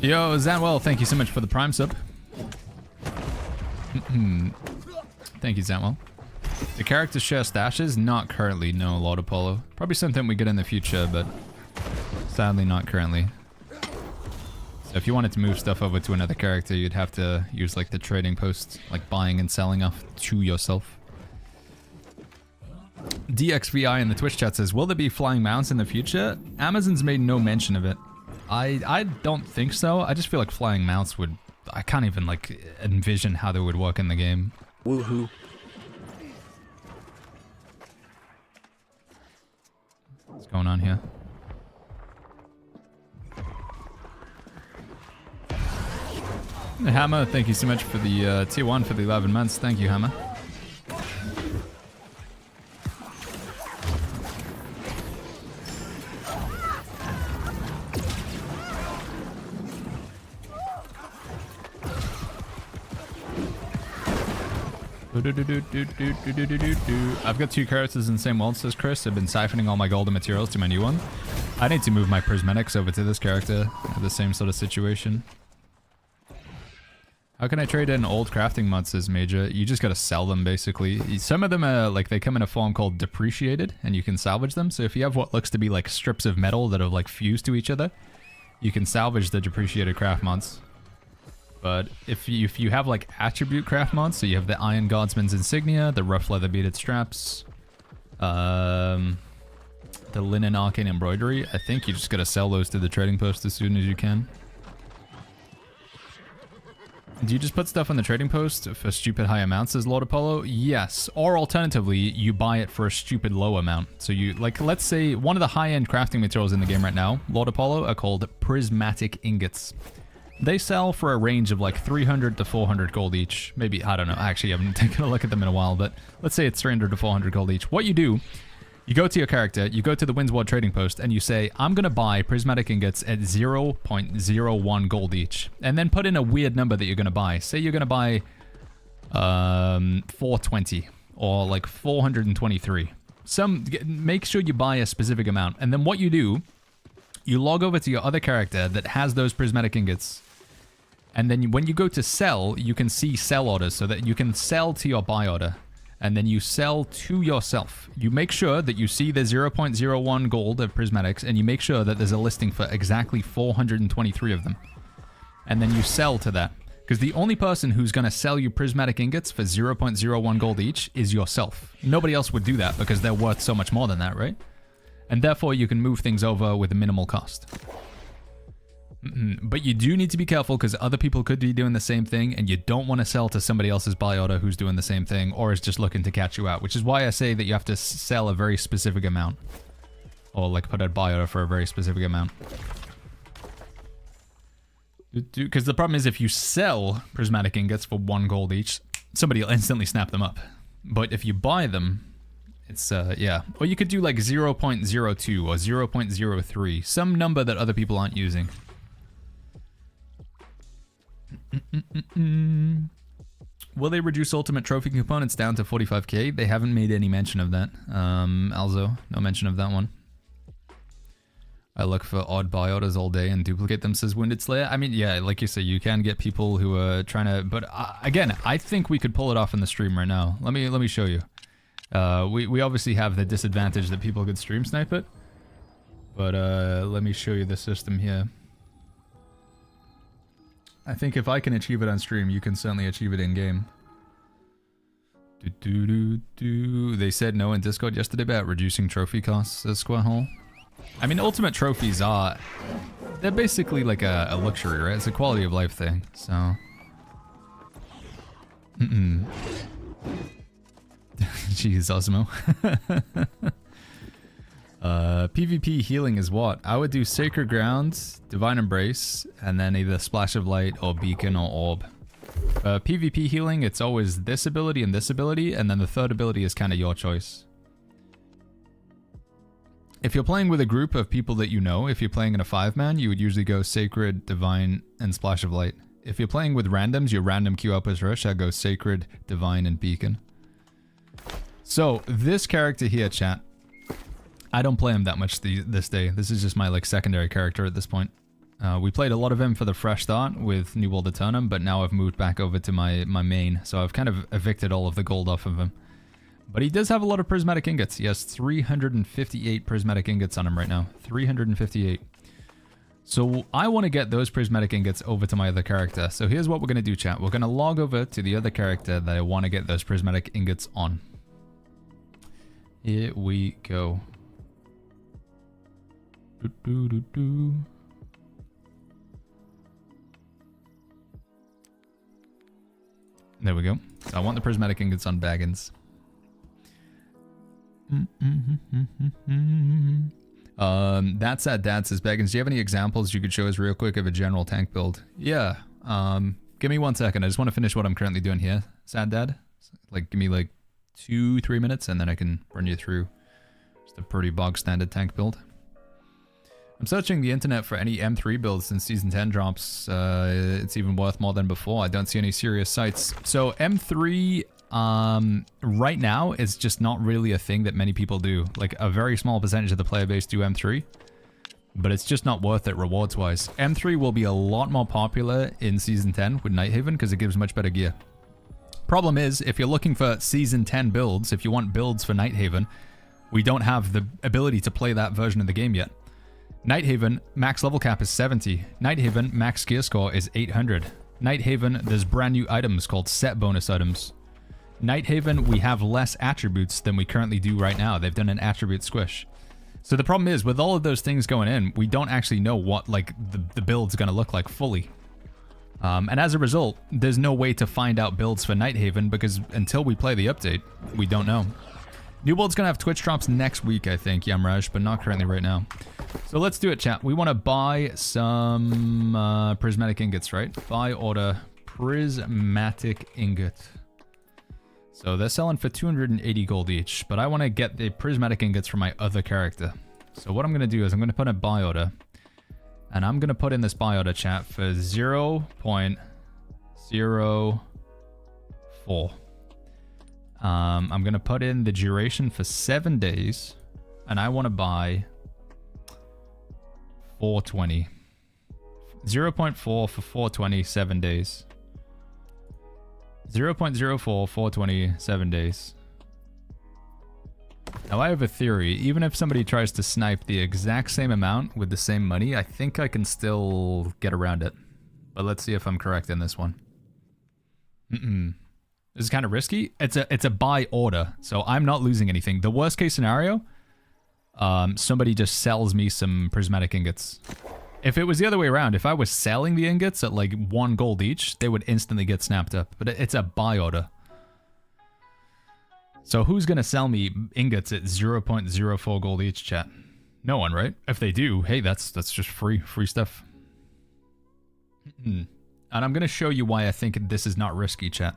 Yo, Zanwell, thank you so much for the Prime sub. Thank you, Zanwell. The characters share stashes? Not currently, no, Lord Apollo. Probably something we get in the future, but sadly not currently. So if you wanted to move stuff over to another character, you'd have to use like the trading post, like buying and selling off to yourself. DXVI in the Twitch chat says, will there be flying mounts in the future? Amazon's made no mention of it. I don't think so. I just feel like flying mounts would... I can't even like envision how they would work in the game. Woohoo. What's going on here? Hammer, thank you so much for the tier 1 for the 11 months. Thank you, Hammer. I've got 2 characters in the same world, says Chris. I've been siphoning all my golden materials to my new one. I need to move my prismatics over to this character. The same sort of situation. How can I trade in old crafting mods as major? You just gotta sell them, basically. Some of them are, like, they come in a form called depreciated, and you can salvage them. So if you have what looks to be, like, strips of metal that have, like, fused to each other, you can salvage the depreciated craft mods. But if you have, like, attribute craft mods, so you have the Iron Guardsman's Insignia, the rough leather beaded straps, the linen arcane embroidery, I think you just gotta sell those to the trading post as soon as you can. Do you just put stuff on the trading post for stupid high amounts as Lord Apollo? Yes. Or alternatively, you buy it for a stupid low amount. So you, like, let's say one of the high-end crafting materials in the game right now, Lord Apollo, are called prismatic ingots. They sell for a range of like 300 to 400 gold each. Maybe, I don't know. Actually, I haven't taken a look at them in a while, but let's say it's 300 to 400 gold each. What you do, you go to your character, you go to the Windsward trading post, and you say, I'm going to buy prismatic ingots at 0.01 gold each. And then put in a weird number that you're going to buy. Say you're going to buy 420 or like 423. Make sure you buy a specific amount. And then what you do, you log over to your other character that has those prismatic ingots. And then when you go to sell, you can see sell orders so that you can sell to your buy order. And then you sell to yourself. You make sure that you see the 0.01 gold of prismatics, and you make sure that there's a listing for exactly 423 of them. And then you sell to that. Because the only person who's going to sell you prismatic ingots for 0.01 gold each is yourself. Nobody else would do that because they're worth so much more than that, right? And therefore you can move things over with a minimal cost. But you do need to be careful because other people could be doing the same thing, and you don't want to sell to somebody else's buy order who's doing the same thing or is just looking to catch you out, which is why I say that you have to sell a very specific amount, or like put a buy order for a very specific amount. Because the problem is if you sell prismatic ingots for 1 gold each, somebody will instantly snap them up. But if you buy them, it's, yeah. Or you could do like 0.02 or 0.03, some number that other people aren't using. Will they reduce ultimate trophy components down to 45k? They haven't made any mention of that. Also, no mention of that one. I look for odd buy orders all day and duplicate them, says Wounded Slayer. I mean, yeah, like you say, you can get people who are trying to... But again, I think we could pull it off in the stream right now. Let me show you. We obviously have the disadvantage that people could stream snipe it. But let me show you the system here. I think if I can achieve it on stream, you can certainly achieve it in-game. They said no in Discord yesterday about reducing trophy costs at Square Hole. I mean, ultimate trophies are... They're basically like a luxury, right? It's a quality of life thing, so... Jeez, Osmo. PvP healing is what? I would do Sacred Ground, Divine Embrace, and then either Splash of Light or Beacon or Orb. PvP healing, it's always this ability and this ability, and then the third ability is kind of your choice. If you're playing with a group of people that you know, if you're playing in a 5-man, you would usually go Sacred, Divine, and Splash of Light. If you're playing with randoms, your random queue Outpost Rush, I'd go Sacred, Divine, and Beacon. So, this character here, chat, I don't play him that much this day. This is just my like secondary character at this point. We played a lot of him for the fresh start with New World Eternum, but now I've moved back over to my main, so I've kind of evicted all of the gold off of him. But he does have a lot of prismatic ingots. He has 358 prismatic ingots on him right now. 358. So I want to get those prismatic ingots over to my other character. So here's what we're going to do, chat. We're going to log over to the other character that I want to get those prismatic ingots on. Here we go. There we go. So I want the prismatic ingots on Baggins. That's at Dad says, Baggins, do you have any examples you could show us real quick of a general tank build? Yeah. Give me 1 second. I just want to finish what I'm currently doing here. Sad Dad? Like, give me like 2-3 minutes and then I can run you through just a pretty bog standard tank build. I'm searching the internet for any M3 builds since Season 10 drops. It's even worth more than before. I don't see any serious sites. So M3, right now, is just not really a thing that many people do. Like, a very small percentage of the player base do M3. but it's just not worth it rewards-wise. M3 will be a lot more popular in Season 10 with Nighthaven because it gives much better gear. Problem is, if you're looking for Season 10 builds, if you want builds for Nighthaven, we don't have the ability to play that version of the game yet. Nighthaven, max level cap is 70. Nighthaven, max gear score is 800. Nighthaven, there's brand new items called set bonus items. Nighthaven, we have less attributes than we currently do right now. They've done an attribute squish. So the problem is, with all of those things going in, we don't actually know what like the build's going to look like fully. And as a result, there's no way to find out builds for Nighthaven because until we play the update, we don't know. New World's going to have Twitch drops next week, I think, Yamraj, but not currently right now. So let's do it, chat. We want to buy some prismatic ingots, right? Buy order prismatic ingot. So they're selling for 280 gold each, but I want to get the prismatic ingots for my other character. So what I'm going to do is I'm going to put a buy order. And I'm going to put in this buy order, chat, for 0.04. I'm going to put in the duration for 7 days. And I want to buy 420. 0.4 for 420, 7 days. 0.04, 420, 7 days. Now I have a theory. Even if somebody tries to snipe the exact same amount with the same money, I think I can still get around it. But let's see if I'm correct in this one. This is kind of risky. It's a buy order, so I'm not losing anything. The worst case scenario, somebody just sells me some prismatic ingots. If it was the other way around, if I was selling the ingots at like 1 gold each, they would instantly get snapped up. But it's a buy order. So who's going to sell me ingots at 0.04 gold each, chat? No one, right? If they do, hey, that's just free stuff. And I'm going to show you why I think this is not risky, chat.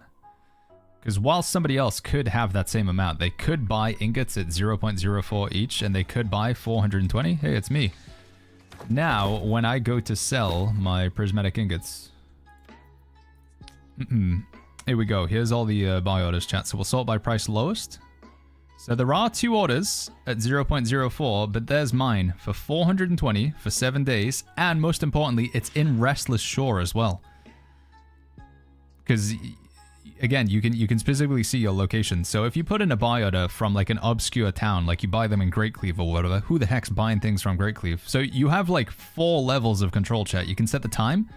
Because while somebody else could have that same amount, they could buy ingots at 0.04 each, and they could buy 420. Hey, it's me. Now, when I go to sell my prismatic ingots... Here we go. Here's all the buy orders, chat. So we'll sort by price lowest. So there are 2 orders at 0.04, but there's mine for 420 for 7 days. And most importantly, it's in Restless Shore as well. Because, again, you can specifically see your location. So if you put in a buy order from like an obscure town, like you buy them in Great Cleave or whatever, who the heck's buying things from Great Cleave? So you have like 4 levels of control, chat. You can set the time,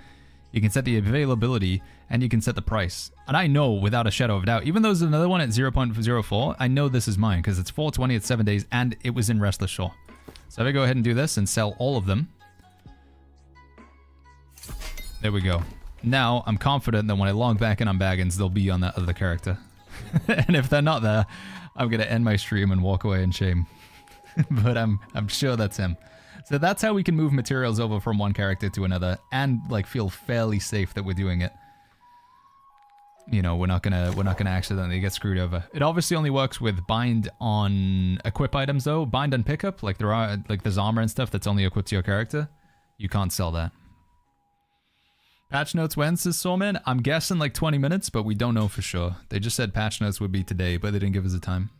you can set the availability, and you can set the price. And I know without a shadow of a doubt, even though there's another one at 0.04, I know this is mine because it's 420 at 7 days and it was in Restless Shore. So if I go ahead and do this and sell all of them. There we go. Now I'm confident that when I log back in on Baggins, they'll be on that other character. And if they're not there, I'm going to end my stream and walk away in shame. But I'm sure that's him. So that's how we can move materials over from one character to another and like feel fairly safe that we're doing it. You know, we're not gonna accidentally get screwed over. It obviously only works with bind on equip items though. Bind on pickup, like there's armor and stuff that's only equipped to your character. You can't sell that. Patch notes when, says Soulman? I'm guessing like 20 minutes, but we don't know for sure. They just said patch notes would be today, but they didn't give us a time.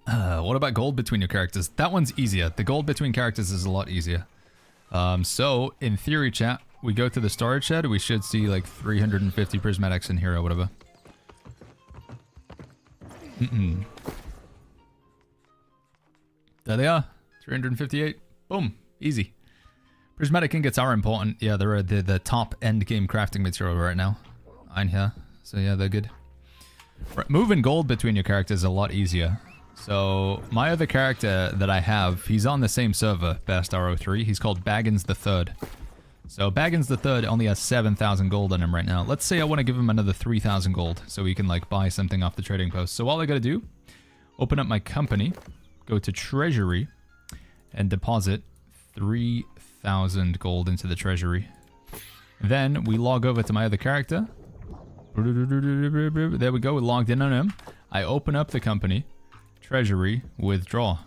What about gold between your characters? That one's easier. The gold between characters is a lot easier. So, in theory, chat, we go to the storage shed, we should see like 350 prismatics in here or whatever. There they are. 358. Boom. Easy. Prismatic ingots are important. Yeah, they're the top endgame crafting material right now. I'm here. So yeah, they're good. Right, moving gold between your characters is a lot easier. So, my other character that I have, he's on the same server, Best RO3. He's called Baggins the Third. So, Baggins the Third only has 7,000 gold on him right now. Let's say I want to give him another 3,000 gold, so he can, like, buy something off the trading post. So, all I gotta do, open up my company, go to Treasury, and deposit 3,000 gold into the Treasury. Then, we log over to my other character. There we go, we logged in on him. I open up the company. Treasury, withdraw.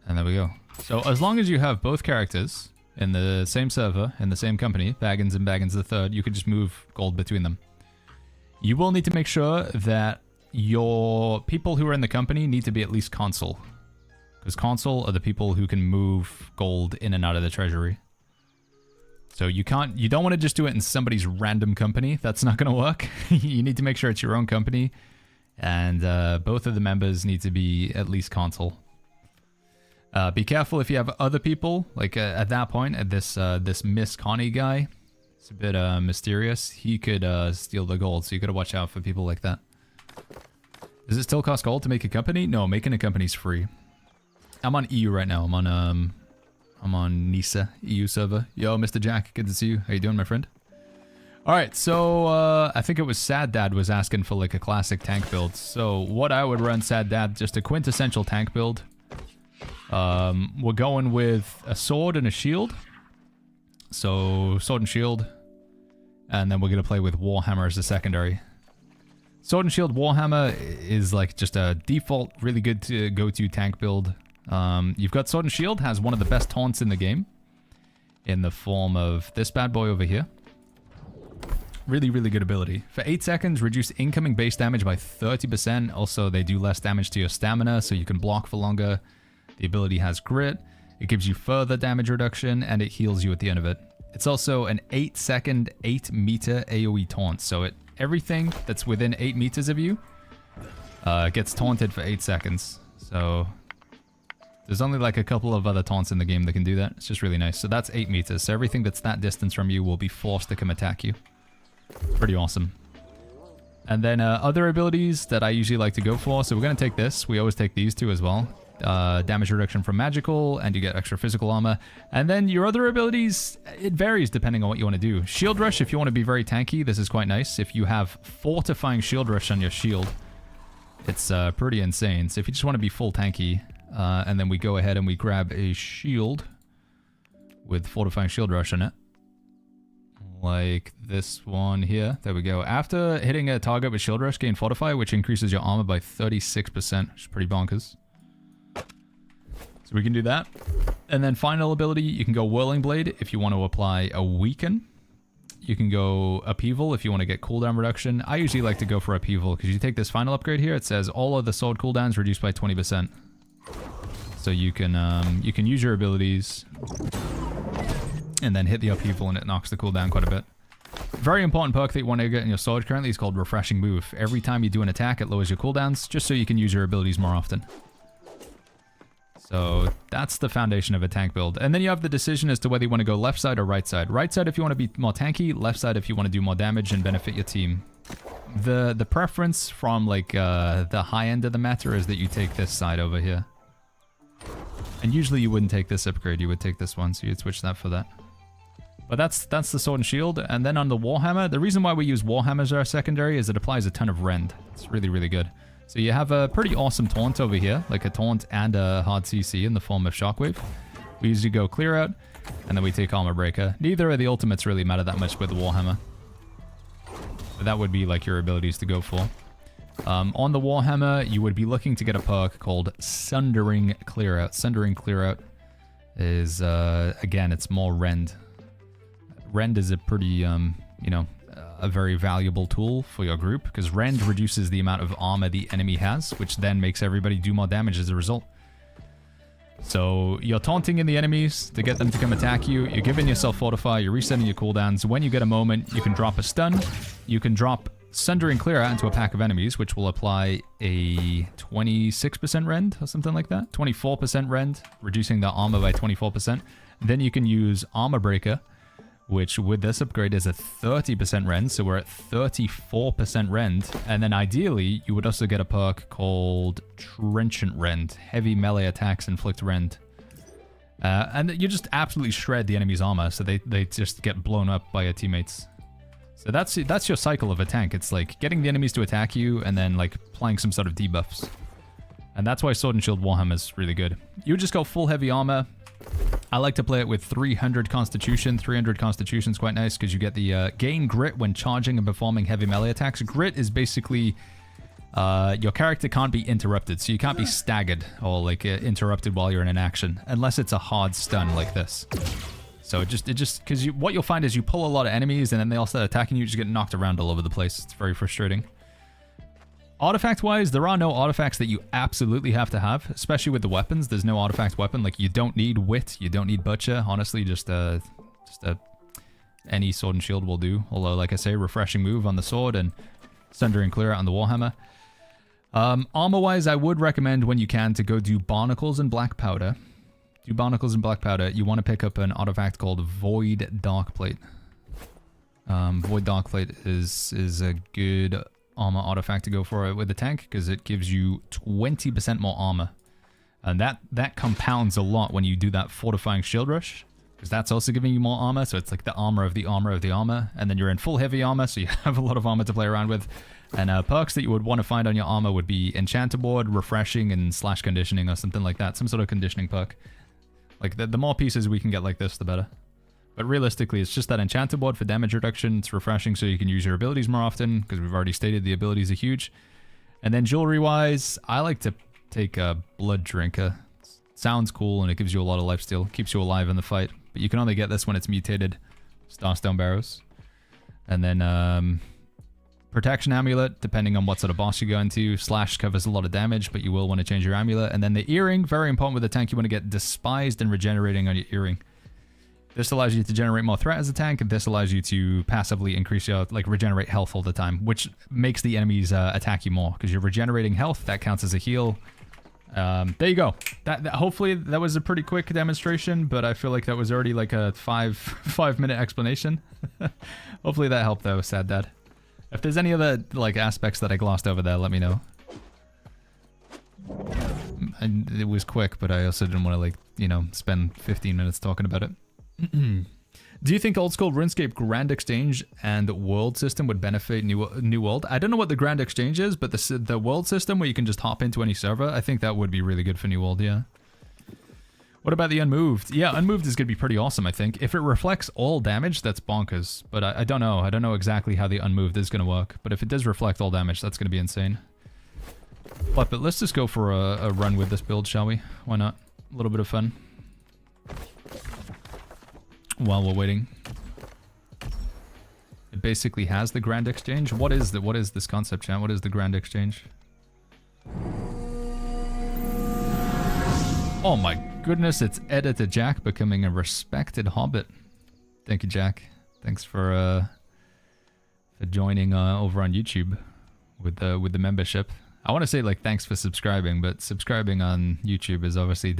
And there we go. So as long as you have both characters in the same server, in the same company, Baggins and Baggins the Third, you can just move gold between them. You will need to make sure that your people who are in the company need to be at least consul. Because consul are the people who can move gold in and out of the treasury. So you don't want to just do it in somebody's random company. That's not going to work. You need to make sure it's your own company. And both of the members need to be at least consul. Be careful if you have other people. Like at that point, at this Miss Connie guy, it's a bit mysterious. He could steal the gold, so you got to watch out for people like that. Does it still cost gold to make a company? No, making a company's free. I'm on EU right now. I'm on Nisa EU server. Yo, Mr. Jack, good to see you. How you doing, my friend? All right, so I think it was Sad Dad was asking for like a classic tank build. So what I would run, Sad Dad, just a quintessential tank build. We're going with a sword and a shield. So sword and shield, and then we're gonna play with Warhammer as a secondary. Sword and shield Warhammer is like just a default, really good to go-to tank build. You've got sword and shield, has one of the best taunts in the game, in the form of this bad boy over here. Really, really good ability. For 8 seconds, reduce incoming base damage by 30%. Also, they do less damage to your stamina, so you can block for longer. The ability has grit. It gives you further damage reduction, and it heals you at the end of it. It's also an 8-second, 8-meter AoE taunt. So everything that's within 8 meters of you gets taunted for 8 seconds. So there's only like a couple of other taunts in the game that can do that. It's just really nice. So that's 8 meters. So everything that's that distance from you will be forced to come attack you. Pretty awesome. And then other abilities that I usually like to go for. So we're going to take this. We always take these two as well. Damage reduction from magical, and you get extra physical armor. And then your other abilities, it varies depending on what you want to do. Shield Rush, if you want to be very tanky, this is quite nice. If you have Fortifying Shield Rush on your shield, it's pretty insane. So if you just want to be full tanky, and then we go ahead and we grab a shield with Fortifying Shield Rush on it. Like this one here. There we go. After hitting a target with Shield Rush, gain Fortify, which increases your armor by 36%, which is pretty bonkers. So we can do that. And then final ability, you can go Whirling Blade if you want to apply a Weaken. You can go Upheaval if you want to get cooldown reduction. I usually like to go for Upheaval because you take this final upgrade here. It says all of the sword cooldowns reduced by 20%. So you can use your abilities and then hit the Upheaval, and it knocks the cooldown quite a bit. Very important perk that you want to get in your sword currently is called Refreshing Move. Every time you do an attack, it lowers your cooldowns, just so you can use your abilities more often. So that's the foundation of a tank build. And then you have the decision as to whether you want to go left side or right side. Right side if you want to be more tanky, left side if you want to do more damage and benefit your team. The preference from like the high end of the meta is that you take this side over here. And usually you wouldn't take this upgrade, you would take this one, so you'd switch that for that. But that's the sword and shield. And then on the Warhammer, the reason why we use Warhammer as our secondary is it applies a ton of rend. It's really, really good. So you have a pretty awesome taunt over here, like a taunt and a hard CC in the form of Shockwave. We usually go Clear Out, and then we take Armor Breaker. Neither of the ultimates really matter that much with the Warhammer. But that would be like your abilities to go for. On the Warhammer, you would be looking to get a perk called Sundering Clear Out. Sundering Clear Out is, again, it's more rend. Rend is a pretty, you know, a very valuable tool for your group, because rend reduces the amount of armor the enemy has, which then makes everybody do more damage as a result. So you're taunting in the enemies to get them to come attack you. You're giving yourself Fortify. You're resetting your cooldowns. When you get a moment, you can drop a stun. You can drop Sundering Clear Out into a pack of enemies, which will apply a 26% rend or something like that. 24% rend, reducing the armor by 24%. Then you can use Armor Breaker, which with this upgrade is a 30% rend, so we're at 34% rend. And then ideally, you would also get a perk called Trenchant Rend. Heavy melee attacks inflict rend. And you just absolutely shred the enemy's armor, so they just get blown up by your teammates. So that's your cycle of a tank. It's like getting the enemies to attack you and then like applying some sort of debuffs. And that's why Sword and Shield Warhammer is really good. You would just go full heavy armor. I like to play it with 300 Constitution. 300 Constitution is quite nice because you get the gain grit when charging and performing heavy melee attacks. Grit is basically your character can't be interrupted, so you can't be staggered or like interrupted while you're in an action unless it's a hard stun like this. So it just because what you'll find is you pull a lot of enemies and then they all start attacking you, just get knocked around all over the place. It's very frustrating. Artifact-wise, there are no artifacts that you absolutely have to have, especially with the weapons. There's no artifact weapon. Like, you don't need Wit, you don't need Butcher. Honestly, just any sword and shield will do. Although, like I say, refreshing move on the sword and Sunder and Clear Out on the Warhammer. Armor-wise, I would recommend when you can to go do Barnacles and Black Powder. Do Barnacles and Black Powder. You want to pick up an artifact called Void Darkplate. Void Darkplate is a good armor artifact to go for with the tank because it gives you 20% more armor. And that compounds a lot when you do that Fortifying Shield Rush. Because that's also giving you more armor, so it's like the armor of the armor of the armor. And then you're in full heavy armor, so you have a lot of armor to play around with. And perks that you would want to find on your armor would be Enchanter Board, Refreshing, and Slash Conditioning or something like that. Some sort of conditioning perk. Like, the more pieces we can get like this, the better. But realistically, it's just that Enchanter Board for damage reduction. It's refreshing so you can use your abilities more often, because we've already stated the abilities are huge. And then jewelry-wise, I like to take a Blood Drinker. Sounds cool, and it gives you a lot of lifesteal. Keeps you alive in the fight. But you can only get this when it's mutated. Starstone Barrows. And then, Protection Amulet, depending on what sort of boss you go into. Slash covers a lot of damage, but you will want to change your amulet. And then the Earring, very important with the tank. You want to get Despised and Regenerating on your Earring. This allows you to generate more threat as a tank, and this allows you to passively increase your, like, regenerate health all the time, which makes the enemies attack you more, because you're regenerating health. That counts as a heal. There you go. Hopefully that was a pretty quick demonstration, but I feel like that was already like a five-minute explanation. Hopefully that helped though, Sad Dad. If there's any other like aspects that I glossed over there, let me know. And it was quick, but I also didn't want to, like, you know, spend 15 minutes talking about it. Do you think old school RuneScape Grand Exchange and world system would benefit New World? I don't know what the Grand Exchange is, but the world system where you can just hop into any server, I think that would be really good for New World, yeah. What about the Unmoved? Yeah, Unmoved is going to be pretty awesome, I think. If it reflects all damage, that's bonkers. But I don't know. I don't know exactly how the Unmoved is going to work. But if it does reflect all damage, that's going to be insane. But let's just go for a run with this build, shall we? Why not? A little bit of fun. While we're waiting. It basically has the Grand Exchange. What is this concept, chat? What is the Grand Exchange? Oh my goodness, it's Editor Jack becoming a respected hobbit. Thank you, Jack. Thanks for joining over on YouTube with the membership. I want to say, like, thanks for subscribing, but subscribing on YouTube is obviously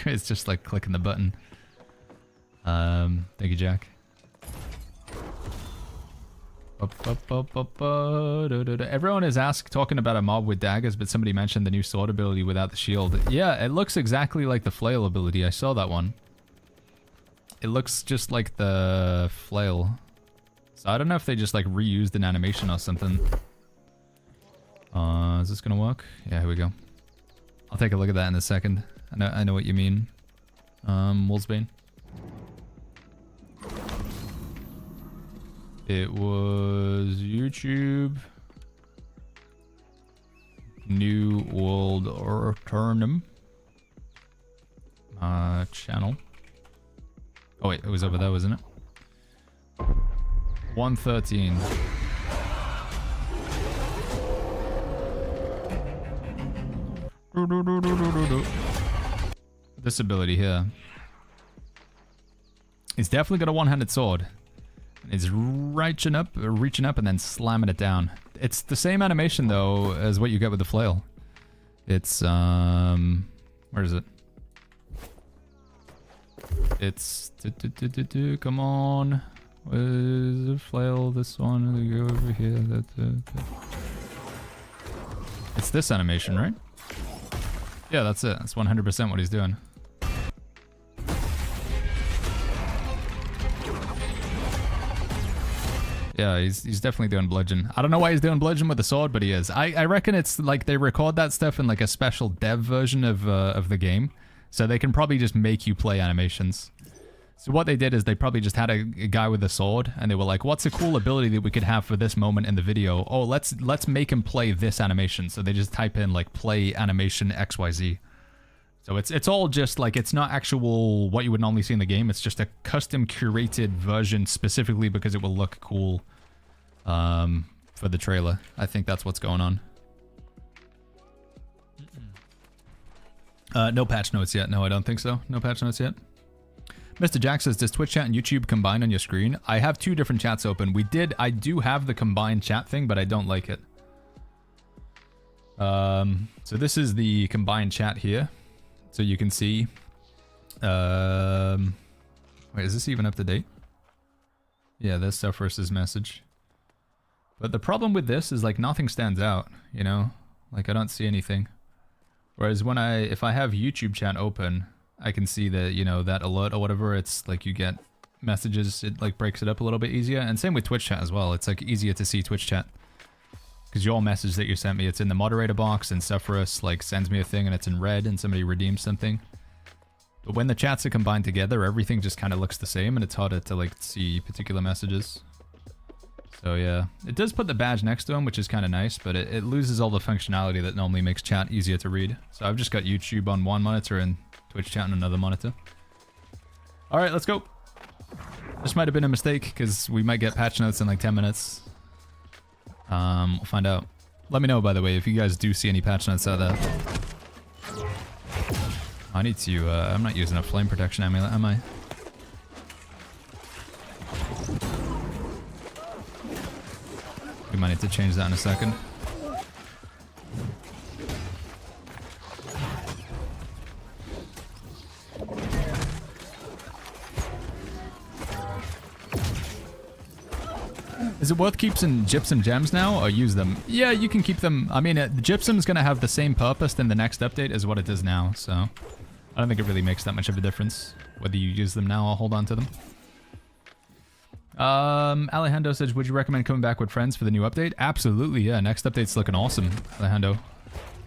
it's just like clicking the button. Thank you, Jack. Everyone is talking about a mob with daggers, but somebody mentioned the new sword ability without the shield. Yeah, it looks exactly like the flail ability. I saw that one. It looks just like the flail. So I don't know if they just like reused an animation or something. Is this gonna work? Yeah, here we go. I'll take a look at that in a second. I know what you mean. Wolfsbane. It was YouTube. New World Orturnum. Channel. Oh wait, it was over there, wasn't it? 113. This ability here. It's definitely got a one-handed sword. It's reaching up and then slamming it down. It's the same animation though as what you get with the flail. It's where is it? It's come on. Where's the flail? This one. Go over here. It's this animation, right? Yeah, that's it. That's 100% what he's doing. Yeah, he's definitely doing bludgeon. I don't know why he's doing bludgeon with the sword, but he is. I reckon it's like they record that stuff in like a special dev version of the game, so they can probably just make you play animations. So what they did is they probably just had a guy with a sword, and they were like, "What's a cool ability that we could have for this moment in the video? Oh, let's make him play this animation." So they just type in like play animation XYZ. So it's all just like, it's not actual what you would normally see in the game. It's just a custom curated version specifically because it will look cool for the trailer. I think that's what's going on. No patch notes yet. No, I don't think so. No patch notes yet. Mr. Jack says, does Twitch chat and YouTube combine on your screen? I have two different chats open. I do have the combined chat thing, but I don't like it. So this is the combined chat here. So you can see, wait, is this even up to date? Yeah, there's stuff versus message. But the problem with this is like nothing stands out, you know? Like I don't see anything. Whereas when if I have YouTube chat open, I can see that, you know, that alert or whatever, it's like you get messages, it like breaks it up a little bit easier. And same with Twitch chat as well. It's like easier to see Twitch chat. Because your message that you sent me, it's in the moderator box, and Sephiroth like sends me a thing and it's in red and somebody redeems something. But when the chats are combined together, everything just kind of looks the same and it's harder to like see particular messages. So yeah, it does put the badge next to them, which is kind of nice, but it loses all the functionality that normally makes chat easier to read. So I've just got YouTube on one monitor and Twitch chat on another monitor. All right, let's go. This might have been a mistake because we might get patch notes in like 10 minutes. We'll find out. Let me know, by the way, if you guys do see any patch notes out there. I need to, I'm not using a flame protection amulet, am I? We might need to change that in a second. Is it worth keeping gypsum gems now or use them? Yeah, you can keep them. I mean, the gypsum's going to have the same purpose in the next update as what it does now, so I don't think it really makes that much of a difference whether you use them now or hold on to them. Alejandro says, would you recommend coming back with friends for the new update? Absolutely, yeah. Next update's looking awesome, Alejandro.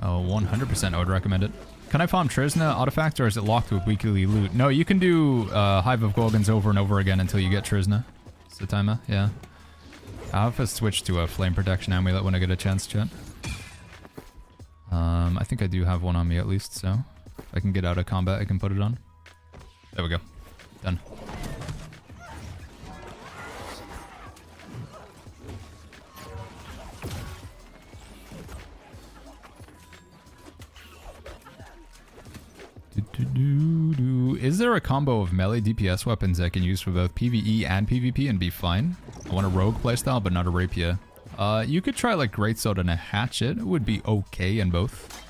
Oh, 100% I would recommend it. Can I farm Trisna artifact or is it locked with weekly loot? No, you can do Hive of Gorgons over and over again until you get Trisna. It's the timer, yeah. I'll have to switch to a flame protection amulet when I get a chance, chat. I think I do have one on me at least, so if I can get out of combat, I can put it on. There we go. Done. Is there a combo of melee DPS weapons I can use for both PvE and PvP and be fine? I want a rogue playstyle, but not a rapier. You could try like greatsword and a hatchet. It would be okay in both.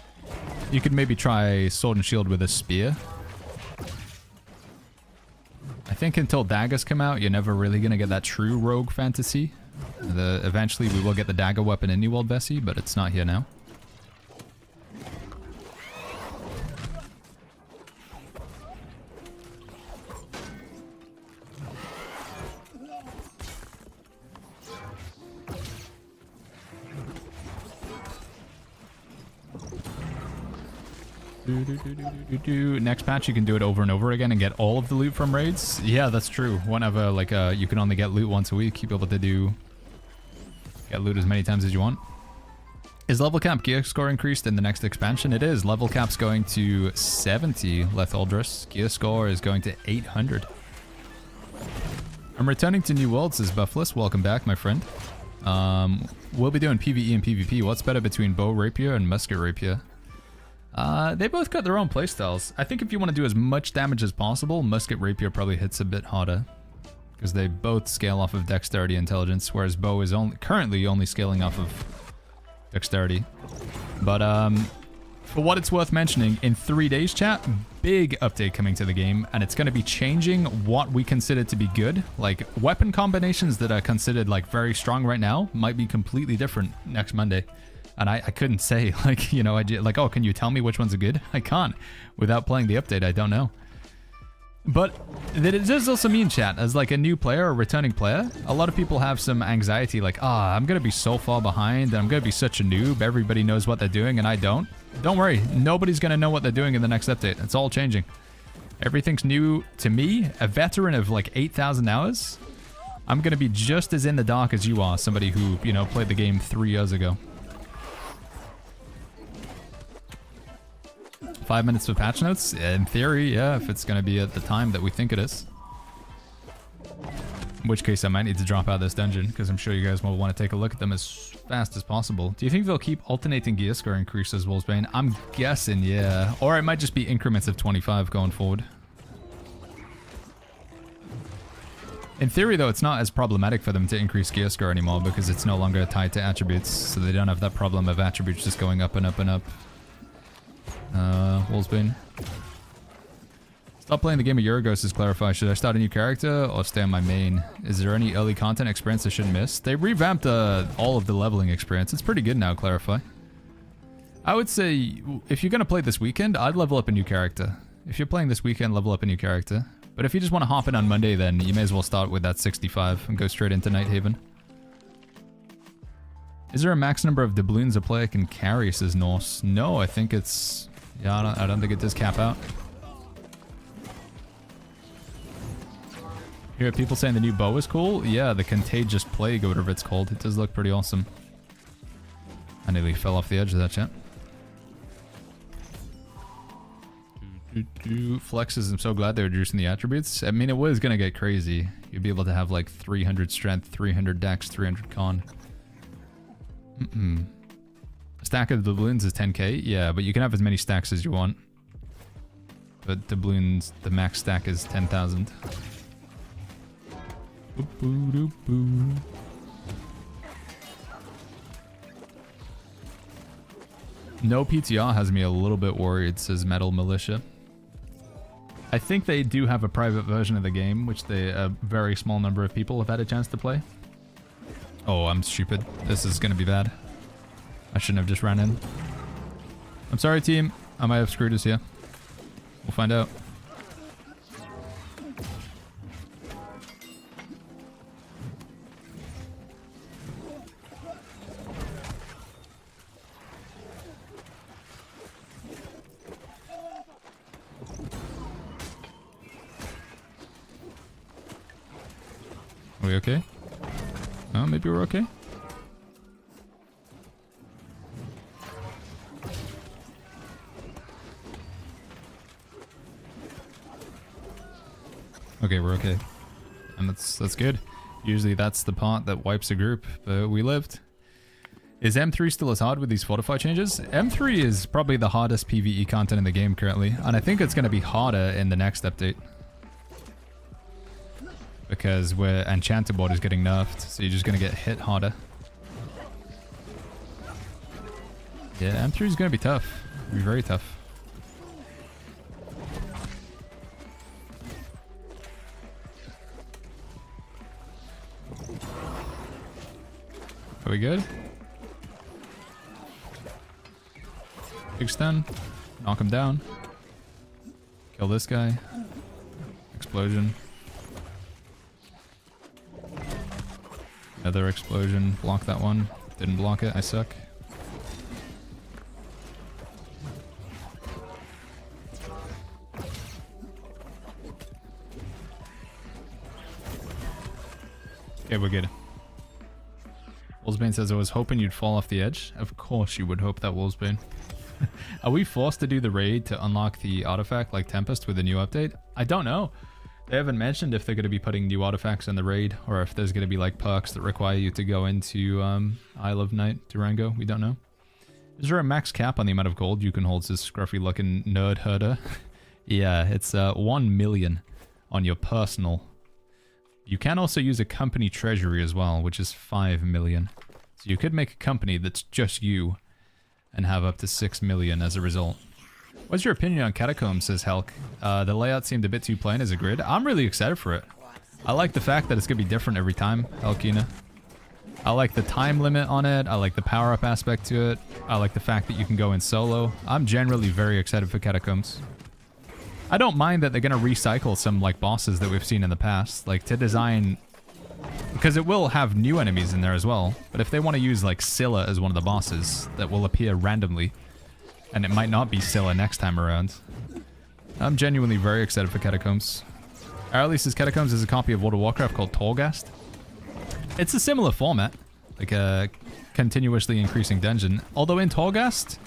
You could maybe try sword and shield with a spear. I think until daggers come out, you're never really gonna get that true rogue fantasy. Eventually we will get the dagger weapon in New World Bessie, but it's not here now. Next patch you can do it over and over again and get all of the loot from raids. Yeah, that's true. Whenever like you can only get loot once a week, you'll be able to get loot as many times as you want. Is level cap gear score increased in the next expansion? It is. Level cap's going to 70 Letholdris. Gear score is going to 800. I'm returning to New World, says Buffless. Welcome back, my friend. We'll be doing PvE and PvP. What's better between bow rapier and musket rapier? They both got their own playstyles. I think if you want to do as much damage as possible, musket rapier probably hits a bit harder. Because they both scale off of dexterity intelligence, whereas bow is currently only scaling off of dexterity. But for what it's worth mentioning, in 3 days, chat, big update coming to the game, and it's going to be changing what we consider to be good. Like, weapon combinations that are considered like very strong right now might be completely different next Monday. And I couldn't say, like, you know, like, oh, can you tell me which ones are good? I can't. Without playing the update, I don't know. But it does also mean, chat, as like a new player or returning player, a lot of people have some anxiety, like, I'm going to be so far behind, and I'm going to be such a noob, everybody knows what they're doing, and I don't. Don't worry, nobody's going to know what they're doing in the next update. It's all changing. Everything's new to me, a veteran of like 8,000 hours. I'm going to be just as in the dark as you are, somebody who, you know, played the game 3 years ago. 5 minutes of patch notes? In theory, yeah, if it's going to be at the time that we think it is. In which case I might need to drop out of this dungeon, because I'm sure you guys will want to take a look at them as fast as possible. Do you think they'll keep alternating gear score increases, Wolfsbane? I'm guessing, yeah. Or it might just be increments of 25 going forward. In theory, though, it's not as problematic for them to increase gear score anymore, because it's no longer tied to attributes, so they don't have that problem of attributes just going up and up and up. Wolfsbane. Stop playing the game a year ago, says Clarify. Should I start a new character or stay on my main? Is there any early content experience I shouldn't miss? They revamped all of the leveling experience. It's pretty good now, Clarify. I would say, if you're going to play this weekend, I'd level up a new character. If you're playing this weekend, level up a new character. But if you just want to hop in on Monday, then you may as well start with that 65 and go straight into Nighthaven. Is there a max number of doubloons a player can carry, says Norse? No, I think it's... Yeah, I don't think it does cap out. You hear people saying the new bow is cool? Yeah, the Contagious Plague or whatever it's called. It does look pretty awesome. I nearly fell off the edge of that, chat. Flexes, I'm so glad they're reducing the attributes. I mean, it was going to get crazy. You'd be able to have like 300 strength, 300 dex, 300 con. A stack of doubloons is 10k? Yeah, but you can have as many stacks as you want. But doubloons, the max stack is 10,000. No PTR has me a little bit worried, says Metal Militia. I think they do have a private version of the game, which a very small number of people have had a chance to play. Oh, I'm stupid. This is gonna be bad. I shouldn't have just ran in. I'm sorry, team. I might have screwed us here. We'll find out. Are we okay? Oh, maybe we're okay. Okay, we're okay. And that's good. Usually that's the part that wipes a group, but we lived. Is M3 still as hard with these fortify changes? M3 is probably the hardest PvE content in the game currently, and I think it's going to be harder in the next update. Because Enchanted Board is getting nerfed, so you're just going to get hit harder. Yeah, M3 is going to be tough. It'll be very tough. Are we good? Big stun. Knock him down. Kill this guy. Explosion. Another explosion. Block that one. Didn't block it. I suck. Okay, we're good. Wolfsbane says, I was hoping you'd fall off the edge. Of course you would hope that, Wolfsbane. Are we forced to do the raid to unlock the artifact like Tempest with the new update? I don't know. They haven't mentioned if they're going to be putting new artifacts in the raid, or if there's going to be like perks that require you to go into Isle of Night, Durango. We don't know. Is there a max cap on the amount of gold you can hold, says scruffy looking nerd herder? Yeah, it's 1 million on your personal. You can also use a company treasury as well, which is 5 million. So you could make a company that's just you and have up to 6 million as a result. What's your opinion on Catacombs, says Helk? The layout seemed a bit too plain as a grid. I'm really excited for it. I like the fact that it's going to be different every time, Helkina. I like the time limit on it. I like the power-up aspect to it. I like the fact that you can go in solo. I'm generally very excited for Catacombs. I don't mind that they're going to recycle some like bosses that we've seen in the past, like to design, because it will have new enemies in there as well. But if they want to use like Scylla as one of the bosses that will appear randomly, and it might not be Scylla next time around, I'm genuinely very excited for Catacombs. Arlie says Catacombs is a copy of World of Warcraft called Torghast. It's a similar format, like a continuously increasing dungeon. Although in Torghast,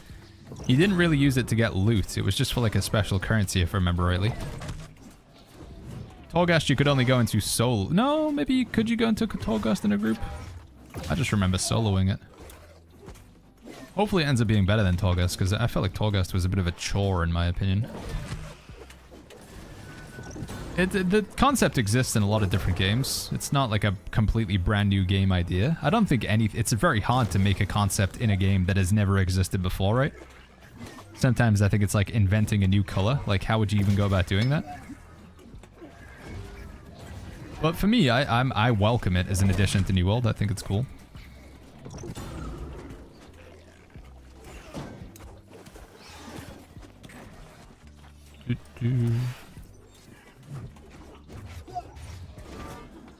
you didn't really use it to get loot. It was just for like a special currency, if I remember rightly. Torghast you could only go into solo. No, maybe could you go into Torghast in a group? I just remember soloing it. Hopefully it ends up being better than Torghast, because I felt like Torghast was a bit of a chore in my opinion. The concept exists in a lot of different games. It's not like a completely brand new game idea. I don't think it's very hard to make a concept in a game that has never existed before, right? Sometimes I think it's like inventing a new color. Like, how would you even go about doing that? But for me, I welcome it as an addition to New World. I think it's cool.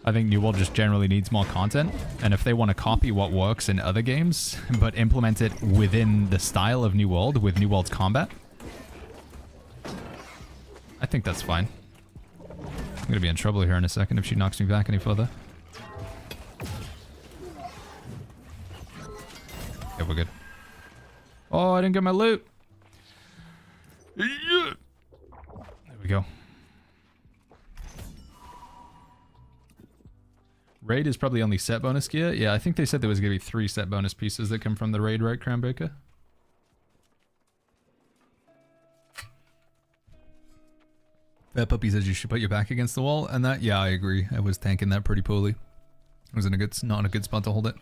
I think New World just generally needs more content, and if they want to copy what works in other games, but implement it within the style of New World, with New World's combat, I think that's fine. I'm gonna be in trouble here in a second if she knocks me back any further. Okay, we're good. Oh, I didn't get my loot! There we go. Raid is probably only set bonus gear. Yeah, I think they said there was going to be 3 set bonus pieces that come from the raid, right, Crownbreaker? That puppy says you should put your back against the wall, and that, yeah, I agree. I was tanking that pretty poorly. I was in not in a good spot to hold it.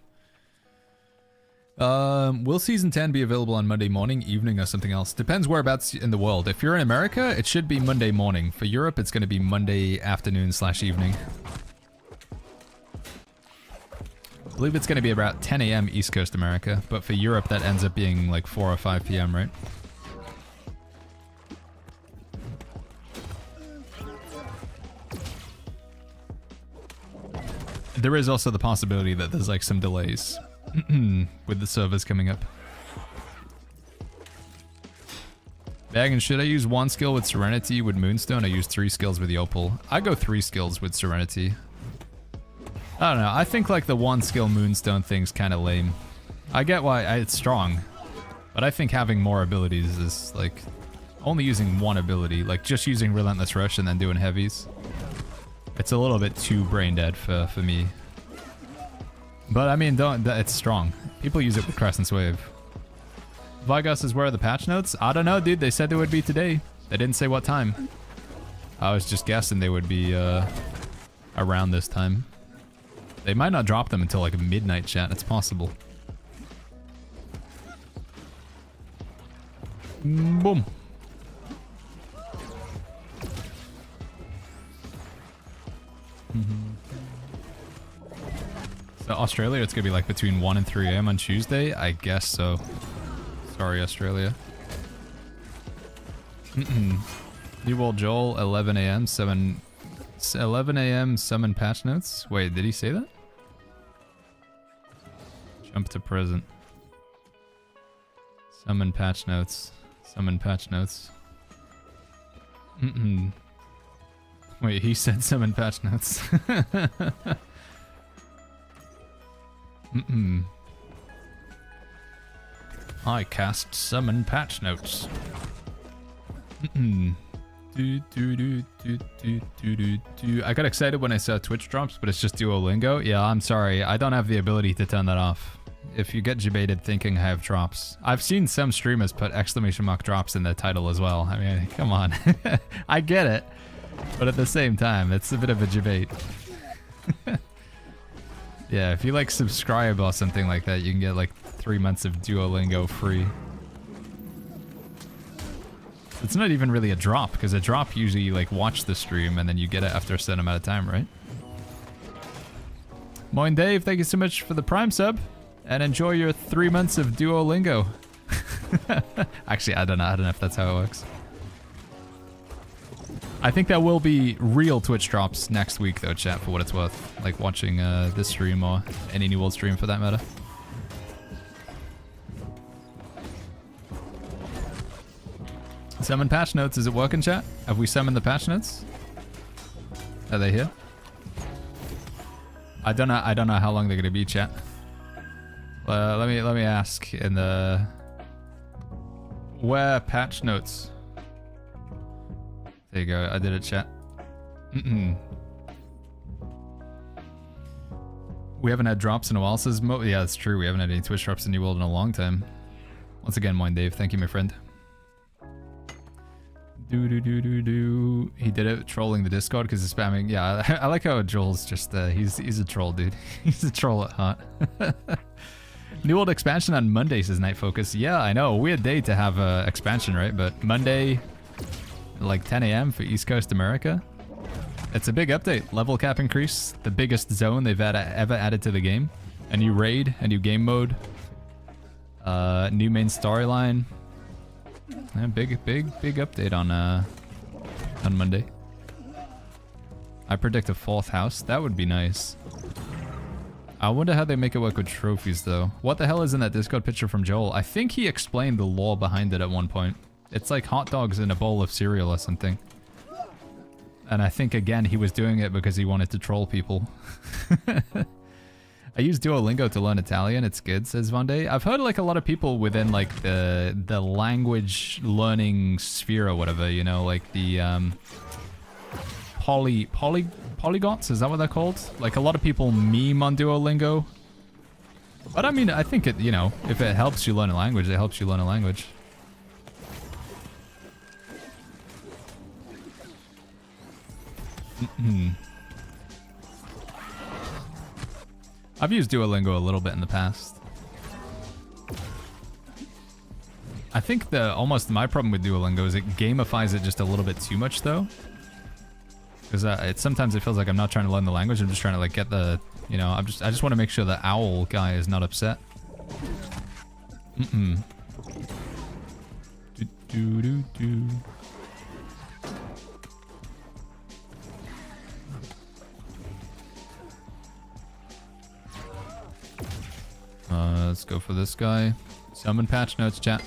Will Season 10 be available on Monday morning, evening, or something else? Depends whereabouts in the world. If you're in America, it should be Monday morning. For Europe, it's going to be Monday afternoon/evening. I believe it's going to be about 10 a.m. East Coast America, but for Europe that ends up being like 4 or 5 p.m., right? There is also the possibility that there's like some delays with the servers coming up. Baggin, should I use 1 skill with Serenity with Moonstone or use 3 skills with the Opal? I go 3 skills with Serenity. I don't know, I think like the 1 skill Moonstone thing's kind of lame. I get why it's strong, but I think having more abilities is like only using 1 ability, like just using Relentless Rush and then doing heavies. It's a little bit too brain dead for me. But I mean, it's strong. People use it with Crescent's Wave. Vigas is where are the patch notes? I don't know, dude. They said they would be today. They didn't say what time. I was just guessing they would be around this time. They might not drop them until like midnight, chat. It's possible. Boom. So Australia, it's gonna be like between 1 and 3 a.m. on Tuesday? I guess so. Sorry, Australia. New World Joel, 11 a.m. 11 a.m. summon patch notes. Wait, did he say that? Jump to present. Summon patch notes. Summon patch notes. Wait, he said summon patch notes. I cast summon patch notes. I got excited when I saw Twitch drops, but it's just Duolingo. Yeah, I'm sorry. I don't have the ability to turn that off. If you get debated thinking I have drops. I've seen some streamers put exclamation mark drops in their title as well. I mean, come on. I get it. But at the same time, it's a bit of a debate. Yeah, if you like subscribe or something like that, you can get like 3 months of Duolingo free. It's not even really a drop, because a drop usually you like watch the stream and then you get it after a certain amount of time, right? Moin Dave, thank you so much for the Prime sub, and enjoy your 3 months of Duolingo. Actually, I don't know if that's how it works. I think that will be real Twitch drops next week though, chat, for what it's worth. Like watching this stream or any New World stream for that matter. Summon patch notes, is it working, chat? Have we summoned the patch notes? Are they here? I don't know how long they're gonna be, chat. Let me ask in the where patch notes. There you go, I did it, chat. Mm-mm. We haven't had drops in a while, says Mo. Yeah, that's true. We haven't had any Twitch drops in New World in a long time. Once again, Moin Dave. Thank you, my friend. Do. He did it trolling the Discord because he's spamming. Yeah, I like how Joel's just, he's a troll, dude. He's a troll at heart. New World expansion on Monday, says Night Focus. Yeah, I know. Weird day to have expansion, right? But Monday, like 10 a.m. for East Coast America. It's a big update. Level cap increase. The biggest zone they've ever added to the game. A new raid. A new game mode. New main storyline. Big update on Monday. I predict a 4th house. That would be nice. I wonder how they make it work with trophies, though. What the hell is in that Discord picture from Joel? I think he explained the lore behind it at one point. It's like hot dogs in a bowl of cereal or something. And I think, again, he was doing it because he wanted to troll people. I use Duolingo to learn Italian. It's good, says Vonday. I've heard like a lot of people within like the language learning sphere or whatever, you know, like the polyglots, is that what they're called? Like a lot of people meme on Duolingo. But I mean, I think it, you know, if it helps you learn a language, it helps you learn a language. I've used Duolingo a little bit in the past. I think almost my problem with Duolingo is it gamifies it just a little bit too much, though. Because sometimes it feels like I'm not trying to learn the language. I'm just trying to like get the, you know, I just want to make sure the owl guy is not upset. Do. Let's go for this guy. Summon patch notes, chat.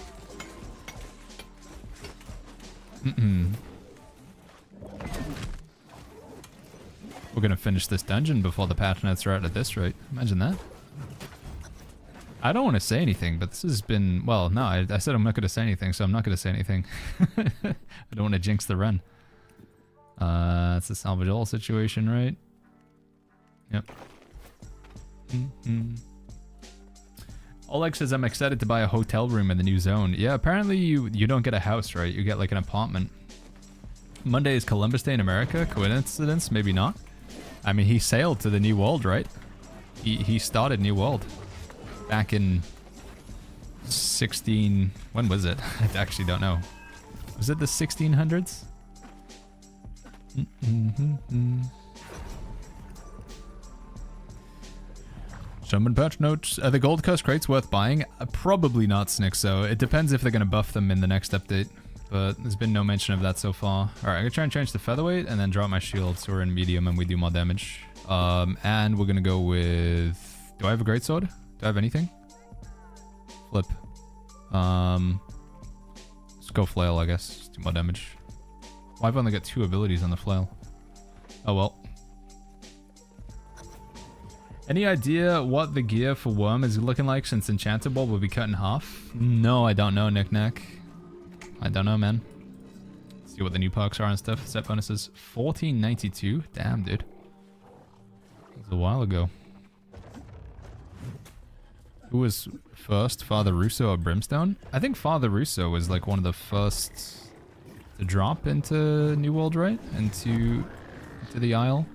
We're gonna finish this dungeon before the patch notes are out at this rate. Imagine that. I don't want to say anything, but this has been... Well, no, I said I'm not gonna say anything, so I'm not gonna say anything. I don't want to jinx the run. It's a salvage all situation, right? Yep. Oleg says, I'm excited to buy a hotel room in the new zone. Yeah, apparently you don't get a house, right? You get like an apartment. Monday is Columbus Day in America. Coincidence? Maybe not. I mean, he sailed to the New World, right? He started New World back in 16... When was it? I actually don't know. Was it the 1600s? Summon patch notes. Are the gold cost crates worth buying? Probably not, Snixo. It depends if they're going to buff them in the next update. But there's been no mention of that so far. Alright, I'm going to try and change the featherweight and then drop my shield so we're in medium and we do more damage. And we're going to go with... Do I have a greatsword? Do I have anything? Flip. Let's go flail, I guess. Just do more damage. Well, I've only got 2 abilities on the flail. Oh well. Any idea what the gear for Worm is looking like since Enchantable will be cut in half? No, I don't know, Knick-Knack. I don't know, man. Let's see what the new perks are and stuff. Set bonuses. 1492? Damn, dude. That was a while ago. Who was first? Father Russo or Brimstone? I think Father Russo was like one of the first to drop into New World, right? Into the Isle.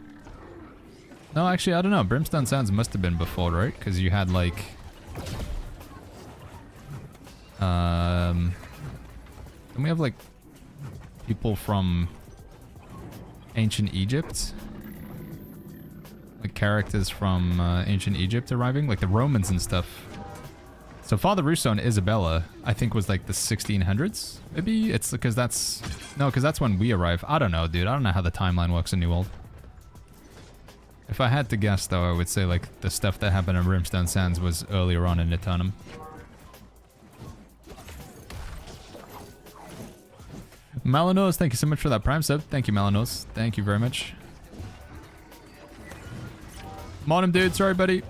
No, actually, I don't know. Brimstone Sands must have been before, right? Because you had, like... Don't we have, like, people from ancient Egypt? Like, characters from ancient Egypt arriving? Like, the Romans and stuff. So, Father Russo and Isabella, I think, was, like, the 1600s? Maybe? It's because that's... No, because that's when we arrive. I don't know, dude. I don't know how the timeline works in New World. If I had to guess, though, I would say, like, the stuff that happened in Brimstone Sands was earlier on in Eternum. Malanos, thank you so much for that Prime sub. Thank you, Malanos. Thank you very much. Morning, dude. Sorry, buddy.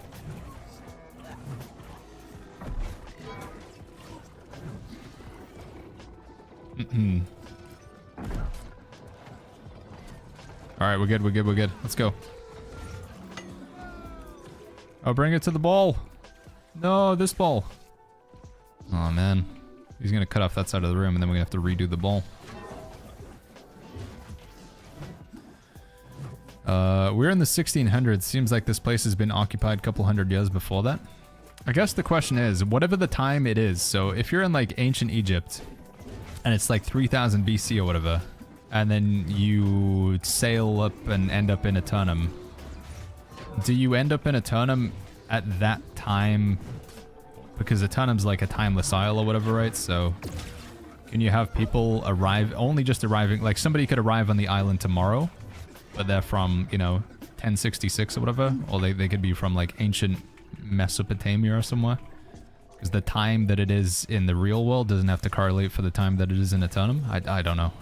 Alright, we're good, we're good, we're good. Let's go. Oh, bring it to the ball. No, this ball. Oh, man. He's gonna cut off that side of the room, and then we're gonna have to redo the ball. We're in the 1600s. Seems like this place has been occupied a couple hundred years before that. I guess the question is, whatever the time it is, so if you're in like ancient Egypt, and it's like 3000 BC or whatever, and then you sail up and end up in Eternum, do you end up in Eternum at that time? Because Eternum's like a timeless isle or whatever, right? So can you have people arrive, only just arriving, like somebody could arrive on the island tomorrow, but they're from, you know, 1066 or whatever, or they could be from like ancient Mesopotamia or somewhere. Because the time that it is in the real world doesn't have to correlate for the time that it is in Eternum. I don't know.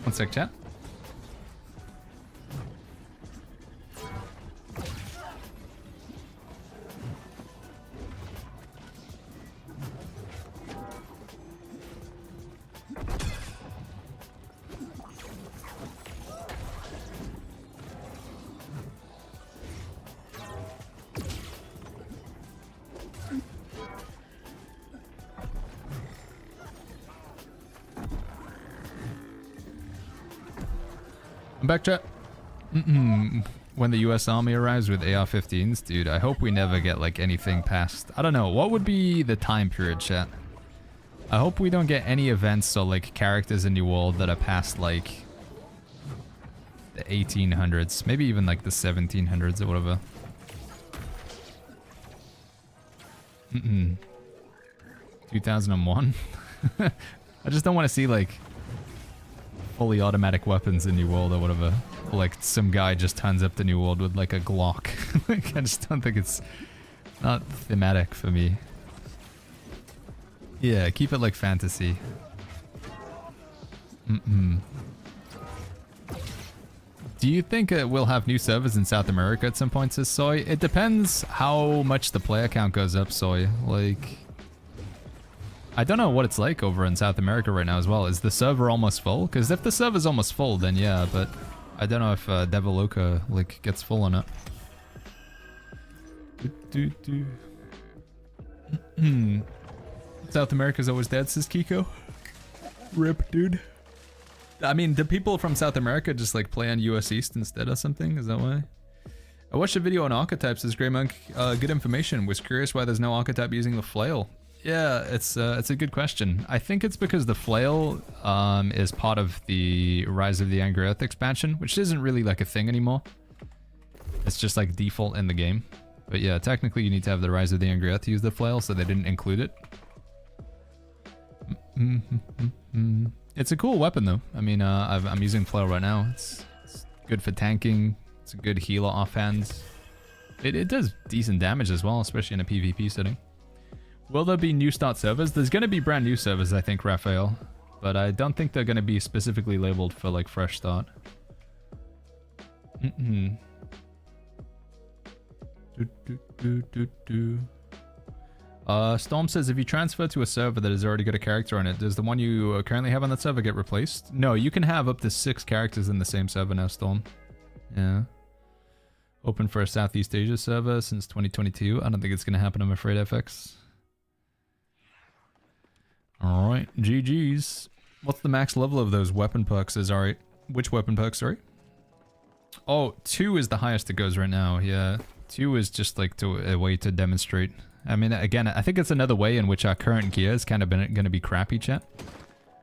One sec, chat. Back chat. When the US Army arrives with AR-15s, dude, I hope we never get like anything past, I don't know, what would be the time period, chat? I hope we don't get any events or like characters in New World that are past like the 1800s, maybe even like the 1700s or whatever. 2001. I just don't want to see like fully automatic weapons in New World or whatever. Like some guy just turns up to New World with like a Glock. Like, I just don't think it's not thematic for me. Yeah, keep it like fantasy. Do you think we'll have new servers in South America at some point, says Soy? It depends how much the player count goes up, Soy. Like, I don't know what it's like over in South America right now as well. Is the server almost full? Because if the server's almost full, then yeah, but I don't know if Devaloka like gets full or not. South America's always dead, says Kiko. Rip, dude. I mean, do people from South America just like play on US East instead or something? Is that why? I watched a video on archetypes, says Grey Monk. Good information. Was curious why there's no archetype using the flail. Yeah, it's a good question. I think it's because the flail is part of the Rise of the Angry Earth expansion, which isn't really like a thing anymore. It's just like default in the game. But yeah, technically you need to have the Rise of the Angry Earth to use the flail, so they didn't include it. It's a cool weapon though. I mean, I'm using flail right now. It's good for tanking. It's a good healer offhand. It does decent damage as well, especially in a PvP setting. Will there be new start servers? There's going to be brand new servers, I think, Raphael. But I don't think they're going to be specifically labeled for, like, fresh start. Storm says, if you transfer to a server that has already got a character on it, does the one you currently have on that server get replaced? No, you can have up to 6 characters in the same server now, Storm. Yeah. Open for a Southeast Asia server since 2022. I don't think it's going to happen, I'm afraid, FX. Alright, GG's. What's the max level of those weapon perks? Is alright. Which weapon perks, sorry? Oh, 2 is the highest it goes right now, yeah. 2 is just like a way to demonstrate. I mean, again, I think it's another way in which our current gear is kind of going to be crappy, chat.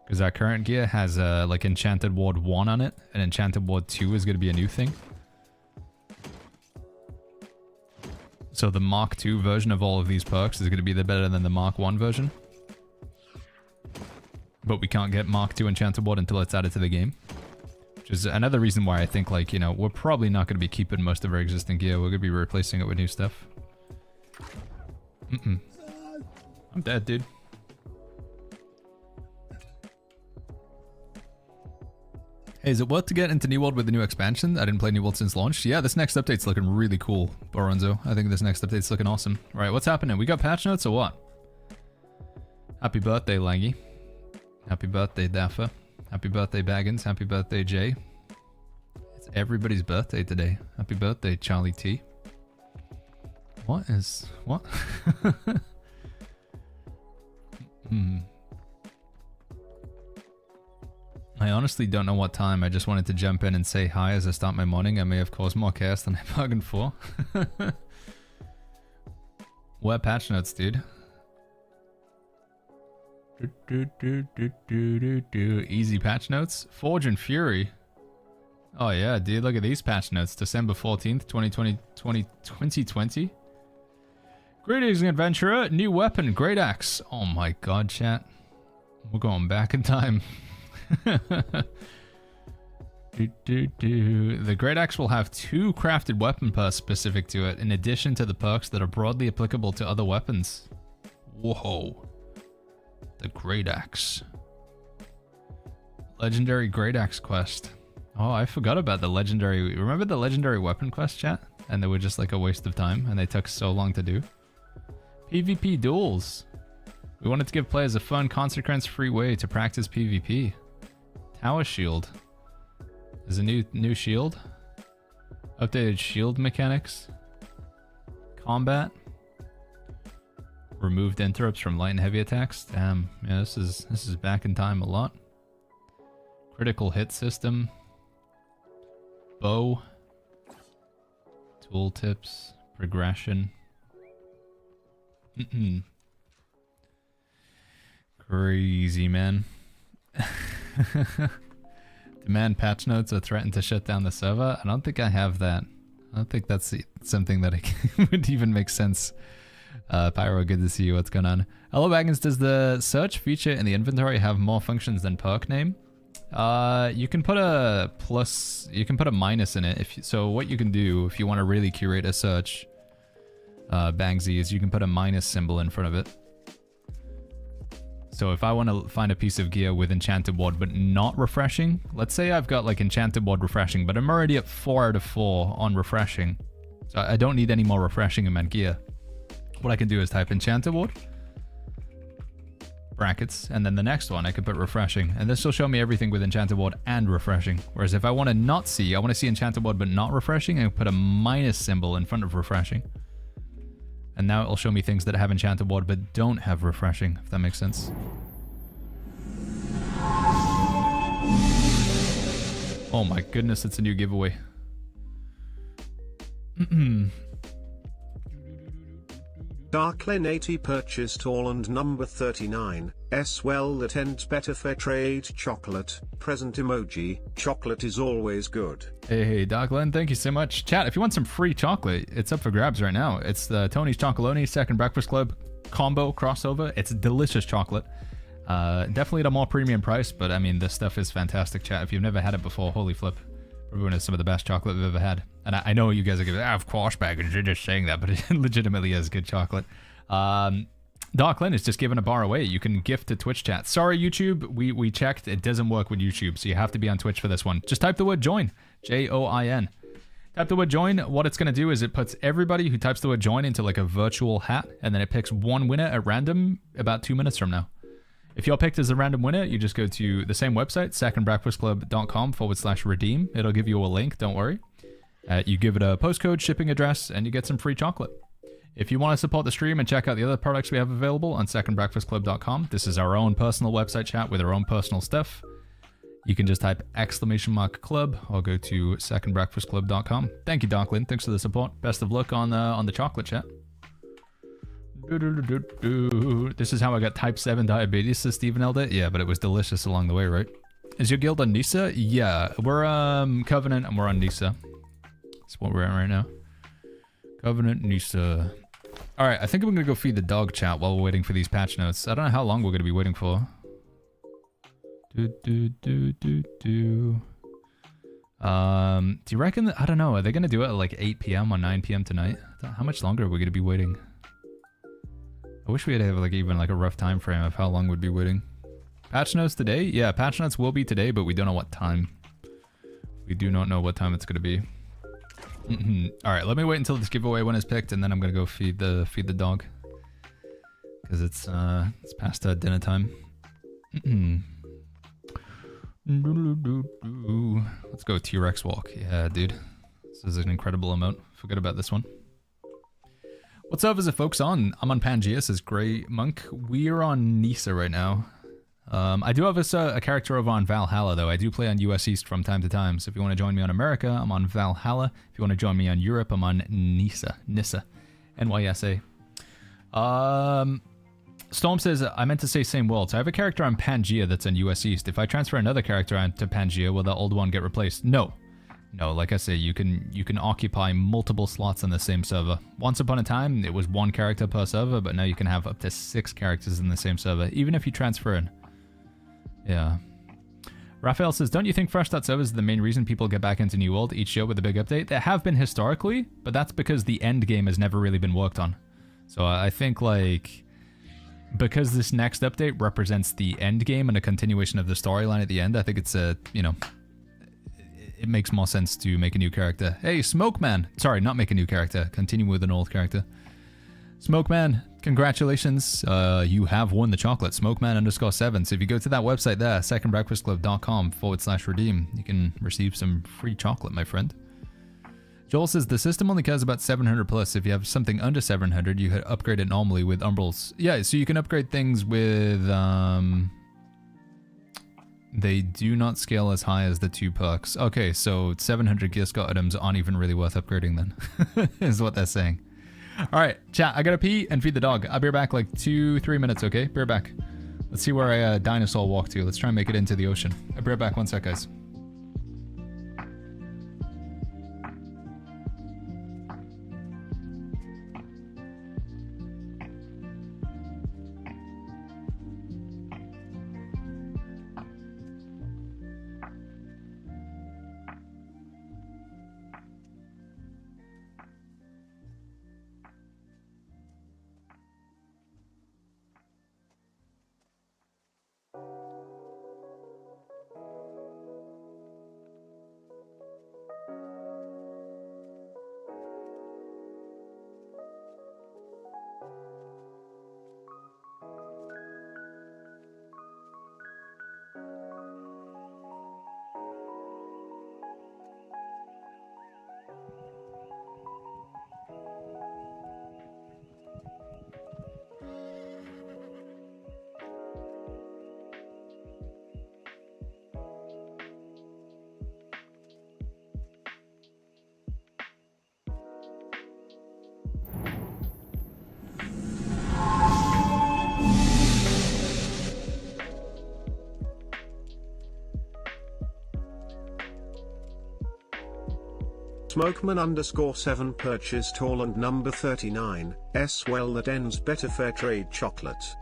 Because our current gear has like Enchanted Ward 1 on it, and Enchanted Ward 2 is going to be a new thing. So the Mark 2 version of all of these perks is going to be better than the Mark 1 version. But we can't get Mark 2 Enchanted Ward until it's added to the game. Which is another reason why I think, like, you know, we're probably not going to be keeping most of our existing gear. We're going to be replacing it with new stuff. I'm dead, dude. Hey, is it worth to get into New World with the new expansion? I didn't play New World since launch. Yeah, this next update's looking really cool, Boronzo. I think this next update's looking awesome. Alright, what's happening? We got patch notes or what? Happy birthday, Langy. Happy birthday, Daffa. Happy birthday, Baggins. Happy birthday, Jay. It's everybody's birthday today. Happy birthday, Charlie T. What? I honestly don't know what time. I just wanted to jump in and say hi as I start my morning. I may have caused more chaos than I bargained for. What patch notes, dude? Easy patch notes. Forge and Fury. Oh yeah, dude, look at these patch notes. December 14th, 2020. Greetings, adventurer. New weapon, Great Axe. Oh my god, chat. We're going back in time. The Great Axe will have 2 crafted weapon perks specific to it, in addition to the perks that are broadly applicable to other weapons. Whoa. The Great Axe. Legendary Great Axe quest. Oh, I forgot about the legendary... Remember the legendary weapon quest, chat? And they were just like a waste of time, and they took so long to do. PvP duels. We wanted to give players a fun, consequence-free way to practice PvP. Tower shield. There's a new shield. Updated shield mechanics. Combat. Removed interrupts from light and heavy attacks. Damn, yeah, this is back in time a lot. Critical hit system. Bow. Tooltips. Progression. Crazy, man. Demand patch notes or threaten to shut down the server. I don't think I have that. I don't think that's something that would even make sense. Pyro, good to see you. What's going on? Hello, Baggins. Does the search feature in the inventory have more functions than perk name? You can put a plus, you can put a minus in it. So what you can do if you want to really curate a search, Bangsy, is you can put a minus symbol in front of it. So if I want to find a piece of gear with Enchanted Ward but not refreshing, let's say I've got like Enchanted Ward refreshing, but I'm already at 4 out of 4 on refreshing. So I don't need any more refreshing in my gear. What I can do is type Enchanted Ward, brackets, and then the next one I can put refreshing. And this will show me everything with Enchanted Ward and refreshing. Whereas if I want to not see, I want to see Enchanted Ward but not refreshing, I can put a minus symbol in front of refreshing. And now it'll show me things that have Enchanted Ward but don't have refreshing, if that makes sense. Oh my goodness, it's a new giveaway. Darklen 80 purchased all and number 39, well that ends better fair trade chocolate, present emoji, chocolate is always good. Hey, Darklen, thank you so much. Chat, if you want some free chocolate, it's up for grabs right now. It's the Tony's Chocolonely Second Breakfast Club combo crossover. It's delicious chocolate. Definitely at a more premium price, but I mean, this stuff is fantastic, chat. If you've never had it before, holy flip. Everyone has some of the best chocolate we've ever had. And I know you guys are going to be, of course, Baggins, you're just saying that, but it legitimately is good chocolate. Darklen is just giving a bar away. You can gift to Twitch chat. Sorry, YouTube, we checked. It doesn't work with YouTube, so you have to be on Twitch for this one. Just type the word join, J-O-I-N. Type the word join. What it's going to do is it puts everybody who types the word join into like a virtual hat, and then it picks one winner at random about 2 minutes from now. If you're picked as a random winner, you just go to the same website, secondbreakfastclub.com/redeem. It'll give you a link, don't worry. You give it a postcode, shipping address, and you get some free chocolate. If you want to support the stream and check out the other products we have available on secondbreakfastclub.com, this is our own personal website chat with our own personal stuff. You can just type !club or go to secondbreakfastclub.com. Thank you, Darklen. Thanks for the support. Best of luck on the chocolate chat. This is how I got type 7 diabetes, says Stephen Elder. Yeah, but it was delicious along the way, right? Is your guild on Nisa? Yeah, we're Covenant and we're on Nisa. That's what we're at right now. Covenant, Nisa. Alright, I think I'm gonna go feed the dog, chat, while we're waiting for these patch notes. I don't know how long we're gonna be waiting for. Do you reckon that, I don't know, are they gonna do it at like 8 p.m. or 9 p.m. tonight? How much longer are we gonna be waiting? I wish we had like even like a rough time frame of how long we'd be waiting. Patch notes today? Yeah, patch notes will be today, but we don't know what time. We do not know what time it's gonna be. Alright, let me wait until this giveaway one is picked, and then I'm gonna go feed the dog. Because it's past dinner time. Let's go T-Rex walk. Yeah, dude. This is an incredible amount. Forget about this one. What servers are folks on? I'm on Pangea, says Grey Monk. We're on Nisa right now. I do have a character over on Valhalla, though. I do play on US East from time to time. So if you want to join me on America, I'm on Valhalla. If you want to join me on Europe, I'm on Nisa. NYSA. Storm says, I meant to say same world. So I have a character on Pangea that's in US East. If I transfer another character onto Pangea, will the old one get replaced? No. No, like I say, you can occupy multiple slots on the same server. Once upon a time, it was 1 character per server, but now you can have up to 6 characters in the same server, even if you transfer in. Yeah. Raphael says, don't you think fresh start servers are the main reason people get back into New World each year with a big update? There have been historically, but that's because the end game has never really been worked on. So I think, like, because this next update represents the end game and a continuation of the storyline at the end, I think it's a, you know, it makes more sense to make a new character. Hey, Smokeman! Sorry, not make a new character. Continue with an old character. Smokeman, congratulations. You have won the chocolate. Smokeman_7. So if you go to that website there, secondbreakfastclub.com/redeem, you can receive some free chocolate, my friend. Joel says, the system only cares about 700 plus. If you have something under 700, you could upgrade it normally with Umbrals. Yeah, so you can upgrade things with... They do not scale as high as the 2 perks. Okay, so 700 gear Scott items aren't even really worth upgrading then, is what they're saying. All right, chat, I gotta pee and feed the dog. I'll be back like 2-3 minutes, okay? Be right back. Let's see where a dinosaur walked to. Let's try and make it into the ocean. I'll be right back, 1 sec, guys. Smokeman_7 purchased all and number 39, well that ends better fair trade chocolate.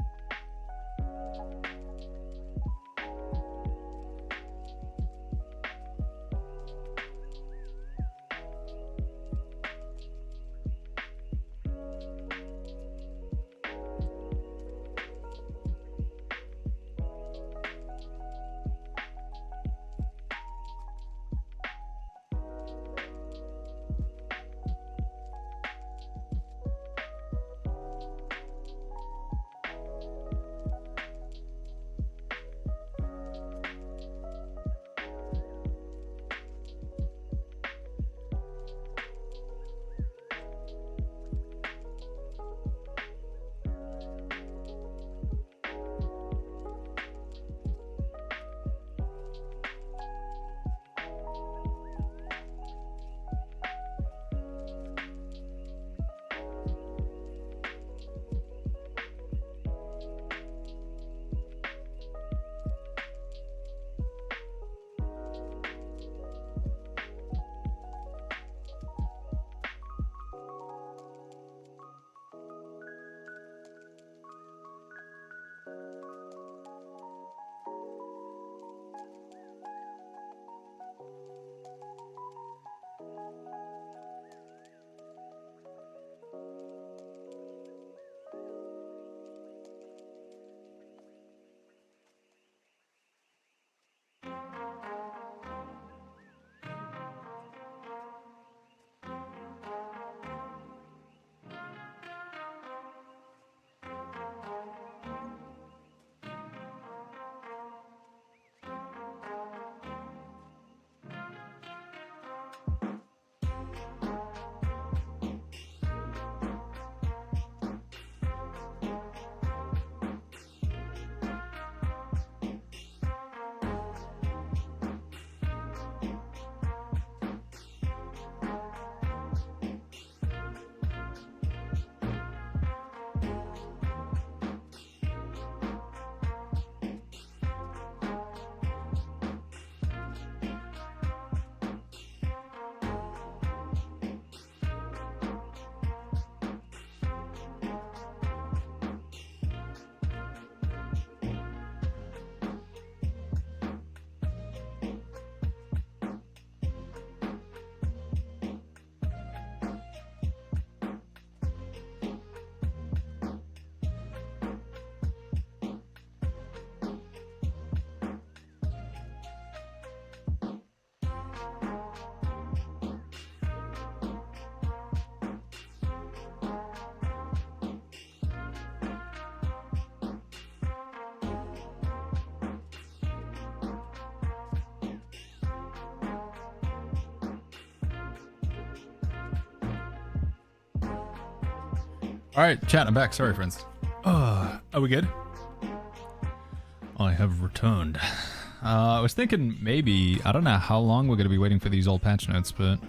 Alright, chat, I'm back. Sorry, friends. Are we good? I have returned. I was thinking maybe, I don't know how long we're going to be waiting for these old patch notes, but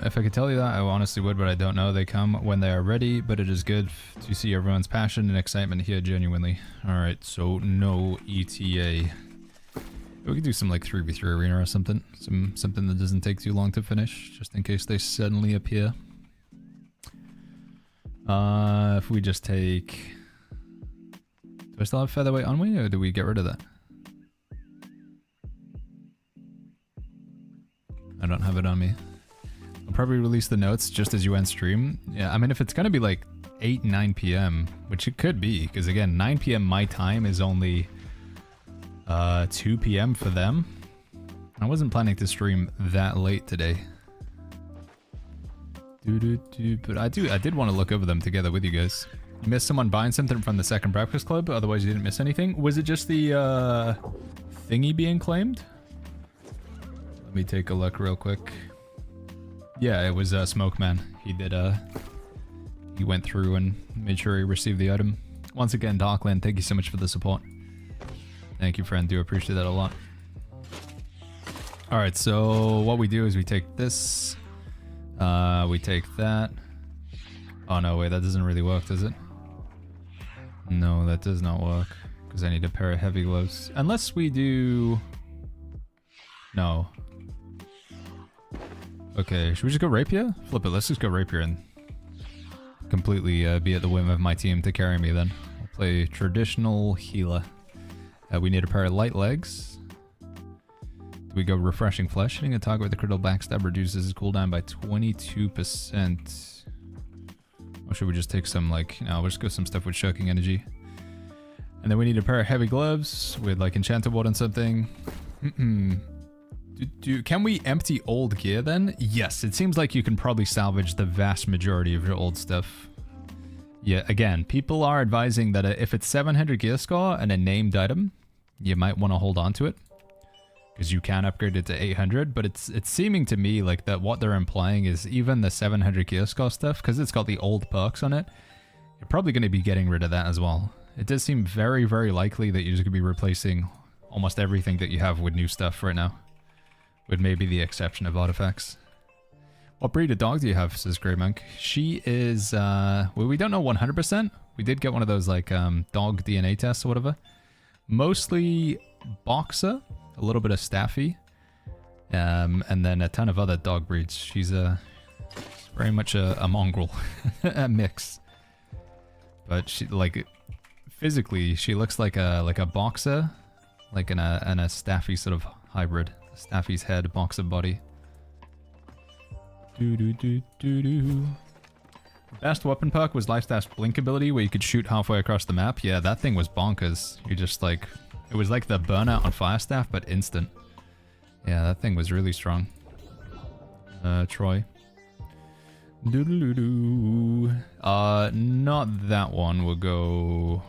if I could tell you that, I honestly would, but I don't know. They come when they are ready, but it is good to see everyone's passion and excitement here genuinely. Alright, so no ETA. We could do some like 3v3 arena or something. Something that doesn't take too long to finish, just in case they suddenly appear. If we just take... Do I still have featherweight on me, or do we get rid of that? I don't have it on me. I'll probably release the notes just as you end stream. Yeah, I mean, if it's gonna be like 8, 9 p.m., which it could be, because again, 9 p.m. my time is only 2 p.m. for them. I wasn't planning to stream that late today. But I did want to look over them together with you guys. You missed someone buying something from the second breakfast club, otherwise you didn't miss anything. Was it just the thingy being claimed? Let me take a look real quick. Yeah, it was Smoke Man. He did he went through and made sure he received the item. Once again, Darkland, thank you so much for the support. Thank you, friend. Do appreciate that a lot. Alright, so what we do is we take this. We take that. Oh no, wait, that doesn't really work, does it? No, that does not work. Because I need a pair of heavy gloves. Unless we do... No. Okay, should we just go rapier? Flip it, let's just go rapier and completely be at the whim of my team to carry me then. I'll play traditional healer. We need a pair of light legs. Do we go refreshing flesh? Hitting a target with a critical backstab reduces his cooldown by 22%. Or should we just take some, like, no, we'll just go some stuff with shocking energy. And then we need a pair of heavy gloves with, like, enchanted ward and something. Can we empty old gear then? Yes, it seems like you can probably salvage the vast majority of your old stuff. Yeah, again, people are advising that if it's 700 gear score and a named item, you might want to hold on to it. Because you can upgrade it to 800, but it's seeming to me like that what they're implying is even the 700 gear score stuff, because it's got the old perks on it, you're probably going to be getting rid of that as well. It does seem very, very likely that you're just going to be replacing almost everything that you have with new stuff right now. With maybe the exception of artifacts. What breed of dog do you have, says Grey Monk? She is, well, we don't know 100%. We did get one of those, like, dog DNA tests or whatever. Mostly boxer. A little bit of Staffy, and then a ton of other dog breeds. She's very much a mongrel, a mix. But she, like, physically, she looks like a boxer, like in a Staffy sort of hybrid. Staffy's head, boxer body. Best weapon perk was Lifestaff's blink ability, where you could shoot halfway across the map. Yeah, that thing was bonkers. You just like. It was like the burnout on Firestaff, but instant. Yeah, that thing was really strong. Troy. Doodaloo. Not that one. We'll go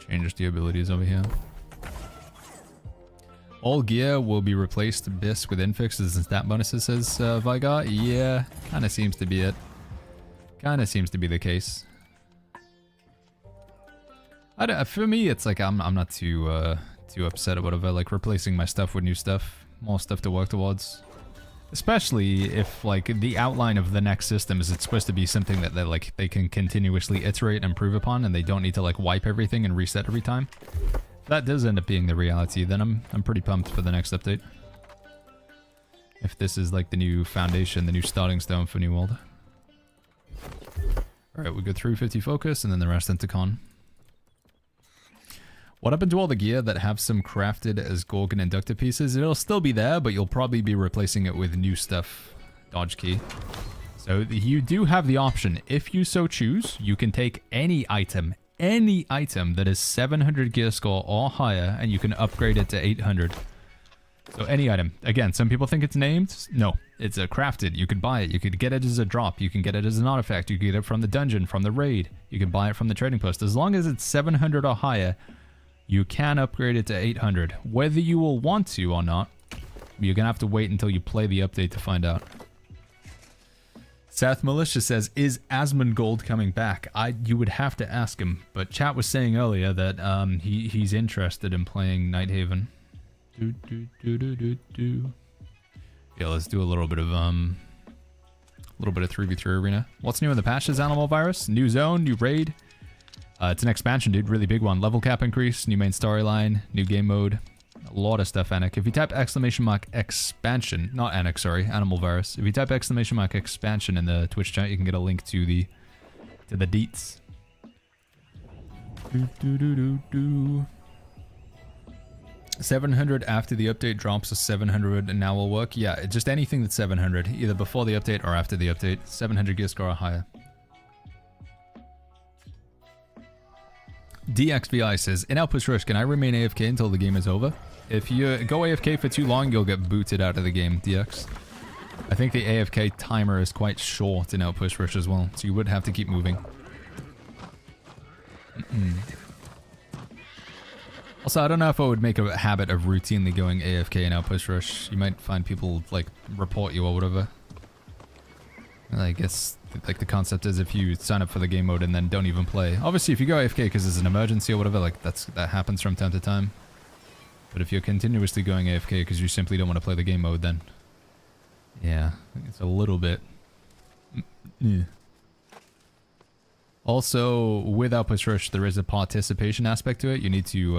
change the abilities over here. All gear will be replaced bis with infixes and stat bonuses, says Vigar. Yeah, kind of seems to be it. Kind of seems to be the case. For me, it's like I'm not too upset or whatever, like replacing my stuff with new stuff, more stuff to work towards. Especially if like the outline of the next system is it's supposed to be something that they can continuously iterate and improve upon, and they don't need to like wipe everything and reset every time. If that does end up being the reality, then I'm pretty pumped for the next update. If this is like the new foundation, the new starting stone for New World. Alright, we go through 50 focus and then the rest into con. What happened to all the gear that have some crafted as Gorgon inductor pieces? It'll still be there, but you'll probably be replacing it with new stuff. Dodge key. So you do have the option. If you so choose, you can take any item that is 700 gear score or higher, and you can upgrade it to 800. So any item. Again, some people think it's named. No, it's a crafted. You could buy it. You could get it as a drop. You can get it as an artifact. You can get it from the dungeon, from the raid. You can buy it from the trading post. As long as it's 700 or higher, you can upgrade it to 800. Whether you will want to or not, you're going to have to wait until you play the update to find out. Seth Militia says, is Asmongold coming back? You would have to ask him, but chat was saying earlier that he's interested in playing Nighthaven. Yeah, let's do a little bit of 3v3 arena. What's new in the patches? Animal virus, new zone, new raid. It's an expansion, dude. Really big one. Level cap increase, new main storyline, new game mode. A lot of stuff, Anik. If you type !expansion, not Anik, sorry, Animal Virus. If you type !expansion in the Twitch chat, you can get a link to the deets. 700 after the update drops to 700 and now will work. Yeah, just anything that's 700, either before the update or after the update. 700 gear score or higher. DXVI says, in Outpost Rush, can I remain AFK until the game is over? If you go AFK for too long, you'll get booted out of the game, DX. I think the AFK timer is quite short in Outpost Rush as well, so you would have to keep moving. Also, I don't know if I would make a habit of routinely going AFK in Outpost Rush. You might find people, like, report you or whatever. I guess, like, the concept is if you sign up for the game mode and then don't even play. Obviously, if you go AFK because it's an emergency or whatever, like, that happens from time to time. But if you're continuously going AFK because you simply don't want to play the game mode, then... yeah, it's a little bit... yeah. Also, with Outpost Rush, there is a participation aspect to it. You need to,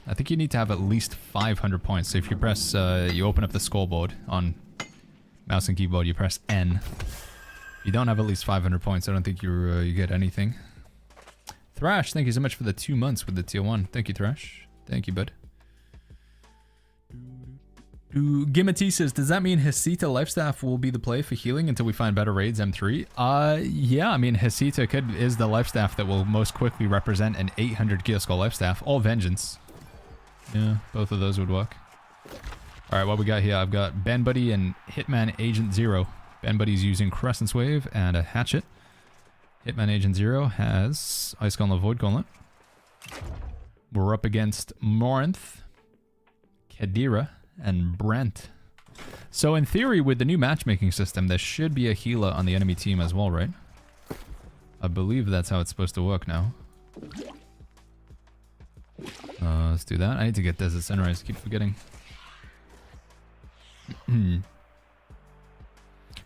I think you need to have at least 500 points. So if you press, you open up the scoreboard on mouse and keyboard, you press N. If you don't have at least 500 points, I don't think you get anything. Thrash, thank you so much for the 2 months with the tier 1. Thank you, Thrash. Thank you, bud. Gimati says, does that mean Hasita Lifestaff will be the play for healing until we find better raids M3? Yeah, I mean, Hasita is the Lifestaff that will most quickly represent an 800 gear score Lifestaff, or Vengeance. Yeah, both of those would work. Alright, what we got here? I've got Ben Buddy and Hitman Agent Zero. Ben Buddy's using Crescent's Wave and a Hatchet. Hitman Agent Zero has Ice Gauntlet, Void Gauntlet. We're up against Morinth, Kadira, and Brent. So in theory, with the new matchmaking system, there should be a healer on the enemy team as well, right? I believe that's how it's supposed to work now. Let's do that. I need to get Desert Sunrise. Keep forgetting.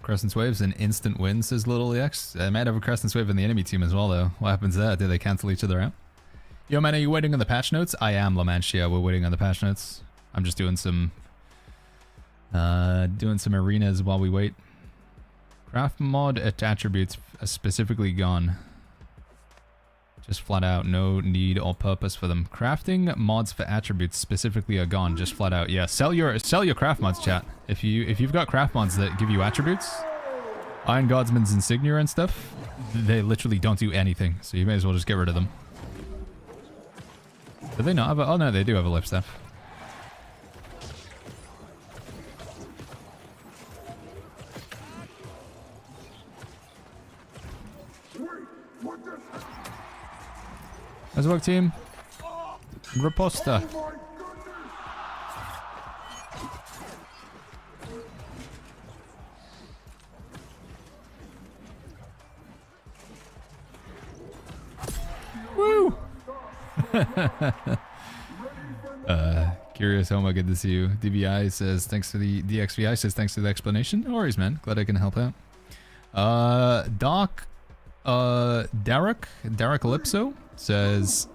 Crescent's Wave's an instant win, says Little EX. I might have a Crescent's Wave on the enemy team as well, though. What happens to that? Do they cancel each other out? Yo, man, are you waiting on the patch notes? I am, Lamantia. We're waiting on the patch notes. I'm just doing some arenas while we wait. Craft mod attributes specifically gone. Just flat out, no need or purpose for them. Crafting mods for attributes specifically are gone, just flat out. Yeah, sell your craft mods, chat. If you've got craft mods that give you attributes, Iron Guardsman's Insignia and stuff, they literally don't do anything. So you may as well just get rid of them. Do they not have a... oh no, they do have a lift staff. Nice work, team. Riposta. Woo! Curious Homa, good to see you. DVI says thanks for the DXVI says thanks for the explanation. No worries, man. Glad I can help out. Derek Lipso says,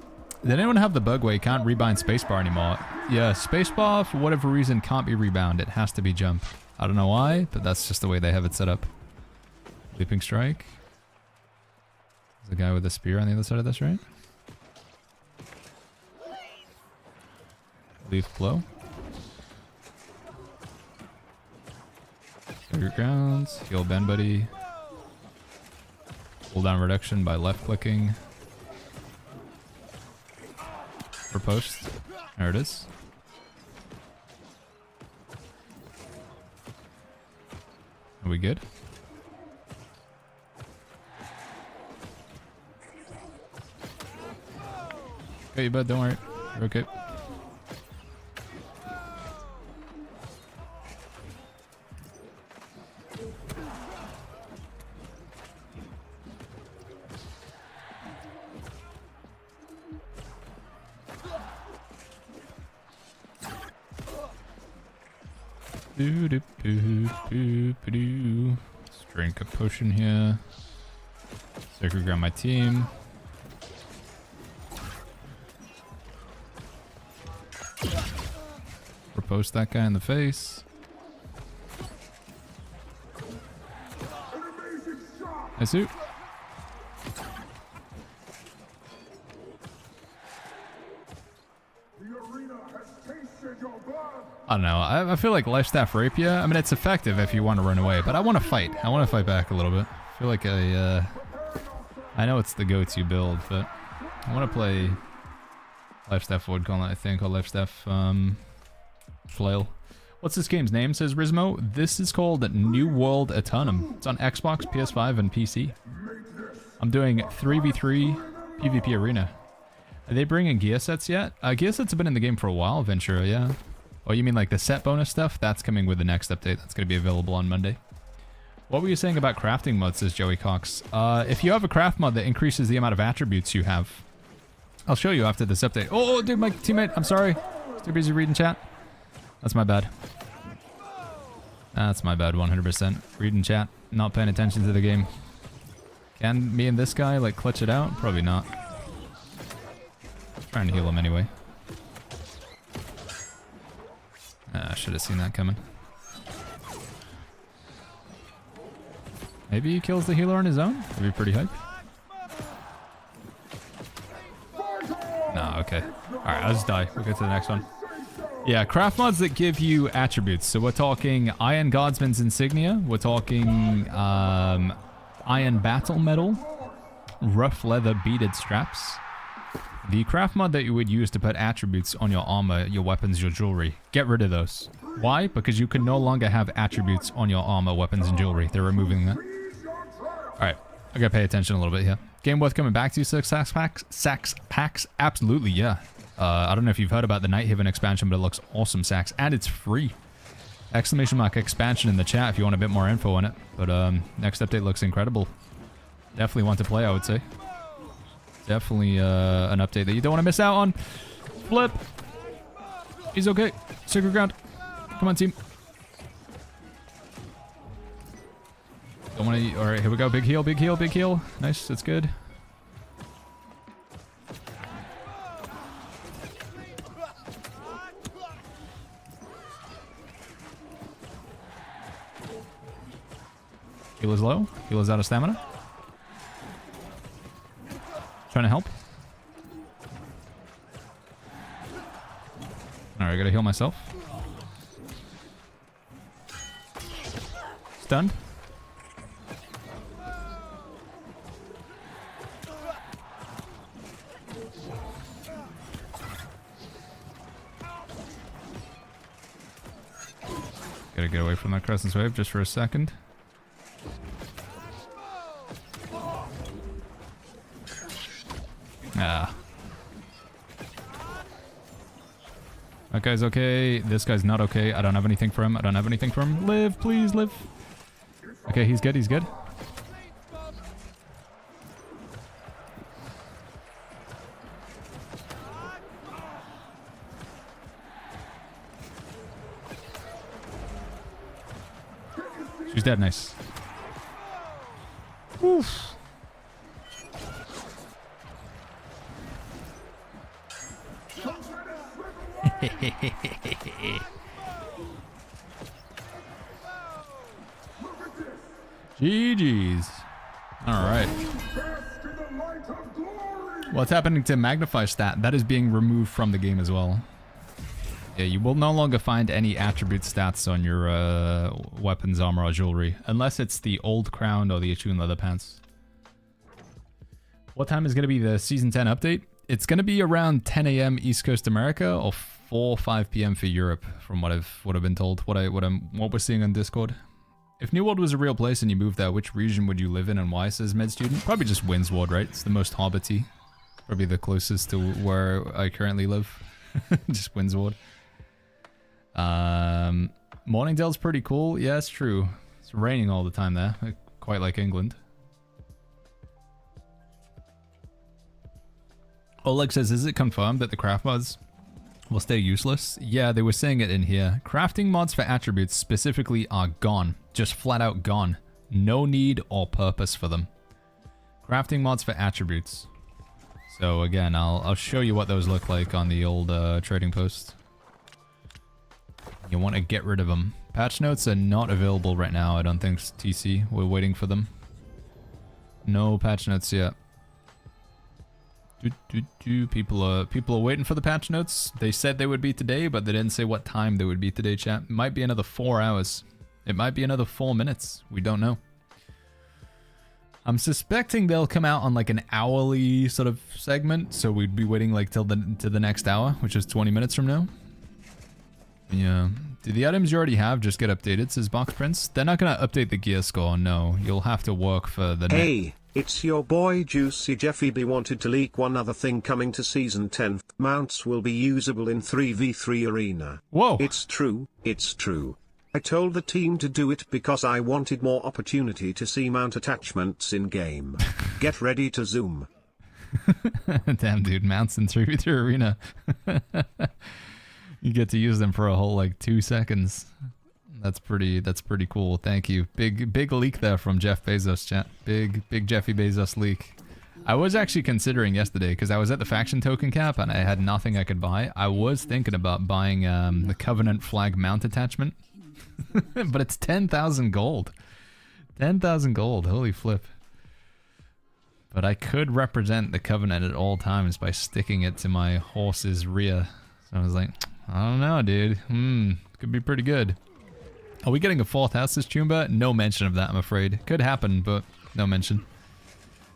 did anyone have the bug where you can't rebind spacebar anymore? Yeah, spacebar for whatever reason can't be rebound. It has to be jump. I don't know why, but that's just the way they have it set up. Leaping strike. There's a guy with a spear on the other side of this, right? Leaf blow. Your grounds. Heal Ben Buddy. Cooldown reduction by left clicking. For post. There it is. Are we good? Okay, bud, don't worry. You're okay. Let's drink a potion here. So I can grab my team. Propose that guy in the face. I see. I don't know. I feel like Life Staff Rapier, I mean, it's effective if you want to run away, but I want to fight. I want to fight back a little bit. I feel like I know it's the go-to build, but I want to play Life Staff Void Gauntlet, I think, or Life Staff Flail. What's this game's name, says Rizmo? This is called New World Eternum. It's on Xbox, PS5, and PC. I'm doing 3v3 PvP Arena. Are they bringing gear sets yet? Gear sets have been in the game for a while, Ventura, yeah. Oh, you mean like the set bonus stuff? That's coming with the next update. That's going to be available on Monday. What were you saying about crafting mods, says Joey Cox? If you have a craft mod that increases the amount of attributes you have, I'll show you after this update. Oh, dude, my teammate, I'm sorry. Was too busy reading chat. That's my bad. That's my bad, 100%. Reading chat, not paying attention to the game. Can me and this guy, like, clutch it out? Probably not. Trying to heal him anyway. I should have seen that coming. Maybe he kills the healer on his own? That'd be pretty hype. Nah, okay. Alright, I'll just die. We'll get to the next one. Yeah, craft mods that give you attributes. So we're talking Iron Guardsman's Insignia. We're talking Iron Battle Medal. Rough Leather Beaded Straps. The craft mod that you would use to put attributes on your armor, your weapons, your jewelry. Get rid of those. Why? Because you can no longer have attributes on your armor, weapons, and jewelry. They're removing that. Alright, I gotta pay attention a little bit here. Game worth coming back to, Sax Packs? Absolutely, yeah. I don't know if you've heard about the Nighthaven expansion, but it looks awesome, Sax. And it's free. Exclamation mark expansion in the chat if you want a bit more info on it. But next update looks incredible. Definitely want to play, I would say. Definitely an update that you don't want to miss out on. Flip. He's okay. Sacred ground. Come on, team. Don't want to... Alright, here we go. Big heal, big heal, big heal. Nice, that's good. Healer's low. Healer's out of stamina. Trying to help. Alright, gotta heal myself. Stunned. Gotta get away from that Crescent's Wave just for a second. Ah. That guy's okay. This guy's not okay. I don't have anything for him. I don't have anything for him. Live, please, live. Okay, he's good. He's good. She's dead. Nice. Oof. GG's. Alright. What's happening to Magnify stat? That is being removed from the game as well. Yeah, you will no longer find any attribute stats on your weapons, armor, or jewelry. Unless it's the old crown or the attuned leather pants. What time is going to be the Season 10 update? It's going to be around 10 a.m. East Coast America or 4 or 5 p.m. for Europe, from what I've been told, what we're seeing on Discord. If New World was a real place and you moved there, which region would you live in and why, says Med Student? Probably just Windsward, right? It's the most hobbity. Probably the closest to where I currently live. Just Windsward. Morningdale's pretty cool. Yeah, it's true. It's raining all the time there. Quite like England. Oleg says, is it confirmed that the craft mods will stay useless. Yeah, they were saying it in here. Crafting mods for attributes specifically are gone. Just flat out gone. No need or purpose for them. Crafting mods for attributes. So again, I'll show you what those look like on the old trading post. You want to get rid of them. Patch notes are not available right now, I don't think, TC. We're waiting for them. No patch notes yet. People are waiting for the patch notes. They said they would be today, but they didn't say what time they would be today, chat. It might be another 4 hours. It might be another 4 minutes. We don't know. I'm suspecting they'll come out on like an hourly sort of segment, so we'd be waiting like till the next hour, which is 20 minutes from now. Yeah. Do the items you already have just get updated, says Box Prince? They're not gonna update the gear score, no. You'll have to work for the Hey, it's your boy Juicy Jeffy B wanted to leak one other thing coming to Season 10. Mounts will be usable in 3v3 arena. Whoa! It's true, it's true. I told the team to do it because I wanted more opportunity to see mount attachments in game. Get ready to zoom. Damn dude, mounts in 3v3 arena. You get to use them for a whole like 2 seconds. That's pretty cool. Thank you. Big leak there from Jeff Bezos, chat. Big Jeffy Bezos leak. I was actually considering yesterday because I was at the faction token cap and I had nothing I could buy. I was thinking about buying the Covenant flag mount attachment. But it's 10,000 gold. 10,000 gold. Holy flip. But I could represent the Covenant at all times by sticking it to my horse's rear. So I was like, I don't know, dude. Could be pretty good. Are we getting a 4th house this Chumba? No mention of that, I'm afraid. Could happen, but no mention.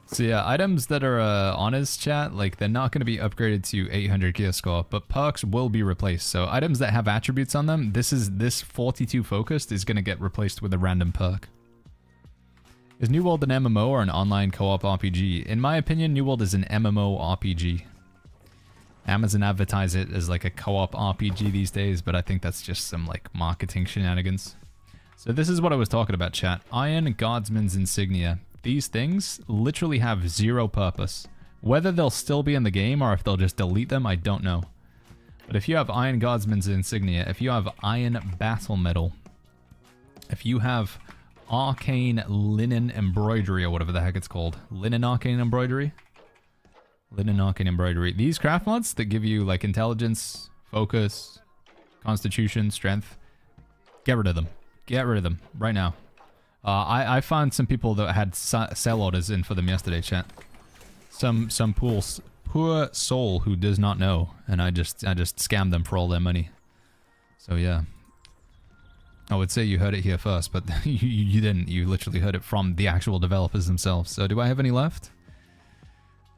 So yeah, items that are on his chat, like they're not going to be upgraded to 800 gear score, but perks will be replaced. So items that have attributes on them, this 42 focused is going to get replaced with a random perk. Is New World an MMO or an online co-op RPG? In my opinion, New World is an MMO RPG. Amazon advertise it as like a co-op RPG these days, but I think that's just some like marketing shenanigans. So this is what I was talking about, chat. Iron Guardsman's Insignia. These things literally have zero purpose. Whether they'll still be in the game or if they'll just delete them, I don't know. But if you have Iron Guardsman's Insignia, if you have Iron Battle Medal, if you have Arcane Linen Embroidery or whatever the heck it's called. Linen Arcane Embroidery? Linen Arcane Embroidery. These craft mods that give you like intelligence, focus, constitution, strength, get rid of them. Get rid of them right now. I found some people that had sell orders in for them yesterday, chat. Some poor soul who does not know, and I just scammed them for all their money. So yeah. I would say you heard it here first, but you didn't. You literally heard it from the actual developers themselves. So do I have any left?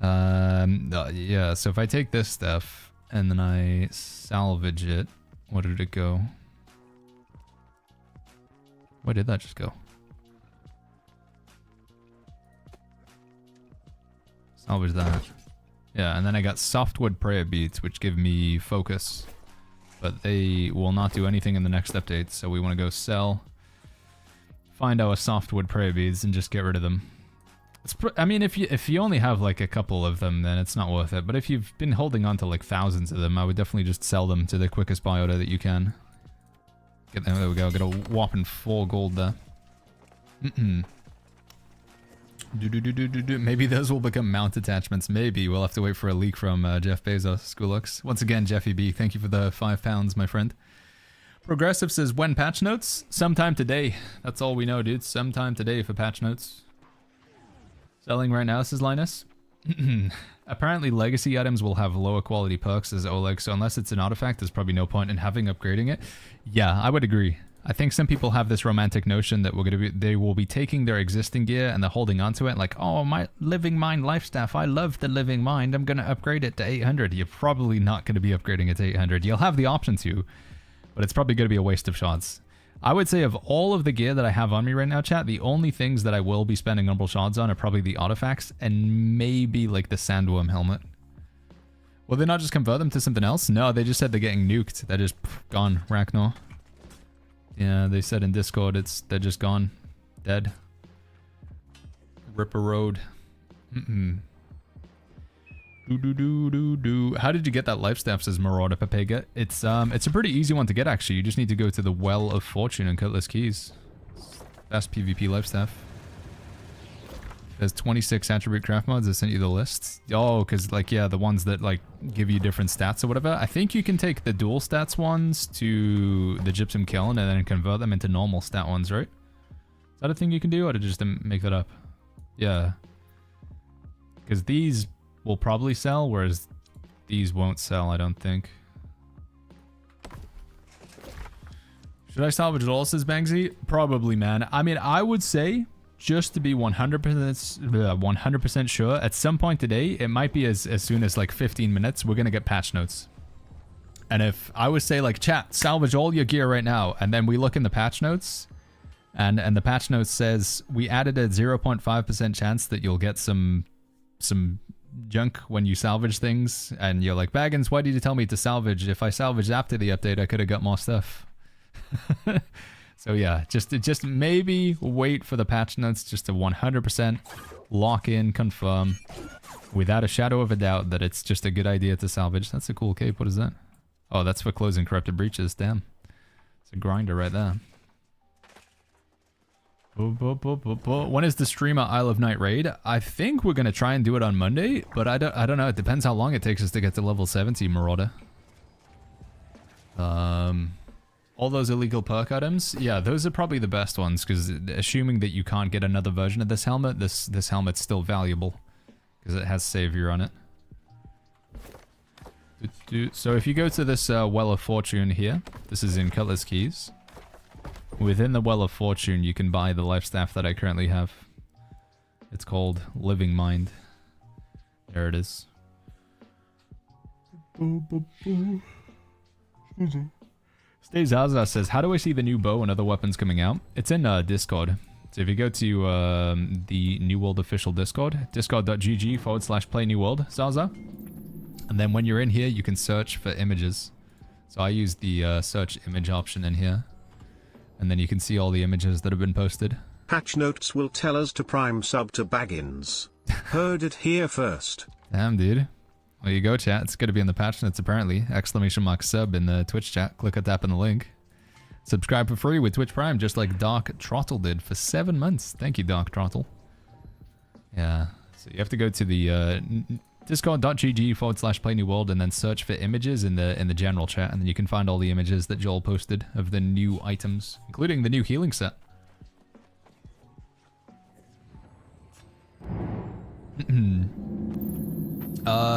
Yeah, so if I take this stuff and then I salvage it, where did it go? Where did that just go? Salvage that. Yeah, and then I got softwood prayer beads, which give me focus. But they will not do anything in the next update, so we want to go sell. Find our softwood prayer beads and just get rid of them. I mean, if you only have like a couple of them, then it's not worth it. But if you've been holding on to like thousands of them, I would definitely just sell them to the quickest buy order that you can. Get them, there we go, get a whopping 4 gold there. Maybe those will become mount attachments. Maybe. We'll have to wait for a leak from Jeff Bezos. Schoolux. Once again, Jeffy B, thank you for the £5, my friend. Progressive says, when patch notes? Sometime today. That's all we know, dude. Sometime today for patch notes. Selling right now, says Linus. Apparently, legacy items will have lower quality perks as Oleg, so unless it's an artifact, there's probably no point in having upgrading it. Yeah, I would agree. I think some people have this romantic notion that they will be taking their existing gear and they're holding on to it like, oh, my Living Mind life staff, I love the Living Mind, I'm going to upgrade it to 800. You're probably not going to be upgrading it to 800. You'll have the option to, but it's probably going to be a waste of shots. I would say of all of the gear that I have on me right now, chat, the only things that I will be spending Umbral Shards on are probably the artifacts and maybe like the Sandworm helmet. Will they not just convert them to something else? No, they just said they're getting nuked. They're just gone, Ragnar. Yeah, they said in Discord they're just gone. Dead. Ripper Road. How did you get that life staff, says Marauder Papega? It's a pretty easy one to get, actually. You just need to go to the Well of Fortune and Cutlass Keys. Best PvP life staff. There's 26 attribute craft mods. I sent you the list. Oh, because, like, yeah, the ones that, like, give you different stats or whatever. I think you can take the dual stats ones to the Gypsum Kiln and then convert them into normal stat ones, right? Is that a thing you can do, or did I just make that up? Yeah. Because these will probably sell, whereas these won't sell, I don't think. Should I salvage it all, says Bangsy? Probably, man. I mean, I would say, just to be 100% sure, at some point today, it might be as soon as like 15 minutes, we're going to get patch notes. And if I would say, like, chat, salvage all your gear right now, and then we look in the patch notes, and the patch notes says, we added a 0.5% chance that you'll get some junk when you salvage things, and you're like, Baggins, why did you tell me to salvage? If I salvaged after the update, I could have got more stuff. So yeah, just maybe wait for the patch notes just to 100% lock in, confirm, without a shadow of a doubt that it's just a good idea to salvage. That's a cool cape. What is that? Oh, that's for closing corrupted breaches. Damn. It's a grinder right there. When is the streamer Isle of Night raid? I think we're going to try and do it on Monday, but I don't know. It depends how long it takes us to get to level 70, Marauder. All those illegal perk items, yeah, those are probably the best ones, because assuming that you can't get another version of this helmet, this helmet's still valuable, because it has Savior on it. So if you go to this Well of Fortune here, this is in Cutlass Keys. Within the Well of Fortune, you can buy the life staff that I currently have. It's called Living Mind. There it is. Stay Zaza says, how do I see the new bow and other weapons coming out? It's in Discord. So if you go to the New World official Discord, discord.gg/play New World, Zaza. And then when you're in here, you can search for images. So I use the search image option in here. And then you can see all the images that have been posted. Patch notes will tell us to prime sub to Baggins. Heard it here first. Damn, dude. There you go, chat. It's going to be in the patch notes, apparently. !sub in the Twitch chat. Click or tap in the link. Subscribe for free with Twitch Prime, just like Dark Trottle did for 7 months. Thank you, Dark Trottle. Yeah. So you have to go to the discord.gg/play New World and then search for images in the general chat, and then you can find all the images that Joel posted of the new items, including the new healing set.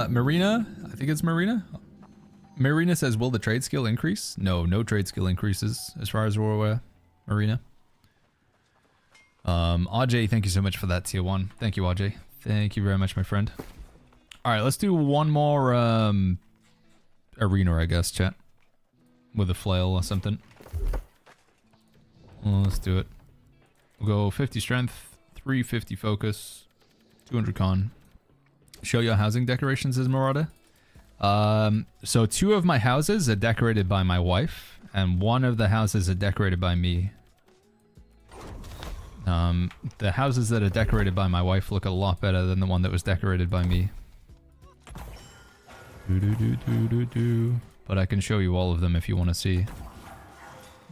Marina, I think it's Marina. Marina says, will the trade skill increase? No trade skill increases as far as we're aware, Marina. RJ, thank you so much for that tier 1. Thank you, RJ. Thank you very much, my friend. Alright, let's do one more arena, I guess, chat. With a flail or something. Well, let's do it. We'll go 50 strength, 350 focus, 200 con. Show your housing decorations as Marauder. So 2 of my houses are decorated by my wife, and 1 of the houses are decorated by me. The houses that are decorated by my wife look a lot better than the one that was decorated by me. But I can show you all of them if you want to see.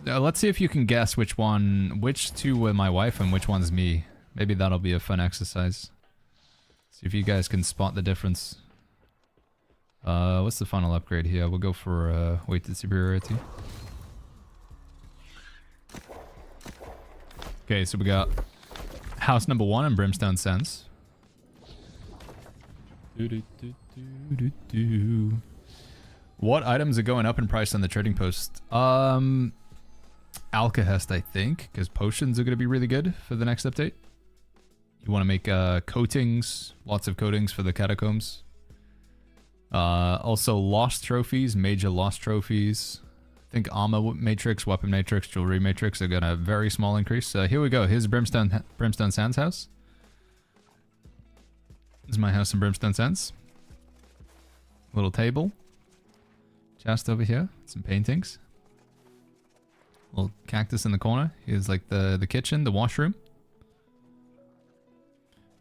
Let's see if you can guess which 2 were my wife and which one's me. Maybe that'll be a fun exercise. See if you guys can spot the difference. What's the final upgrade here? We'll go for weighted superiority. Okay, so we got house number 1 and Brimstone Sands. What items are going up in price on the trading post? Alkahest, I think, because potions are going to be really good for the next update. You want to make coatings, lots of coatings for the catacombs. Also lost trophies, major lost trophies. I think armor matrix, weapon matrix, jewelry matrix are going to have a very small increase. Here we go. Here's Brimstone Sands house. This is my house in Brimstone Sands. Little table. Chest over here. Some paintings. Little cactus in the corner. Here's like the kitchen, the washroom.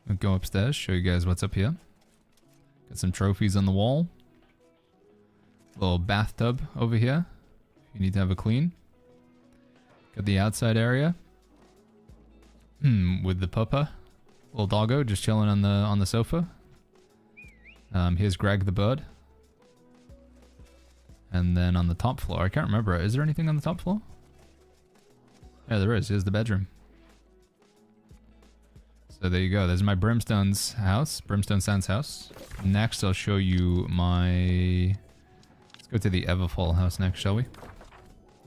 I'll go upstairs, show you guys what's up here. Got some trophies on the wall. Little bathtub over here. You need to have a clean. Got the outside area. With the puppa. Little doggo just chilling on the sofa. Here's Greg the bird. And then on the top floor, I can't remember. Is there anything on the top floor? Yeah, there is. Here's the bedroom. So there you go. There's my Brimstone's house. Brimstone Sand's house. Next, I'll show you my... Let's go to the Everfall house next, shall we?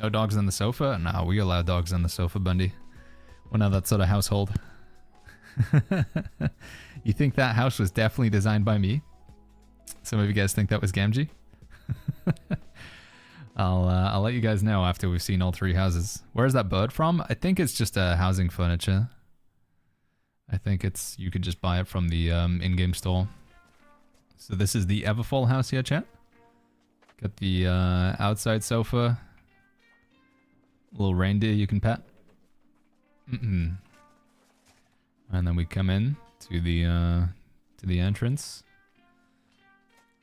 No dogs on the sofa? No, we allow dogs on the sofa, Bundy. We're not that sort of household. You think that house was definitely designed by me? Some of you guys think that was Gamgee? I'll let you guys know after we've seen all 3 houses. Where's that bird from? I think it's just housing furniture. I think it's you could just buy it from the in-game store. So this is the Everfall house here, chat. Got the outside sofa. Little reindeer you can pet. And then we come in to the entrance.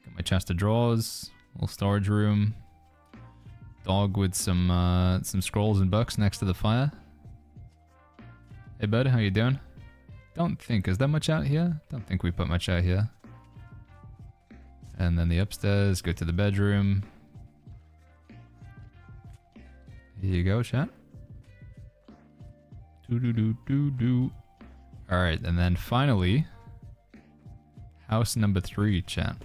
Got my chest of drawers. Little storage room. Dog with some scrolls and books next to the fire. Hey bud, how you doing? Don't think, is there much out here? Don't think we put much out here. And then the upstairs, go to the bedroom. Here you go, chat. Alright, and then finally, house number 3, chat.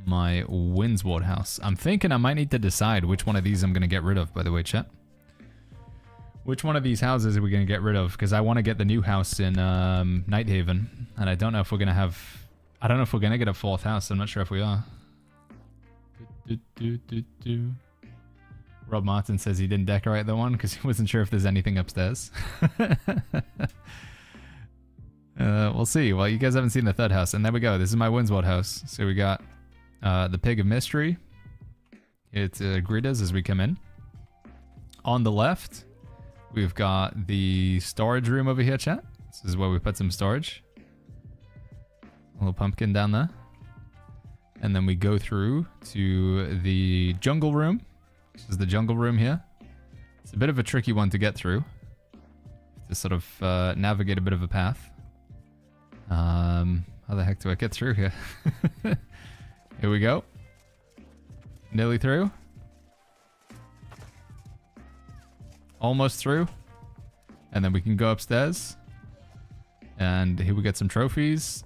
My Windsward house. I'm thinking I might need to decide which one of these I'm going to get rid of, by the way, chat. Which one of these houses are we going to get rid of? Because I want to get the new house in Nighthaven. And I don't know if we're going to have... I don't know if we're going to get a 4th house. I'm not sure if we are. Rob Martin says he didn't decorate the one because he wasn't sure if there's anything upstairs. We'll see. Well, you guys haven't seen the 3rd house. And there we go. This is my Windsward house. So we got... the Pig of Mystery. It greet us as we come in. On the left, we've got the storage room over here, chat. This is where we put some storage. A little pumpkin down there. And then we go through to the jungle room. This is the jungle room here. It's a bit of a tricky one to get through. To sort of navigate a bit of a path. How the heck do I get through here? Here we go. Nearly through. Almost through. And then we can go upstairs. And here we get some trophies.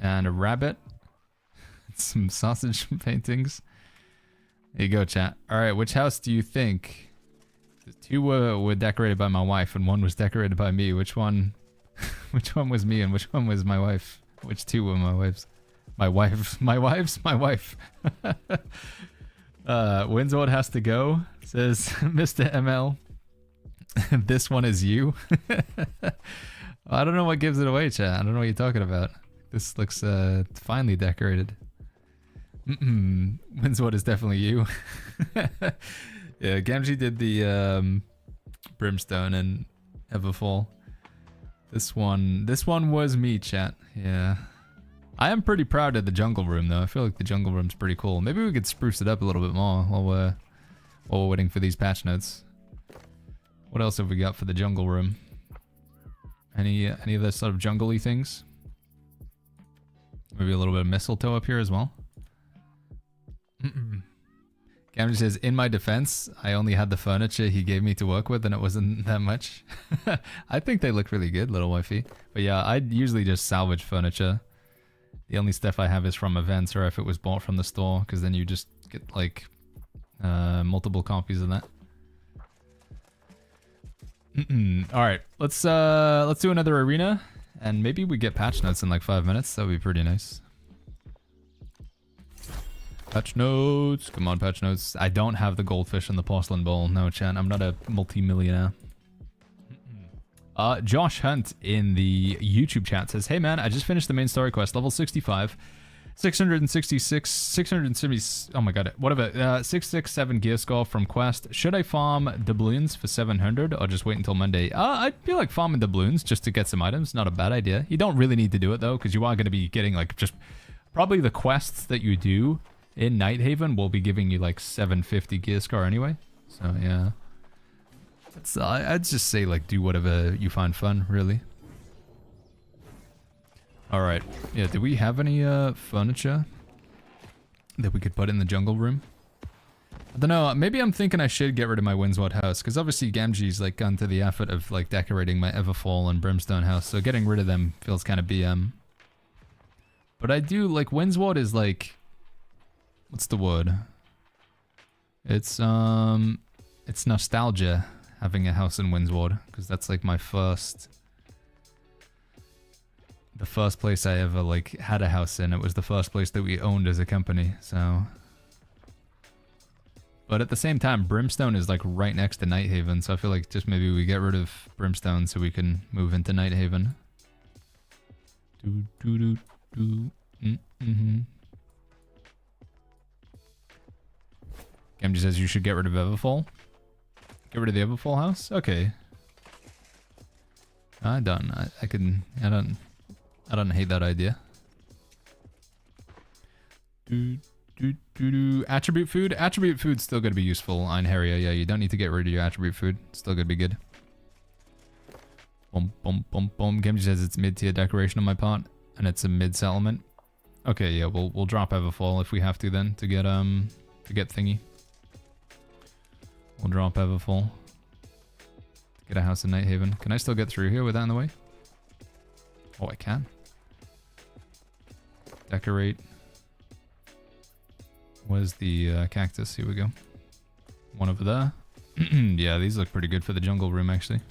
And a rabbit. Some sausage paintings. There you go, chat. Alright, which house do you think? The 2 were decorated by my wife and 1 was decorated by me. Which one was me and which one was my wife? Which 2 were my wives? My wife. Windsward has to go, says Mr. ML. This one is you. I don't know what gives it away, chat. I don't know what you're talking about. This looks finely decorated. Windsward is definitely you. Yeah, Gamgee did the Brimstone and Everfall. This one was me, chat. Yeah. I am pretty proud of the jungle room, though. I feel like the jungle room's pretty cool. Maybe we could spruce it up a little bit more while we're waiting for these patch notes. What else have we got for the jungle room? Any other sort of jungle-y things? Maybe a little bit of mistletoe up here as well. Cameron says, in my defense, I only had the furniture he gave me to work with and it wasn't that much. I think they look really good, little wifey. But yeah, I usually just salvage furniture. The only stuff I have is from events or if it was bought from the store, because then you just get like multiple copies of that. Alright, let's do another arena, and maybe we get patch notes in like 5 minutes. That would be pretty nice. Patch notes, come on, patch notes. I don't have the goldfish in the porcelain bowl. No, chat, I'm not a multi-millionaire. Josh Hunt in the YouTube chat says, hey man, I just finished the main story quest, level 65. 670, oh my god, whatever, 667 gear score from quest. Should I farm doubloons for 700 or just wait until Monday? I feel like farming doubloons just to get some items, not a bad idea. You don't really need to do it though, because you are going to be getting like just Probably the quests that you do in Nighthaven will be giving you like 750 gear score anyway. So yeah. I'd just say like do whatever you find fun, really. Alright. Yeah, do we have any furniture that we could put in the jungle room? I don't know, maybe I'm thinking I should get rid of my Windsward house, because obviously Gamgee's like gone to the effort of like decorating my Everfall and Brimstone house, so getting rid of them feels kind of BM. But I do, like, Windsward is like, what's the word? It's nostalgia having a house in Windsward, because that's like my the first place I ever like had a house in. It was the first place that we owned as a company, so. But at the same time, Brimstone is like right next to Nighthaven, so I feel like just maybe we get rid of Brimstone so we can move into Nighthaven. Gamgee says you should get rid of Everfall. Get rid of the Everfall house? Okay. I don't hate that idea. Attribute food? Attribute food's still gonna be useful on Harrier. Yeah, you don't need to get rid of your attribute food. Still gonna be good. Boom, boom, boom, boom. Gamgee says it's mid-tier decoration on my part, and it's a mid-settlement. Okay, yeah, we'll drop Everfall if we have to then to get thingy. We'll drop Everfall. Get a house in Nighthaven. Can I still get through here with that in the way? Oh, I can. Decorate. Where's the cactus? Here we go. One over there. Yeah, these look pretty good for the jungle room, actually.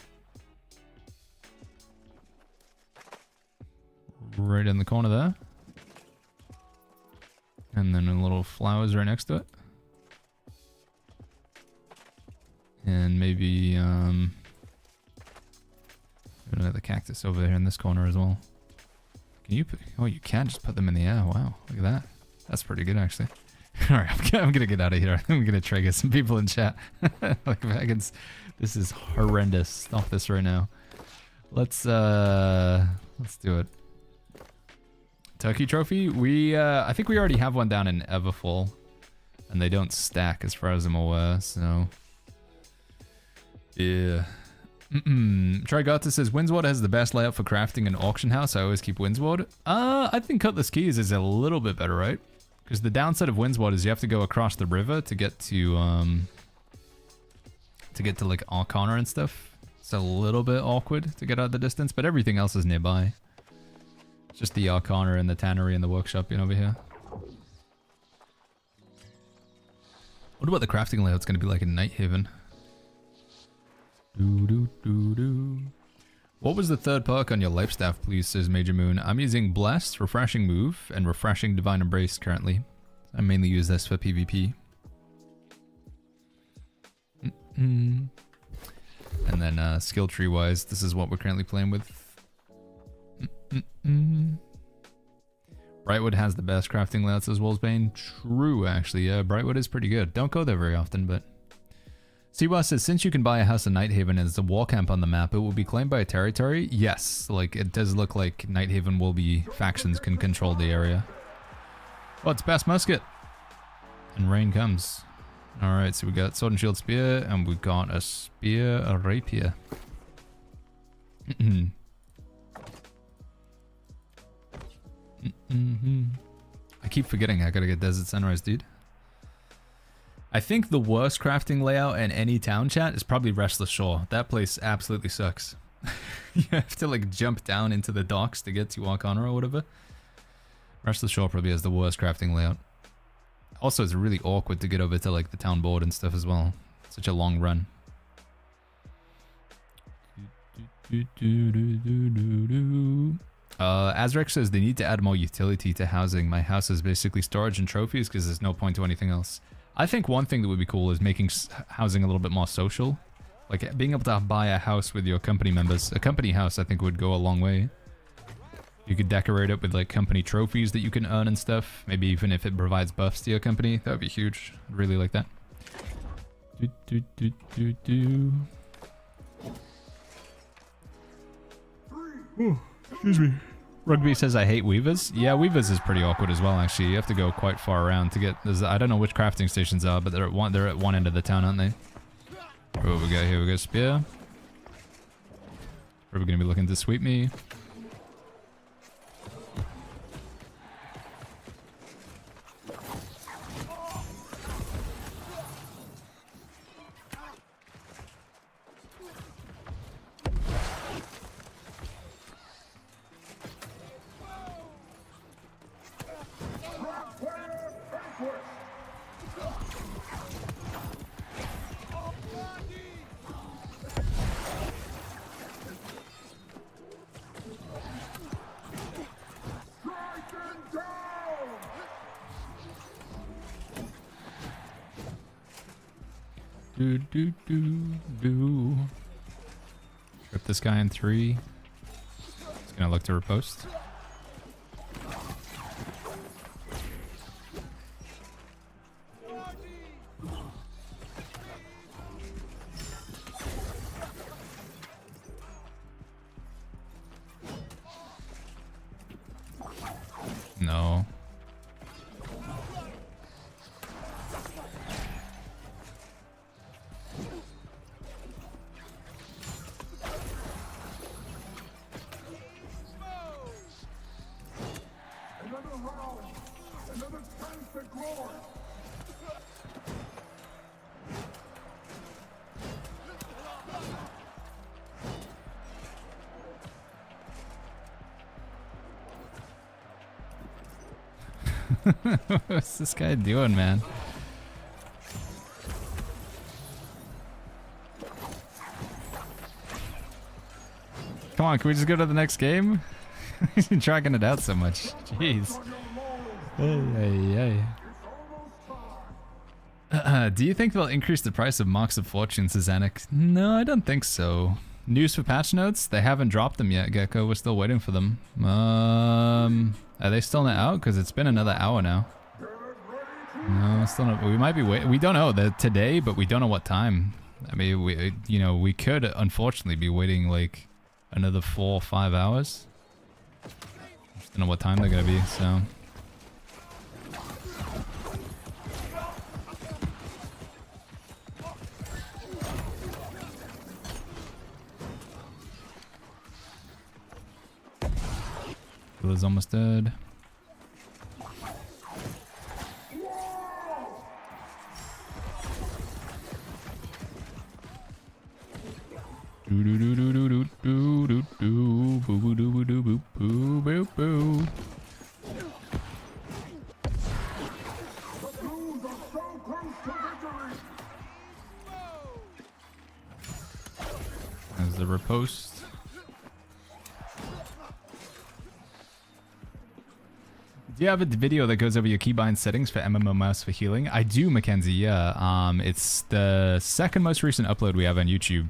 Right in the corner there. And then a little flowers right next to it. And maybe, another cactus over there in this corner as well. Can you put, oh, you can just put them in the air. Wow, look at that. That's pretty good, actually. Alright, I'm gonna get out of here. I'm gonna trigger some people in chat. Like, this is horrendous. Stop this right now. Let's do it. Turkey trophy? I think we already have one down in Everfall. And they don't stack as far as I'm aware, so. Yeah. Trigata says Windsward has the best layout for crafting an auction house. I always keep Windsward. I think Cutlass Keys is a little bit better, right? Because the downside of Windsward is you have to go across the river to get to like Arcana and stuff. It's a little bit awkward to get out the distance, but everything else is nearby. It's just the Arcana and the tannery and the workshop being over here. What about the crafting layout's going to be like in Nighthaven? What was the third perk on your life staff, please, says Major Moon. I'm using Blessed, Refreshing Move, and Refreshing Divine Embrace currently. I mainly use this for PvP. And then skill tree wise, this is what we're currently playing with. Brightwood has the best crafting layouts as Wolfsbane. True, actually. Yeah, Brightwood is pretty good. Don't go there very often, but... Siwa says, since you can buy a house in Nighthaven and there's a wall camp on the map, it will be claimed by a territory? Yes, like, it does look like Nighthaven will be... Factions can control the area. Oh, it's Bass Musket! And rain comes. Alright, so we got Sword and Shield Spear, and we got a Spear, a Rapier. I keep forgetting I gotta get Desert Sunrise, dude. I think the worst crafting layout in any town chat is probably Restless Shore. That place absolutely sucks. You have to like jump down into the docks to get to Arcana or whatever. Restless Shore probably has the worst crafting layout. Also, it's really awkward to get over to like the town board and stuff as well. Such a long run. Azrek says they need to add more utility to housing. My house is basically storage and trophies because there's no point to anything else. I think one thing that would be cool is making housing a little bit more social. Like being able to buy a house with your company members. A company house I think would go a long way. You could decorate it with like company trophies that you can earn and stuff. Maybe even if it provides buffs to your company. That would be huge. I'd really like that. Ooh, excuse me. Rugby says I hate weavers. Yeah, weavers is pretty awkward as well. Actually, you have to go quite far around to get. I don't know which crafting stations are, but they're at one end of the town, aren't they? What we got here? We got spear. Probably gonna be looking to sweep me. Do. Rip this guy in 3. He's gonna look to riposte. No. What's this guy doing, man? Come on, can we just go to the next game? He's been dragging it out so much. Jeez. Hey. Do you think they'll increase the price of Marks of Fortune, Suzanik? No, I don't think so. News for patch notes? They haven't dropped them yet, Gecko. We're still waiting for them. Are they still not out? Because it's been another hour now. No, still not. We might be waiting. We don't know that today, but we don't know what time. I mean, we could unfortunately be waiting like another 4 or 5 hours. Just don't know what time they're gonna be. So. Is almost dead. Do do do do do do do do boo boo doo boo doo boo boo boo boo. There's the riposte. Do you have a video that goes over your keybind settings for MMO mouse for healing? I do, Mackenzie, yeah. It's the second most recent upload we have on YouTube.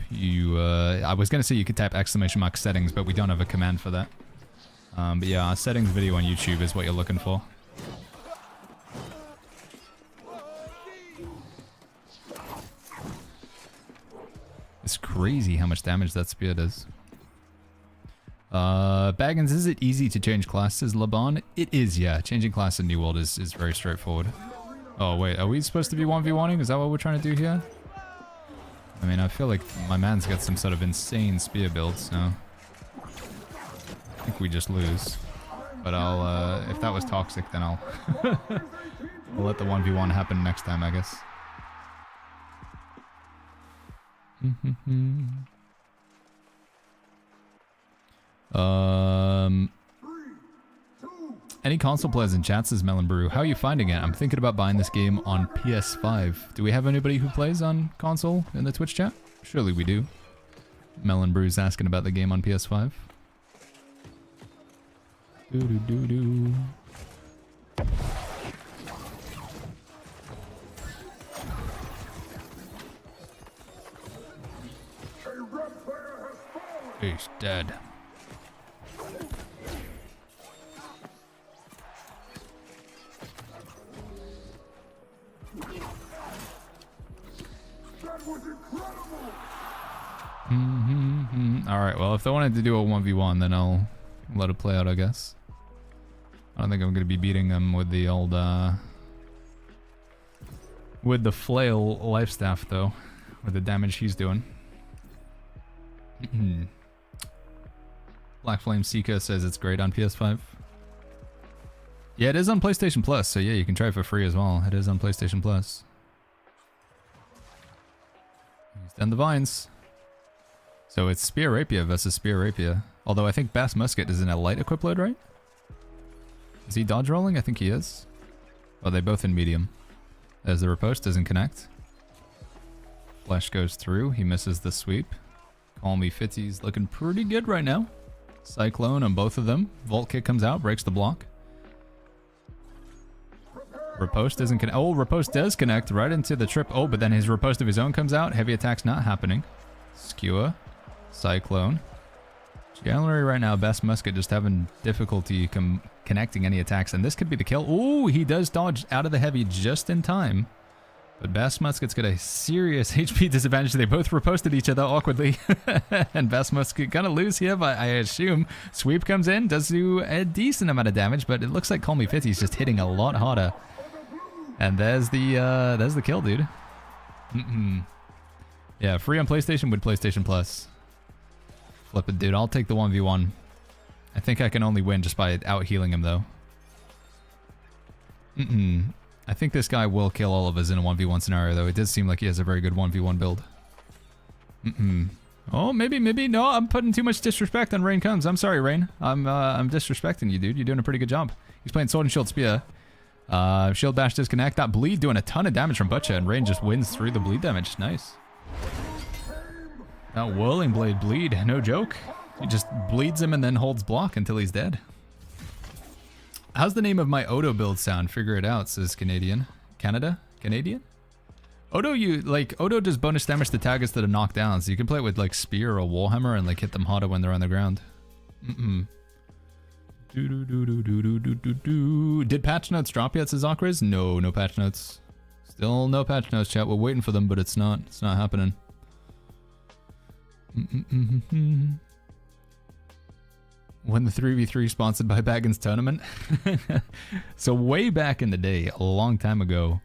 I was going to say you could type !" settings, but we don't have a command for that. But yeah, our settings video on YouTube is what you're looking for. It's crazy how much damage that spear does. Baggins, is it easy to change classes, Laban? It is, yeah. Changing class in New World is very straightforward. Oh, wait, are we supposed to be 1v1ing? Is that what we're trying to do here? I mean, I feel like my man's got some sort of insane spear build, so... I think we just lose. But I'll, if that was toxic, then I'll... I'll let the 1v1 happen next time, I guess. Any console players in chat, says Melon Brew. How are you finding it? I'm thinking about buying this game on PS5. Do we have anybody who plays on console in the Twitch chat? Surely we do. Melon Brew's asking about the game on PS5. Doo-doo-doo-doo. He's dead. Alright, well, if they wanted to do a 1v1, then I'll Let it play out, I guess. I don't think I'm gonna be beating him with the old with the flail life staff though, with the damage he's doing. Black Flame Seeker says it's great on PS5. Yeah, it is on PlayStation Plus, so yeah, you can try it for free as well. It is on PlayStation Plus. He's done the vines. So it's Spear Rapier versus Spear Rapier. Although I think Bass Musket is in a light equip load, right? Is he dodge rolling? I think he is. Oh, they both in medium. There's the riposte, doesn't connect. Flash goes through, he misses the sweep. Call me Fitzy's looking pretty good right now. Cyclone on both of them. Vault Kick comes out, breaks the block. Riposte doesn't connect. Oh, Riposte does connect right into the trip. Oh, but then his riposte of his own comes out. Heavy attack's not happening. Skewer. Cyclone. January right now, Best Musket just having difficulty connecting any attacks. And this could be the kill. Oh, he does dodge out of the heavy just in time. But Bass Musket's got a serious HP disadvantage. They both riposted each other awkwardly. And Bass Musket gonna lose here, but I assume Sweep comes in, does do a decent amount of damage, but it looks like Call Me Fitzy's just hitting a lot harder. And there's the kill, dude. Yeah, free on PlayStation with PlayStation Plus. Flip it, dude. I'll take the 1v1. I think I can only win just by out-healing him, though. I think this guy will kill all of us in a 1v1 scenario, though. It does seem like he has a very good 1v1 build. Oh, maybe. No, I'm putting too much disrespect on Rain Comes. I'm sorry, Rain. I'm disrespecting you, dude. You're doing a pretty good job. He's playing Sword and Shield Spear. Shield Bash disconnect. That bleed doing a ton of damage from Butcher, and Rain just wins through the bleed damage. Nice. That Whirling Blade bleed, no joke. He just bleeds him and then holds block until he's dead. How's the name of my Odo build sound? Figure it out, says Canadian. Canada? Canadian? Odo, Odo does bonus damage to targets that are knocked down, so you can play it with like Spear or Warhammer and like hit them harder when they're on the ground. Did patch notes drop yet, says Akriz? No patch notes. Still no patch notes, chat. We're waiting for them, but it's not happening. When the 3v3 sponsored by Baggins Tournament. So way back in the day, a long time ago,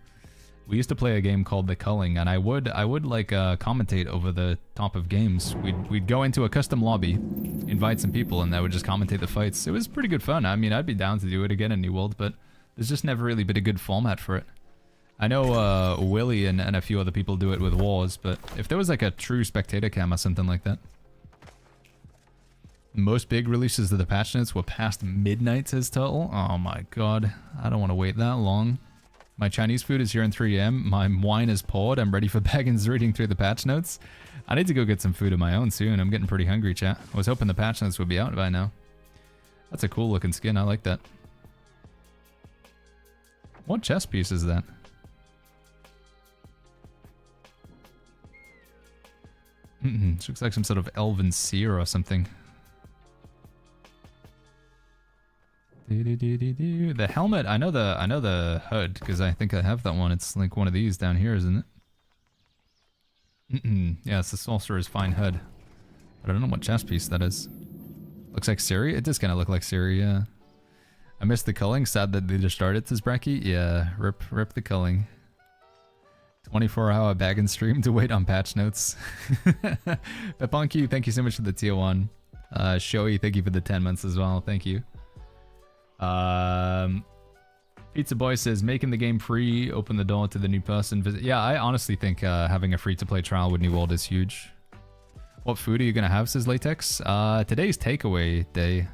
we used to play a game called The Culling, and I would like commentate over the top of games. We'd go into a custom lobby, invite some people, and I would just commentate the fights. It was pretty good fun. I mean, I'd be down to do it again in New World, but there's just never really been a good format for it. I know Willie and a few other people do it with Wars, but if there was like a true spectator cam or something like that. Most big releases of the patch notes were past midnight, says Turtle. Oh my god, I don't want to wait that long. My Chinese food is here in 3 AM. My wine is poured. I'm ready for Baggins reading through the patch notes. I need to go get some food of my own soon. I'm getting pretty hungry, chat. I was hoping the patch notes would be out by now. That's a cool looking skin. I like that. What chest piece is that? This looks like some sort of elven seer or something. The helmet, I know the hood because I think I have that one. It's like one of these down here, isn't it? Yeah, it's the Sorcerer's Fine hood. But I don't know what chest piece that is. Looks like Siri. It does kind of look like Siri, yeah. I missed the culling. Sad that they just started, says Bracky. Yeah, rip the culling. 24-hour Baggins stream to wait on patch notes. Peponky, thank you so much for the tier 1. Shoei, thank you for the 10 months as well. Thank you. Pizza Boy says, making the game free, open the door to the new person visit. Yeah, I honestly think having a free-to-play trial with New World is huge. What food are you going to have, says Latex? Today's takeaway day.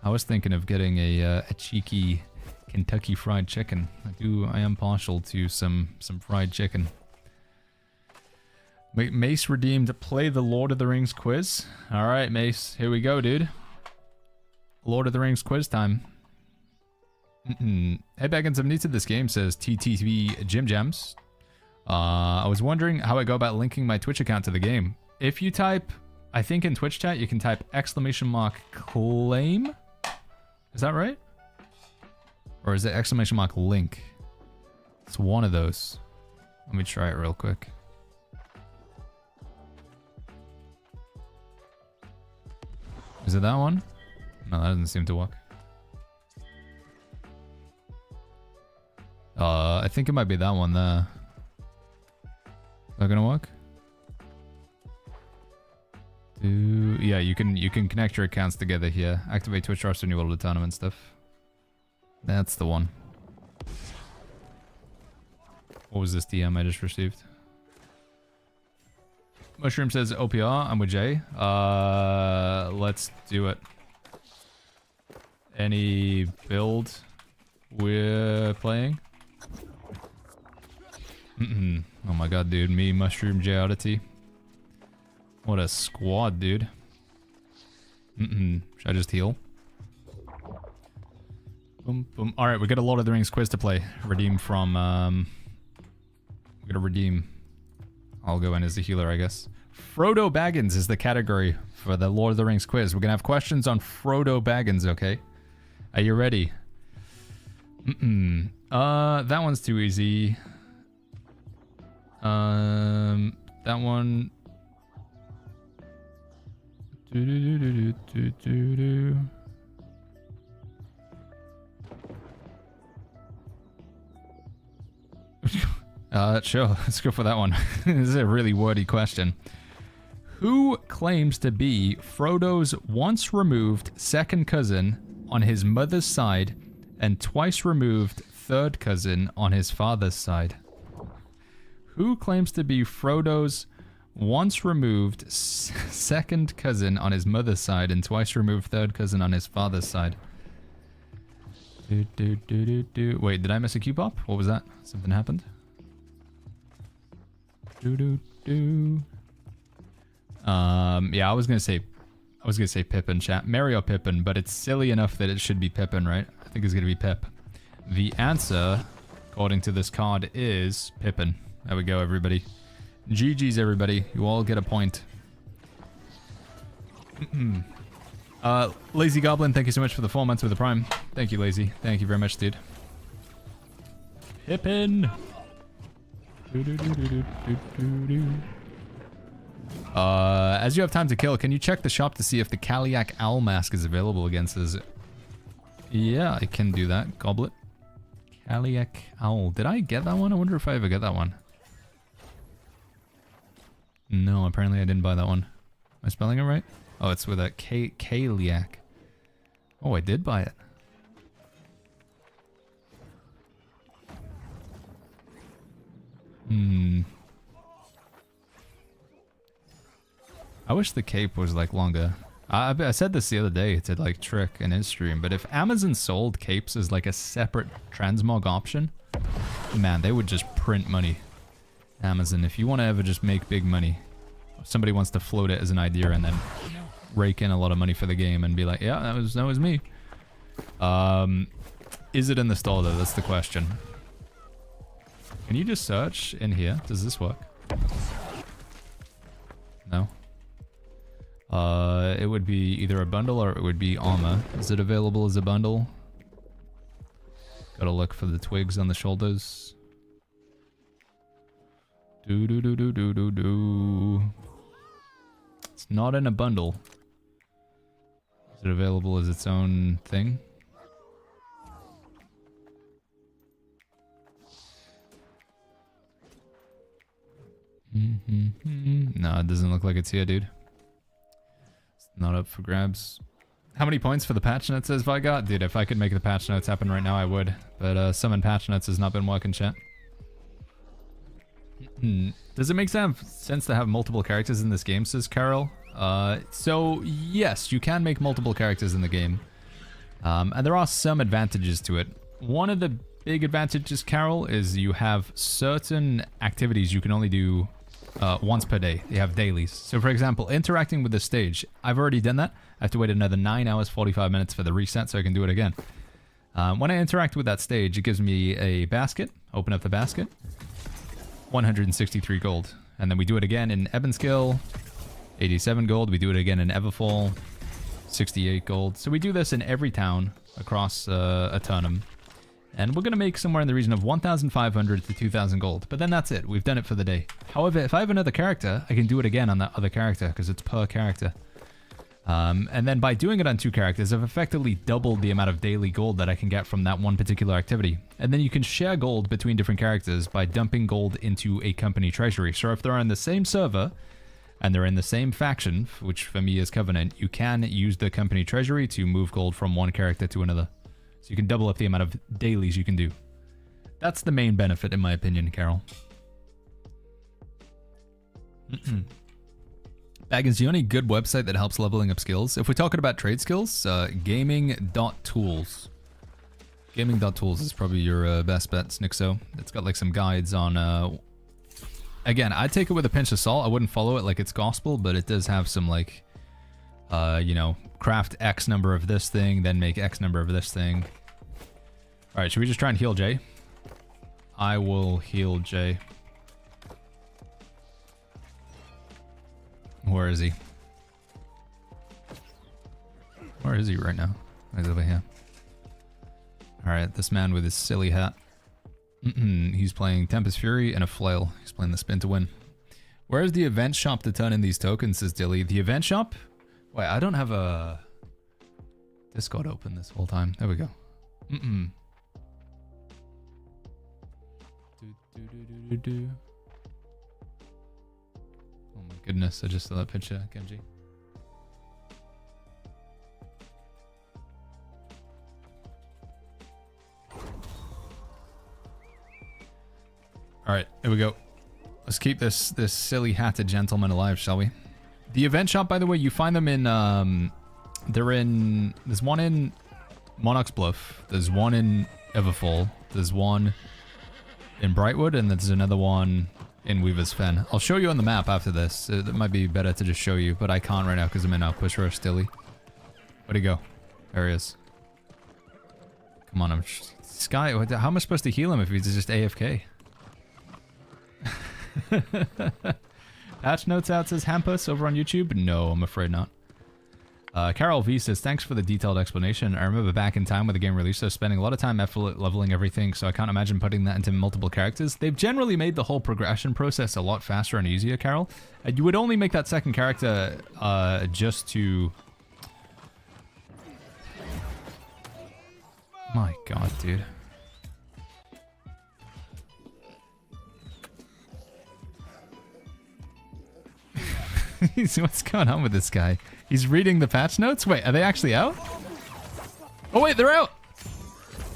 I was thinking of getting a cheeky Kentucky Fried Chicken. I am partial to some fried chicken. Mace redeemed, play the Lord of the Rings quiz. Alright, Mace, here we go, dude. Lord of the Rings quiz time. Hey, Baggins, I'm new to this game, says TTV Jim Gems. I was wondering how I go about linking my Twitch account to the game. If you type, I think in Twitch chat, you can type !claim. Is that right? Or is it !link? It's one of those. Let me try it real quick. Is it that one? No, that doesn't seem to work. I think it might be that one there. Is that gonna work? Yeah, you can connect your accounts together here. Activate Twitch roster when you will the tournament stuff. That's the one. What was this DM I just received? Mushroom says OPR, I'm with Jay. Let's do it. Any build we're playing? Oh my god, dude. Me, Mushroom, Jay Oddity. What a squad, dude. Should I just heal? Boom, boom. Alright, we got a Lord of the Rings quiz to play. Redeem from, we're gonna redeem. I'll go in as the healer, I guess. Frodo Baggins is the category for the Lord of the Rings quiz. We're gonna have questions on Frodo Baggins, okay? Are you ready? That one's too easy. That one... Sure, let's go for that one. This is a really wordy question. Who claims to be Frodo's once removed second cousin on his mother's side and twice removed third cousin on his father's side? Who claims to be Frodo's once removed second cousin on his mother's side and twice removed third cousin on his father's side? Wait, did I miss a Q-pop? What was that? Something happened? Yeah, I was gonna say Pippin, chat. Mary or Pippin, but it's silly enough that it should be Pippin, right? I think it's gonna be Pip. The answer, according to this card, is Pippin. There we go, everybody. GG's, everybody. You all get a point. Lazy Goblin, thank you so much for the 4 months with the Prime. Thank you, Lazy. Thank you very much, dude. Pippin! As you have time to kill, can you check the shop to see if the Kaliak Owl mask is available against this? Yeah, I can do that. Goblet. Kaliak Owl. Did I get that one? I wonder if I ever get that one. No, apparently I didn't buy that one. Am I spelling it right? Oh, it's with a Kaliak. Oh, I did buy it. I wish the cape was like longer. I said this the other day to like Trick in his stream, but if Amazon sold capes as like a separate transmog option, man, they would just print money. Amazon, if you want to ever just make big money, if somebody wants to float it as an idea and then rake in a lot of money for the game and be like, yeah, that was me. Is it in the store though? That's the question. Can you just search in here? Does this work? No. It would be either a bundle or it would be armor. Is it available as a bundle? Gotta look for the twigs on the shoulders. It's not in a bundle. Is it available as its own thing? No, it doesn't look like it's here, dude. It's not up for grabs. How many points for the patch notes have I got? Dude, if I could make the patch notes happen right now, I would. But summon patch notes has not been working, chat. Does it make sense to have multiple characters in this game, says Carol? So, yes, you can make multiple characters in the game. And there are some advantages to it. One of the big advantages, Carol, is you have certain activities you can only do once per day. You have dailies. So, for example, interacting with the stage. I've already done that. I have to wait another 9 hours, 45 minutes for the reset so I can do it again. When I interact with that stage, it gives me a basket. Open up the basket. 163 gold. And then we do it again in Ebenskill. 87 gold. We do it again in Everfall. 68 gold. So we do this in every town across a tournament. And we're going to make somewhere in the region of 1,500 to 2,000 gold. But then that's it. We've done it for the day. However, if I have another character, I can do it again on that other character because it's per character. And then by doing it on 2 characters, I've effectively doubled the amount of daily gold that I can get from that one particular activity. And then you can share gold between different characters by dumping gold into a company treasury. So if they're on the same server and they're in the same faction, which for me is Covenant, you can use the company treasury to move gold from one character to another. So you can double up the amount of dailies you can do. That's the main benefit, in my opinion, Carol. Baggins, the only good website that helps leveling up skills, if we're talking about trade skills, gaming.tools. Gaming.tools is probably your best bet, Snixo. It's got like some guides on... Again, I'd take it with a pinch of salt. I wouldn't follow it like it's gospel, but it does have some like... you know, craft X number of this thing, then make X number of this thing. Alright, should we just try and heal Jay? I will heal Jay. Where is he? Where is he right now? He's over here. Alright, this man with his silly hat. He's playing Tempest Fury and a flail. He's playing the spin to win. Where's the event shop to turn in these tokens, says Dilly. The event shop? Wait, I don't have a Discord open this whole time. There we go. Oh my goodness, I just saw that picture, Genji. Alright, here we go. Let's keep this silly hatted gentleman alive, shall we? The event shop, by the way, you find them in, there's one in Monarch's Bluff, there's one in Everfall, there's one in Brightwood, and there's another one in Weaver's Fen. I'll show you on the map after this. It might be better to just show you, but I can't right now because I'm in Outpost Rush stilly. Where'd he go? There he is. Come on, Sky, how am I supposed to heal him if he's just AFK? Patch notes out, says Hampus over on YouTube. No, I'm afraid not. Carol V says, thanks for the detailed explanation. I remember back in time when the game released, I was spending a lot of time effort leveling everything, so I can't imagine putting that into multiple characters. They've generally made the whole progression process a lot faster and easier, Carol. You would only make that second character just to... My god, dude. What's going on with this guy? He's reading the patch notes? Wait, are they actually out? Oh wait, they're out!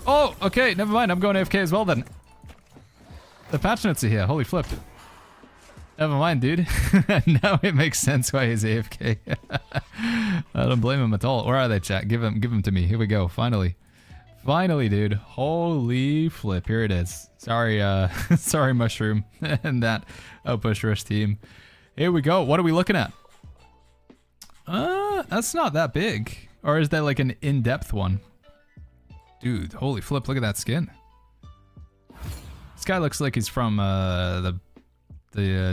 Oh, okay, never mind. I'm going AFK as well then. The patch notes are here. Holy flip. Never mind, dude. Now it makes sense why he's AFK. I don't blame him at all. Where are they, chat? Give them to me. Here we go. Finally. Finally, dude. Holy flip. Here it is. Sorry, sorry, Mushroom and that Outpost Rush team. Here we go. What are we looking at? That's not that big. Or is that like an in-depth one? Dude, holy flip, look at that skin. This guy looks like he's from the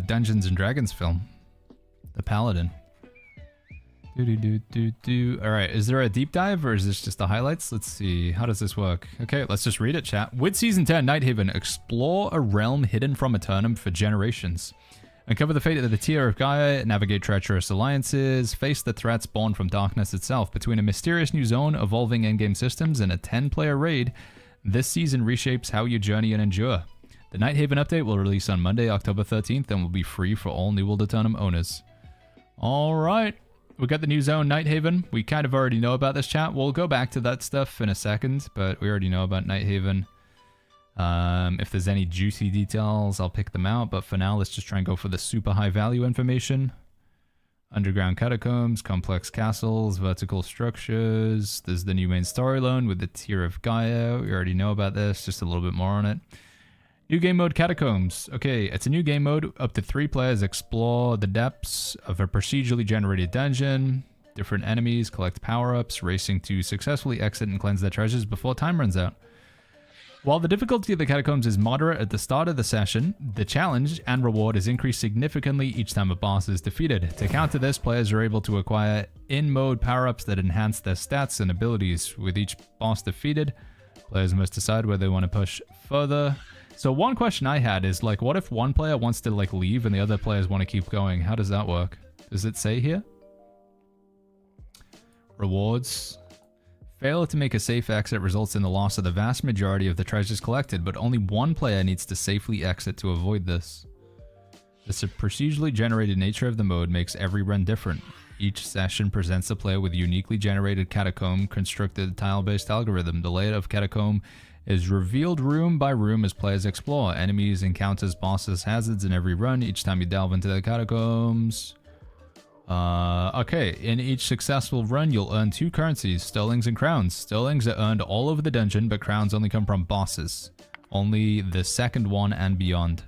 Dungeons and Dragons film. The Paladin. Alright, is there a deep dive or is this just the highlights? Let's see. How does this work? Okay, let's just read it, chat. With Season 10, Nighthaven, explore a realm hidden from Eternum for generations. Uncover the fate of the Tier of Gaia, navigate treacherous alliances, face the threats born from darkness itself. Between a mysterious new zone, evolving endgame systems, and a 10-player raid, this season reshapes how you journey and endure. The Nighthaven update will release on Monday, October 13th, and will be free for all New World Eternum owners. Alright, we got the new zone, Nighthaven. We kind of already know about this, chat. We'll go back to that stuff in a second, but we already know about Nighthaven. If there's any juicy details, I'll pick them out, but for now, let's just try and go for the super high value information. Underground catacombs, complex castles, vertical structures. There's the new main storyline with the Tier of Gaia. We already know about this, just a little bit more on it. New game mode, Catacombs. Okay, it's a new game mode. Up to 3 players explore the depths of a procedurally generated dungeon. Different enemies, collect power-ups, racing to successfully exit and cleanse their treasures before time runs out. While the difficulty of the Catacombs is moderate at the start of the session, the challenge and reward is increased significantly each time a boss is defeated. To counter this, players are able to acquire in-mode power-ups that enhance their stats and abilities. With each boss defeated, players must decide whether they want to push further. So one question I had is, like, what if one player wants to, like, leave and the other players want to keep going? How does that work? Does it say here? Rewards. Failure to make a safe exit results in the loss of the vast majority of the treasures collected, but only one player needs to safely exit to avoid this. The procedurally generated nature of the mode makes every run different. Each session presents the player with a uniquely generated catacomb constructed tile-based algorithm. The layout of catacomb is revealed room by room as players explore. Enemies, encounters, bosses, hazards in every run each time you delve into the catacombs. Okay, in each successful run, you'll earn 2 currencies, sterlings and crowns. Sterlings are earned all over the dungeon, but crowns only come from bosses. Only the second one and beyond.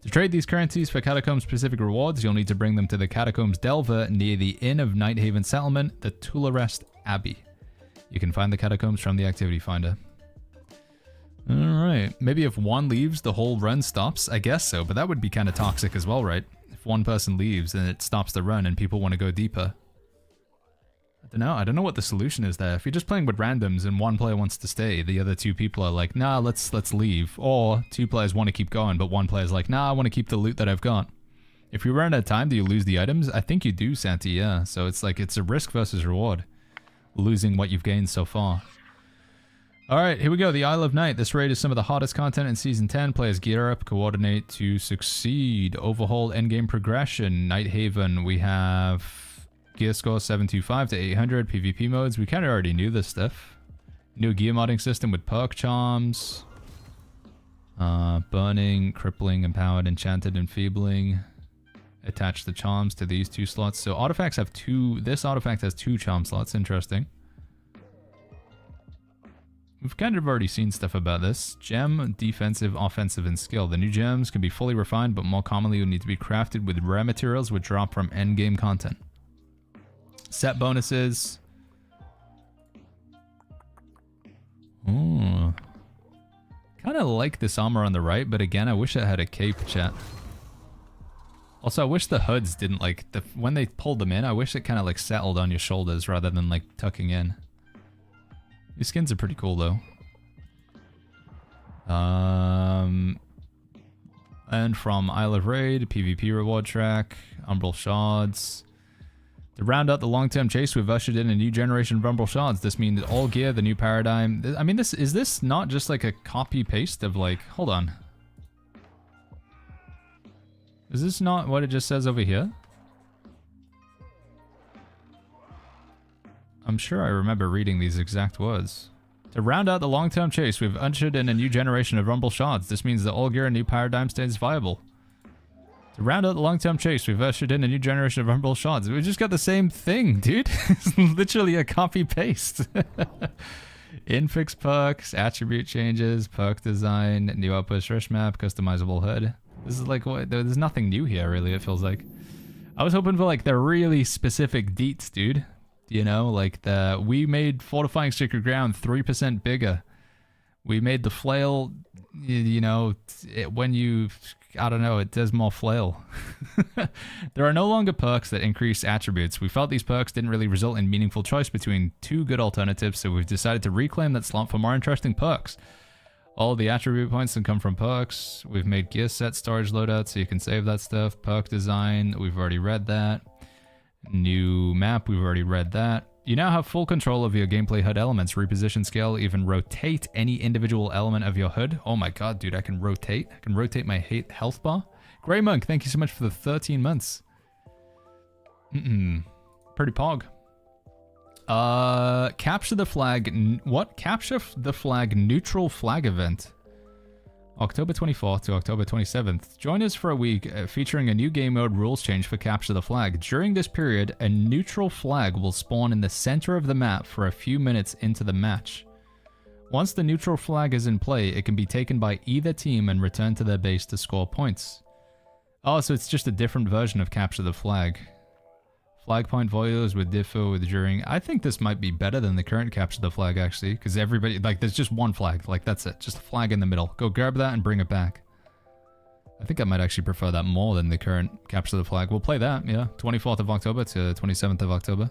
To trade these currencies for catacomb-specific rewards, you'll need to bring them to the Catacombs Delver near the Inn of Nighthaven Settlement, the Tularest Abbey. You can find the catacombs from the activity finder. Alright, maybe if one leaves, the whole run stops? I guess so, but that would be kind of toxic as well, right? If one person leaves, then it stops the run and people want to go deeper. I don't know what the solution is there. If you're just playing with randoms and one player wants to stay, the other 2 people are like, nah, let's leave. Or 2 players want to keep going, but one player's like, nah, I want to keep the loot that I've got. If you run out of time, do you lose the items? I think you do, Santi, yeah. So it's like, it's a risk versus reward. Losing what you've gained so far. Alright, here we go. The Isle of Night. This raid is some of the hottest content in Season 10. Players gear up, coordinate to succeed. Overhaul endgame progression. Nighthaven. We have gear score 725 to 800. PvP modes. We kind of already knew this stuff. New gear modding system with perk charms. Burning, crippling, empowered, enchanted, enfeebling. Attach the charms to these 2 slots. So artifacts have 2... This artifact has 2 charm slots. Interesting. We've kind of already seen stuff about this. Gem, defensive, offensive, and skill. The new gems can be fully refined, but more commonly will need to be crafted with rare materials which drop from endgame content. Set bonuses. Ooh. Kind of like this armor on the right, but again, I wish I had a cape, chat. Also, I wish the hoods didn't like... when they pulled them in, I wish it kind of like settled on your shoulders rather than like tucking in. These skins are pretty cool, though. And from Isle of Raid, PvP reward track, Umbral Shards. To round out the long-term chase, we've ushered in a new generation of Umbral Shards. This means all gear, the new paradigm. I mean, is this not just like a copy-paste of like... Hold on. Is this not what it just says over here? I'm sure I remember reading these exact words. To round out the long-term chase, we've ushered in a new generation of Umbral Shards. This means that all gear and new paradigm stays viable. To round out the long-term chase, we've ushered in a new generation of Umbral Shards. We just got the same thing, dude. It's literally a copy-paste. Infix perks, attribute changes, perk design, new Outpost Rush map, customizable HUD. This is like, what? There's nothing new here, really, it feels like. I was hoping for like the really specific deets, dude. You know, like we made Fortifying Sacred Ground 3% bigger. We made the flail, you know, when you, I don't know, it does more flail. There are no longer perks that increase attributes. We felt these perks didn't really result in meaningful choice between 2 good alternatives, so we've decided to reclaim that slot for more interesting perks. All the attribute points can come from perks. We've made gear set storage loadout so you can save that stuff. Perk design, we've already read that. New map, we've already read that. You now have full control of your gameplay HUD elements. Reposition scale, even rotate any individual element of your HUD. Oh my god, dude, I can rotate. I can rotate my health bar. Grey Monk, thank you so much for the 13 months. Pretty pog. Capture the flag... What? Capture the flag neutral flag event. October 24th to October 27th. Join us for a week featuring a new game mode rules change for Capture the Flag. During this period, a neutral flag will spawn in the center of the map for a few minutes into the match. Once the neutral flag is in play, it can be taken by either team and returned to their base to score points. Oh, so it's just a different version of Capture the Flag. Flag point voyeurs with diffo with during. I think this might be better than the current Capture the Flag, actually, because everybody, like, there's just one flag. Like, that's it. Just a flag in the middle. Go grab that and bring it back. I think I might actually prefer that more than the current Capture the Flag. We'll play that, yeah. 24th of October to 27th of October.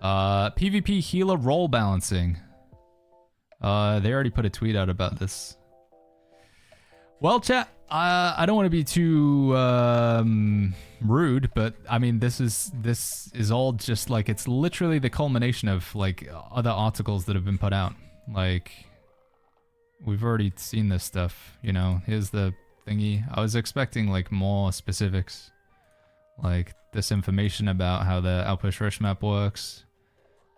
PvP healer role balancing. They already put a tweet out about this. Well, chat, I don't want to be too rude, but I mean, this is all just like, it's literally the culmination of like other articles that have been put out. Like, we've already seen this stuff, you know. Here's the thingy. I was expecting like more specifics, like this information about how the Outpost Rush map works.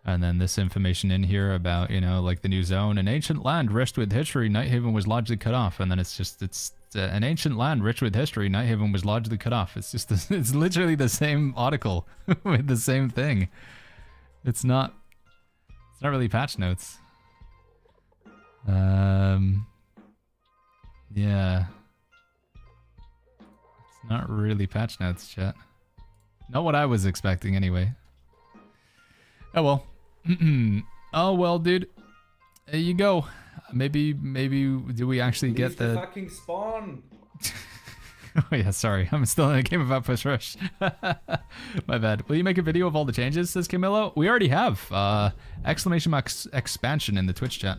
And then this information in here about, you know, like the new zone. An ancient land rich with history, Nighthaven was largely cut off. And then it's just, it's an ancient land rich with history, Nighthaven was largely cut off. It's just, it's literally the same article with the same thing. It's not really patch notes. Yeah. It's not really patch notes, chat. Not what I was expecting anyway. Oh well. Oh well, dude. There you go. Maybe do we actually get the fucking spawn? Oh yeah, sorry. I'm still in a game of Outpost Rush. My bad. Will you make a video of all the changes, says Camillo? We already have. Exclamation mark expansion in the Twitch chat.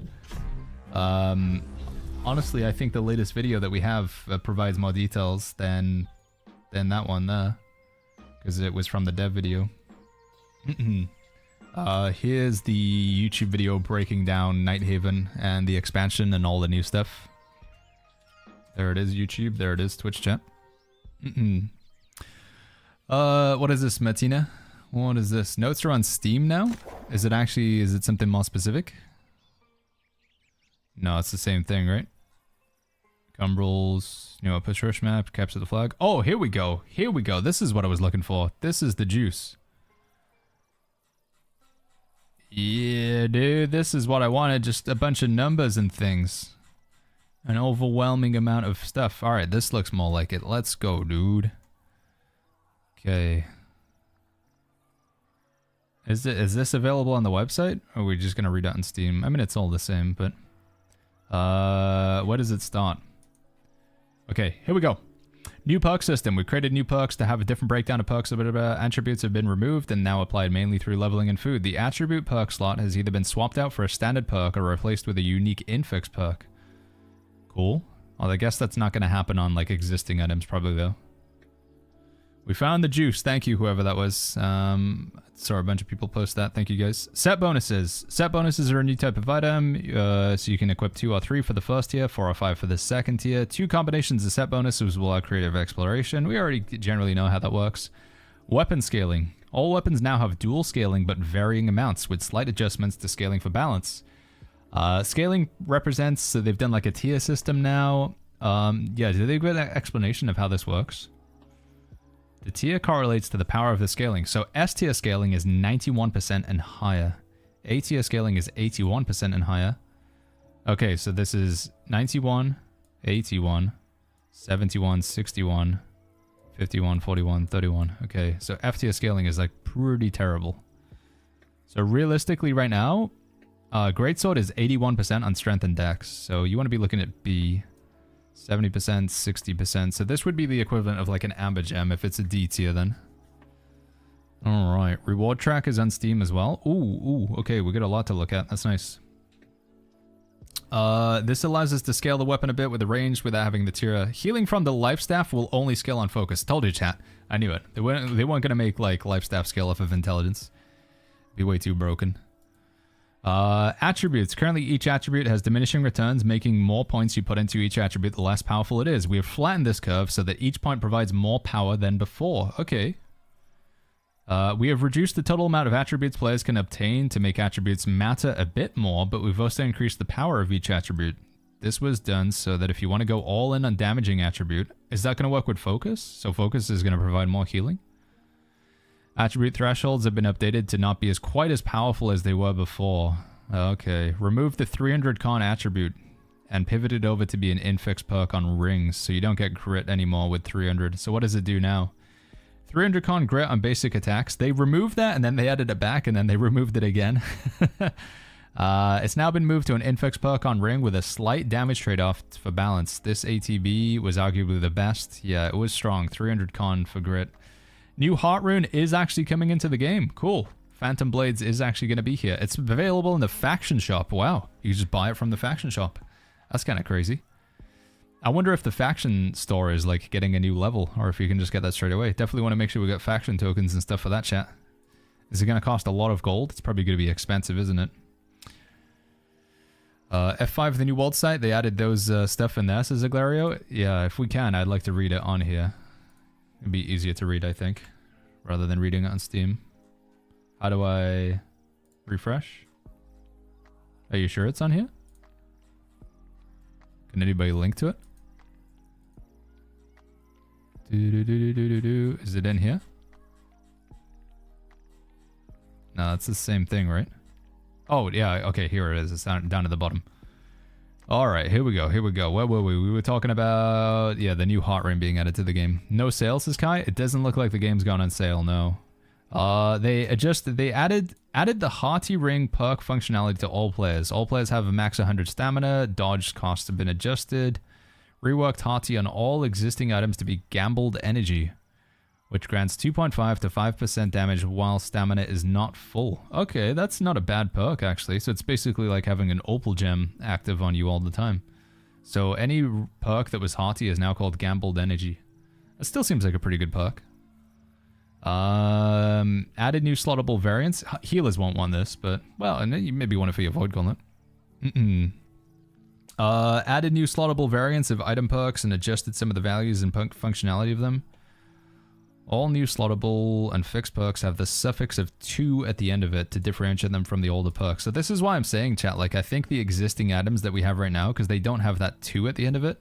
Honestly, I think the latest video that we have provides more details than that one there. Because it was from the dev video. Here's the YouTube video breaking down Nighthaven and the expansion and all the new stuff. There it is, YouTube. There it is, Twitch chat. What is this, Martina? What is this? Notes are on Steam now? Is it something more specific? No, it's the same thing, right? Gumbrels, new Outpost Rush map, capture the flag. Oh, here we go. Here we go. This is what I was looking for. This is the juice. Yeah, dude, this is what I wanted. Just a bunch of numbers and things. An overwhelming amount of stuff. Alright, this looks more like it. Let's go, dude. Okay. Is this available on the website? Or are we just gonna read it on Steam? I mean, it's all the same, but... where does it start? Okay, here we go. New perk system. We created new perks to have a different breakdown of perks. Attributes have been removed and now applied mainly through leveling and food. The attribute perk slot has either been swapped out for a standard perk or replaced with a unique infix perk. Cool. Well, I guess that's not going to happen on like existing items probably though. We found the juice. Thank you, whoever that was. Saw a bunch of people post that. Thank you, guys. Set bonuses. Set bonuses are a new type of item. So you can equip 2 or 3 for the first tier, 4 or 5 for the second tier. 2 combinations of set bonuses will allow creative exploration. We already generally know how that works. Weapon scaling. All weapons now have dual scaling, but varying amounts, with slight adjustments to scaling for balance. Scaling represents, so they've done like a tier system now. Yeah, did they give an explanation of how this works? The tier correlates to the power of the scaling. So S tier scaling is 91% and higher. A tier scaling is 81% and higher. Okay, so this is 91, 81, 71, 61, 51, 41, 31. Okay, so F tier scaling is like pretty terrible. So realistically right now, Greatsword is 81% on strength and dex. So you want to be looking at B. 70%, 60%. So this would be the equivalent of like an Amber Gem if it's a D tier then. Alright, reward track is on Steam as well. Ooh, okay, we got a lot to look at. That's nice. This allows us to scale the weapon a bit with the range without having the tier. Healing from the life staff will only scale on focus. Told you, chat. I knew it. They weren't going to make like life staff scale off of intelligence. Be way too broken. Attributes. Currently, each attribute has diminishing returns, making more points you put into each attribute, the less powerful it is. We have flattened this curve so that each point provides more power than before. Okay. We have reduced the total amount of attributes players can obtain to make attributes matter a bit more, but we've also increased the power of each attribute. This was done so that if you want to go all in on damaging attribute, is that going to work with focus? So focus is going to provide more healing. Attribute thresholds have been updated to not be quite as powerful as they were before. Okay. Remove the 300 con attribute and pivot it over to be an infix perk on rings, so you don't get crit anymore with 300. So what does it do now? 300 con grit on basic attacks. They removed that and then they added it back and then they removed it again. It's now been moved to an infix perk on ring with a slight damage trade-off for balance. This ATB was arguably the best. Yeah, it was strong. 300 con for grit. New Heart Rune is actually coming into the game. Cool. Phantom Blades is actually going to be here. It's available in the faction shop. Wow. You can just buy it from the faction shop. That's kind of crazy. I wonder if the faction store is like getting a new level, or if you can just get that straight away. Definitely want to make sure we get faction tokens and stuff for that chat. Is it going to cost a lot of gold? It's probably going to be expensive, isn't it? F5, the new world site, they added those stuff in there, says Zaglario. Yeah, if we can, I'd like to read it on here. It'd be easier to read, I think, rather than reading it on Steam. How do I refresh? Are you sure it's on here? Can anybody link to it? Is it in here? No, it's the same thing, right? Oh, yeah, okay, here it is. It's down at the bottom. Alright, here we go, here we go. Where were we? We were talking about, yeah, the new heart ring being added to the game. No sale, says Kai? It doesn't look like the game's gone on sale, no. They added the Hearty Ring perk functionality to all players. All players have a max 100 stamina, dodge costs have been adjusted. Reworked Hearty on all existing items to be gambled energy, which grants 2.5 to 5% damage while stamina is not full. Okay, that's not a bad perk, actually. So it's basically like having an opal gem active on you all the time. So any perk that was Hearty is now called Gambled Energy. That still seems like a pretty good perk. Added new slottable variants. Healers won't want this, but, well, and then you maybe want it for your Void Gauntlet. Added new slottable variants of item perks and adjusted some of the values and functionality of them. All new slottable and fixed perks have the suffix of 2 at the end of it to differentiate them from the older perks. So this is why I'm saying, chat, like, I think the existing items that we have right now, because they don't have that 2 at the end of it,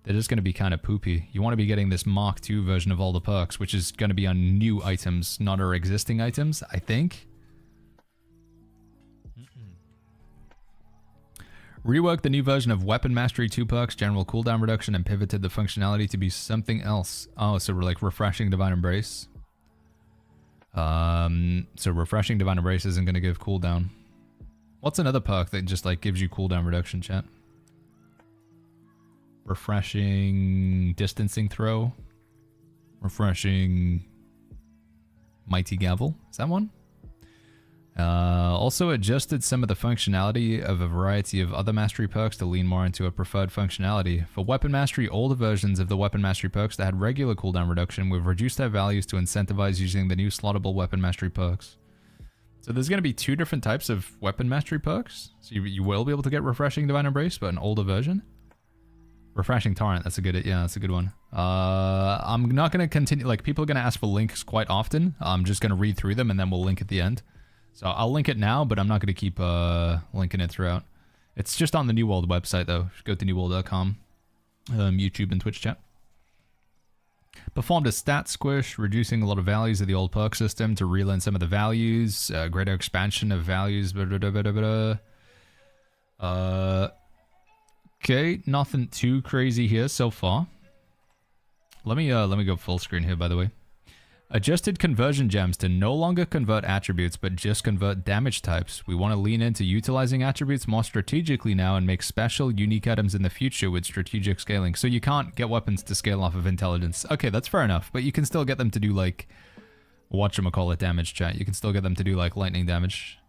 they're just going to be kind of poopy. You want to be getting this Mark II version of all the perks, which is going to be on new items, not our existing items, I think. Reworked the new version of Weapon Mastery 2 perks, general cooldown reduction, and pivoted the functionality to be something else. Oh, so we're like refreshing Divine Embrace. So refreshing Divine Embrace isn't going to give cooldown. What's another perk that just like gives you cooldown reduction, chat? Refreshing Distancing Throw. Refreshing Mighty Gavel. Is that one? Also adjusted some of the functionality of a variety of other mastery perks to lean more into a preferred functionality. For Weapon Mastery, older versions of the Weapon Mastery perks that had regular cooldown reduction, we've reduced their values to incentivize using the new slottable Weapon Mastery perks. So there's going to be 2 different types of Weapon Mastery perks. So you will be able to get Refreshing Divine Embrace, but an older version. Refreshing Torrent, that's a good, yeah, that's a good one. I'm not going to continue, like, people are going to ask for links quite often. I'm just going to read through them and then we'll link at the end. So I'll link it now, but I'm not going to keep linking it throughout. It's just on the New World website, though. Go to newworld.com, YouTube and Twitch chat. Performed a stat squish, reducing a lot of values of the old perk system to reel in some of the values. Greater expansion of values. Okay, nothing too crazy here so far. Let me go full screen here, by the way. Adjusted conversion gems to no longer convert attributes, but just convert damage types. We want to lean into utilizing attributes more strategically now and make special, unique items in the future with strategic scaling. So you can't get weapons to scale off of intelligence. Okay, that's fair enough, but you can still get them to do, like, whatchamacallit damage, chat. You can still get them to do, like, lightning damage.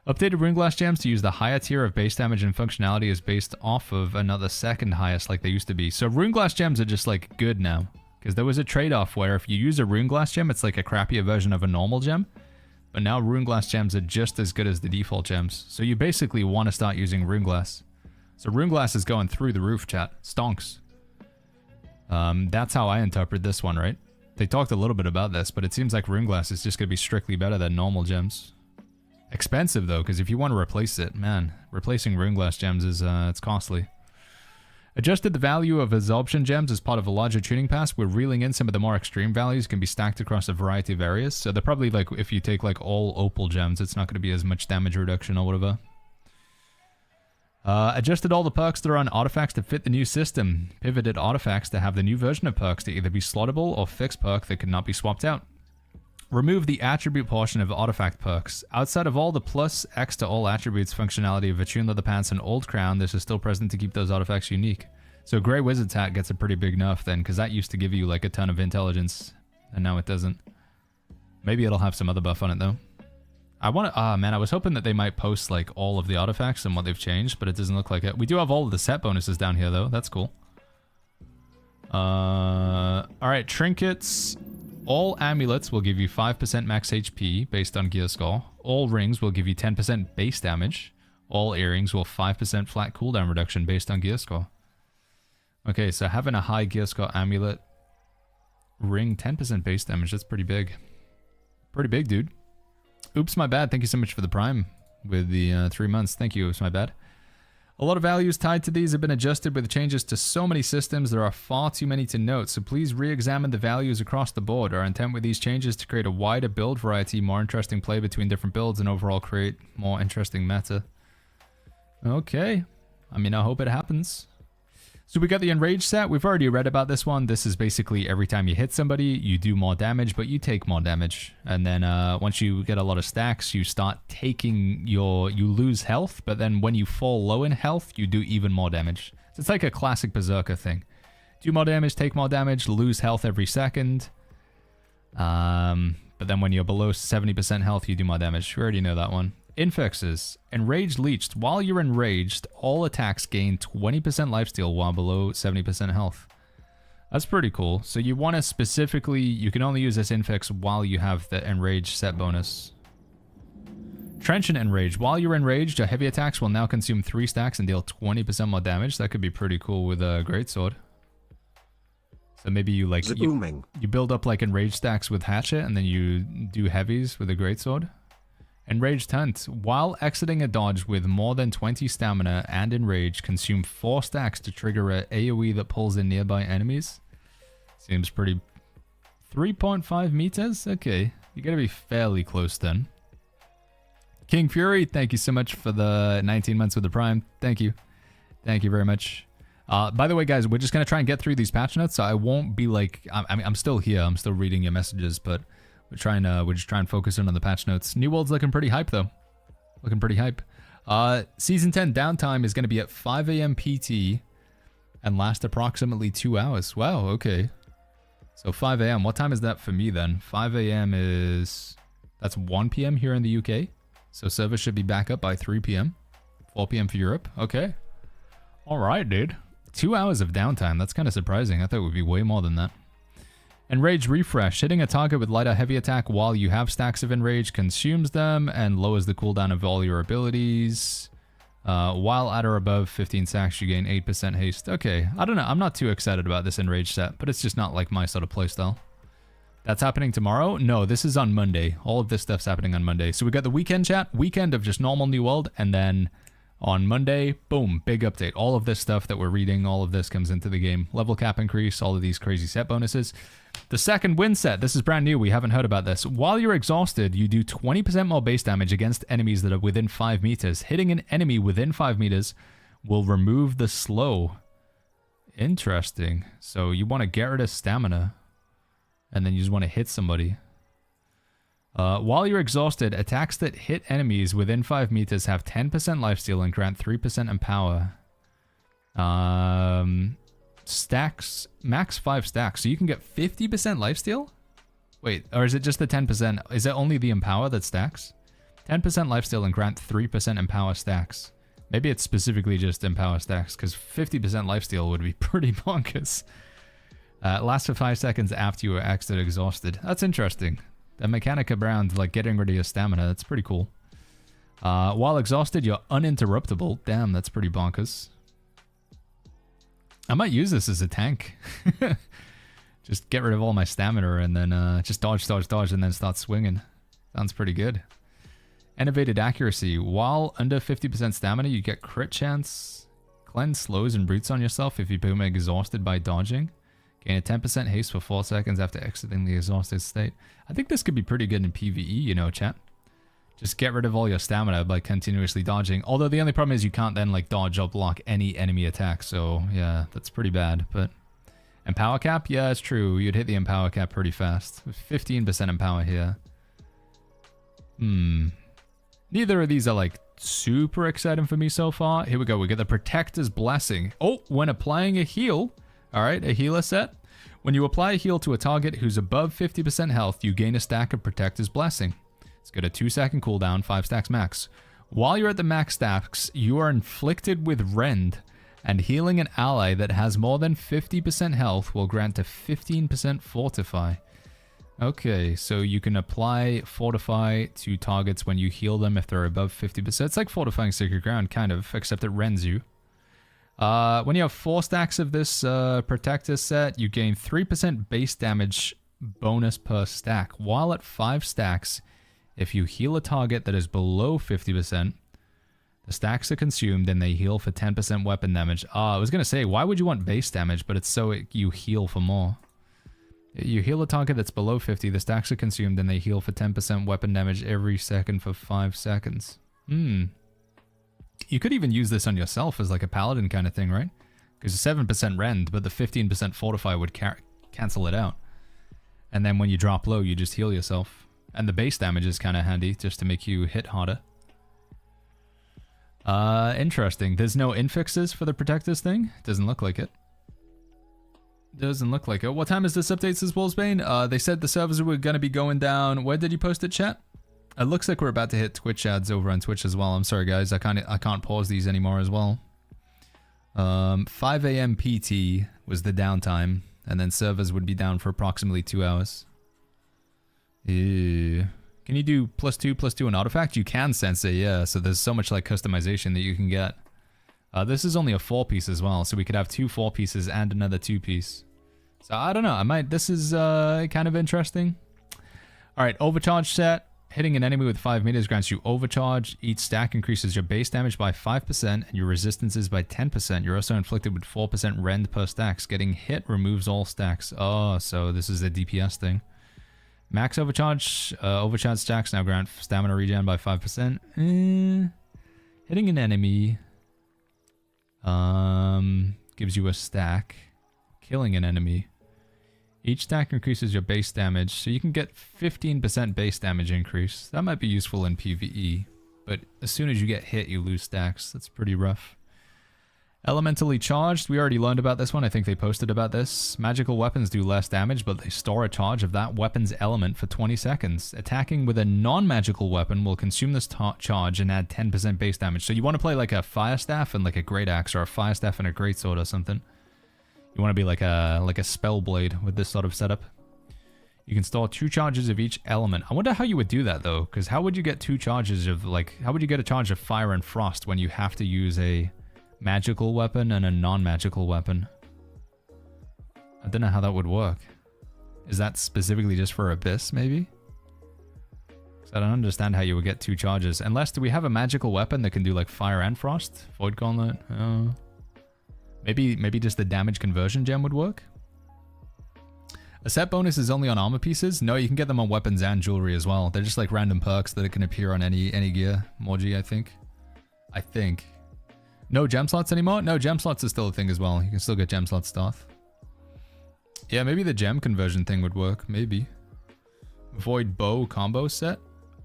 Updated Runeglass gems to use the higher tier of base damage and functionality is based off of another second highest like they used to be. So Runeglass gems are just, like, good now. Because there was a trade-off where if you use a Runeglass gem, it's like a crappier version of a normal gem. But now Runeglass gems are just as good as the default gems. So you basically want to start using Runeglass. So Runeglass is going through the roof, chat. Stonks. That's how I interpret this one, right? They talked a little bit about this, but it seems like Runeglass is just going to be strictly better than normal gems. Expensive, though, because if you want to replace it, man, replacing Runeglass gems is it's costly. Adjusted the value of absorption gems as part of a larger tuning pass. We're reeling in some of the more extreme values can be stacked across a variety of areas. So they're probably like, if you take like all opal gems, it's not going to be as much damage reduction or whatever. Adjusted all the perks that are on artifacts to fit the new system. Pivoted artifacts to have the new version of perks to either be slottable or fixed perk that cannot be swapped out. Remove the attribute portion of artifact perks. Outside of all the plus X to all attributes functionality of Attune Leather Pants and Old Crown, this is still present to keep those artifacts unique. So Grey Wizard's Hat gets a pretty big nerf then, because that used to give you like a ton of intelligence, and now it doesn't. Maybe it'll have some other buff on it though. Man, I was hoping that they might post like all of the artifacts and what they've changed, but it doesn't look like it. We do have all of the set bonuses down here though, that's cool. Alright, trinkets. All amulets will give you 5% max HP based on gear score. All rings will give you 10% base damage. All earrings will 5% flat cooldown reduction based on gear score. Okay, so having a high gear score amulet ring, 10% base damage, that's pretty big. Pretty big, dude. Oops, my bad. Thank you so much for the prime with the 3 months. Thank you. Oops, my bad. A lot of values tied to these have been adjusted with changes to so many systems. There are far too many to note, so please re-examine the values across the board. Our intent with these changes to create a wider build variety, more interesting play between different builds, and overall create more interesting meta. Okay. I mean, I hope it happens. So we got the Enraged set. We've already read about this one. This is basically every time you hit somebody, you do more damage, but you take more damage. And then once you get a lot of stacks, you start taking you lose health, but then when you fall low in health, you do even more damage. So it's like a classic Berserker thing. Do more damage, take more damage, lose health every second. But then when you're below 70% health, you do more damage. We already know that one. Infixes. Enraged Leeched. While you're enraged, all attacks gain 20% lifesteal while below 70% health. That's pretty cool. So you want to specifically, you can only use this infix while you have the enraged set bonus. Trenchant Enraged. While you're enraged, your heavy attacks will now consume 3 stacks and deal 20% more damage. That could be pretty cool with a greatsword. So maybe you like you build up like enraged stacks with hatchet and then you do heavies with a greatsword. Enraged Hunt. While exiting a dodge with more than 20 stamina and enraged, consume 4 stacks to trigger a AoE that pulls in nearby enemies. Seems pretty... 3.5 meters? Okay. You gotta be fairly close then. King Fury, thank you so much for the 19 months with the Prime. Thank you. Thank you very much. By the way, guys, we're just gonna try and get through these patch notes, so I won't be like... I mean, I'm still here. I'm still reading your messages, but... We're just trying to focus in on the patch notes. New World's looking pretty hype though. Looking pretty hype. Season 10 downtime is going to be at 5 AM PT and last approximately 2 hours. Wow, okay. So 5 AM. What time is that for me then? 5 AM is... That's 1 PM here in the UK. So service should be back up by 3 PM. 4 PM for Europe. Okay. Alright, dude. 2 hours of downtime. That's kind of surprising. I thought it would be way more than that. Enrage Refresh. Hitting a target with light or heavy attack while you have stacks of Enrage consumes them and lowers the cooldown of all your abilities. While at or above 15 stacks, you gain 8% haste. Okay, I don't know. I'm not too excited about this Enrage set, but it's just not like my sort of playstyle. That's happening tomorrow? No, this is on Monday. All of this stuff's happening on Monday. So we got the weekend chat, weekend of just normal New World, and then on Monday, boom, big update. All of this stuff that we're reading, all of this comes into the game. Level cap increase, all of these crazy set bonuses. The second win set, this is brand new, we haven't heard about this. While you're exhausted, you do 20% more base damage against enemies that are within 5 meters. Hitting an enemy within 5 meters will remove the slow. Interesting. So you want to get rid of stamina, and then you just want to hit somebody. While you're exhausted, attacks that hit enemies within 5 meters have 10% lifesteal and grant 3% empower. Stacks, max 5 stacks. So you can get 50% lifesteal? Wait, or is it just the 10%? Is it only the empower that stacks? 10% lifesteal and grant 3% empower stacks. Maybe it's specifically just empower stacks, because 50% lifesteal would be pretty bonkers. Lasts for 5 seconds after you are exit exhausted. That's interesting. The mechanic around like getting rid of your stamina, that's pretty cool. While exhausted, you're uninterruptible. Damn, that's pretty bonkers. I might use this as a tank. Just get rid of all my stamina and then just dodge, dodge, dodge, and then start swinging. Sounds pretty good. Innovated accuracy. While under 50% stamina, you get crit chance. Cleanse slows and brutes on yourself if you become exhausted by dodging. Gain a 10% haste for 4 seconds after exiting the exhausted state. I think this could be pretty good in PvE, you know, chat. Just get rid of all your stamina by continuously dodging. Although the only problem is you can't then like dodge or block any enemy attack. So yeah, that's pretty bad. But empower cap? Yeah, it's true. You'd hit the empower cap pretty fast. 15% empower here. Neither of these are like super exciting for me so far. Here we go. We get the Protector's Blessing. Oh, when applying a heal. All right, a healer set. When you apply a heal to a target who's above 50% health, you gain a stack of Protector's Blessing. It's got a 2-second cooldown, 5 stacks max. While you're at the max stacks, you are inflicted with Rend And healing an ally that has more than 50% health will grant a 15% fortify. Okay, so you can apply fortify to targets when you heal them if they're above 50%. It's like fortifying Sacred Ground, kind of, except it rends you. When you have 4 stacks of this protector set, you gain 3% base damage bonus per stack. While at 5 stacks, if you heal a target that is below 50%, the stacks are consumed and they heal for 10% weapon damage. I was going to say, why would you want base damage, but it's so you heal for more. You heal a target that's below 50, the stacks are consumed and they heal for 10% weapon damage every second for 5 seconds. You could even use this on yourself as like a paladin kind of thing, right? Because 7% rend, but the 15% fortify would cancel it out. And then when you drop low, you just heal yourself. And the base damage is kind of handy just to make you hit harder. Interesting. There's no infixes for the protectors thing? Doesn't look like it. Doesn't look like it. What time is this update, says Wolfsbane? They said the servers were going to be going down. Where did you post it, chat? It looks like we're about to hit Twitch ads over on Twitch as well. I'm sorry, guys. I can't pause these anymore as well. 5 a.m. PT was the downtime, and then servers would be down for approximately 2 hours. Ew. Can you do +2/+2 an artifact? You can, Sensei, yeah. So there's so much like customization that you can get. This is only a 4-piece as well, so we could have 2 4-pieces and another 2-piece. So I don't know. This is kind of interesting. All right, overcharge set. Hitting an enemy with 5 meters grants you overcharge. Each stack increases your base damage by 5% and your resistances by 10%. You're also inflicted with 4% rend per stacks. Getting hit removes all stacks. Oh, so this is a DPS thing. Max overcharge. Overcharge stacks now grant stamina regen by 5%. Hitting an enemy gives you a stack. Killing an enemy. Each stack increases your base damage, so you can get 15% base damage increase. That might be useful in PvE, but as soon as you get hit, you lose stacks. That's pretty rough. Elementally charged, we already learned about this one. I think they posted about this. Magical weapons do less damage, but they store a charge of that weapon's element for 20 seconds. Attacking with a non-magical weapon will consume this charge and add 10% base damage. So you want to play like a fire staff and like a great axe, or a fire staff and a great sword or something. You want to be like a spell blade with this sort of setup. You can store 2 charges of each element. I wonder how you would do that though, because how would you get 2 charges of how would you get a charge of fire and frost when you have to use a magical weapon and a non-magical weapon? I don't know how that would work. Is that specifically just for Abyss, maybe? So I don't understand how you would get 2 charges. Unless, do we have a magical weapon that can do like fire and frost? Void Gauntlet? Maybe just the damage conversion gem would work? A set bonus is only on armor pieces? No, you can get them on weapons and jewelry as well. They're just like random perks that can appear on any gear. Morgy, I think. No gem slots anymore? No, gem slots is still a thing as well. You can still get gem slot stuff. Yeah, maybe the gem conversion thing would work. Maybe. Void bow combo set?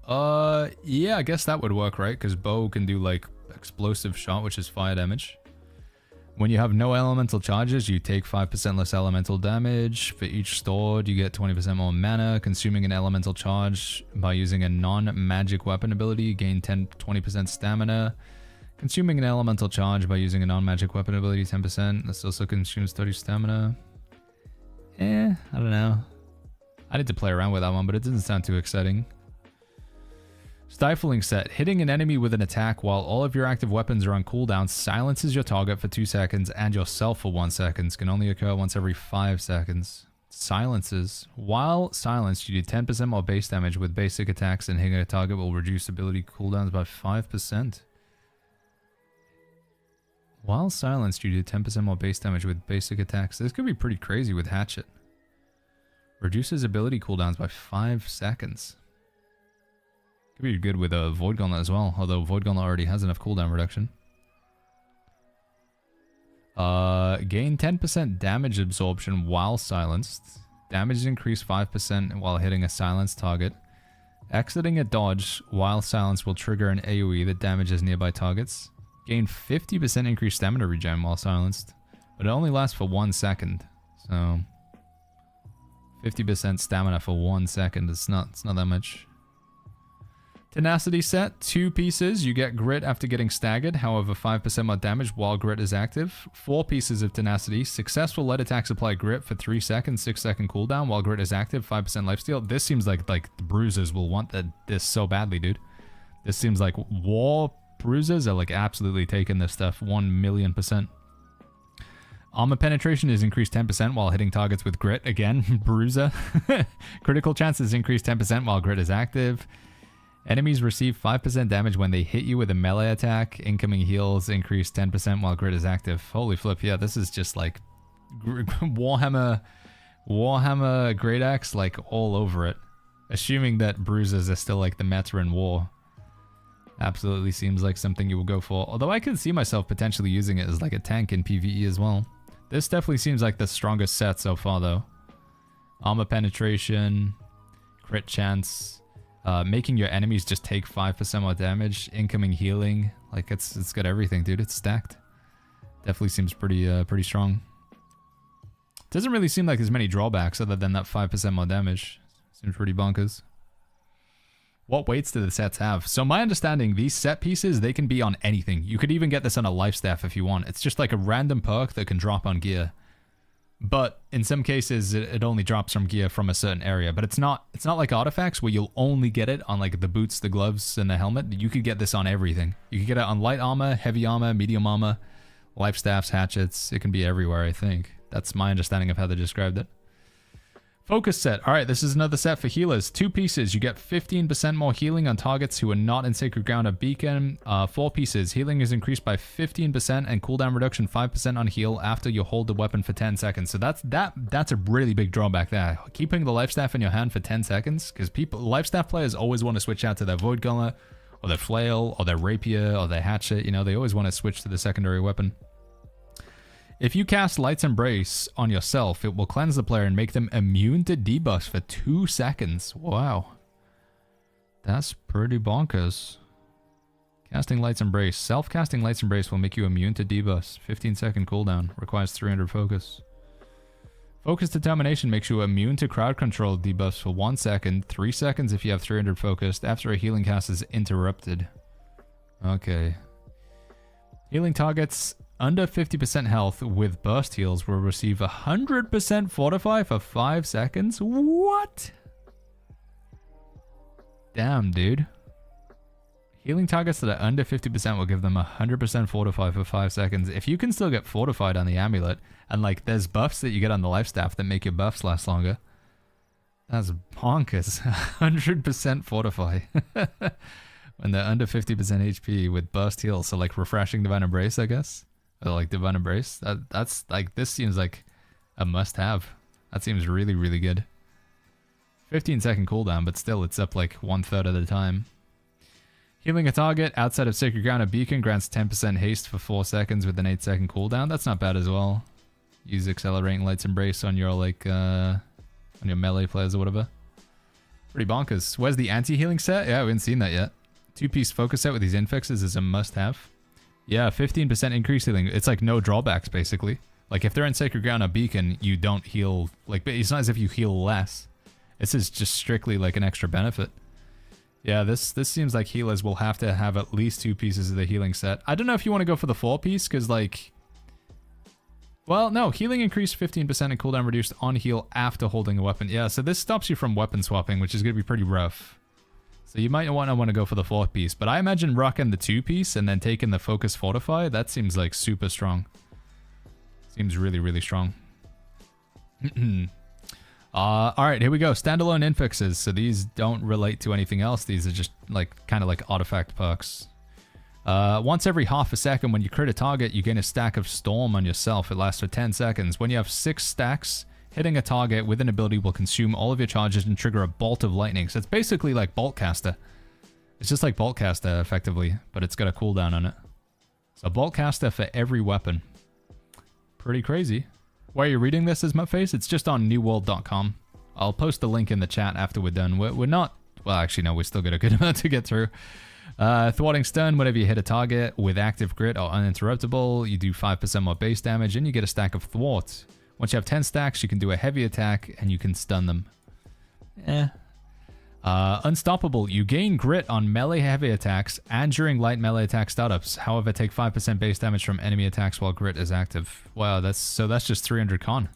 Yeah, I guess that would work, right? Because bow can do like explosive shot, which is fire damage. When you have no elemental charges, you take 5% less elemental damage. For each stored, you get 20% more mana. Consuming an elemental charge by using a non-magic weapon ability, gain 20% stamina. Consuming an elemental charge by using a non-magic weapon ability, 10%. This also consumes 30 stamina. I don't know. I need to play around with that one, but it doesn't sound too exciting. Stifling set. Hitting an enemy with an attack while all of your active weapons are on cooldown silences your target for 2 seconds and yourself for 1 second. Can only occur once every 5 seconds. Silences. While silenced, you do 10% more base damage with basic attacks, and hitting a target will reduce ability cooldowns by 5%. While silenced, you do 10% more base damage with basic attacks. This could be pretty crazy with Hatchet. Reduces ability cooldowns by 5 seconds. Could be good with a Void Gauntlet as well, although Void Gauntlet already has enough cooldown reduction. Gain 10% damage absorption while silenced. Damage is increased 5% while hitting a silenced target. Exiting a dodge while silenced will trigger an AoE that damages nearby targets. Gain 50% increased stamina regen while silenced, but it only lasts for 1 second. So 50% stamina for 1 second. It's not that much. Tenacity set, 2 pieces. You get grit after getting staggered, however 5% more damage while grit is active. 4 pieces of tenacity. Successful lead attacks apply grit for 3 seconds, 6-second cooldown while grit is active, 5% lifesteal. This seems like the bruisers will want this so badly, dude. This seems like war bruisers are like absolutely taking this stuff 1,000,000%. Armor penetration is increased 10% while hitting targets with grit. Again, bruiser. Critical chances increase 10% while grit is active. Enemies receive 5% damage when they hit you with a melee attack. Incoming heals increase 10% while grit is active. Holy flip, yeah, this is just like Warhammer Great Axe like all over it. Assuming that bruisers are still like the meta in war. Absolutely seems like something you will go for. Although I could see myself potentially using it as like a tank in PvE as well. This definitely seems like the strongest set so far though. Armor penetration, crit chance, making your enemies just take 5% more damage, incoming healing, like it's got everything, dude. It's stacked. Definitely seems pretty strong. Doesn't really seem like there's many drawbacks other than that 5% more damage. Seems pretty bonkers. What weights do the sets have? So my understanding, these set pieces, they can be on anything. You could even get this on a life staff if you want. It's just like a random perk that can drop on gear. But in some cases, it only drops from gear from a certain area. But it's not like artifacts where you'll only get it on like the boots, the gloves, and the helmet. You could get this on everything. You could get it on light armor, heavy armor, medium armor, life staffs, hatchets. It can be everywhere, I think. That's my understanding of how they described it. Focus set. Alright, this is another set for healers. 2 pieces. You get 15% more healing on targets who are not in Sacred Ground or Beacon. 4 pieces. Healing is increased by 15% and cooldown reduction 5% on heal after you hold the weapon for 10 seconds. So that's a really big drawback there. Keeping the life staff in your hand for 10 seconds, because life staff players always want to switch out to their Void Gauntlet, or their Flail, or their Rapier, or their Hatchet. You know, they always want to switch to the secondary weapon. If you cast Light's Embrace on yourself, it will cleanse the player and make them immune to debuffs for 2 seconds. Wow. That's pretty bonkers. Casting Light's Embrace. Self-casting Light's Embrace will make you immune to debuffs. 15-second cooldown. Requires 300 focus. Focus Determination makes you immune to crowd control debuffs for 1 second. 3 seconds if you have 300 focused. After a healing cast is interrupted. Okay. Healing targets under 50% health with burst heals will receive 100% fortify for 5 seconds. What? Damn, dude. Healing targets that are under 50% will give them 100% fortify for 5 seconds. If you can still get fortified on the amulet, and like there's buffs that you get on the life staff that make your buffs last longer, that's bonkers. 100% fortify. When they're under 50% HP with burst heals, so like refreshing Divine Embrace, I guess. Or like Divine Embrace. That's like, this seems like a must-have. That seems really, really good. 15-second cooldown, but still it's up like 1/3 of the time. Healing a target outside of Sacred Ground or Beacon grants 10% haste for 4 seconds with an 8-second cooldown. That's not bad as well. Use Accelerating Light's Embrace on your like on your melee players or whatever. Pretty bonkers. Where's the anti-healing set? Yeah, we haven't seen that yet. 2-piece focus set with these infixes is a must-have. Yeah, 15% increase healing. It's like no drawbacks, basically. Like, if they're in Sacred Ground or Beacon, you don't heal... Like, it's not as if you heal less. This is just strictly, like, an extra benefit. Yeah, this seems like healers will have to have at least 2 pieces of the healing set. I don't know if you want to go for the 4-piece, because, like... Well, no. Healing increased 15% and cooldown reduced on heal after holding a weapon. Yeah, so this stops you from weapon swapping, which is going to be pretty rough. So you might want to go for the 4-piece, but I imagine rocking the 2-piece and then taking the Focus Fortify, that seems like super strong. Seems really, really strong. Alright, here we go. Standalone infixes. So these don't relate to anything else. These are just like kind of like artifact perks. Once every half a second when you crit a target, you gain a stack of Storm on yourself. It lasts for 10 seconds. When you have 6 stacks... Hitting a target with an ability will consume all of your charges and trigger a bolt of lightning. So it's basically like Bolt Caster. It's just like Bolt Caster, effectively, but it's got a cooldown on it. So Bolt Caster for every weapon. Pretty crazy. Why are you reading this as Mutface? It's just on newworld.com. I'll post the link in the chat after we're done. We're not... Well, actually, no, we still got a good amount to get through. Thwarting Stun, whenever you hit a target with active grit or uninterruptible, you do 5% more base damage and you get a stack of Thwart. Once you have 10 stacks, you can do a heavy attack and you can stun them. Unstoppable. You gain grit on melee heavy attacks and during light melee attack startups. However, take 5% base damage from enemy attacks while grit is active. Wow, that's just 300 con.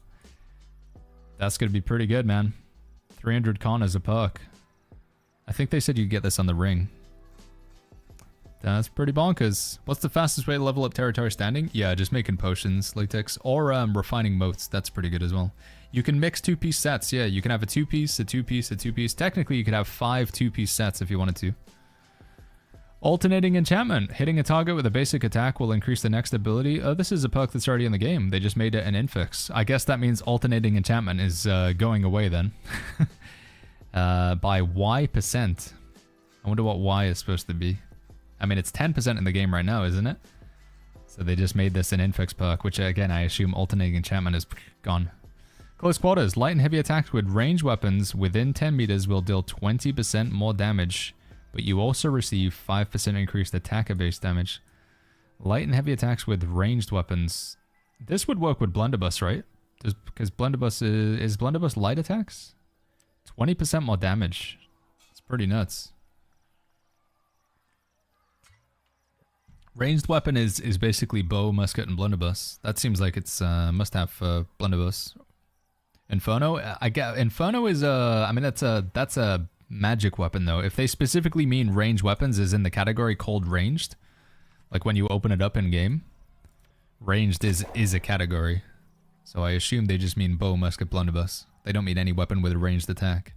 That's gonna be pretty good, man. 300 con as a perk. I think they said you get this on the ring. That's pretty bonkers. What's the fastest way to level up territory standing? Yeah, just making potions, latex, or refining moats. That's pretty good as well. You can mix 2-piece sets. Yeah, you can have a 2-piece, a 2-piece, a 2-piece. Technically, you could have 5 2-piece sets if you wanted to. Alternating enchantment. Hitting a target with a basic attack will increase the next ability. Oh, this is a perk that's already in the game. They just made it an infix. I guess that means alternating enchantment is going away then. By Y%. I wonder what Y is supposed to be. I mean, it's 10% in the game right now, isn't it? So they just made this an infix perk, which again, I assume alternating enchantment is gone. Close quarters. Light and heavy attacks with ranged weapons within 10 meters will deal 20% more damage, but you also receive 5% increased attacker base damage. Light and heavy attacks with ranged weapons. This would work with blunderbuss, right? Because blunderbuss is blunderbuss light attacks? 20% more damage. It's pretty nuts. Ranged weapon is basically bow, musket, and blunderbuss. That seems like it's must have for blunderbuss. Inferno, I get Inferno is I mean that's a magic weapon though. If they specifically mean ranged weapons is in the category called ranged, like when you open it up in game, ranged is a category. So I assume they just mean bow, musket, blunderbuss. They don't mean any weapon with a ranged attack.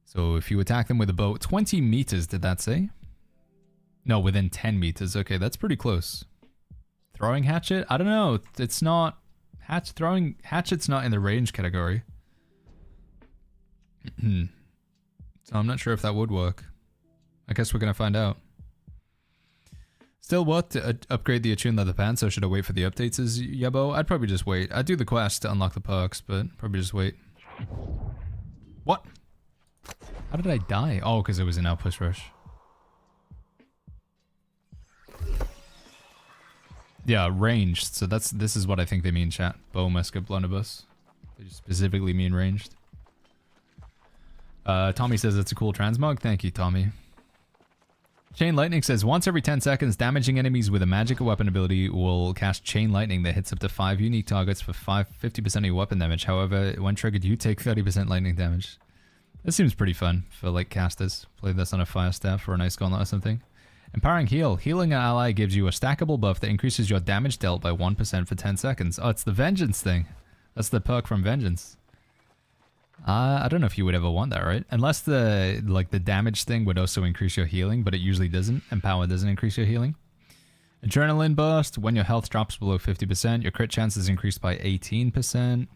So if you attack them with a bow, 20 meters, did that say? No, within 10 meters. Okay, that's pretty close. Throwing hatchet? I don't know. It's not... Throwing hatchet's not in the range category. So I'm not sure if that would work. I guess we're going to find out. Still worth to upgrade the attuned leather pants, or should I wait for the updates as Yabo? I'd probably just wait. I'd do the quest to unlock the perks, but probably just wait. What? How did I die? Oh, because it was an Outpost Rush. Yeah, ranged. So this is what I think they mean, chat. Bow, musket, blunderbuss. They just specifically mean ranged. Tommy says it's a cool transmog. Thank you, Tommy. Chain Lightning says, once every 10 seconds, damaging enemies with a magic or weapon ability will cast Chain Lightning that hits up to 5 unique targets for 50% of your weapon damage. However, when triggered, you take 30% lightning damage. This seems pretty fun for like casters. Play this on a fire staff or an ice gauntlet or something. Empowering Heal. Healing an ally gives you a stackable buff that increases your damage dealt by 1% for 10 seconds. Oh, it's the Vengeance thing. That's the perk from Vengeance. I don't know if you would ever want that, right? Unless the damage thing would also increase your healing, but it usually doesn't. Empower doesn't increase your healing. Adrenaline Burst. When your health drops below 50%, your crit chance is increased by 18%.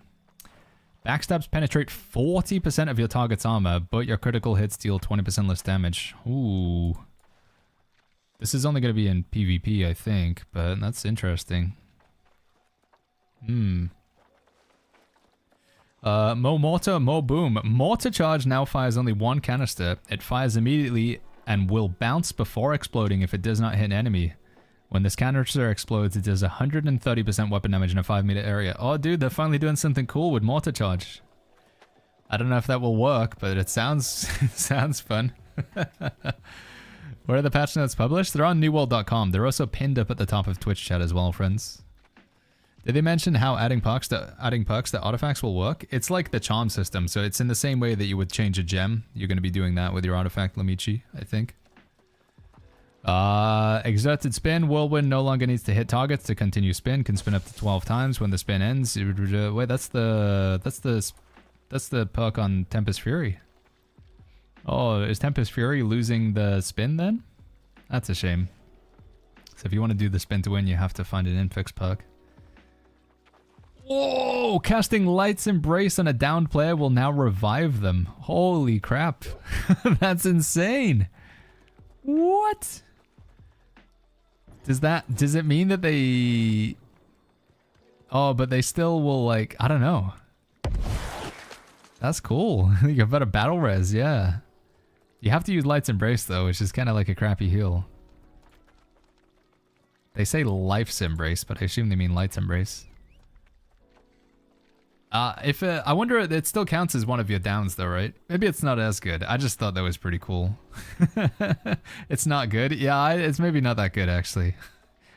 Backstabs penetrate 40% of your target's armor, but your critical hits deal 20% less damage. Ooh. This is only going to be in PvP, I think, but that's interesting. Mo Mortar, Mo Boom. Mortar Charge now fires only one canister. It fires immediately and will bounce before exploding if it does not hit an enemy. When this canister explodes, it does 130% weapon damage in a 5-meter area. Oh, dude, they're finally doing something cool with Mortar Charge. I don't know if that will work, but it sounds sounds fun. Where are the patch notes published? They're on newworld.com. They're also pinned up at the top of Twitch chat as well, friends. Did they mention how adding perks to artifacts will work? It's like the charm system, so it's in the same way that you would change a gem. You're going to be doing that with your artifact, Lamichi, I think. Exerted spin. Whirlwind no longer needs to hit targets to continue spin. Can spin up to 12 times when the spin ends. Wait, that's the perk on Tempest Fury. Oh, is Tempest Fury losing the spin then? That's a shame. So if you want to do the spin to win, you have to find an infix perk. Whoa! Casting Light's Embrace on a downed player will now revive them. Holy crap. That's insane. What? Does it mean that they... Oh, but they still will like... I don't know. That's cool. You have better battle res, yeah. You have to use Light's Embrace though, which is kind of like a crappy heal. They say Life's Embrace, but I assume they mean Light's Embrace. I wonder, it still counts as one of your downs though, right? Maybe it's not as good. I just thought that was pretty cool. It's not good. Yeah, it's maybe not that good actually.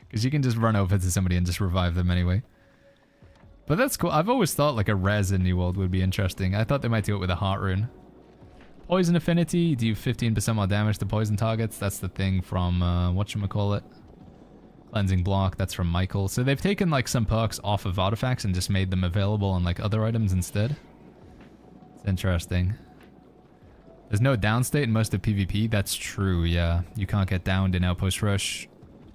Because you can just run over to somebody and just revive them anyway. But that's cool. I've always thought like a res in New World would be interesting. I thought they might do it with a heart rune. Poison affinity, do 15% more damage to poison targets. That's the thing from, whatchamacallit? Cleansing block, that's from Michael. So they've taken like some perks off of artifacts and just made them available on like other items instead. It's interesting. There's no downstate in most of PvP. That's true, yeah. You can't get downed in Outpost Rush,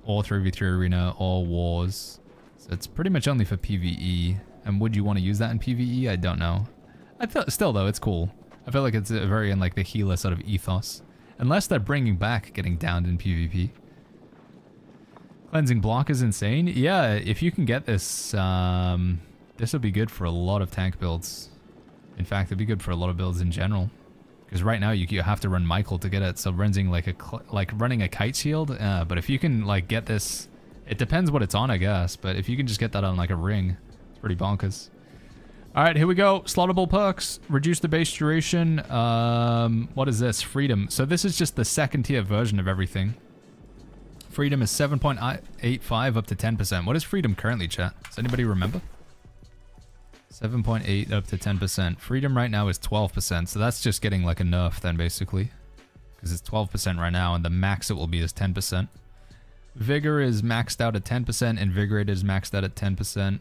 or 3v3 Arena, or Wars. So it's pretty much only for PvE. And would you want to use that in PvE? I don't know. I feel still though, it's cool. I feel like it's very in like the healer sort of ethos. Unless they're bringing back getting downed in PvP. Cleansing block is insane. Yeah, if you can get this, this will be good for a lot of tank builds. In fact, it'd be good for a lot of builds in general. Because right now you have to run Michael to get it. So running running a kite shield. But if you can like get this, it depends what it's on, I guess. But if you can just get that on like a ring, it's pretty bonkers. All right, here we go. Slottable perks. Reduce the base duration. What is this? Freedom. So this is just the second tier version of everything. Freedom is 7.85 up to 10%. What is freedom currently, chat? Does anybody remember? 7.8 up to 10%. Freedom right now is 12%. So that's just getting like a nerf then basically. Because it's 12% right now and the max it will be is 10%. Vigor is maxed out at 10%. Invigorated is maxed out at 10%.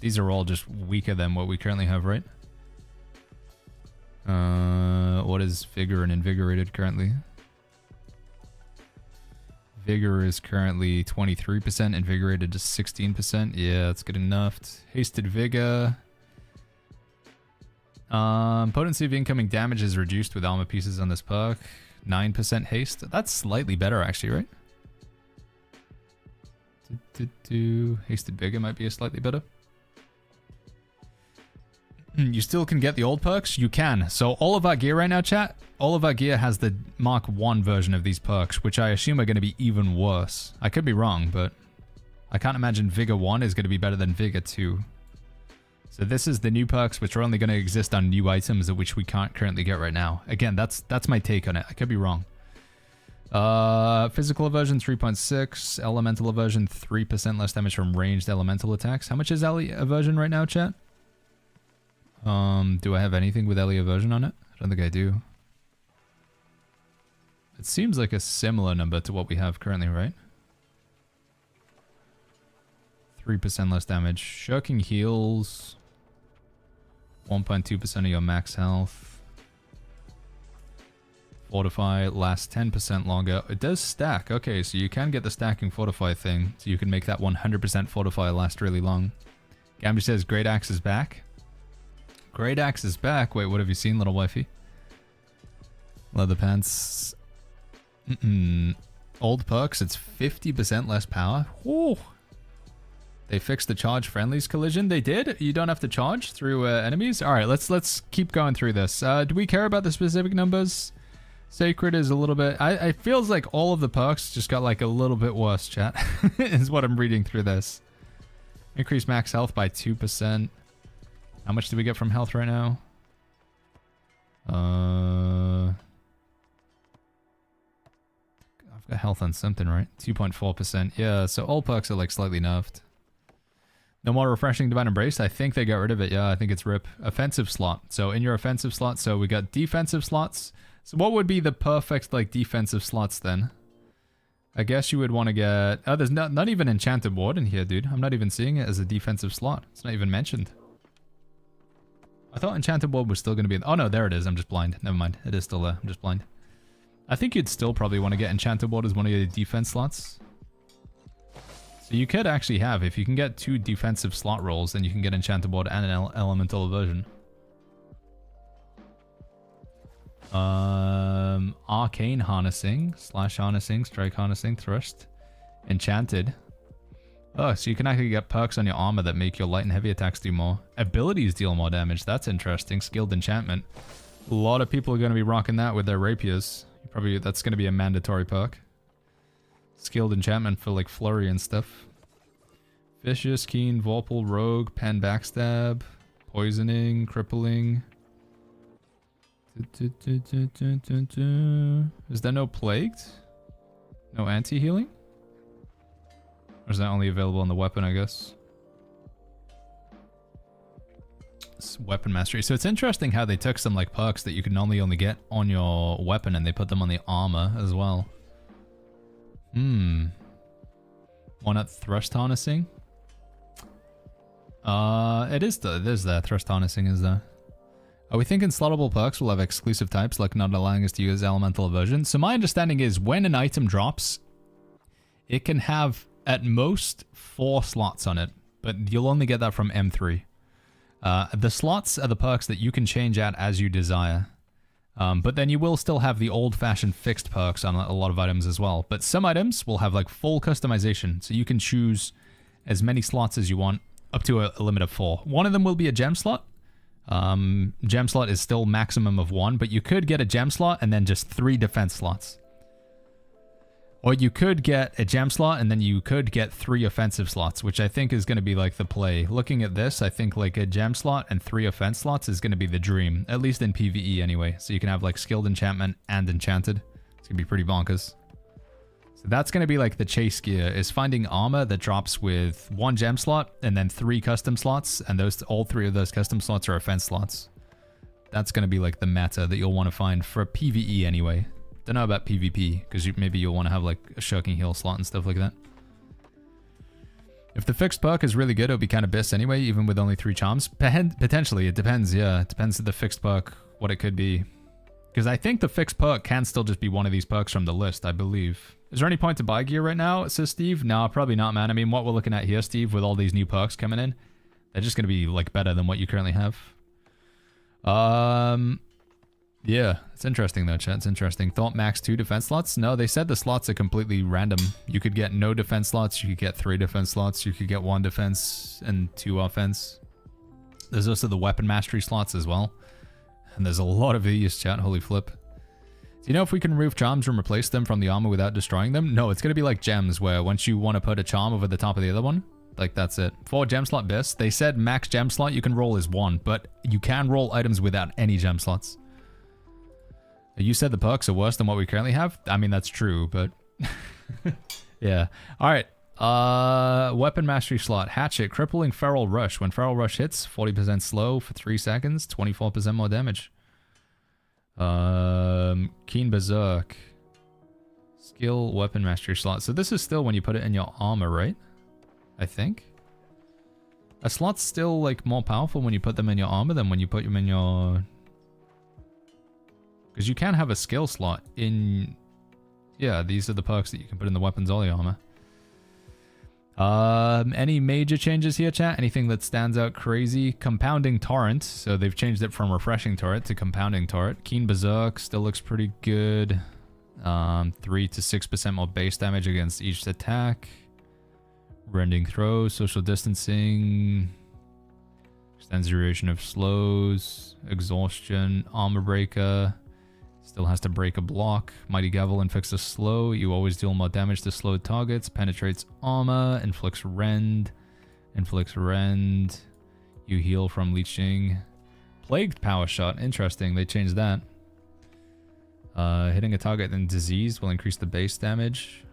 These are all just weaker than what we currently have, right? What is Vigor and Invigorated currently? Vigor is currently 23%, Invigorated is 16%. Yeah, that's good enough. Hasted Vigor. Potency of incoming damage is reduced with armor pieces on this perk. 9% haste. That's slightly better actually, right? Hasted Vigor might be a slightly better. You still can get the old perks? You can. So all of our gear right now, chat, all of our gear has the Mark 1 version of these perks, which I assume are going to be even worse. I could be wrong, but I can't imagine Vigor 1 is going to be better than Vigor 2. So this is the new perks, which are only going to exist on new items, of which we can't currently get right now. Again, that's my take on it. I could be wrong. Physical aversion 3.6, elemental aversion 3% less damage from ranged elemental attacks. How much is aversion right now, chat? Do I have anything with Ellie aversion on it? I don't think I do. It seems like a similar number to what we have currently, right? 3% less damage. Shirking heals 1.2% of your max health. Fortify lasts 10% longer. It does stack. Okay, so you can get the stacking fortify thing. So you can make that 100% fortify last really long. Gamby says Great Axe is back. Great Axe is back. Wait, what have you seen, little wifey? Leather pants. Old perks, it's 50% less power. Whoa. They fixed the charge friendlies collision. They did? You don't have to charge through enemies? Alright, let's keep going through this. Do we care about the specific numbers? Sacred is a little bit... It feels like all of the perks just got like a little bit worse, chat. Is what I'm reading through this. Increase max health by 2%. How much do we get from health right now? I've got health on something, right? 2.4%. Yeah, so all perks are like slightly nerfed. No more refreshing Divine Embrace. I think they got rid of it. Yeah, I think it's RIP. Offensive slot. So in your offensive slot, so we got defensive slots. So what would be the perfect like defensive slots then? I guess you would want to get... Oh, there's not even Enchanted Ward in here, dude. I'm not even seeing it as a defensive slot. It's not even mentioned. I thought Enchanted Ward was still going to be... Oh no, there it is. I'm just blind. Never mind. It is still there. I'm just blind. I think you'd still probably want to get Enchanted Ward as one of your defense slots. So you could actually have, if you can get 2 defensive slot rolls, then you can get Enchanted Ward and an Elemental Aversion. Arcane Harnessing, Slash Harnessing, Strike Harnessing, Thrust, Enchanted. Oh, so you can actually get perks on your armor that make your light and heavy attacks do more. Abilities deal more damage. That's interesting. Skilled Enchantment. A lot of people are going to be rocking that with their rapiers. That's going to be a mandatory perk. Skilled Enchantment for like flurry and stuff. Vicious, Keen, Vorpal, Rogue, Pen, Backstab, Poisoning, crippling. Is there no plagued? No anti-healing? Or is that only available on the weapon, I guess? It's weapon mastery. So it's interesting how they took some like perks that you can normally only get on your weapon and they put them on the armor as well. Why not thrust harnessing? There's there. Thrust harnessing is there. Are we thinking slottable perks will have exclusive types, like not allowing us to use elemental aversion? So my understanding is when an item drops, it can have at most 4 slots on it, but you'll only get that from M3. The slots are the perks that you can change out as you desire. But then you will still have the old-fashioned fixed perks on a lot of items as well. But some items will have like full customization, so you can choose as many slots as you want, up to a limit of 4. One of them will be a gem slot. Gem slot is still maximum of 1, but you could get a gem slot and then just 3 defense slots. Or you could get a gem slot and then you could get 3 offensive slots, which I think is going to be like the play. Looking at this, I think like a gem slot and 3 offense slots is going to be the dream, at least in PvE anyway. So you can have like skilled enchantment and enchanted. It's going to be pretty bonkers. So that's going to be like the chase gear, is finding armor that drops with 1 gem slot and then 3 custom slots, and all 3 of those custom slots are offense slots. That's going to be like the meta that you'll want to find for PvE anyway. Don't know about PvP, because maybe you'll want to have like a shocking heal slot and stuff like that. If the fixed perk is really good, it'll be kind of BIS anyway, even with only 3 charms. Potentially, it depends, yeah. It depends on the fixed perk, what it could be. Because I think the fixed perk can still just be one of these perks from the list, I believe. Is there any point to buy gear right now, says Steve? No, probably not, man. I mean, what we're looking at here, Steve, with all these new perks coming in, they're just going to be like better than what you currently have. Yeah, it's interesting though, chat. It's interesting. Thought max 2 defense slots? No, they said the slots are completely random. You could get no defense slots, you could get 3 defense slots, you could get 1 defense and 2 offense. There's also the weapon mastery slots as well. And there's a lot of these, chat. Holy flip. Do you know if we can remove charms and replace them from the armor without destroying them? No, it's going to be like gems, where once you want to put a charm over the top of the other one, like that's it. For gem slot BIS, they said max gem slot you can roll is 1, but you can roll items without any gem slots. You said the perks are worse than what we currently have? I mean, that's true, but... yeah. Alright. Weapon mastery slot. Hatchet. Crippling Feral Rush. When Feral Rush hits, 40% slow for 3 seconds, 24% more damage. Keen Berserk. Skill Weapon mastery slot. So this is still when you put it in your armor, right? I think. A slot's still, like, more powerful when you put them in your armor than when you put them in your... Because you can have a skill slot in... Yeah, these are the perks that you can put in the weapons or the armor. Any major changes here, chat? Anything that stands out crazy? Compounding Torrent. So they've changed it from Refreshing Torrent to Compounding Torrent. Keen Berserk still looks pretty good. 3 to 6% more base damage against each attack. Rending Throw. Social Distancing. Extends duration of slows. Exhaustion. Armor Breaker. Still has to break a block. Mighty Gavel inflicts a slow. You always deal more damage to slowed targets. Penetrates armor. Inflicts rend. Inflicts rend. You heal from leeching. Plagued power shot. Interesting. They changed that. Hitting a target in disease will increase the base damage.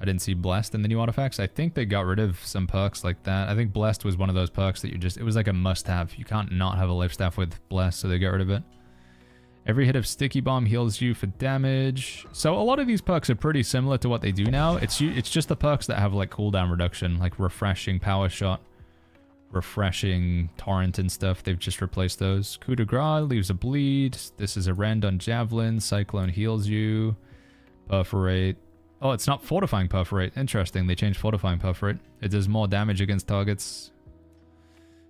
I didn't see Blessed in the new artifacts. I think they got rid of some perks like that. I think Blessed was one of those perks that you just... It was like a must-have. You can't not have a life staff with Blessed, so they got rid of it. Every hit of Sticky Bomb heals you for damage. So a lot of these perks are pretty similar to what they do now. It's just the perks that have like cooldown reduction, like Refreshing Power Shot, Refreshing Torrent and stuff. They've just replaced those. Coup de Grace leaves a bleed. This is a rend on Javelin. Cyclone heals you. Perforate. Oh, it's not Fortifying Perforate. Interesting. They changed Fortifying Perforate. It does more damage against targets.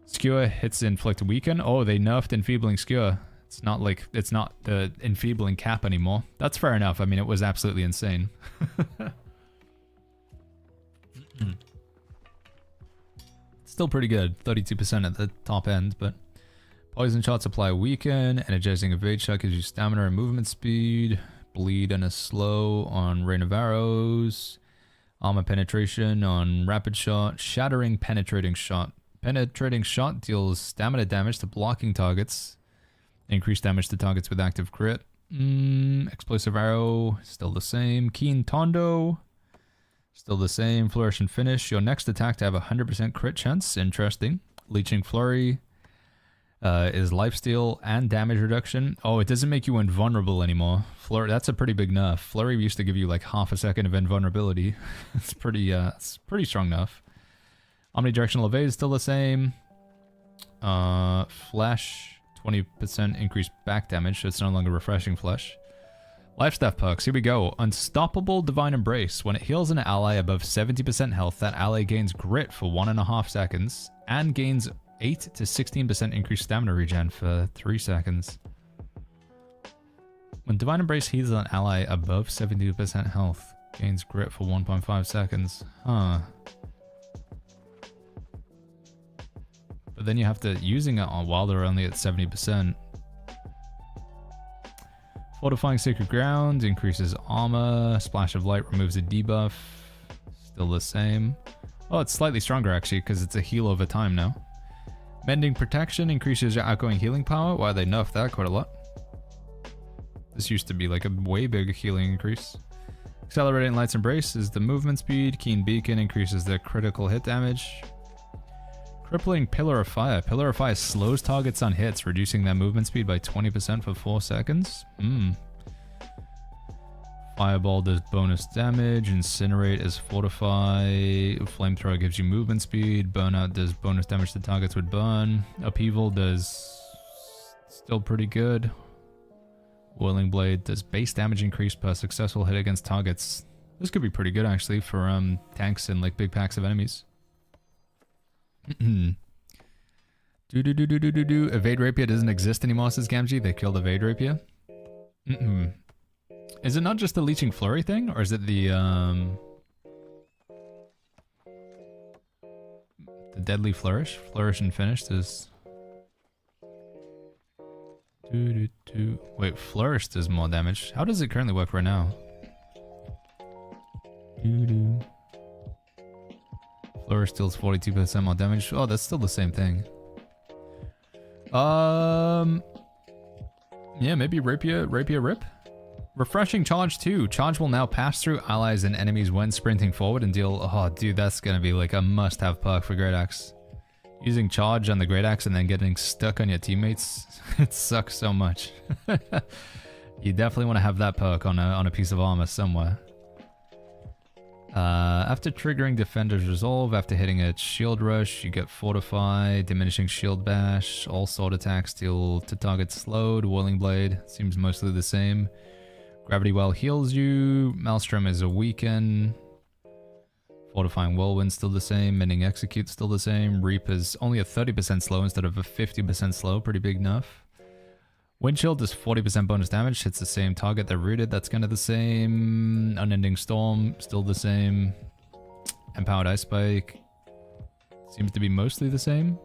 Skewer hits inflict weaken. Oh, they nerfed Enfeebling Skewer. It's not like, it's not the enfeebling cap anymore. That's fair enough. I mean, it was absolutely insane. Still pretty good. 32% at the top end, but... Poison shots apply weaken. Energizing evade shot gives you stamina and movement speed. Bleed and a slow on Rain of Arrows. Armor penetration on rapid shot. Shattering penetrating shot Penetrating shot deals stamina damage to blocking targets. Increased damage to targets with active crit. Explosive arrow, still the same. Keen Tondo, still the same. Flourish and finish. Your next attack to have a 100% crit chance. Interesting. Leeching Flurry is lifesteal and damage reduction. Oh, it doesn't make you invulnerable anymore. Flurry, that's a pretty big nerf. Flurry used to give you like half a second of invulnerability. It's pretty strong nerf. Omnidirectional evade is still the same. Flash, 20% increased back damage, so it's no longer refreshing flesh. Life staff perks, here we go. Unstoppable Divine Embrace. When it heals an ally above 70% health, that ally gains grit for 1.5 seconds and gains 8 to 16% increased stamina regen for 3 seconds. When Divine Embrace heals an ally above 72% health, gains grit for 1.5 seconds. Huh. But then you have to using it on while they're only at 70%. Fortifying Sacred Ground increases armor. Splash of Light removes a debuff. Still the same. Oh, it's slightly stronger actually because it's a heal over time now. Mending Protection increases your outgoing healing power. Wow, they nerfed that quite a lot. This used to be like a way bigger healing increase. Accelerating Light's Embrace is the movement speed. Keen Beacon increases their critical hit damage. Crippling Pillar of Fire. Pillar of Fire slows targets on hits, reducing their movement speed by 20% for 4 seconds. Fireball does bonus damage. Incinerate is Fortify. Flamethrower gives you movement speed. Burnout does bonus damage to targets with burn. Upheaval does still pretty good. Whirling Blade does base damage increase per successful hit against targets. This could be pretty good actually for tanks and like big packs of enemies. Evade Rapier doesn't exist anymore, says Gamgee. They killed Evade Rapier. Is it not just the Leeching Flurry thing, or is it the Deadly Flourish? Flourish and Finish does... Wait, Flourish does more damage. How does it currently work right now? Flourish deals 42% more damage. Oh, that's still the same thing. Yeah, maybe Rapier Rip? Refreshing Charge 2. Charge will now pass through allies and enemies when sprinting forward and deal... Oh, dude, that's gonna be like a must-have perk for Great Axe. Using Charge on the Great Axe and then getting stuck on your teammates, it sucks so much. You definitely want to have that perk on a piece of armor somewhere. After triggering Defender's Resolve, after hitting a Shield Rush, you get Fortify, Diminishing Shield Bash, all sword attacks deal to target slowed, Whirling Blade, seems mostly the same. Gravity Well heals you, Maelstrom is a weaken, Fortifying Whirlwind still the same, Mending Execute still the same, Reap is only a 30% slow instead of a 50% slow, pretty big nerf. Windshield does 40% bonus damage, hits the same target they're rooted, that's kind of the same. Unending Storm, still the same. Empowered Ice Spike, seems to be mostly the same.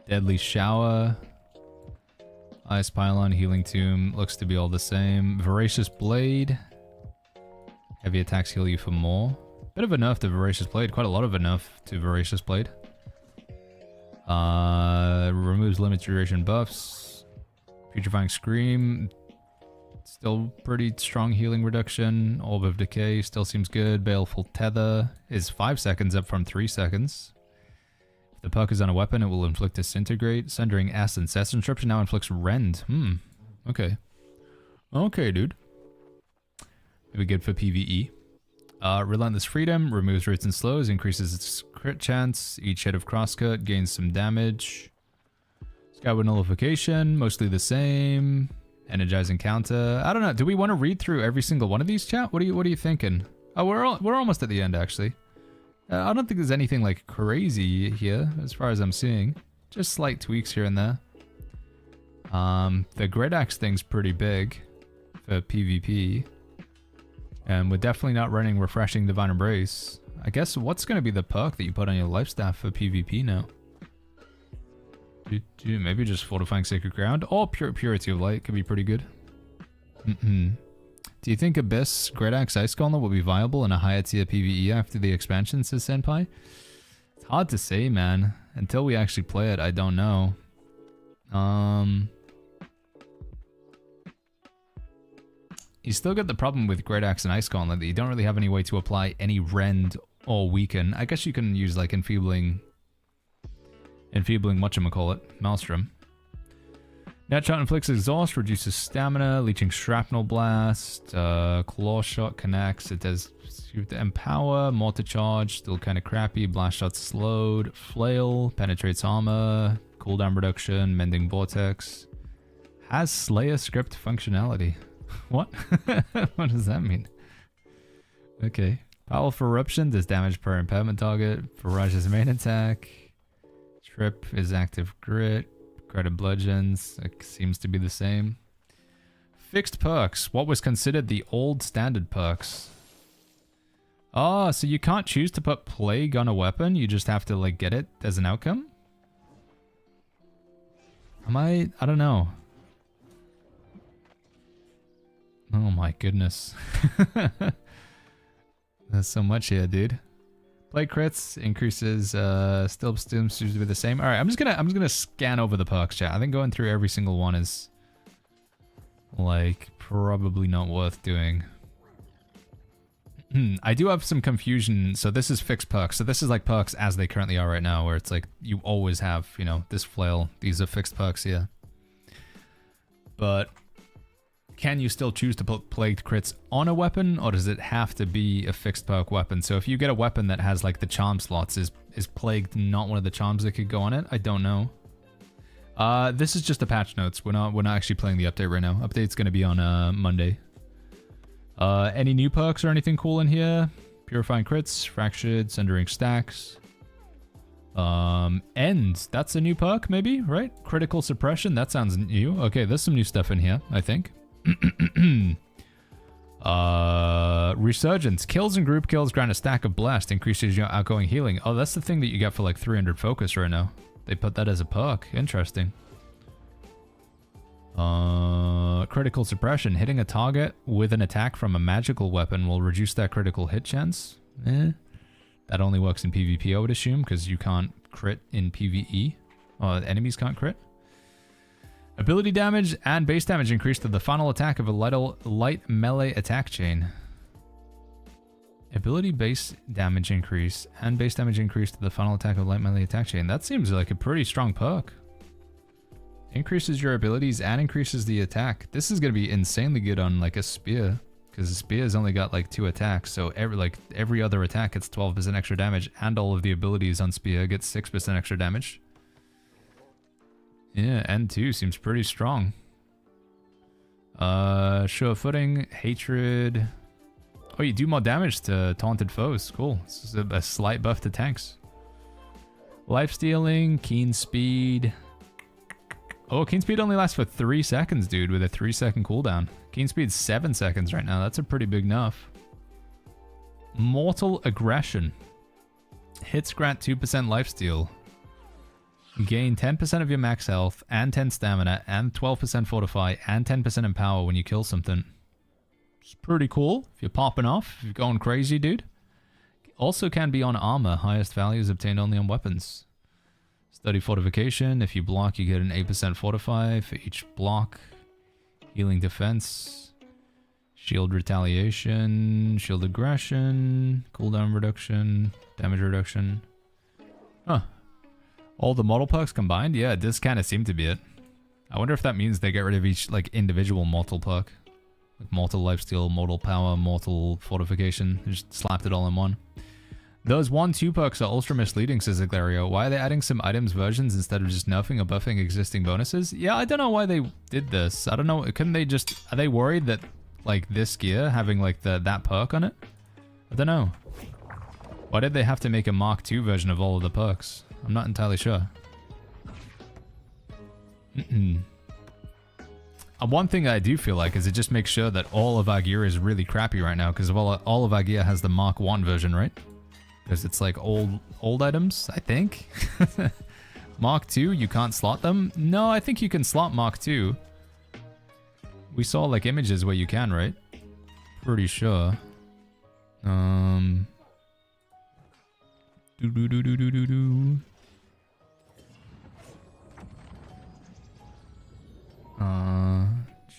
Deadly Shower, Ice Pylon, Healing Tomb, looks to be all the same. Voracious Blade, heavy attacks heal you for more. Bit of a nerf to Voracious Blade, quite a lot of a nerf to Voracious Blade. Removes limit duration buffs. Putrefying Scream, still pretty strong healing reduction. Orb of Decay still seems good. Baleful Tether is 5 seconds up from 3 seconds. If the perk is on a weapon, it will inflict Disintegrate. Sundering Essence. Essence Disruption now inflicts Rend. Okay. Okay, dude. Maybe good for PvE. Relentless Freedom removes roots and slows, increases its crit chance. Each hit of crosscut gains some damage. Skyward Nullification, mostly the same. Energizing Counter. I don't know. Do we want to read through every single one of these, chat? What are you thinking? Oh, we're almost at the end, actually. I don't think there's anything like crazy here, as far as I'm seeing. Just slight tweaks here and there. The Great Axe thing's pretty big for PvP. And we're definitely not running Refreshing Divine Embrace. I guess what's going to be the perk that you put on your life staff for PvP now? Maybe just Fortifying Sacred Ground or Purity of Light could be pretty good. Do you think Abyss Great Axe Ice Gauntlet will be viable in a higher tier PvE after the expansion, says Senpai? It's hard to say, man. Until we actually play it, I don't know. You still get the problem with Great Axe and Ice Gauntlet that you don't really have any way to apply any rend or weaken. I guess you can use like enfeebling whatchamacallit, Maelstrom. Net Shot inflicts exhaust, reduces stamina, leeching shrapnel blast, claw shot connects, it does empower, mortar charge, still kind of crappy, blast shot slowed, flail, penetrates armor, cooldown reduction, mending vortex, has Slayer script functionality. What? What does that mean? Okay. Powerful Eruption does damage per impairment target. Barrage's main attack. Trip is active grit. Credit bludgeons. It seems to be the same. Fixed perks. What was considered the old standard perks. Oh, so you can't choose to put Plague on a weapon? You just have to like get it as an outcome? I don't know. Oh my goodness. There's so much here, dude. Plague crits increases, still seems to be the same. All right, I'm just gonna scan over the perks, chat. I think going through every single one is like probably not worth doing. I do have some confusion. So this is fixed perks. So this is like perks as they currently are right now, where it's like you always have, you know, this flail. These are fixed perks here. But can you still choose to put plagued crits on a weapon, or does it have to be a fixed perk weapon? So if you get a weapon that has like the charm slots, is plagued not one of the charms that could go on it? I don't know. This is just the patch notes. We're not actually playing the update right now. Update's gonna be on Monday. Any new perks or anything cool in here? Purifying crits, fractured, sundering stacks. End. That's a new perk, maybe, right? Critical suppression. That sounds new. Okay, there's some new stuff in here, I think. Resurgence. Kills and group kills grant a stack of blast, increases your outgoing healing. Oh, that's the thing that you get for like 300 focus right now. They put that as a perk. Interesting. Critical suppression. Hitting a target with an attack from a magical weapon will reduce their critical hit chance. That only works in PvP, I would assume, because you can't crit in PvE. Enemies can't crit. Ability damage and base damage increase to the final attack of a light melee attack chain. Ability base damage increase and base damage increase to the final attack of light melee attack chain. That seems like a pretty strong perk. Increases your abilities and increases the attack. This is going to be insanely good on like a spear, because the spear's only got like 2 attacks. So every other attack gets 12% extra damage, and all of the abilities on spear get 6% extra damage. Yeah, N2 seems pretty strong. Sure footing, hatred. Oh, you do more damage to taunted foes. Cool. This is a slight buff to tanks. Life stealing, keen speed. Oh, keen speed only lasts for 3 seconds, dude, with a 3-second cooldown. Keen speed's 7 seconds right now. That's a pretty big nerf. Mortal aggression. Hits grant 2% lifesteal. Gain 10% of your max health, and 10 stamina, and 12% fortify, and 10% empower when you kill something. It's pretty cool if you're popping off, if you're going crazy, dude. Also can be on armor. Highest values obtained only on weapons. Study fortification. If you block, you get an 8% fortify for each block. Healing defense. Shield retaliation. Shield aggression. Cooldown reduction. Damage reduction. Huh. All the model perks combined? Yeah, it does kind of seem to be it. I wonder if that means they get rid of each like individual mortal perk. Like mortal lifesteal, mortal power, mortal fortification. They just slapped it all in one. Those 1-2 perks are ultra misleading, says Iglario. Why are they adding some items versions instead of just nerfing or buffing existing bonuses? Yeah, I don't know why they did this. I don't know. Couldn't they just... Are they worried that like this gear having like that perk on it? I don't know. Why did they have to make a Mark II version of all of the perks? I'm not entirely sure. One thing I do feel like is it just makes sure that all of our gear is really crappy right now, because all of our gear has the Mark I version, right? Because it's like old items, I think. Mark II, you can't slot them? No, I think you can slot Mark II. We saw like images where you can, right? Pretty sure. Do do do do do do do.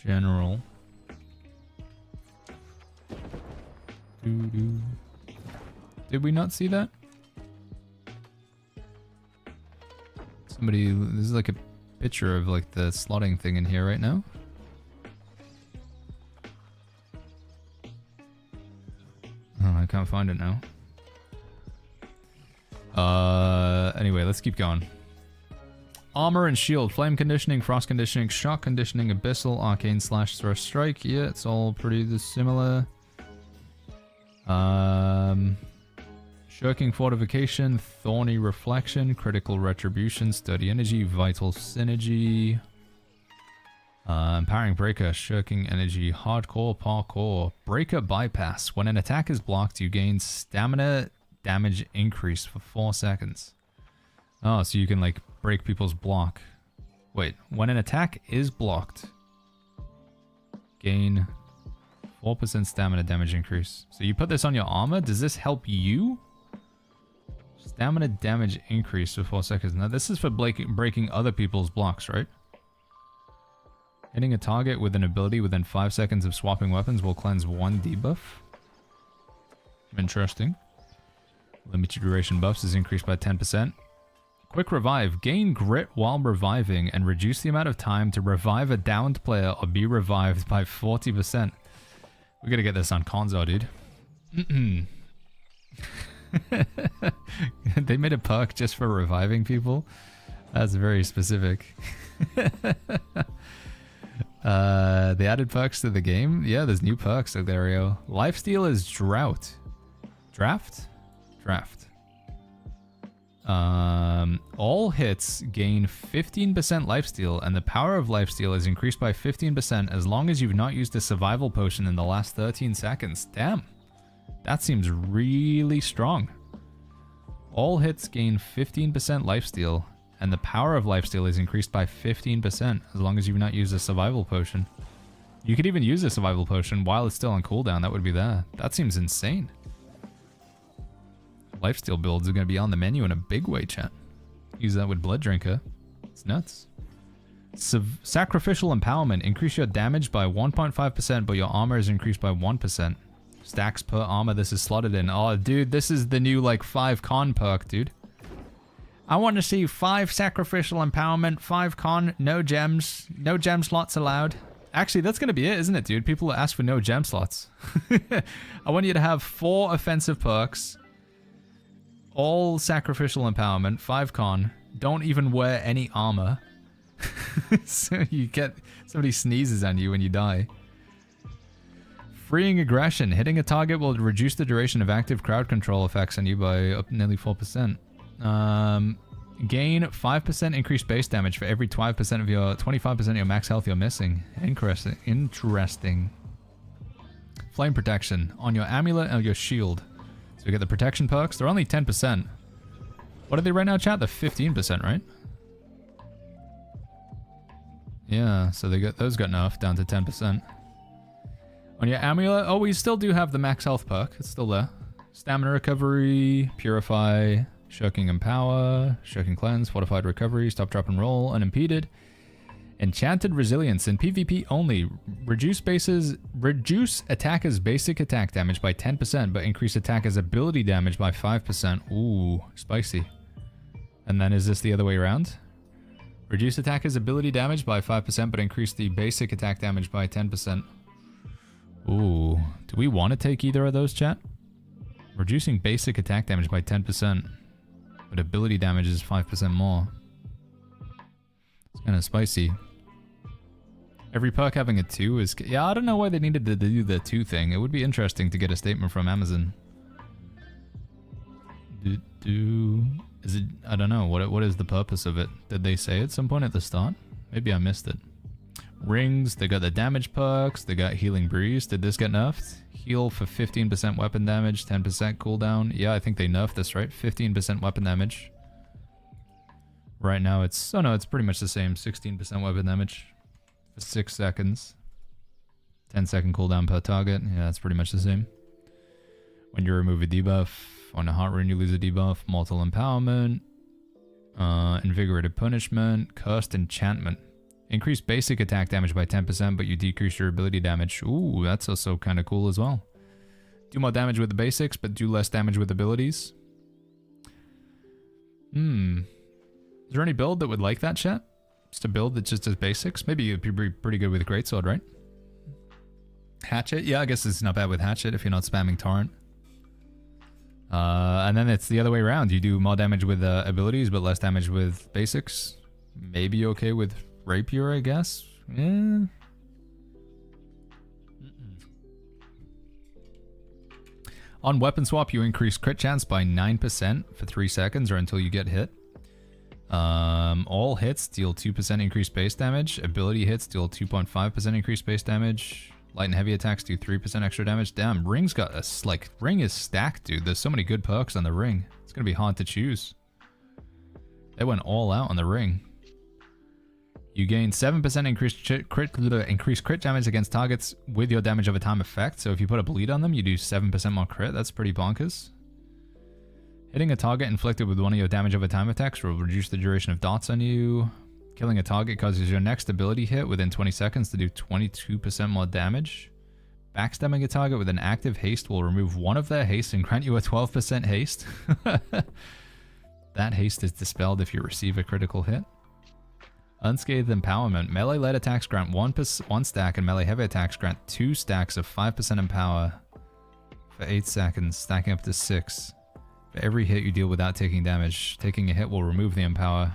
General. Do do. Did we not see that? Somebody, this is like a picture of like the slotting thing in here right now. Oh, I can't find it now. Anyway, let's keep going. Armor and shield, flame conditioning, frost conditioning, shock conditioning, abyssal, arcane slash, thrust strike. Yeah, it's all pretty similar. Shirking fortification, thorny reflection, critical retribution, sturdy energy, vital synergy. Empowering breaker, shirking energy, hardcore, parkour, breaker bypass. When an attack is blocked, you gain stamina damage increase for 4 seconds. Oh, so you can like break people's block. Wait, when an attack is blocked, gain 4% stamina damage increase. So you put this on your armor, does this help you? Stamina damage increase for 4 seconds. Now this is for breaking other people's blocks, right? Hitting a target with an ability within 5 seconds of swapping weapons will cleanse 1 debuff. Interesting. Limited duration buffs is increased by 10%. Quick revive. Gain grit while reviving and reduce the amount of time to revive a downed player or be revived by 40%. We gotta get this on Konzo, dude. They made a perk just for reviving people? That's very specific. They added perks to the game? Yeah, there's new perks. So there we go. Lifesteal is drought. Draft? Draft. All hits gain 15% lifesteal, and the power of lifesteal is increased by 15% as long as you've not used a survival potion in the last 13 seconds. Damn. That seems really strong. All hits gain 15% lifesteal, and the power of lifesteal is increased by 15% as long as you've not used a survival potion. You could even use a survival potion while it's still on cooldown. That would be there. That seems insane. Lifesteal builds are going to be on the menu in a big way, chat. Use that with Blood Drinker. It's nuts. Sacrificial Empowerment. Increase your damage by 1.5%, but your armor is increased by 1%. Stacks per armor this is slotted in. Oh, dude, this is the new, like, 5 con perk, dude. I want to see 5 Sacrificial Empowerment, 5 con, no gems. No gem slots allowed. Actually, that's going to be it, isn't it, dude? People ask for no gem slots. I want you to have 4 offensive perks. All Sacrificial Empowerment, 5 con, don't even wear any armor. So you get, somebody sneezes on you when you die. Freeing Aggression, hitting a target will reduce the duration of active crowd control effects on you by up nearly 4%. Gain 5% increased base damage for every 25% of your max health you're missing. Interesting. Flame Protection, on your amulet or your shield. So we get the protection perks. They're only 10%. What are they right now, chat? They're 15%, right? Yeah, so they got those got nerfed down to 10%. On your amulet, oh, we still do have the max health perk. It's still there. Stamina recovery, purify, shirking empower, shirking cleanse, fortified recovery, stop, drop, and roll, unimpeded. Enchanted Resilience in PvP only. Reduce attackers' basic attack damage by 10%, but increase attackers' ability damage by 5%. Ooh, spicy. And then is this the other way around? Reduce attackers' ability damage by 5%, but increase the basic attack damage by 10%. Ooh, do we want to take either of those, chat? Reducing basic attack damage by 10%, but ability damage is 5% more. It's kind of spicy. Every perk having a 2 is... Yeah, I don't know why they needed to do the 2 thing. It would be interesting to get a statement from Amazon. Is it... I don't know. What is the purpose of it? Did they say at some point at the start? Maybe I missed it. Rings. They got the damage perks. They got Healing Breeze. Did this get nerfed? Heal for 15% weapon damage. 10% cooldown. Yeah, I think they nerfed this, right? 15% weapon damage. Right now it's... Oh no, it's pretty much the same. 16% weapon damage. For 6 seconds. 10-second cooldown per target. Yeah, that's pretty much the same. When you remove a debuff, On a heart rune, you lose a debuff. Mortal Empowerment. Invigorated Punishment. Cursed Enchantment. Increase basic attack damage by 10%, but you decrease your ability damage. Ooh, that's also kind of cool as well. Do more damage with the basics, but do less damage with abilities. Is there any build that would like that, chat? Just a build that just does basics? Maybe it'd be pretty good with Greatsword, right? Hatchet? Yeah, I guess it's not bad with Hatchet if you're not spamming Torrent. And then it's the other way around. You do more damage with abilities, but less damage with basics. Maybe okay with Rapier, I guess. Yeah. On weapon swap, you increase crit chance by 9% for 3 seconds or until you get hit. All hits deal 2% increased base damage. Ability hits deal 2.5% increased base damage. Light and heavy attacks do 3% extra damage. Damn, Ring's got a Ring is stacked, dude. There's so many good perks on the Ring. It's gonna be hard to choose. They went all out on the Ring. You gain 7% increased crit damage against targets with your damage over time effect. So if you put a bleed on them, you do 7% more crit. That's pretty bonkers. Hitting a target inflicted with one of your damage over time attacks will reduce the duration of dots on you. Killing a target causes your next ability hit within 20 seconds to do 22% more damage. Backstabbing a target with an active haste will remove one of their haste and grant you a 12% haste. That haste is dispelled if you receive a critical hit. Unscathed Empowerment. Melee light attacks grant 1 stack and melee heavy attacks grant 2 stacks of 5% empower for 8 seconds, stacking up to 6. For every hit you deal without taking damage. Taking a hit will remove the empower.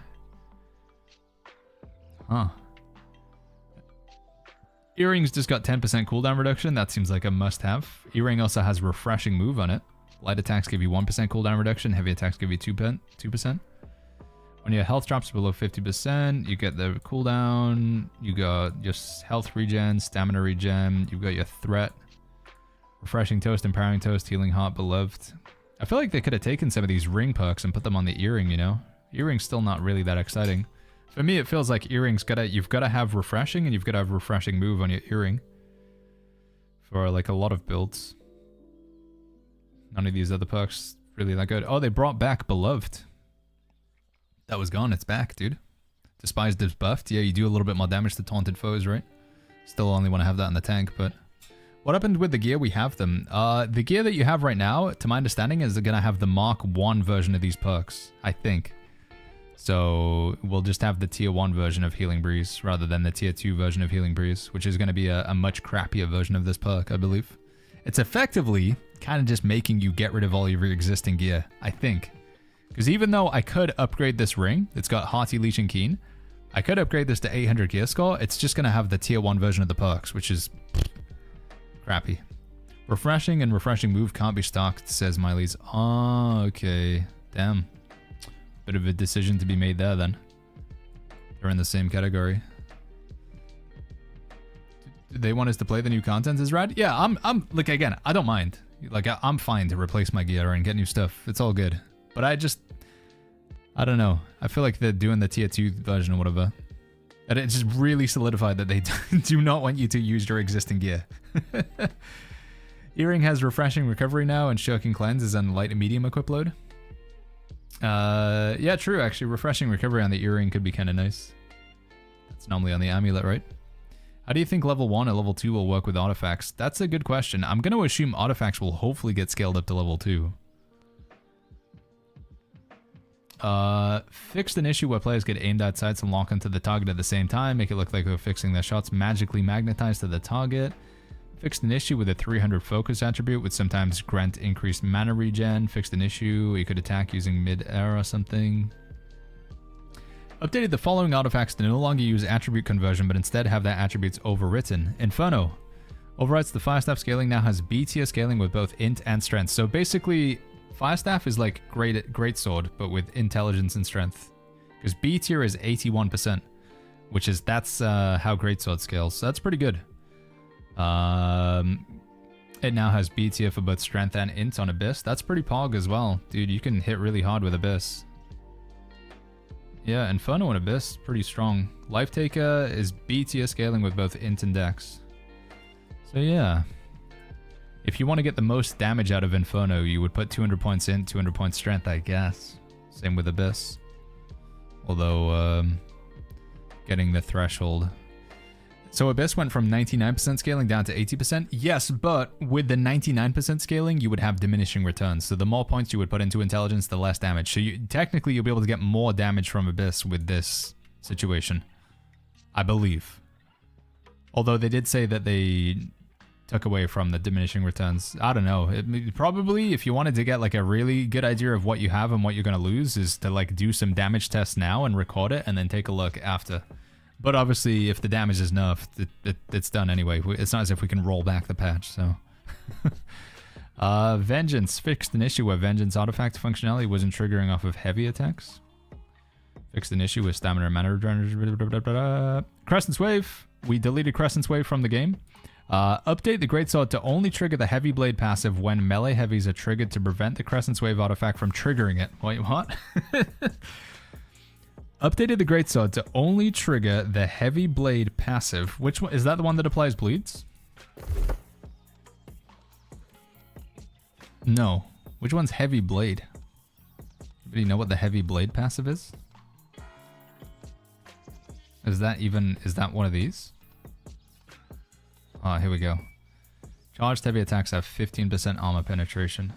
Huh. Earrings just got 10% cooldown reduction. That seems like a must-have. Earring also has Refreshing Move on it. Light attacks give you 1% cooldown reduction. Heavy attacks give you 2%. When your health drops below 50%, you get the cooldown. You got your health regen, stamina regen. You've got your threat. Refreshing Toast, Empowering Toast, Healing Heart, Beloved. I feel like they could have taken some of these ring perks and put them on the earring, you know? Earring's still not really that exciting. For me, it feels like earring's you've got to have refreshing and you've got to have refreshing move on your earring. For like a lot of builds. None of these other perks really that good. Oh, they brought back Beloved. That was gone, it's back, dude. Despised is buffed. Yeah, you do a little bit more damage to taunted foes, right? Still only want to have that in the tank, but... What happened with the gear? We have them. The gear that you have right now, to my understanding, is going to have the Mark 1 version of these perks, I think. So we'll just have the tier 1 version of Healing Breeze rather than the tier 2 version of Healing Breeze, which is going to be a much crappier version of this perk, I believe. It's effectively kind of just making you get rid of all of your existing gear, I think. Because even though I could upgrade this ring, it's got Hearty Leech and Keen, I could upgrade this to 800 gear score, it's just going to have the tier 1 version of the perks, which is crappy. Refreshing and Refreshing Move can't be stocked, says Miley's. Oh, okay. Damn. Bit of a decision to be made there then. They're in the same category. Do they want us to play the new content is rad? Yeah, I'm like, again, I don't mind. Like, I'm fine to replace my gear and get new stuff. It's all good. But I don't know. I feel like they're doing the tier 2 version or whatever. And it just really solidified that they do not want you to use your existing gear. Earring has Refreshing Recovery now, and Shirking Cleanse is on light and medium equip load. Yeah, true, actually. Refreshing Recovery on the earring could be kind of nice. That's normally on the amulet, right? How do you think level 1 and level 2 will work with artifacts? That's a good question. I'm going to assume artifacts will hopefully get scaled up to level 2. Fixed an issue where players get aimed at sights and lock onto the target at the same time. Make it look like they're fixing their shots magically magnetized to the target. Fixed an issue with a 300 focus attribute, which sometimes grant increased mana regen. Fixed an issue, you could attack using mid-air or something. Updated the following artifacts to no longer use attribute conversion, but instead have their attributes overwritten. Inferno. Overwrites the Firestaff scaling, now has B tier scaling with both int and strength. So basically, Firestaff is like great sword, but with intelligence and strength. Because B tier is 81%, that's how greatsword scales. So that's pretty good. It now has B tier for both strength and int on Abyss. That's pretty pog as well. Dude, you can hit really hard with Abyss. Yeah, Inferno and Abyss, pretty strong. Life Taker is B tier scaling with both int and dex. So yeah. If you want to get the most damage out of Inferno, you would put 200 points in, 200 points strength, I guess. Same with Abyss. Although, getting the threshold. So Abyss went from 99% scaling down to 80%. Yes, but with the 99% scaling, you would have diminishing returns. So the more points you would put into intelligence, the less damage. So technically, you'll be able to get more damage from Abyss with this situation. I believe. Although they did say that they took away from the diminishing returns. I don't know. Probably, if you wanted to get like a really good idea of what you have and what you're going to lose, is to like do some damage tests now and record it and then take a look after. But obviously, if the damage is nerfed, it's done anyway. It's not as if we can roll back the patch, so. Vengeance. Fixed an issue where Vengeance artifact functionality wasn't triggering off of heavy attacks. Fixed an issue with stamina and mana. Crescent's Wave. We deleted Crescent's Wave from the game. Update the Greatsword to only trigger the Heavy Blade passive when melee heavies are triggered to prevent the Crescent's Wave artifact from triggering it. Wait, what? Updated the Greatsword to only trigger the Heavy Blade passive. Which one? Is that the one that applies bleeds? No. Which one's Heavy Blade? Do you know what the Heavy Blade passive is? Is that one of these? Oh, here we go. Charged heavy attacks have 15% armor penetration.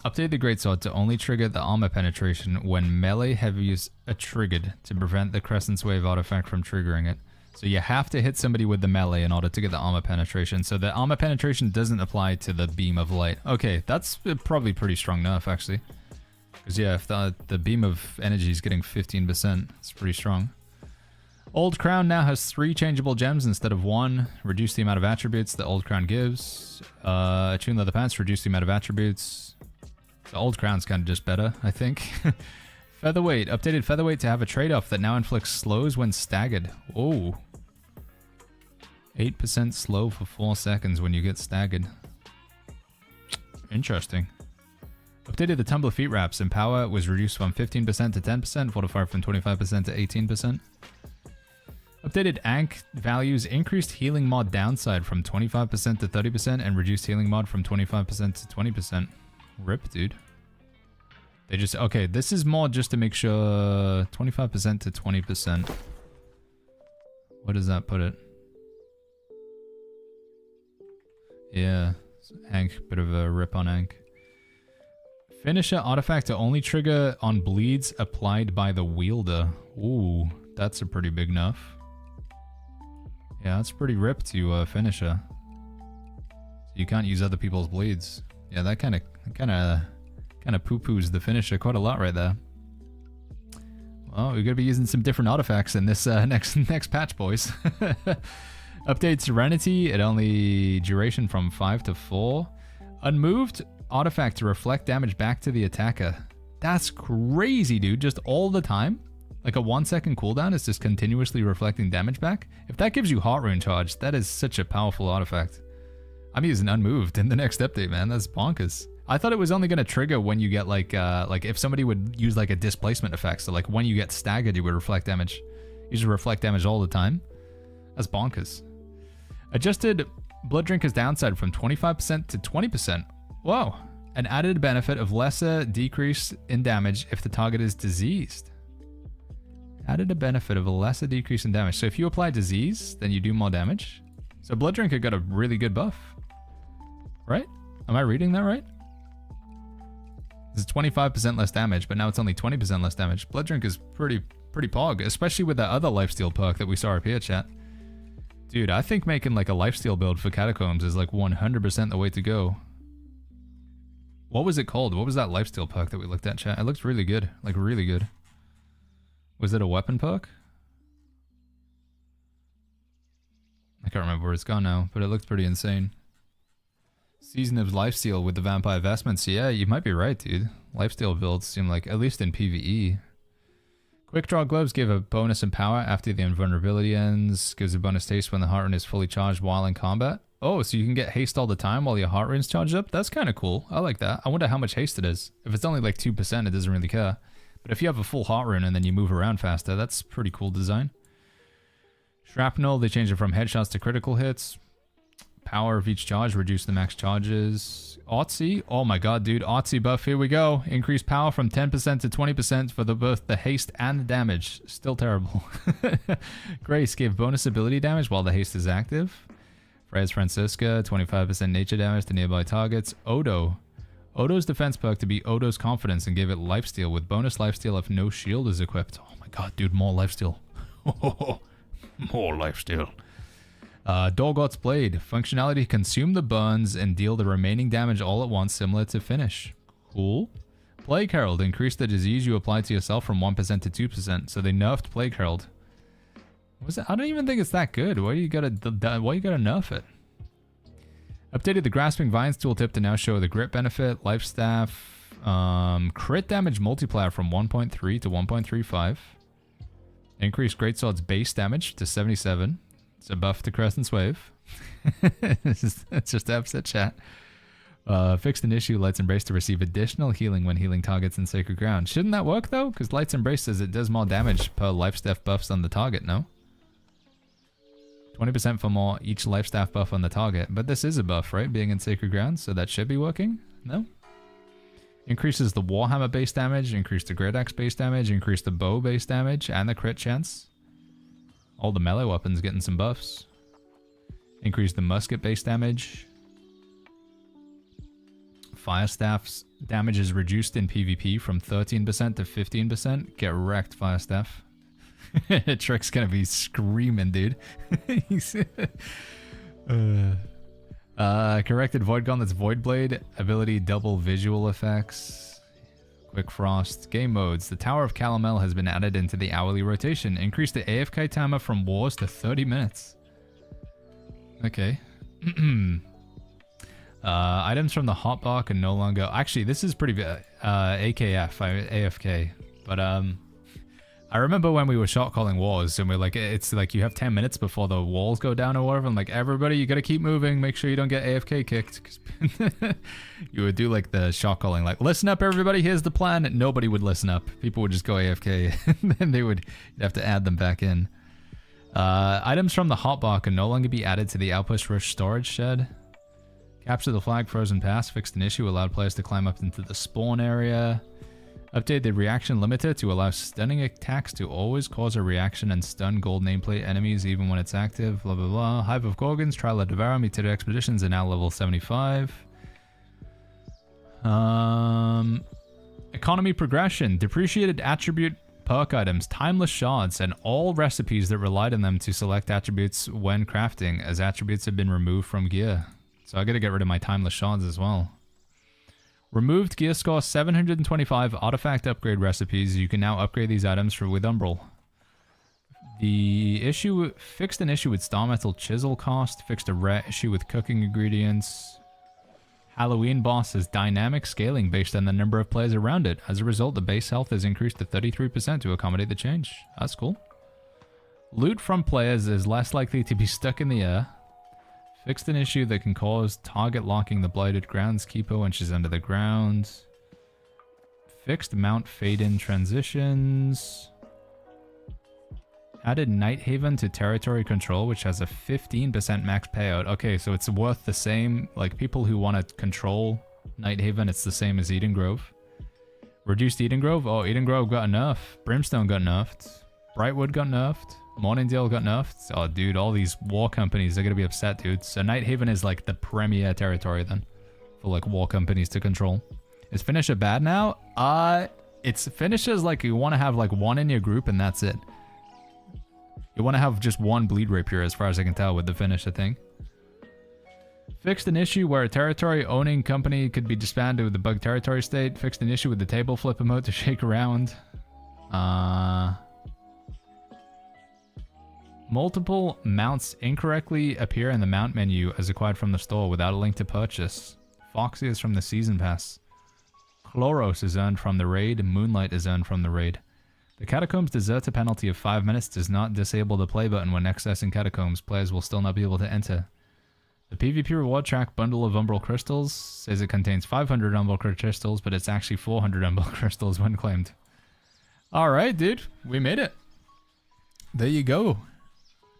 Update the Greatsword to only trigger the armor penetration when melee heavies are triggered to prevent the Crescent's Wave artifact from triggering it. So you have to hit somebody with the melee in order to get the armor penetration. So the armor penetration doesn't apply to the Beam of Light. Okay, that's probably pretty strong nerf, actually. Because yeah, if the Beam of Energy is getting 15%, it's pretty strong. Old Crown now has 3 changeable gems instead of 1. Reduce the amount of attributes the Old Crown gives. Attune Leather Pants, reduce the amount of attributes. The Old Crown's kind of just better, I think. Featherweight. Updated Featherweight to have a trade-off that now inflicts slows when staggered. Oh. 8% slow for 4 seconds when you get staggered. Interesting. Updated the Tumbler Feet Wraps. Empower was reduced from 15% to 10%. Fortify from 25% to 18%. Updated Ankh values. Increased healing mod downside from 25% to 30% and reduced healing mod from 25% to 20%. Rip, dude. They just... Okay, this is more just to make sure... 25% to 20%. What does that put it? Yeah. Ankh, bit of a rip on Ankh. Finisher artifact to only trigger on bleeds applied by the wielder. Ooh, that's a pretty big nerf. Yeah, that's pretty rip to finisher. You can't use other people's bleeds. Yeah, that kind of poo-poos the finisher quite a lot right there. Well, we're gonna be using some different artifacts in this next patch, boys. Update Serenity at only duration from 5 to 4. Unmoved artifact to reflect damage back to the attacker. That's crazy, dude. Just all the time. Like a 1 second cooldown is just continuously reflecting damage back. If that gives you Heart Rune charge, that is such a powerful artifact. I'm using Unmoved in the next update, man. That's bonkers. I thought it was only going to trigger when you get like if somebody would use like a displacement effect. So like when you get staggered, you would reflect damage. You should reflect damage all the time. That's bonkers. Adjusted Blood Drinker's downside from 25% to 20%. Whoa. An added benefit of lesser decrease in damage if the target is diseased. Added a benefit of a lesser decrease in damage. So if you apply disease, then you do more damage. So Blood Drinker got a really good buff. Right? Am I reading that right? It's 25% less damage, but now it's only 20% less damage. Blood Drink is pretty pog, especially with that other lifesteal perk that we saw up here, chat. Dude, I think making like a lifesteal build for Catacombs is like 100% the way to go. What was it called? What was that lifesteal perk that we looked at, chat? It looked really good. Like really good. Was it a weapon perk? I can't remember where it's gone now, but it looked pretty insane. Season of Lifesteal with the Vampire Vestments. Yeah, you might be right, dude. Lifesteal builds seem like, at least in PvE. Quick Draw Gloves give a bonus in power after the invulnerability ends. Gives a bonus taste when the Heart Rune is fully charged while in combat. Oh, so you can get haste all the time while your Heart Rune's charged up? That's kind of cool. I like that. I wonder how much haste it is. If it's only like 2%, it doesn't really care. But if you have a full Heart Rune and then you move around faster, that's pretty cool design. Shrapnel, they changed it from headshots to critical hits. power of each charge, reduce the max charges. Artsy, oh my god, dude, Artsy buff, here we go. Increase power from 10% to 20% for both the haste and the damage. Still terrible. Grace gave bonus ability damage while the haste is active. Freya's Francisca, 25% nature damage to nearby targets. Odo. Odo's defense perk to be Odo's confidence and gave it lifesteal with bonus lifesteal if no shield is equipped. Oh my god, dude, more lifesteal. More lifesteal. Dorgot's Blade. Functionality: consume the burns and deal the remaining damage all at once, similar to Finish. Cool. Plague Herald. Increase the disease you apply to yourself from 1% to 2%. So they nerfed Plague Herald. Was it? I don't even think it's that good. Why you gotta nerf it? Updated the Grasping Vines tooltip to now show the Grit benefit, Life Staff, crit damage multiplier from 1.3 to 1.35. Increased Greatsword's base damage to 77. It's a buff to Crescent's Wave. It's just upset chat. Fixed an issue, Light's Embrace to receive additional healing when healing targets in Sacred Ground. Shouldn't that work though? Because Light's Embrace says it does more damage per life staff buffs on the target, no? 20% for more each life staff buff on the target. But this is a buff, right? Being in Sacred Ground, so that should be working? No? Increases the Warhammer base damage, increase the Great Axe base damage, increase the bow base damage, and the crit chance. All the melee weapons getting some buffs. Increase the musket base damage. Fire Staff's damage is reduced in PvP from 13% to 15%. Get wrecked, Fire Staff. Trick's gonna be screaming, dude. Corrected Void Gauntlet's Void Blade. Ability double visual effects. Quick Frost. Game modes. The Tower of Calomel has been added into the hourly rotation. Increase the AFK timer from wars to 30 minutes. Okay. Items from the hotbar can no longer... Actually, this is pretty... AFK. But, I remember when we were shot calling wars, and we're like, it's like you have 10 minutes before the walls go down or whatever. I'm like, everybody, you gotta keep moving. Make sure you don't get AFK kicked. 'Cause you would do like the shot calling, like, listen up, everybody. Here's the plan. Nobody would listen up. People would just go AFK, and then you'd have to add them back in. Items from the hotbar can no longer be added to the Outpost Rush storage shed. Capture the flag, frozen pass, fixed an issue, allowed players to climb up into the spawn area. Update the reaction limiter to allow stunning attacks to always cause a reaction and stun gold nameplate enemies even when it's active. Blah blah blah. Hive of Gorgons, Trial of Devourer, Mutated Expeditions are now level 75. Economy progression. Depreciated attribute perk items, timeless shards, and all recipes that relied on them to select attributes when crafting, as attributes have been removed from gear. So I gotta get rid of my timeless shards as well. Removed gear score 725 artifact upgrade recipes. You can now upgrade these items with Umbral. The issue fixed an issue with Star Metal Chisel cost. Fixed a rare issue with cooking ingredients. Halloween boss has dynamic scaling based on the number of players around it. As a result, the base health is increased to 33% to accommodate the change. That's cool. Loot from players is less likely to be stuck in the air. Fixed an issue that can cause target locking the blighted groundskeeper when she's under the ground. Fixed Mount Faden transitions. Added Nighthaven to territory control, which has a 15% max payout. Okay, so it's worth the same. Like, people who want to control Nighthaven, it's the same as Eden Grove. Reduced Eden Grove? Oh, Eden Grove got enough. Brimstone got nerfed. Brightwood got nerfed. Morningdale got nerfed. Oh, dude, all these war companies are going to be upset, dude. So Nighthaven is like the premier territory then for like war companies to control. Is Finisher bad now? It's Finisher's like you want to have like one in your group and that's it. You want to have just one Bleed Rapier as far as I can tell with the Finisher thing. Fixed an issue where a territory owning company could be disbanded with the bug territory state. Fixed an issue with the table flipper mode to shake around. Multiple mounts incorrectly appear in the mount menu as acquired from the store without a link to purchase. Foxy is from the season pass. Chloros is earned from the raid. Moonlight is earned from the raid. The Catacombs deserter penalty of 5 minutes does not disable the play button when accessing Catacombs. Players will still not be able to enter. The PvP reward track bundle of Umbral Crystals says it contains 500 Umbral Crystals, but it's actually 400 Umbral Crystals when claimed. Alright, dude. We made it. There you go.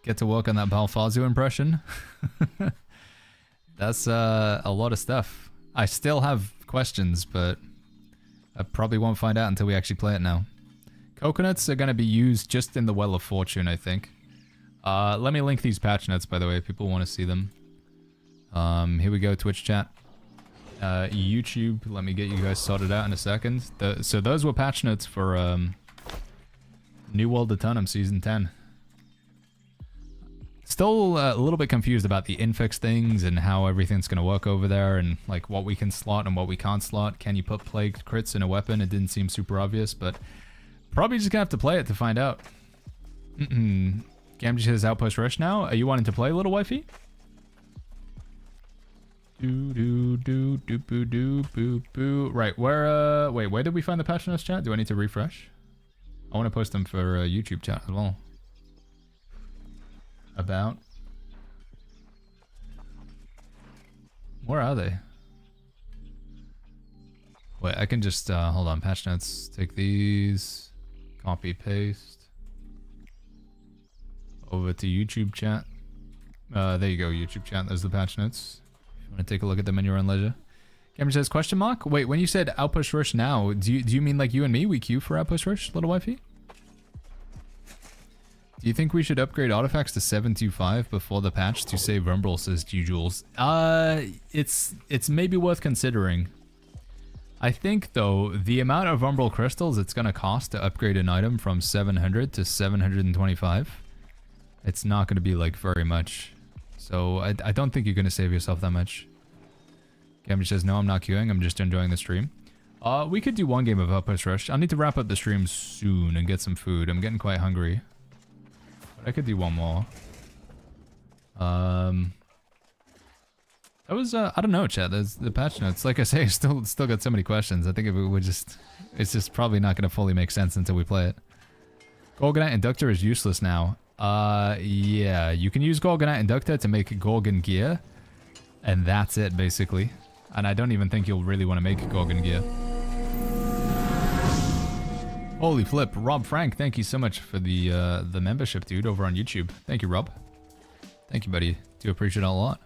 Get to work on that Balfazu impression. That's a lot of stuff. I still have questions, but I probably won't find out until we actually play it now. Coconuts are going to be used just in the Well of Fortune, I think. Let me link these patch notes, by the way, if people want to see them. Here we go, Twitch chat. YouTube, let me get you guys sorted out in a second. So those were patch notes for New World Eternum Season 10. Still a little bit confused about the infix things and how everything's going to work over there and like what we can slot and what we can't slot. Can you put plagued crits in a weapon? It didn't seem super obvious, but probably just going to have to play it to find out. Gamgee says Outpost Rush now. Are you wanting to play, little wifey? Right, where did we find the patch notes, chat? Do I need to refresh? I want to post them for YouTube chat as well. About. Where are they? Wait, I can just, hold on, patch notes. Take these, copy, paste. Over to YouTube chat. There you go, YouTube chat, there's the patch notes. If you want to take a look at them in your own leisure. Cameron says, question mark? Wait, when you said Outpost Rush now, do you mean like you and me, we queue for Outpost Rush, little wifey? Do you think we should upgrade artifacts to 725 before the patch to save Umbral, says G-Jules? It's maybe worth considering. I think, though, the amount of Umbral crystals it's going to cost to upgrade an item from 700 to 725, it's not going to be, like, very much. So, I don't think you're going to save yourself that much. Cameron says, no, I'm not queuing. I'm just enjoying the stream. We could do one game of Outpost Rush. I'll need to wrap up the stream soon and get some food. I'm getting quite hungry. I could do one more. That was, I don't know, chat. There's the patch notes. Like I say, still got so many questions. I think if it would just, it's just probably not going to fully make sense until we play it. Gorgonite Inductor is useless now. Yeah, you can use Gorgonite Inductor to make Gorgon gear. And that's it, basically. And I don't even think you'll really want to make Gorgon gear. Holy flip, Rob Frank, thank you so much for the membership, dude, over on YouTube. Thank you, Rob. Thank you, buddy. Do appreciate it a lot.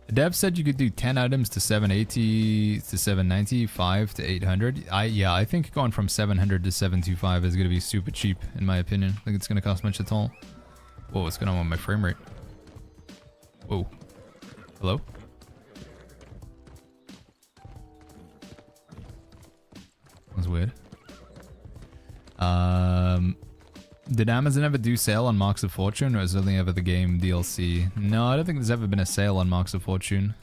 The dev said you could do 10 items to 780 to 790, 5 to 800. Yeah, I think going from 700 to 725 is going to be super cheap, in my opinion. I think it's going to cost much at all. Whoa, what's going on with my frame rate? Whoa. Hello? That's weird. Did Amazon ever do sale on Marks of Fortune, or is it only ever the game DLC? No, I don't think there's ever been a sale on Marks of Fortune.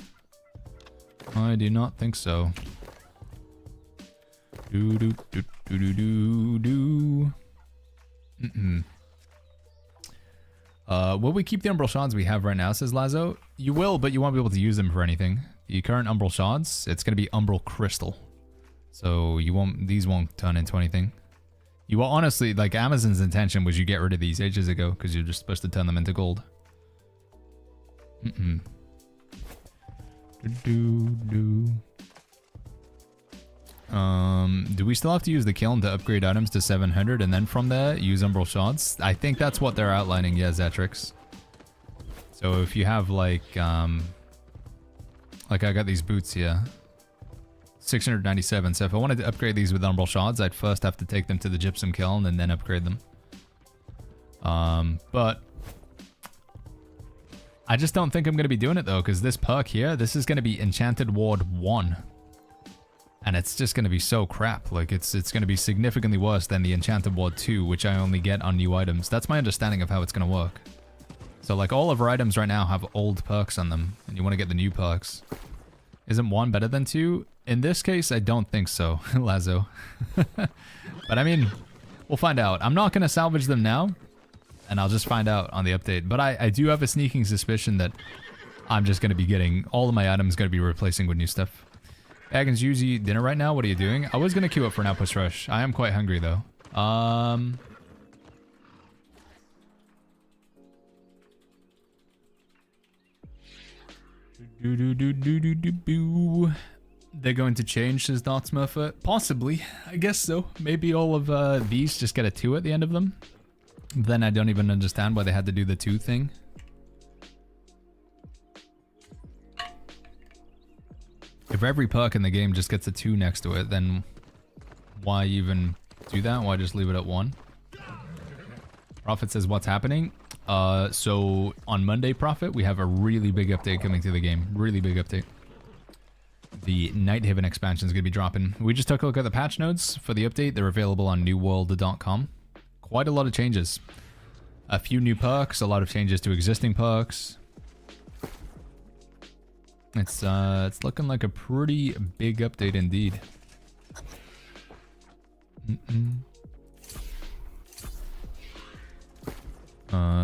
I do not think so. Will we keep the Umbral Shards we have right now, says Lazo? You will, but you won't be able to use them for anything. The current Umbral Shards, it's going to be Umbral Crystal. So you won't, these won't turn into anything. You will honestly, like, Amazon's intention was you get rid of these ages ago, because you're just supposed to turn them into gold. Do we still have to use the kiln to upgrade items to 700 and then from there use Umbral Shards? I think that's what they're outlining, yeah, Zetrix. So if you have like I got these boots here. 697. So if I wanted to upgrade these with Umbral Shards, I'd first have to take them to the Gypsum Kiln and then upgrade them. But I just don't think I'm going to be doing it though, because this perk here, this is going to be Enchanted Ward 1. And it's just going to be so crap. Like, it's going to be significantly worse than the Enchanted Ward 2, which I only get on new items. That's my understanding of how it's going to work. So, like, all of our items right now have old perks on them, and you want to get the new perks. Isn't 1 better than 2? In this case, I don't think so, Lazo. But I mean, we'll find out. I'm not going to salvage them now, and I'll just find out on the update. But I do have a sneaking suspicion that I'm just going to be getting all of my items going to be replacing with new stuff. Baggins, you eat dinner right now? What are you doing? I was going to queue up for an Outpost Rush. I am quite hungry, though. They're going to change, says Dark Smurfer. Possibly. I guess so. Maybe all of these just get a 2 at the end of them. Then I don't even understand why they had to do the 2 thing. If every perk in the game just gets a 2 next to it, then why even do that? Why just leave it at 1? Prophet says, what's happening? So on Monday, Prophet, we have a really big update coming to the game. Really big update. The Nighthaven expansion is going to be dropping. We just took a look at the patch notes for the update. They're available on newworld.com. Quite a lot of changes. A few new perks, a lot of changes to existing perks. It's looking like a pretty big update indeed.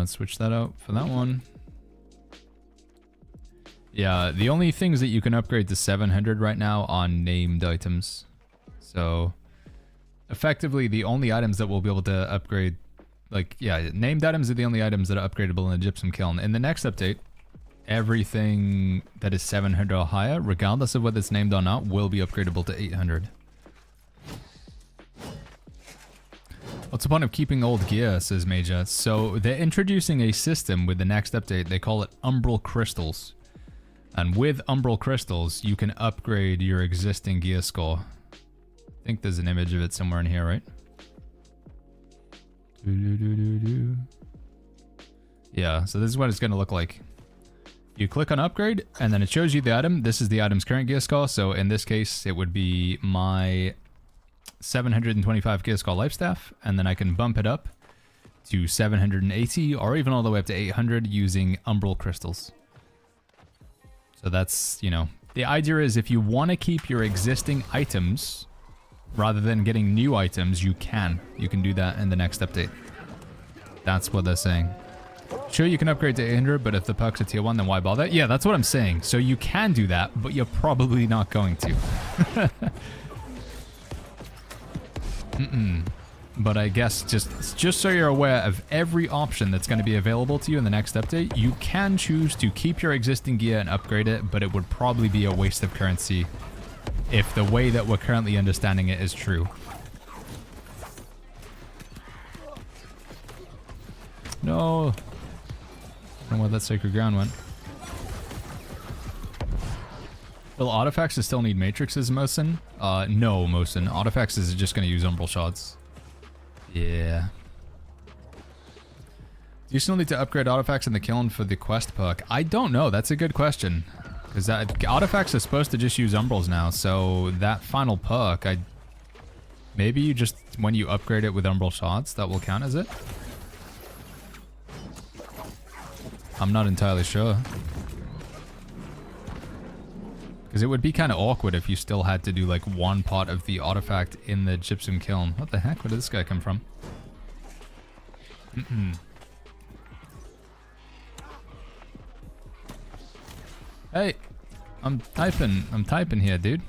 Switch that out for that one. Yeah, the only things that you can upgrade to 700 right now are named items. So, effectively, the only items that we'll be able to upgrade, like, yeah, named items are the only items that are upgradable in the gypsum kiln. In the next update, everything that is 700 or higher, regardless of whether it's named or not, will be upgradable to 800. What's the point of keeping old gear, says Major? So they're introducing a system with the next update. They call it Umbral Crystals. And with Umbral Crystals, you can upgrade your existing gear score. I think there's an image of it somewhere in here, right? Yeah, so this is what it's going to look like. You click on upgrade, and then it shows you the item. This is the item's current gear score. So in this case, it would be my 725 gear score life staff, and then I can bump it up to 780 or even all the way up to 800 using Umbral Crystals. So that's, you know, the idea is if you want to keep your existing items rather than getting new items, you can do that in the next update. That's what they're saying. Sure, you can upgrade to 800, but if the perks are tier 1, then why bother? Yeah, that's what I'm saying. So you can do that, but you're probably not going to. But I guess just so you're aware of every option that's going to be available to you in the next update, you can choose to keep your existing gear and upgrade it, but it would probably be a waste of currency if the way that we're currently understanding it is true. No. I don't know where that sacred ground went. Will artifacts still need matrices, Mosin? No, Mosin. Artifacts is just going to use umbral shards. Yeah. Do you still need to upgrade artifacts in the kiln for the quest perk? I don't know. That's a good question. Because artifacts are supposed to just use umbrals now, so that final perk, maybe you just, when you upgrade it with umbral shards, that will count as it? I'm not entirely sure. Because it would be kind of awkward if you still had to do like one part of the artifact in the gypsum kiln. What the heck? Where did this guy come from? Hey, I'm typing here, dude.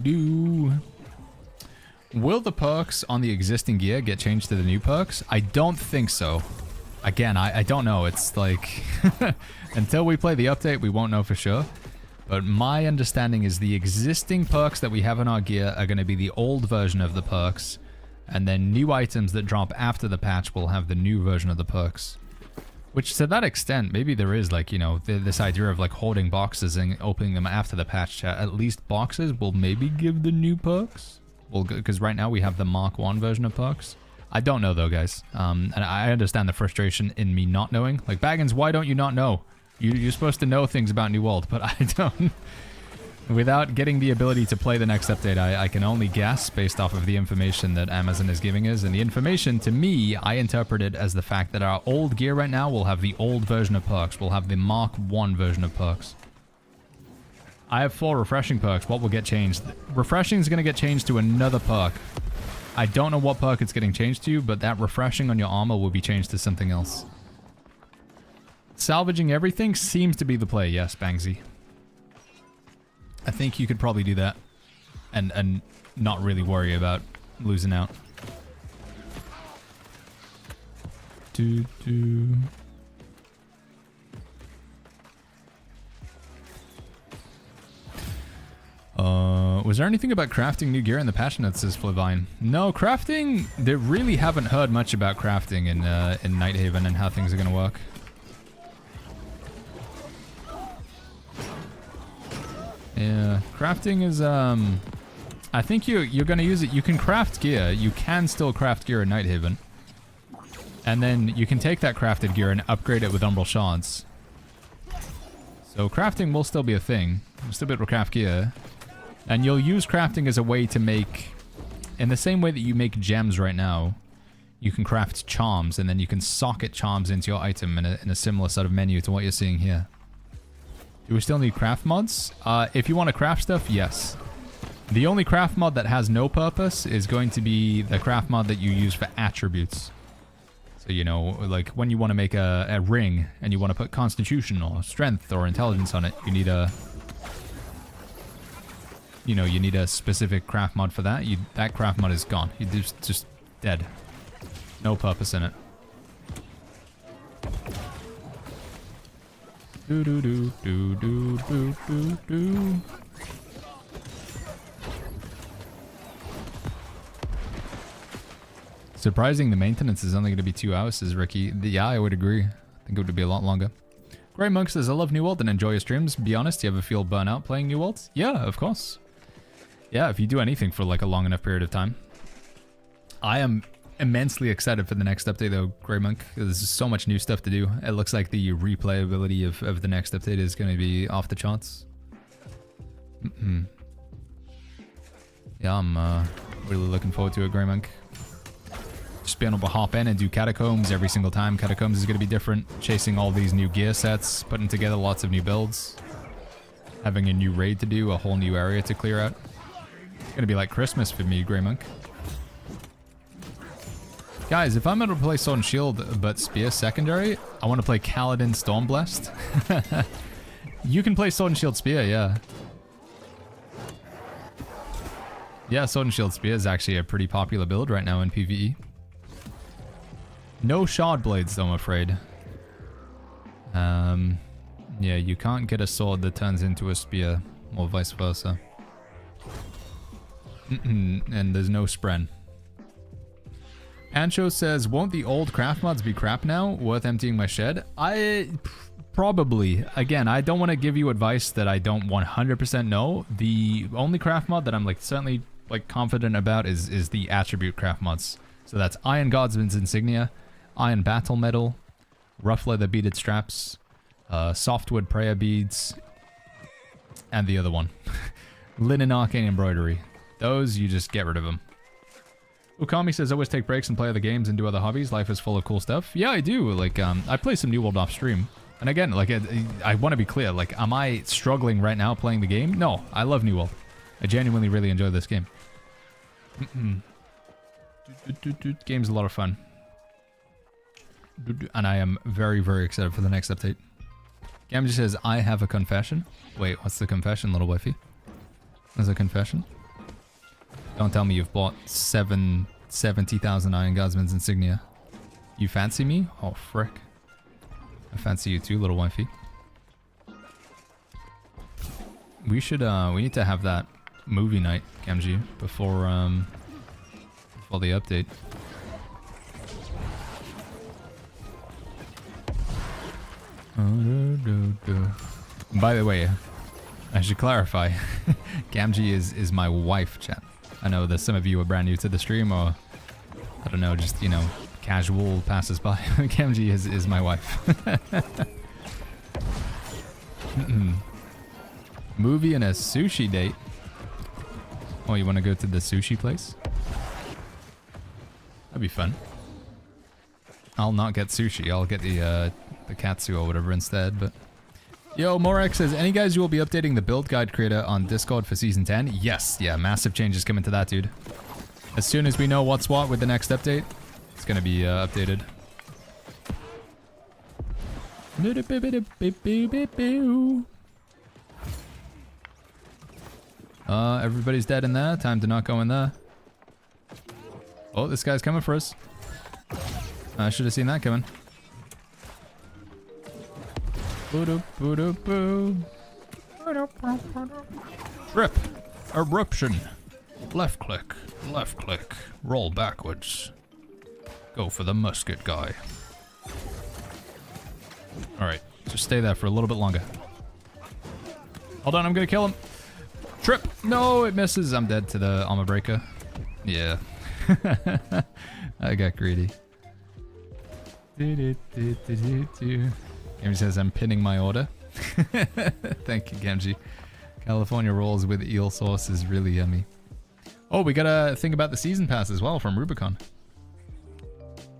Do. Will the perks on the existing gear get changed to the new perks? I don't think so. Again, I don't know. It's like, until we play the update, we won't know for sure. But my understanding is the existing perks that we have in our gear are going to be the old version of the perks. And then new items that drop after the patch will have the new version of the perks. Which, to that extent, maybe there is, like, you know, this idea of, like, hoarding boxes and opening them after the patch chat. At least boxes will maybe give the new perks. Well, because right now we have the Mark 1 version of perks. I don't know, though, guys. And I understand the frustration in me not knowing. Like, Baggins, why don't you not know? You're supposed to know things about New World, but I don't. Without getting the ability to play the next update, I can only guess based off of the information that Amazon is giving us. And the information, to me, I interpret it as the fact that our old gear right now will have the old version of perks. We'll have the Mark 1 version of perks. I have 4 refreshing perks. What will get changed? Refreshing is going to get changed to another perk. I don't know what perk it's getting changed to, but that refreshing on your armor will be changed to something else. Salvaging everything seems to be the play. Yes, Bangsy. I think you could probably do that and not really worry about losing out. Was there anything about crafting new gear in the patch notes, says Flavine? No, crafting, they really haven't heard much about crafting in Nighthaven and how things are going to work. Yeah, crafting is, I think you're going to use it. You can craft gear. You can still craft gear in Nighthaven. And then you can take that crafted gear and upgrade it with Umbral Shards. So crafting will still be a thing. You'll still be able to craft gear. And you'll use crafting as a way to make... In the same way that you make gems right now, you can craft charms, and then you can socket charms into your item in a similar sort of menu to what you're seeing here. Do we still need craft mods? If you want to craft stuff, yes. The only craft mod that has no purpose is going to be the craft mod that you use for attributes. So, you know, like when you want to make a ring and you want to put constitution or strength or intelligence on it, you need a... You know, you need a specific craft mod for that. That craft mod is gone. It's just dead. No purpose in it. Do do do do do do do do. Surprising the maintenance is only going to be 2 hours, says Ricky. Yeah, I would agree. I think it would be a lot longer. Grey Monk says, I love New World and enjoy your streams. Be honest, you ever feel burnout playing New World? Yeah, of course. Yeah, if you do anything for like a long enough period of time. I am immensely excited for the next update though, Grey Monk. There's so much new stuff to do. It looks like the replayability of the next update is going to be off the charts. Yeah, I'm really looking forward to it, Grey Monk. Just being able to hop in and do catacombs every single time. Catacombs is going to be different. Chasing all these new gear sets, putting together lots of new builds. Having a new raid to do, a whole new area to clear out. It's going to be like Christmas for me, Grey Monk. Guys, if I'm able to play Sword and Shield but Spear secondary, I want to play Kaladin Stormblessed. You can play Sword and Shield Spear, yeah. Yeah, Sword and Shield Spear is actually a pretty popular build right now in PvE. No shard blades though, I'm afraid. Yeah, you can't get a sword that turns into a spear, or vice versa. And there's no spren. Ancho says, won't the old craft mods be crap now? Worth emptying my shed? Probably. Again, I don't want to give you advice that I don't 100% know. The only craft mod that I'm like certainly like confident about is the attribute craft mods. So that's Iron Guardsman's Insignia, Iron Battle Medal, Rough Leather Beaded Straps, Softwood Prayer Beads, and the other one. Linen Arcane Embroidery. Those, you just get rid of them. Ukami says, always take breaks and play other games and do other hobbies. Life is full of cool stuff. Yeah, I do. Like, I play some New World off stream. And again, like, I want to be clear. Like, am I struggling right now playing the game? No, I love New World. I genuinely really enjoy this game. Game's a lot of fun. And I am very, very excited for the next update. Gamji says, I have a confession. Wait, what's the confession, little wifey? There's a confession? Don't tell me you've bought 70,000 Iron Guardsman's Insignia. You fancy me? Oh, frick. I fancy you too, little wifey. We should, we need to have that movie night, Gamji, before the update. By the way, I should clarify, Gamji is my wife, chat. I know that some of you are brand new to the stream, or I don't know, just, you know, casual passes by. Gamji is my wife. Movie and a sushi date. Oh, you want to go to the sushi place? That'd be fun. I'll not get sushi. I'll get the katsu or whatever instead, but... Yo, Morex says, any guys who will be updating the build guide creator on Discord for Season 10? Yes, yeah, massive changes coming to that, dude. As soon as we know what's what with the next update, it's gonna be updated. Everybody's dead in there. Time to not go in there. Oh, this guy's coming for us. I should have seen that coming. Trip. Eruption. Left click, roll backwards. Go for the musket guy. Alright, just stay there for a little bit longer. Hold on, I'm gonna kill him. Trip! No, it misses. I'm dead to the armor breaker. Yeah. I got greedy. Gamgee says I'm pinning my order. Thank you, Gamgee. California rolls with eel sauce is really yummy. Oh, we got a thing about the season pass as well from Rubicon.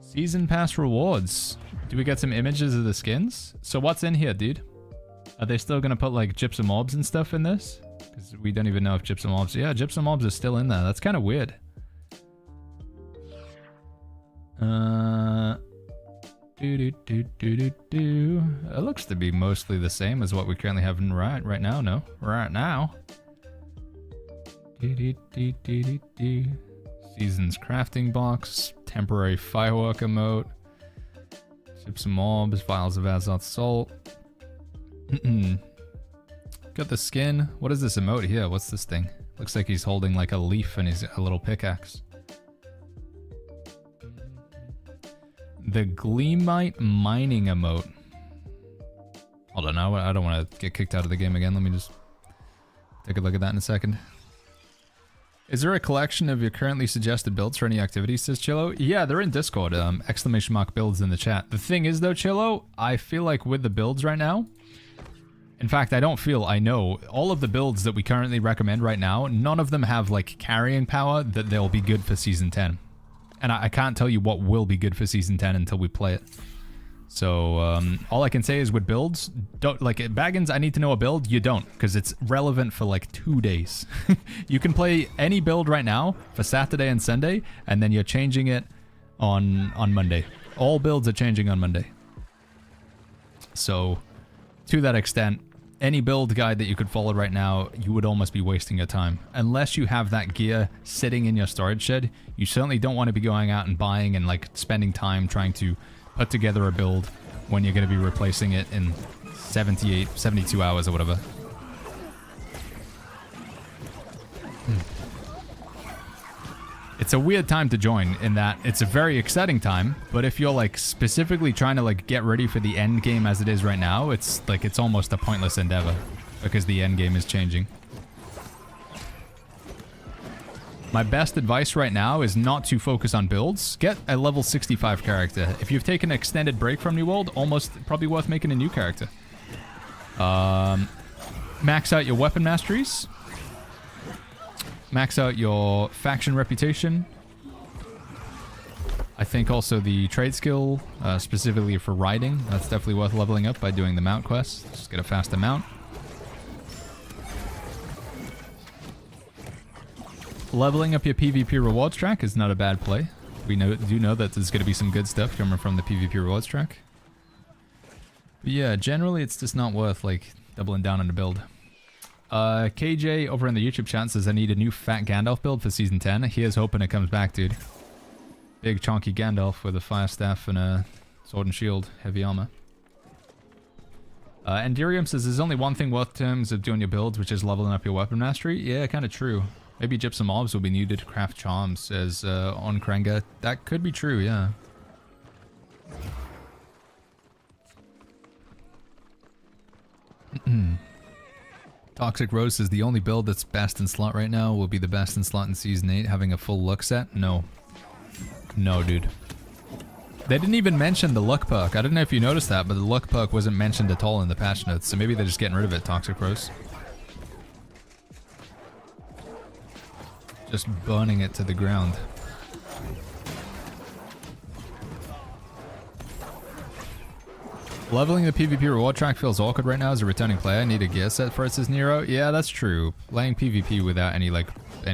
Season pass rewards. Do we get some images of the skins? So what's in here, dude? Are they still gonna put like gypsum mobs and stuff in this? Because we don't even know if gypsum mobs... Yeah, gypsum mobs are still in there. That's kind of weird. It looks to be mostly the same as what we currently have in right now. No, right now. Seasons crafting box, temporary firework emote, gypsum mobs, vials of Azoth salt. Got the skin. What is this emote here? What's this thing? Looks like he's holding like a leaf and he's a little pickaxe. The Gleamite mining emote. Hold on, I don't want to get kicked out of the game again. Let me just take a look at that in a second. Is there a collection of your currently suggested builds for any activities, says Chillo? Yeah, they're in Discord. Exclamation mark builds in the chat. The thing is though, Chillo, I feel like with the builds right now, in fact, I know all of the builds that we currently recommend right now, none of them have like carrying power that they'll be good for Season 10. And I can't tell you what will be good for Season 10 until we play it. So, all I can say is with builds, don't, like, Baggins, I need to know a build, you don't, because it's relevant for like 2 days. You can play any build right now for Saturday and Sunday, and then you're changing it on Monday. All builds are changing on Monday. So, to that extent, any build guide that you could follow right now, you would almost be wasting your time. Unless you have that gear sitting in your storage shed, you certainly don't want to be going out and buying and like spending time trying to put together a build when you're going to be replacing it in 72 hours or whatever. It's a weird time to join in that it's a very exciting time, but if you're like specifically trying to like get ready for the end game as it is right now, it's like it's almost a pointless endeavor because the end game is changing. My best advice right now is not to focus on builds. Get a level 65 character. If you've taken an extended break from New World, almost probably worth making a new character. Max out your weapon masteries. Max out your faction reputation. I think also the trade skill, specifically for riding, that's definitely worth leveling up by doing the mount quest. Just get a faster mount. Leveling up your PvP rewards track is not a bad play. We do know that there's going to be some good stuff coming from the PvP rewards track. But yeah, generally it's just not worth like doubling down on the build. KJ over in the YouTube chat says I need a new fat Gandalf build for Season 10. Here's hoping it comes back, dude. Big chunky Gandalf with a fire staff and a sword and shield, heavy armor. Endirium says there's only one thing worth in terms of doing your builds, which is leveling up your weapon mastery. Yeah, kind of true. Maybe gypsum mobs will be needed to craft charms, says on Krenga. That could be true, yeah. Toxic Rose says the only build that's best in slot right now will be the best in slot in Season 8, having a full luck set? No. No, dude. They didn't even mention the luck perk. I don't know if you noticed that, but the luck perk wasn't mentioned at all in the patch notes, so maybe they're just getting rid of it, Toxic Rose. Just burning it to the ground. Leveling the PvP reward track feels awkward right now as a returning player. I need a gear set for it, says Nero. Yeah, that's true. Playing PvP without any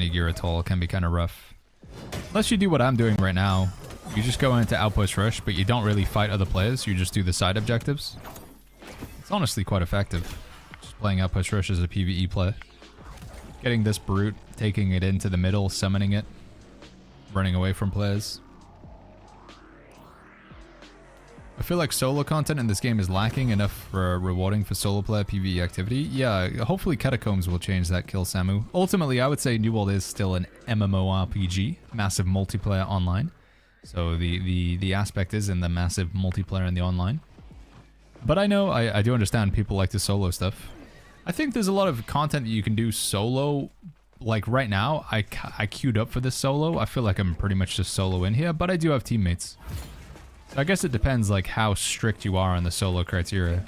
gear at all can be kind of rough. Unless you do what I'm doing right now. You just go into Outpost Rush, but you don't really fight other players. You just do the side objectives. It's honestly quite effective. Just playing Outpost Rush as a PvE player. Getting this brute, taking it into the middle, summoning it, running away from players. feel like solo content in this game is lacking enough for rewarding for solo player PvE activity. Yeah, hopefully Catacombs will change that, Kill Samu. Ultimately, I would say New World is still an MMORPG, massive multiplayer online. So the aspect is in the massive multiplayer in the online. But I know, I do understand people like to solo stuff. I think there's a lot of content that you can do solo. Like right now, I queued up for this solo. I feel like I'm pretty much just solo in here, but I do have teammates. So I guess it depends like how strict you are on the solo criteria.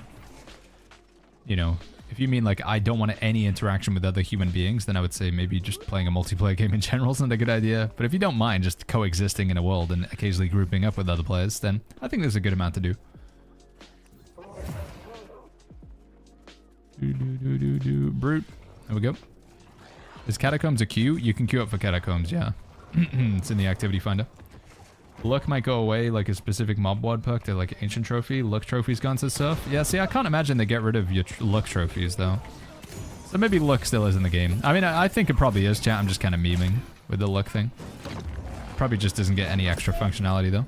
You know, if you mean like I don't want any interaction with other human beings, then I would say maybe just playing a multiplayer game in general isn't a good idea. But if you don't mind just coexisting in a world and occasionally grouping up with other players, then I think there's a good amount to do. Brute. There we go. Is Catacombs a queue? You can queue up for Catacombs, yeah. It's in the activity finder. Luck might go away, like a specific mob ward perk to like ancient trophy. Luck trophies gone to stuff. Yeah, see, I can't imagine they get rid of your luck trophies though. So maybe luck still is in the game. I mean, I think it probably is, chat. I'm just kind of memeing with the luck thing. Probably just doesn't get any extra functionality though.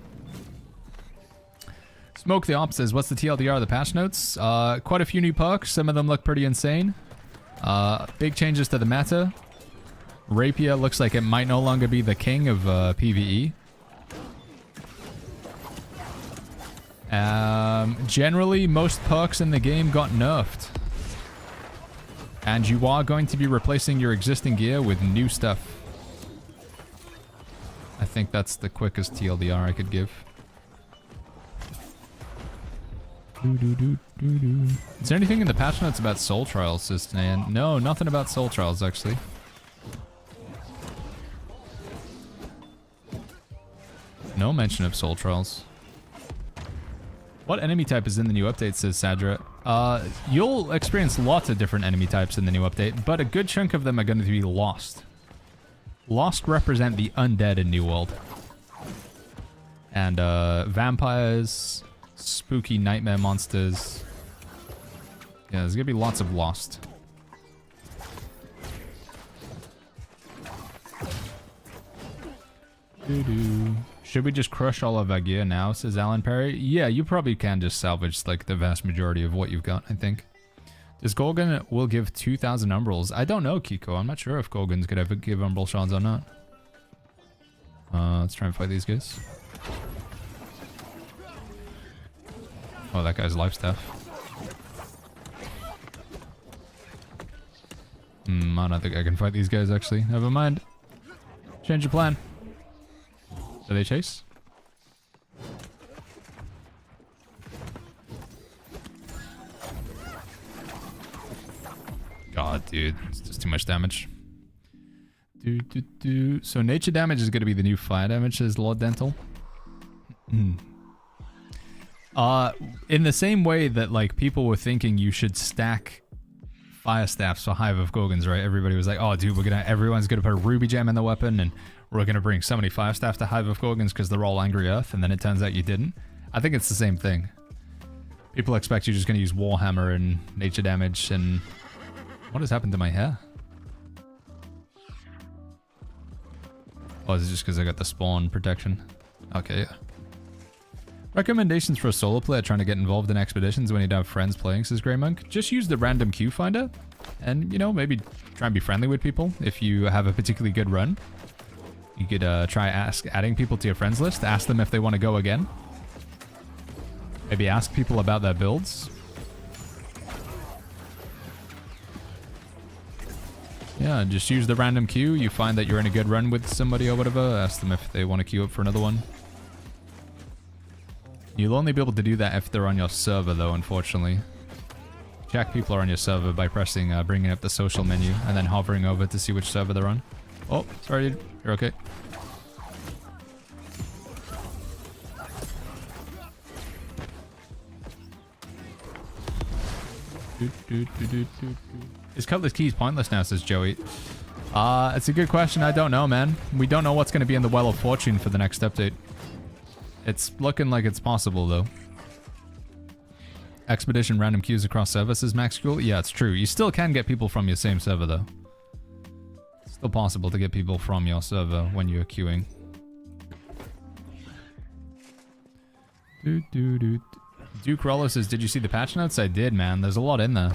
Smoke the Op says, what's the TLDR of the patch notes? Quite a few new perks. Some of them look pretty insane. Big changes to the meta. Rapier looks like it might no longer be the king of PvE. Generally, most perks in the game got nerfed. And you are going to be replacing your existing gear with new stuff. I think that's the quickest TLDR I could give. Is there anything in the patch notes about Soul Trials, Sistan? No, nothing about Soul Trials, actually. No mention of Soul Trials. What enemy type is in the new update, says Sadra? You'll experience lots of different enemy types in the new update, but a good chunk of them are going to be lost. Lost represent the undead in New World. And vampires, spooky nightmare monsters. Yeah, there's going to be lots of lost. Should we just crush all of our gear now, says Alan Perry? Yeah, you probably can just salvage like the vast majority of what you've got, I think. Does Gorgon will give 2,000 umbrals? I don't know, Kiko. I'm not sure if Gorgons could ever give umbral shards or not. Let's try and fight these guys. Oh, that guy's life staff. I don't think I can fight these guys, actually. Never mind. Change your plan. Do they chase? God, dude. It's just too much damage. So nature damage is going to be the new fire damage, says Lord Dental. In the same way that, like, people were thinking you should stack fire staffs for Hive of Gorgons, right? Everybody was like, oh, dude, everyone's going to put a ruby gem in the weapon, and we're going to bring so many fire staff to Hive of Gorgons because they're all angry earth, and then it turns out you didn't. I think it's the same thing. People expect you're just going to use Warhammer and nature damage, and... What has happened to my hair? Oh, is it just because I got the spawn protection? Okay, yeah. Recommendations for a solo player trying to get involved in expeditions when you don't have friends playing, says Grey Monk. Just use the random queue finder and, you know, maybe try and be friendly with people. If you have a particularly good run, you could try adding people to your friends list. Ask them if they want to go again. Maybe ask people about their builds. Yeah, just use the random queue. You find that you're in a good run with somebody or whatever. Ask them if they want to queue up for another one. You'll only be able to do that if they're on your server, though, unfortunately. Check people are on your server by pressing, bringing up the social menu, and then hovering over to see which server they're on. Oh, sorry, dude. You're okay. Is Cutlass Keys pointless now, says Joey? It's a good question. I don't know, man. We don't know what's going to be in the Well of Fortune for the next update. It's looking like it's possible, though. Expedition random queues across services, Max School? Yeah, it's true. You still can get people from your same server, though. It's still possible to get people from your server when you're queuing. Duke Rollo says, did you see the patch notes? I did, man. There's a lot in there.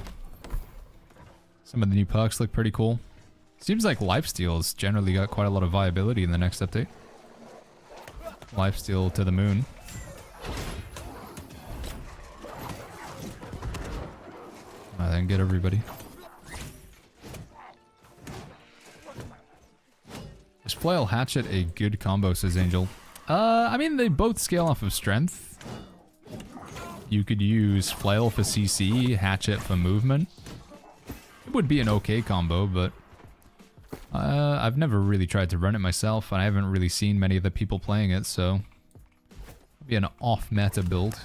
Some of the new perks look pretty cool. Seems like lifesteal's generally got quite a lot of viability in the next update. Lifesteal to the moon. Alright, then get everybody. Is Flail Hatchet a good combo, says Angel? I mean, they both scale off of strength. You could use Flail for CC, Hatchet for movement. It would be an okay combo, but I've never really tried to run it myself, and I haven't really seen many of the people playing it, so it'll be an off-meta build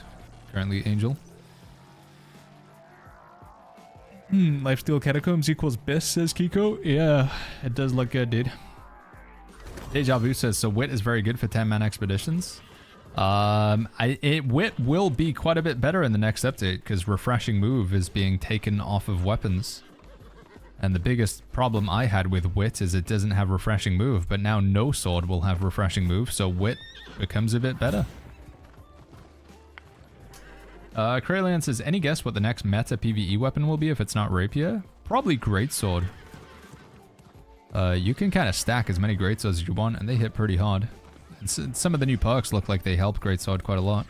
currently, Angel. Lifesteal Catacombs equals Biss, says Kiko. Yeah, it does look good, dude. Deja Vu says, so Wit is very good for 10-man expeditions. Wit will be quite a bit better in the next update, because Refreshing Move is being taken off of weapons. And the biggest problem I had with Wit is it doesn't have Refreshing Move, but now no sword will have Refreshing Move, so Wit becomes a bit better. Kralian says, any guess what the next meta PvE weapon will be if it's not Rapier? Probably Greatsword. You can kind of stack as many Greatswords as you want, and they hit pretty hard. And some of the new perks look like they help Greatsword quite a lot,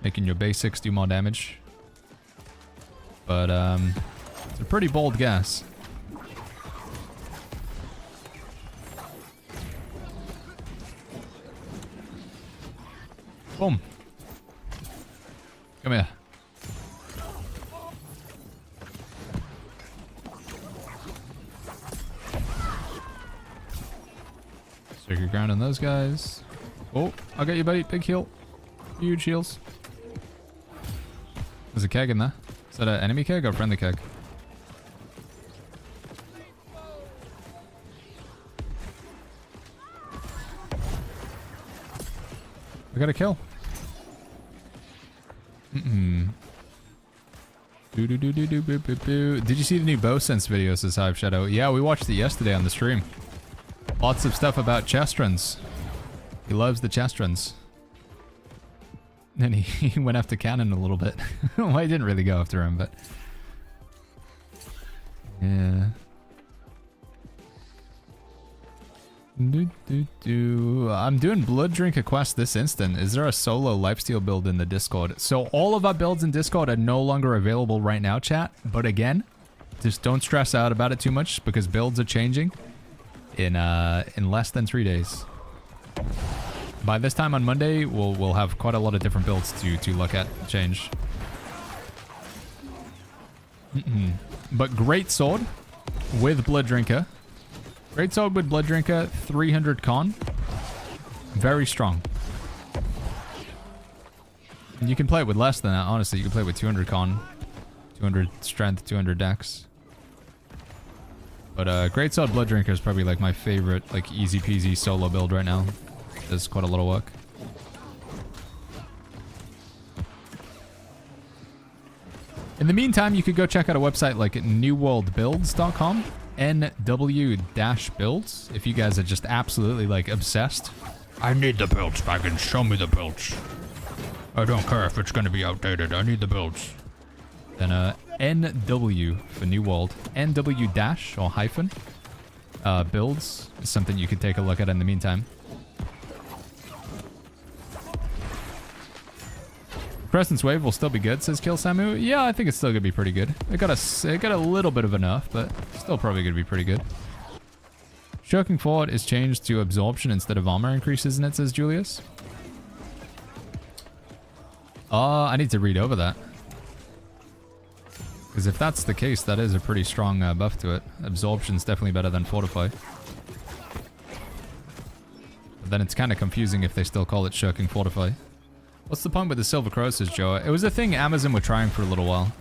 making your basics do more damage. But it's a pretty bold guess. Boom. Come here. Circuit ground on those guys. Oh, I'll get you, buddy. Big heal. Huge heals. There's a keg in there. Is that an enemy keg or friendly keg? I got a kill. Did you see the new bow sense video, says Hive Shadow? Yeah, we watched it yesterday on the stream. Lots of stuff about chestrons. He loves the chestrons. And he went after Cannon a little bit. Well, I didn't really go after him, but... yeah. I'm doing Blood Drinker quest this instant. Is there a solo lifesteal build in the Discord? So all of our builds in Discord are no longer available right now, chat. But again, just don't stress out about it too much because builds are changing in less than 3 days. By this time on Monday, we'll have quite a lot of different builds to look at change. But Great Sword with Blood Drinker. Great Sword with Blood Drinker, 300 con. Very strong. You can play it with less than that, honestly. You can play it with 200 con, 200 strength, 200 dex. But Great Sword Blood Drinker is probably like my favorite, like easy peasy solo build right now. Does quite a lot of work. In the meantime, you could go check out a website like newworldbuilds.com. NW-builds, if you guys are just absolutely like obsessed. I need the builds back and show me the builds. I don't care if it's going to be outdated. I need the builds. Then NW for New World. NW dash or hyphen builds is something you could take a look at in the meantime. Presence Wave will still be good, says Kill Samu. Yeah, I think it's still gonna be pretty good. It got a little bit of a nerf, but still probably gonna be pretty good. Shirking Forward is changed to absorption instead of armor increase, isn't it, says Julius? I need to read over that. Because if that's the case, that is a pretty strong buff to it. Absorption's definitely better than Fortify. But then it's kind of confusing if they still call it Shirking Fortify. What's the point with the Silver Crow, says Joe? It was a thing Amazon were trying for a little while.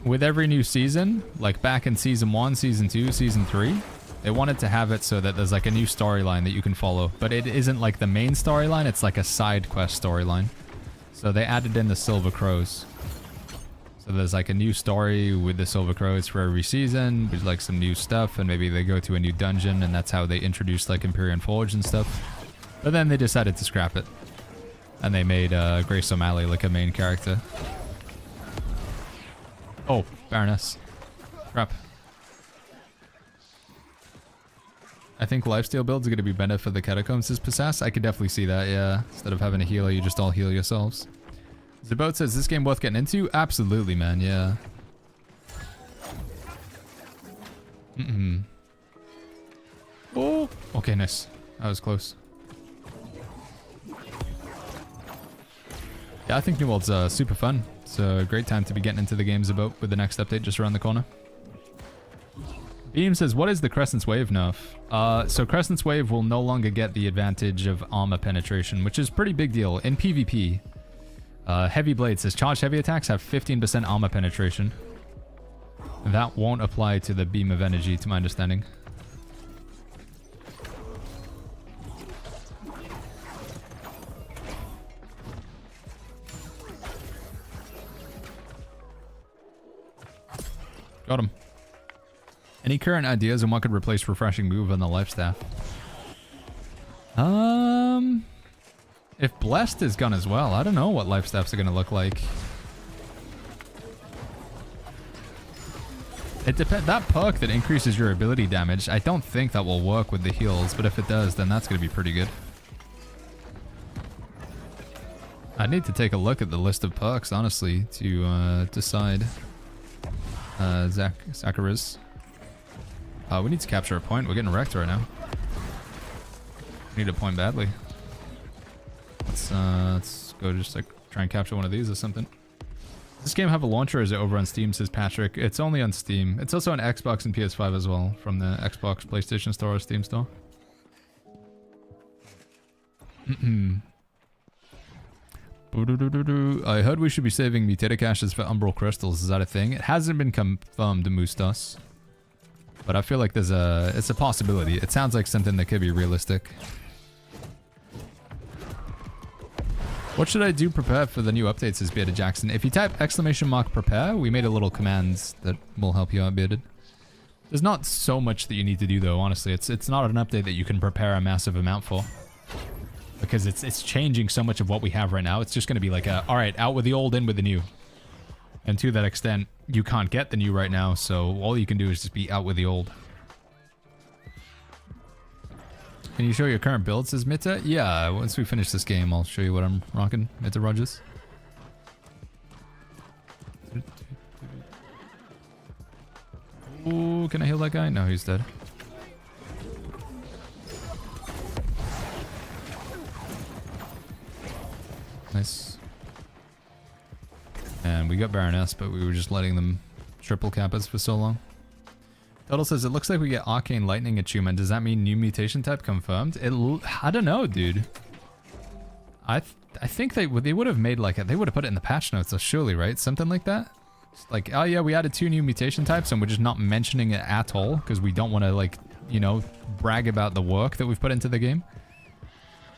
With every new season, like back in Season 1, Season 2, Season 3, they wanted to have it so that there's like a new storyline that you can follow. But it isn't like the main storyline, it's like a side quest storyline. So they added in the Silver Crows. So there's like a new story with the Silver Crows for every season, with like some new stuff, and maybe they go to a new dungeon, and that's how they introduced like Empyrean Forge and stuff. But then they decided to scrap it. And they made Grace O'Malley like a main character. Oh, Baroness. Crap. I think lifesteal builds are going to be better for the Catacombs as Possess. I could definitely see that, yeah. Instead of having a healer, you just all heal yourselves. Zabot says, this game worth getting into? Absolutely, man, yeah. Oh, okay, nice. That was close. Yeah, I think New World's super fun. It's a great time to be getting into the games about with the next update just around the corner. Beam says, what is the Crescent's Wave nerf? So Crescent's Wave will no longer get the advantage of armor penetration, which is a pretty big deal. In PvP, Heavy Blade says, charged heavy attacks have 15% armor penetration. That won't apply to the Beam of Energy, to my understanding. Got him. Any current ideas on what could replace Refreshing Move on the Life Staff? If Blessed is gone as well, I don't know what Life Staffs are going to look like. It depends. That perk that increases your ability damage, I don't think that will work with the heals, but if it does, then that's going to be pretty good. I need to take a look at the list of perks, honestly, to decide. Zacharias. We need to capture a point. We're getting wrecked right now. We need a point badly. Let's go just like try and capture one of these or something. Does this game have a launcher or is it over on Steam, says Patrick? It's only on Steam. It's also on Xbox and PS5 as well, from the Xbox, PlayStation Store or Steam Store. I heard we should be saving mutated caches for Umbral Crystals. Is that a thing? It hasn't been confirmed, Moostos. But I feel like it's a possibility. It sounds like something that could be realistic. What should I do prepare for the new updates, says Bearded Jackson? If you type !prepare, we made a little command that will help you out, Bearded. There's not so much that you need to do though, honestly. It's not an update that you can prepare a massive amount for. Because it's changing so much of what we have right now. It's just going to be like, alright, out with the old, in with the new. And to that extent, you can't get the new right now, so all you can do is just be out with the old. Can you show your current build, says Mitta? Yeah, once we finish this game, I'll show you what I'm rocking, Mitta Rogers. Ooh, can I heal that guy? No, he's dead. Nice. And we got Baroness, but we were just letting them triple cap us for so long. Total says, it looks like we get Arcane Lightning Achievement. Does that mean new mutation type confirmed? I don't know, dude. I think they would have made like they would have put it in the patch notes, so surely, right? Something like that? Like, oh yeah, we added 2 new mutation types and we're just not mentioning it at all because we don't want to, like, you know, brag about the work that we've put into the game.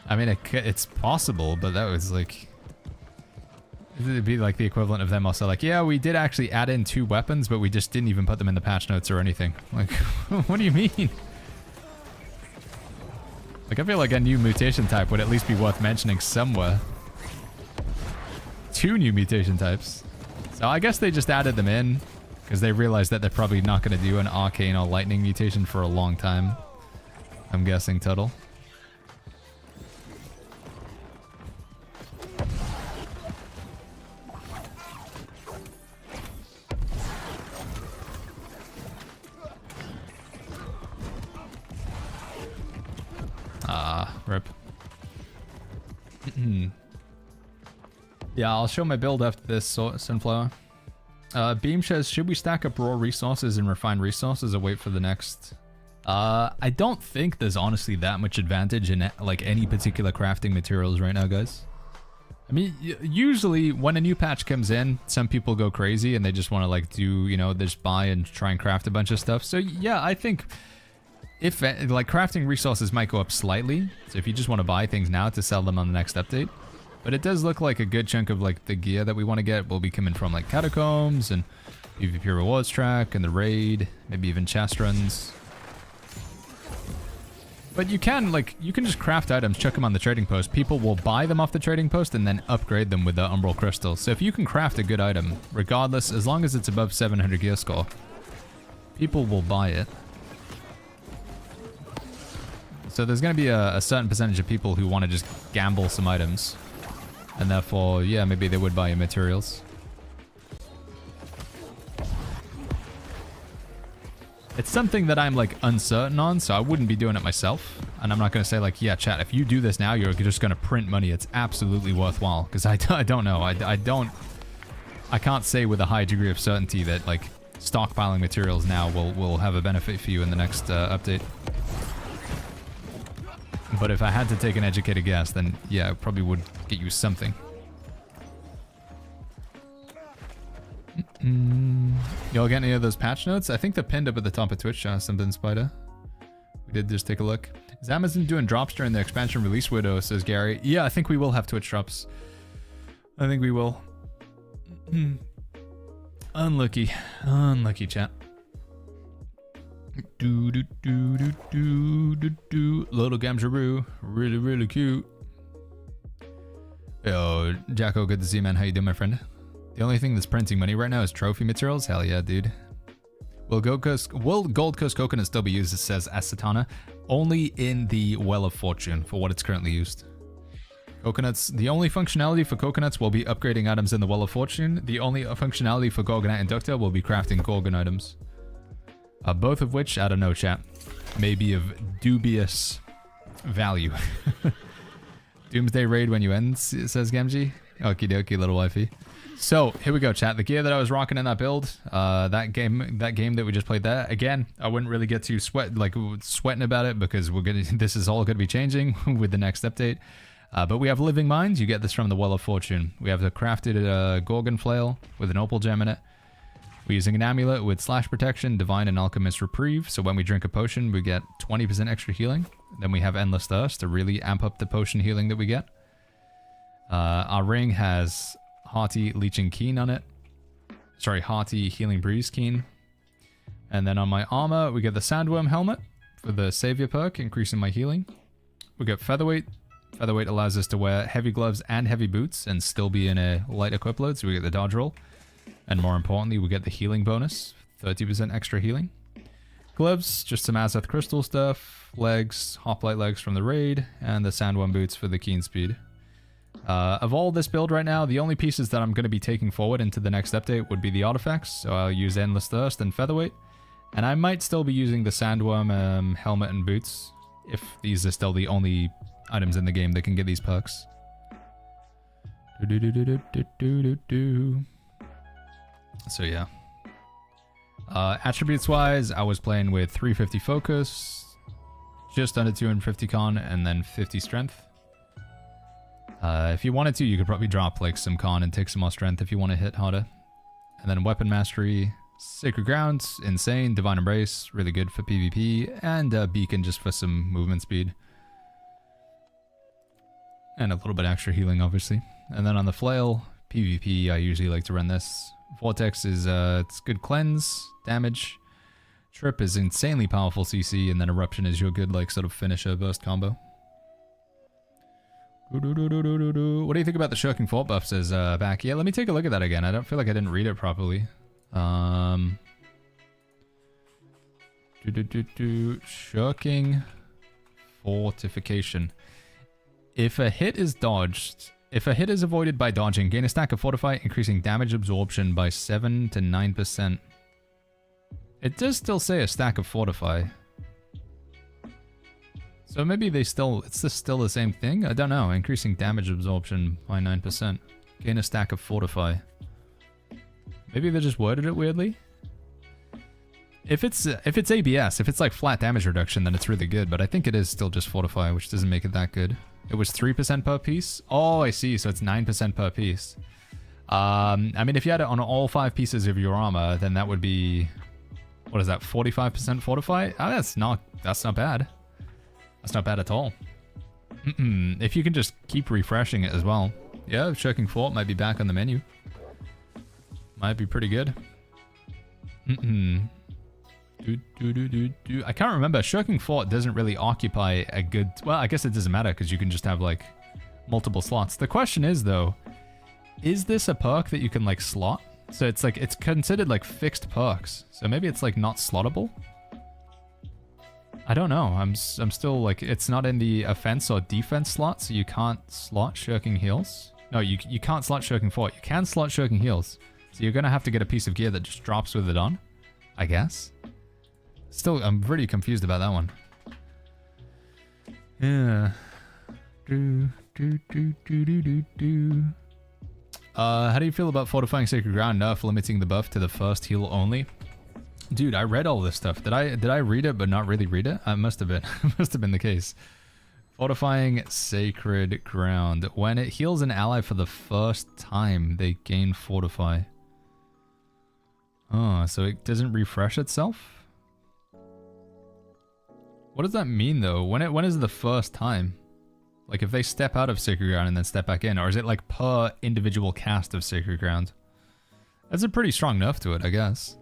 I mean, it's possible, but that was like... It'd be like the equivalent of them also like, yeah, we did actually add in 2 weapons, but we just didn't even put them in the patch notes or anything. Like, what do you mean? Like, I feel like a new mutation type would at least be worth mentioning somewhere. 2 new mutation types. So I guess they just added them in because they realized that they're probably not going to do an arcane or lightning mutation for a long time. I'm guessing, Tuttle. Rip. Yeah, I'll show my build after this, Sunflower. Beam says, should we stack up raw resources and refined resources or wait for the next? I don't think there's honestly that much advantage in like any particular crafting materials right now, guys. I mean, usually when a new patch comes in, some people go crazy and they just want to like do, you know, just buy and try and craft a bunch of stuff. So yeah, I think... if, like, crafting resources might go up slightly, so if you just want to buy things now to sell them on the next update. But it does look like a good chunk of, like, the gear that we want to get will be coming from, like, Catacombs and PvP Rewards track and the raid, maybe even chest runs. But you can, like, you can just craft items, chuck them on the trading post. People will buy them off the trading post and then upgrade them with the Umbral Crystal. So if you can craft a good item, regardless, as long as it's above 700 gear score, people will buy it. So there's going to be a certain percentage of people who want to just gamble some items. And therefore, yeah, maybe they would buy your materials. It's something that I'm, like, uncertain on, so I wouldn't be doing it myself. And I'm not going to say, like, yeah, chat, if you do this now, you're just going to print money. It's absolutely worthwhile. Because I don't know. I can't say with a high degree of certainty that, like, stockpiling materials now will have a benefit for you in the next update. But if I had to take an educated guess, then, yeah, it probably would get you something. Y'all get any of those patch notes? I think they're pinned up at the top of Twitch, something, Spider. We did just take a look. Is Amazon doing drops during the expansion release window, says Gary? Yeah, I think we will have Twitch drops. I think we will. Unlucky. Unlucky, chat. Little Gamjaroo. Really, really cute. Yo, Jacko, good to see you, man. How you doing, my friend? The only thing that's printing money right now is trophy materials. Hell yeah, dude. Will Gold Coast Coconut still be used, it says Asatana? Only in the Well of Fortune for what it's currently used. Coconuts, the only functionality for coconuts will be upgrading items in the Well of Fortune. The only functionality for Gorgonite and Ducta will be crafting Gorgon items. Both of which, I don't know, chat, may be of dubious value. Doomsday Raid when you end, says Gamgee. Okie dokie, little wifey. So, here we go, chat. The gear that I was rocking in that build, that game that we just played there, again, I wouldn't really get too sweating about it because this is all going to be changing with the next update. But we have Living Minds. You get this from the Well of Fortune. We have the crafted Gorgon Flail with an Opal Gem in it. We're using an amulet with Slash Protection, Divine, and Alchemist Reprieve. So when we drink a potion, we get 20% extra healing. Then we have Endless Thirst to really amp up the potion healing that we get. Our ring has Hearty Leeching Keen on it. Sorry, Hearty Healing Breeze Keen. And then on my armor, we get the Sandworm Helmet for the Savior perk, increasing my healing. We get Featherweight. Featherweight allows us to wear heavy gloves and heavy boots and still be in a light equip load, so we get the dodge roll. And more importantly, we get the healing bonus, 30% extra healing. Gloves, just some Azoth Crystal stuff. Legs, Hoplite Legs from the raid, and the Sandworm Boots for the Keen Speed. Of all this build right now, the only pieces that I'm going to be taking forward into the next update would be the artifacts. So I'll use Endless Thirst and Featherweight. And I might still be using the Sandworm helmet and boots, if these are still the only items in the game that can get these perks. So yeah. Attributes wise, I was playing with 350 focus, just under 250 con, and then 50 strength. If you wanted to, you could probably drop like some con and take some more strength if you want to hit harder. And then weapon mastery, Sacred Grounds, insane. Divine Embrace, really good for PvP, and Beacon just for some movement speed. And a little bit extra healing, obviously. And then on the flail, PvP, I usually like to run this. Vortex is it's good cleanse, damage. Trip is insanely powerful CC, and then Eruption is your good like sort of finisher burst combo. What do you think about the Shirking Fort buff, says back? Yeah, let me take a look at that again. I don't feel like I didn't read it properly. Shirking Fortification. If a hit is dodged, if a hit is avoided by dodging, gain a stack of Fortify, increasing damage absorption by 7 to 9%. It does still say a stack of Fortify. So maybe it's still the same thing? I don't know. Increasing damage absorption by 9%. Gain a stack of Fortify. Maybe they just worded it weirdly. If it's ABS, if it's like flat damage reduction, then it's really good. But I think it is still just Fortify, which doesn't make it that good. It was 3% per piece. Oh, I see. So it's 9% per piece. I mean, if you had it on all 5 pieces of your armor, then that would be, what is that? 45% Fortify? Oh, that's not bad. That's not bad at all. If you can just keep refreshing it as well. Yeah, Shirking Fort might be back on the menu. Might be pretty good. I can't remember. Shirking Fort doesn't really occupy a good... Well, I guess it doesn't matter because you can just have like multiple slots. The question is though, is this a perk that you can like slot? So it's like, it's considered like fixed perks. So maybe it's like not slottable? I don't know. I'm still like, it's not in the offense or defense slot, so you can't slot Shirking Heals. No, you can't slot Shirking Fort. You can slot Shirking Heals. So you're going to have to get a piece of gear that just drops with it on, I guess. Still, I'm pretty confused about that one. Yeah. How do you feel about fortifying Sacred Ground nerf limiting the buff to the first heal only? Dude, I read all this stuff. Did I read it but not really read it? I must have been. Must have been the case. Fortifying Sacred Ground. When it heals an ally for the first time, they gain Fortify. Oh, so it doesn't refresh itself? What does that mean though? When is the first time? Like if they step out of Sacred Ground and then step back in, or is it like per individual cast of Sacred Ground? That's a pretty strong nerf to it, I guess.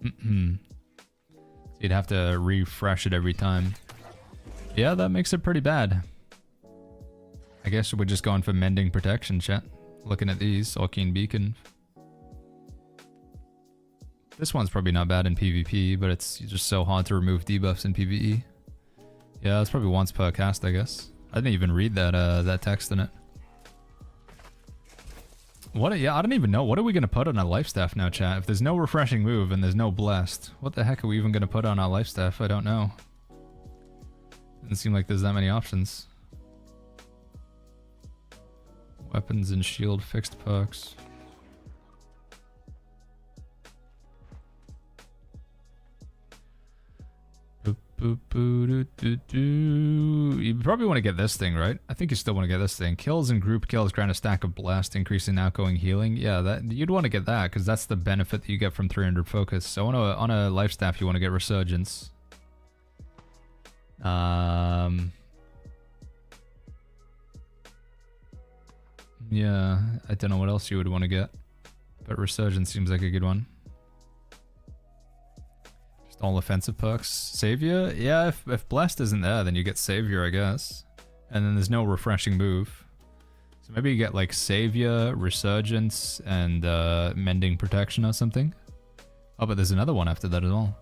So you'd have to refresh it every time. Yeah, that makes it pretty bad. I guess we're just going for Mending Protection, chat. Looking at these, Arcane Beacon. This one's probably not bad in PvP, but it's just so hard to remove debuffs in PvE. Yeah, it's probably once per cast, I guess. I didn't even read that text in it. Yeah, I don't even know. What are we going to put on our life staff now, chat? If there's no refreshing move and there's no blessed, what the heck are we even going to put on our life staff? I don't know. Doesn't seem like there's that many options. Weapons and shield fixed perks. You probably want to get this thing, right? I think you still want to get this thing. Kills and group kills grant a stack of blast, increasing outgoing healing. Yeah, that you'd want to get that because that's the benefit that you get from 300 focus. So on a life staff, you want to get resurgence. Yeah, I don't know what else you would want to get, but resurgence seems like a good one. All offensive perks. Savior? Yeah, if Blessed isn't there, then you get Savior, I guess. And then there's no refreshing move. So maybe you get like Savior, Resurgence, and Mending Protection or something. Oh, but there's another one after that as well.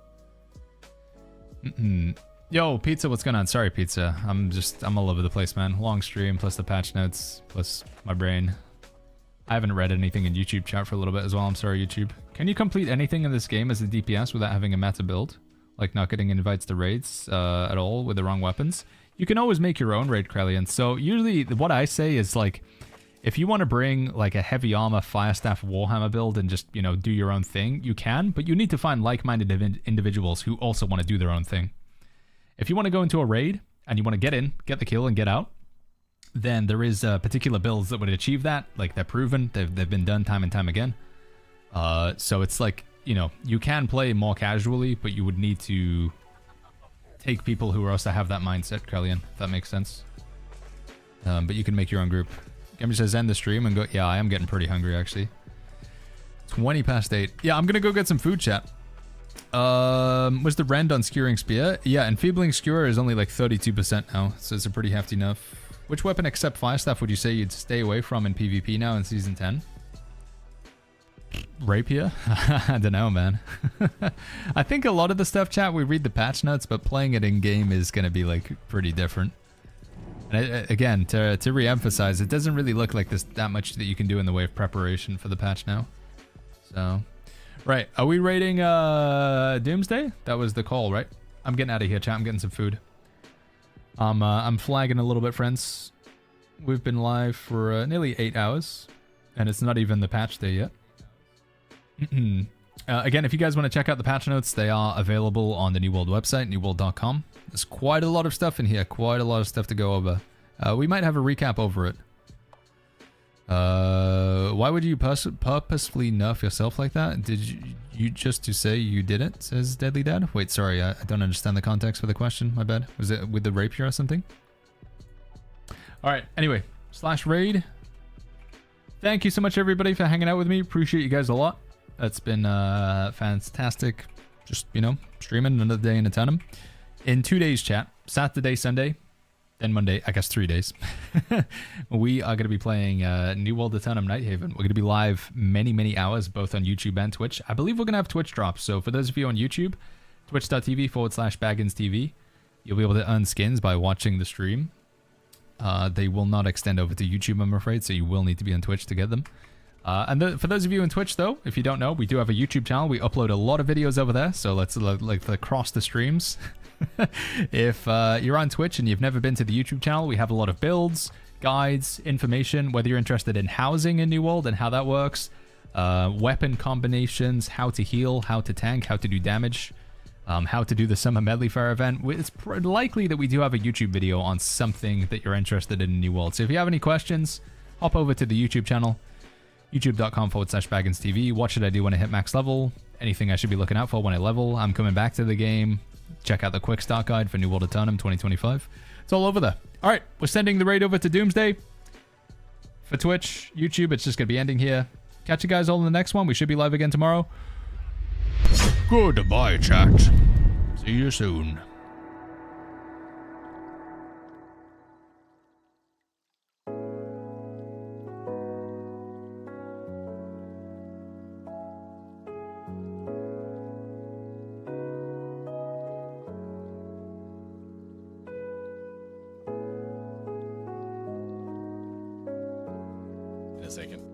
Yo, Pizza, what's going on? Sorry, Pizza. I'm all over the place, man. Long stream, plus the patch notes, plus my brain. I haven't read anything in YouTube chat for a little bit as well. I'm sorry, YouTube. Can you complete anything in this game as a DPS without having a meta build? Like not getting invites to raids at all with the wrong weapons? You can always make your own raid, Krellian. So usually what I say is like, if you want to bring like a heavy armor Firestaff Warhammer build and just, you know, do your own thing, you can. But you need to find like-minded individuals who also want to do their own thing. If you want to go into a raid and you want to get in, get the kill and get out, then there is particular builds that would achieve that. Like they're proven, they've been done time and time again. So it's like, you know, you can play more casually, but you would need to take people who also have that mindset, Krellian, if that makes sense. But you can make your own group. Gamber says end the stream and go. Yeah, I am getting pretty hungry actually. 20 past 8. Yeah, I'm gonna go get some food, chat. Was the rend on Skewering Spear? Yeah, Enfeebling Skewer is only like 32% now, so it's a pretty hefty nerf. Which weapon except Firestaff would you say you'd stay away from in PvP now in Season 10? Rapier? I don't know, man. I think a lot of the stuff, chat, we read the patch notes, but playing it in-game is going to be, like, pretty different. And again, to re-emphasize, it doesn't really look like there's that much that you can do in the way of preparation for the patch now. So, right. Are we raiding Doomsday? That was the call, right? I'm getting out of here, chat. I'm getting some food. I'm flagging a little bit, friends. We've been live for nearly 8 hours, and it's not even the patch day yet. Again, if you guys want to check out the patch notes, they are available on the New World website, newworld.com. There's quite a lot of stuff in here, quite a lot of stuff to go over. We might have a recap over it. Why would you purposefully nerf yourself like that? Did you just to say you did it, says Deadly Dad? Wait, sorry, I don't understand the context for the question, my bad. Was it with the rapier or something? Alright, anyway, /raid. Thank you so much everybody for hanging out with me. Appreciate you guys a lot. It's been fantastic. Just, you know, streaming another day in Eternum. In 2 days, chat. Saturday, Sunday, then Monday, I guess 3 days. We are going to be playing New World Eternum Nighthaven. We're going to be live many hours, both on YouTube and Twitch. I believe we're going to have Twitch drops. So for those of you on YouTube, twitch.tv/BagginsTV, you'll be able to earn skins by watching the stream. They will not extend over to YouTube, I'm afraid, so you will need to be on Twitch to get them. For those of you on Twitch, though, if you don't know, we do have a YouTube channel. We upload a lot of videos over there, so let's cross the streams. If you're on Twitch and you've never been to the YouTube channel, we have a lot of builds, guides, information, whether you're interested in housing in New World and how that works, weapon combinations, how to heal, how to tank, how to do damage, how to do the Summer Medley Fair event. It's likely that we do have a YouTube video on something that you're interested in New World. So if you have any questions, hop over to the YouTube channel, youtube.com/BagginsTV. What should I do when I hit max level? Anything I should be looking out for when I level? I'm coming back to the game. Check out the quick start guide for New World Eternum 2025. It's all over there. All right, we're sending the raid over to Doomsday. For Twitch, YouTube, it's just going to be ending here. Catch you guys all in the next one. We should be live again tomorrow. Goodbye, chat. See you soon. In a second.